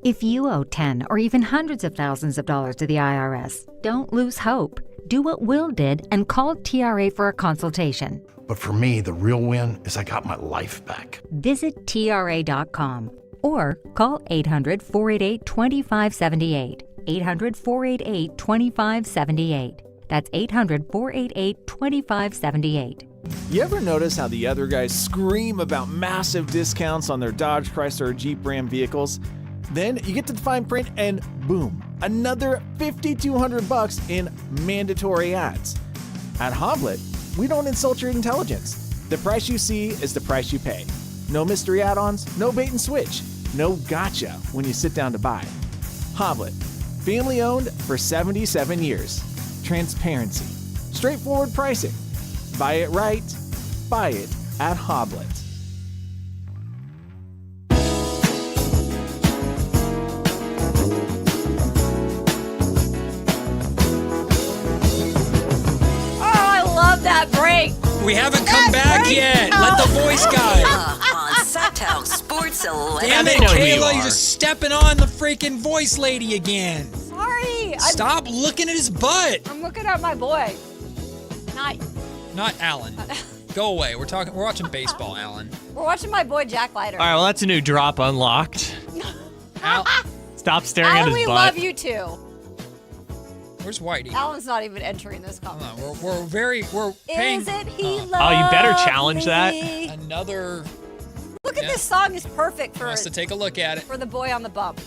If you owe 10 or even hundreds of thousands of dollars to the IRS, don't lose hope. Do what Will did and call TRA for a consultation. But for me, the real win is I got my life back. Visit TRA.com or call 800-488-2578. 800-488-2578. That's 800-488-2578. You ever notice how the other guys scream about massive discounts on their Dodge, Chrysler, or Jeep Ram vehicles? Then you get to the fine print and boom, another $5,200 in mandatory ads. At Hoblet, we don't insult your intelligence. The price you see is the price you pay. No mystery add-ons, no bait and switch, no gotcha when you sit down to buy. Hoblet, family owned for 77 years. Transparency, straightforward pricing. Buy it right, buy it at Hoblet. That break. We haven't come back yet. Let the voice guy. On Sactown Sports 11. Damn it, Kayla, you're just stepping on the freaking voice lady again. Sorry. Stop looking at his butt. I'm looking at my boy. Not Alan. Go away. We're watching baseball, Alan. We're watching my boy Jack Leiter. All right, well, that's a new drop unlocked. Stop staring at Alan, his we butt. love you too. Where's Whitey? Alan's not even entering this conversation. We're paying. Isn't he lovely? Oh, you better challenge that. Another. Look at this song is perfect for. Wants to take a look at it. For the boy on the bump.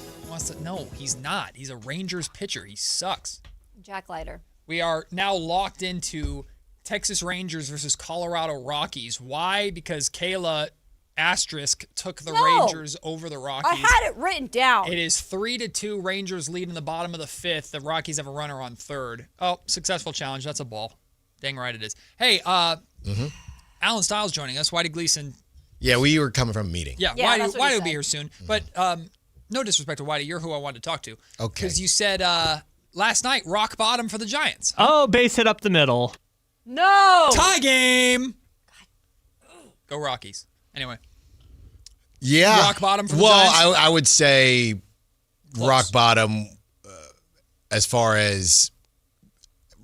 No, he's not. He's a Rangers pitcher. He sucks. Jack Leiter. We are now locked into Texas Rangers versus Colorado Rockies. Why? Because Kayla Asterisk took the Rangers over the Rockies. I had it written down. It is 3-2. Rangers lead in the bottom of the fifth. The Rockies have a runner on third. Oh, successful challenge. That's a ball. Dang right it is. Hey, Alan Stiles joining us. Whitey Gleason. Yeah, we were coming from a meeting. Yeah, Whitey will be here soon. But no disrespect to Whitey. You're who I wanted to talk to. Okay. Because you said last night, rock bottom for the Giants. Oh, base hit up the middle. No. Tie game. Go Rockies. Anyway. Yeah. Rock bottom for the Giants? Well, I would say rock bottom as far as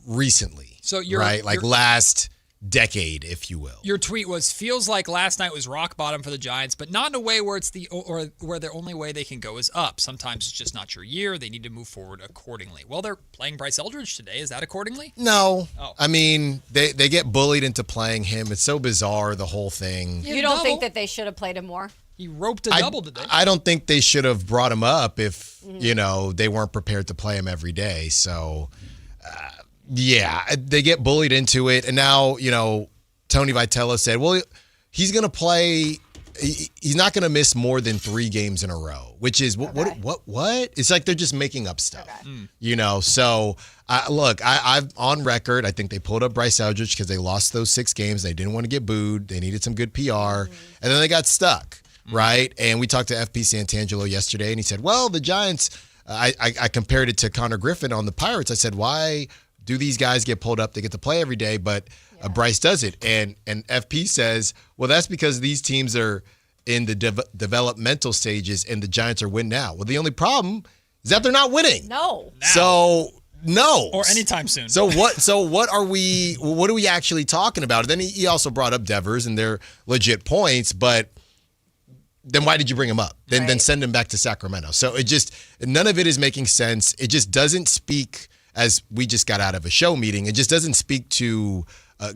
recently. So you're right, like last decade, if you will. Your tweet was, feels like last night was rock bottom for the Giants, but not in a way where it's where the only way they can go is up. Sometimes it's just not your year. They need to move forward accordingly. Well, they're playing Bryce Eldridge today. Is that accordingly? No. Oh. I mean, they get bullied into playing him. It's so bizarre, the whole thing. You don't think that they should have played him more? He roped a double today. I don't think they should have brought him up if, they weren't prepared to play him every day. So, yeah, they get bullied into it. And now, Tony Vitello said, well, he's going to play. He's not going to miss more than 3 games in a row, which is what? It's like they're just making up stuff, So I've on record. I think they pulled up Bryce Eldridge because they lost those 6 games. They didn't want to get booed. They needed some good PR, and then they got stuck, right? And we talked to FP Santangelo yesterday, and he said, well, the Giants. I compared it to Connor Griffin on the Pirates. I said, why do these guys get pulled up? They get to play every day, but Bryce does it. And FP says, well, that's because these teams are in the developmental stages and the Giants are winning now. Well, the only problem is that they're not winning. No. So, no. Or anytime soon. So what are we actually talking about? Then he also brought up Devers and their legit points, but then why did you bring him up? Then send him back to Sacramento. So none of it is making sense. It just doesn't speak, as we just got out of a show meeting, it just doesn't speak to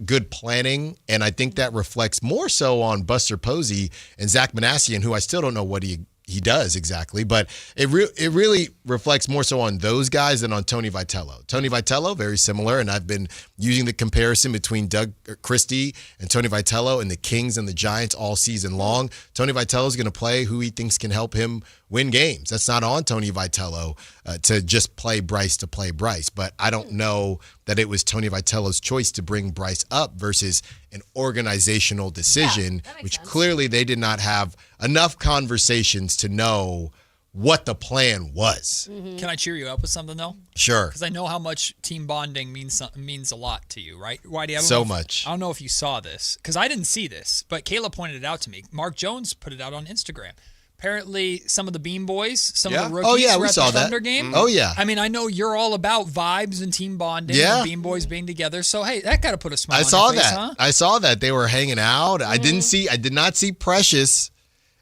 good planning, and I think that reflects more so on Buster Posey and Zach Manassian, who I still don't know what he does exactly, but it really reflects more so on those guys than on Tony Vitello. Tony Vitello, very similar, and I've been using the comparison between Doug Christie and Tony Vitello and the Kings and the Giants all season long. Tony Vitello is going to play who he thinks can help him win games. That's not on Tony Vitello to just play Bryce to play Bryce, but I don't know that it was Tony Vitello's choice to bring Bryce up versus an organizational decision, which clearly they did not have enough conversations to know what the plan was. Can I cheer you up with something, though? Sure. Because I know how much team bonding means a lot to you, right? Whitey, much. I don't know if you saw this, because I didn't see this, but Kayla pointed it out to me. Mark Jones put it out on Instagram. Apparently, some of the Bean Boys, some of the rookies were at the Thunder game. Oh, yeah. I mean, I know you're all about vibes and team bonding and Bean Boys being together. So, hey, that got to put a smile on your face, huh? I saw that. They were hanging out. I did not see Precious.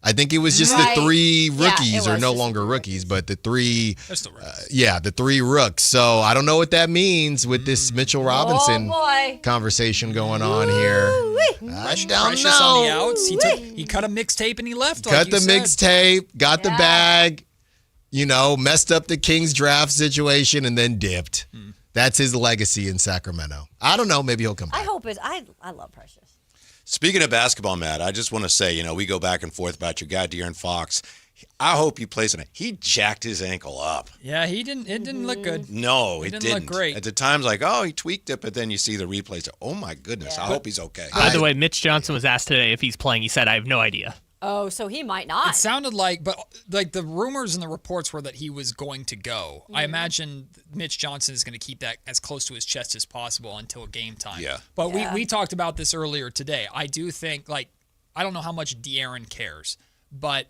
I think it was just the 3 rookies, or no longer rookies, but the 3. They're still rookies. The 3 rooks. So I don't know what that means with this Mitchell Robinson conversation going on here. Precious on the outs. He cut a mixtape and he left. Cut the mixtape, got the bag, messed up the Kings draft situation, and then dipped. That's his legacy in Sacramento. I don't know. Maybe he'll come back. I hope I love Precious. Speaking of basketball, Matt, I just want to say, we go back and forth about your guy, De'Aaron Fox. I hope he plays on it. He jacked his ankle up. Yeah, it didn't look good. No, it didn't look great. At the times, he tweaked it, but then you see the replays. Oh, my goodness. I hope he's okay. By the way, Mitch Johnson was asked today if he's playing. He said, I have no idea. Oh, so he might not. It sounded like the rumors and the reports were that he was going to go. I imagine Mitch Johnson is going to keep that as close to his chest as possible until game time. Yeah. But we talked about this earlier today. I do think, I don't know how much De'Aaron cares, but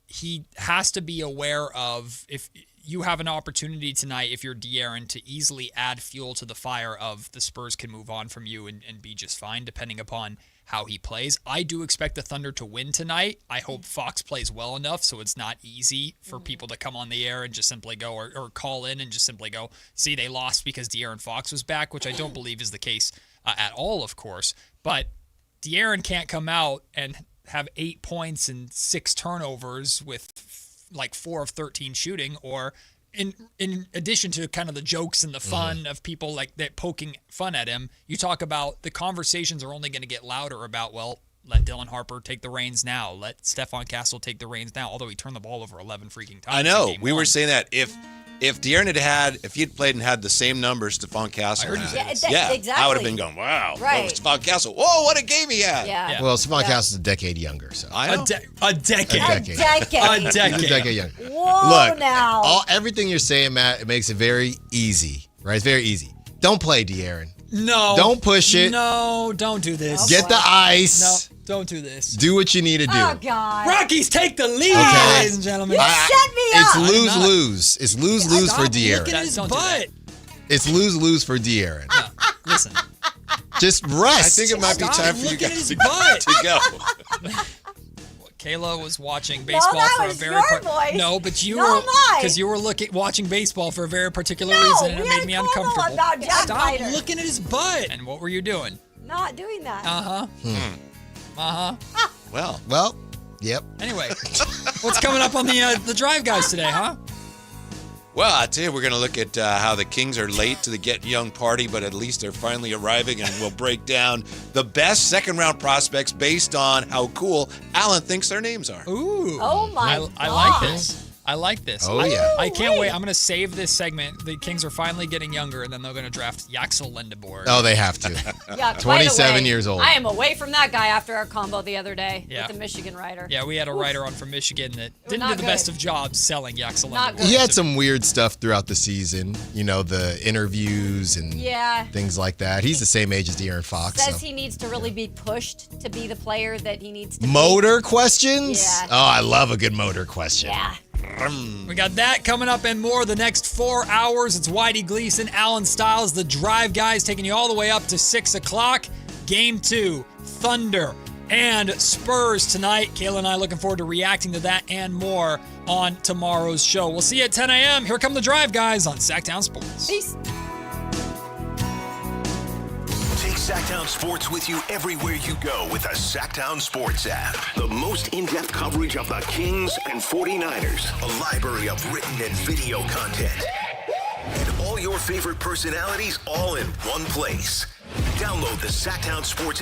he has to be aware of if you have an opportunity tonight, if you're De'Aaron, to easily add fuel to the fire of the Spurs can move on from you and be just fine, depending upon how he plays. I do expect the Thunder to win tonight. I hope Fox plays well enough so it's not easy for people to come on the air and just simply go, or call in and just simply go, see, they lost because De'Aaron Fox was back, which I don't believe is the case at all, of course. But De'Aaron can't come out and have 8 points and 6 turnovers with like 4 of 13 shooting, or in addition to kind of the jokes and the fun of people like that poking fun at him, you talk about the conversations are only going to get louder about, well, let Dylan Harper take the reins now. Let Stephon Castle take the reins now, although he turned the ball over 11 freaking times. I know. We were saying that if De'Aaron if he had played and had the same numbers Stephon Castle had, exactly. I would have been going, wow. Right. Oh, Stephon Castle, whoa, what a game he had. Yeah. Well, Stephon Castle's a decade younger, so I know. A decade. He's a decade younger. Whoa, Look, now. Everything you're saying, Matt, it makes it very easy, right? It's very easy. Don't play De'Aaron. No. Don't push it. No, don't do this. Get the ice. No, don't do this. Do what you need to do. Oh, God. Rockies take the lead, Okay. ladies and gentlemen. You set me up. It's lose-lose. It's lose-lose for De'Aaron. Look at his butt. It's lose-lose for De'Aaron. Listen. Just rest. I think it might be time for you guys to go. Kayla was watching baseball that for a was very your voice. No, but you Not were mine. because you were watching baseball for a very particular No, reason, and it we made had me a promo uncomfortable. about Jack Stop Fighter. looking at his butt. And what were you doing? Not doing that. Well, yep. Anyway, what's coming up on the drive guys today, huh? Well, I tell you, we're going to look at how the Kings are late to the Get Young party, but at least they're finally arriving, and we'll break down the best second-round prospects based on how cool Alan thinks their names are. Ooh. Oh, my God. I like this. I like this. Oh, yeah. I can't wait. I'm going to save this segment. The Kings are finally getting younger, and then they're going to draft Yaxel Lindeborg. Oh, they have to. Yeah, by the 27 way, years old. I am away from that guy after our combo the other day Yeah. with the Michigan writer. Yeah, we had a writer on from Michigan that didn't not do the good. best of jobs selling Yaxel Not Lindeborg. good. He had some weird stuff throughout the season. You know, the interviews and things like that. He's the same age as De'Aaron Fox. Says so. he needs to really be pushed to be the player that he needs to be. Motor questions? Yeah. Oh, I love a good motor question. Yeah. We got that coming up and more the next 4 hours. It's Whitey Gleason, Alan Stiles, the Drive Guys, taking you all the way up to 6 o'clock. Game 2, Thunder and Spurs tonight. Kayla and I looking forward to reacting to that and more on tomorrow's show. We'll see you at 10 a.m. Here come the Drive Guys on Sactown Sports. Peace. Take Sactown Sports with you everywhere you go with the Sactown Sports app. The most in-depth coverage of the Kings and 49ers. A library of written and video content. And all your favorite personalities all in one place. Download the Sactown Sports app.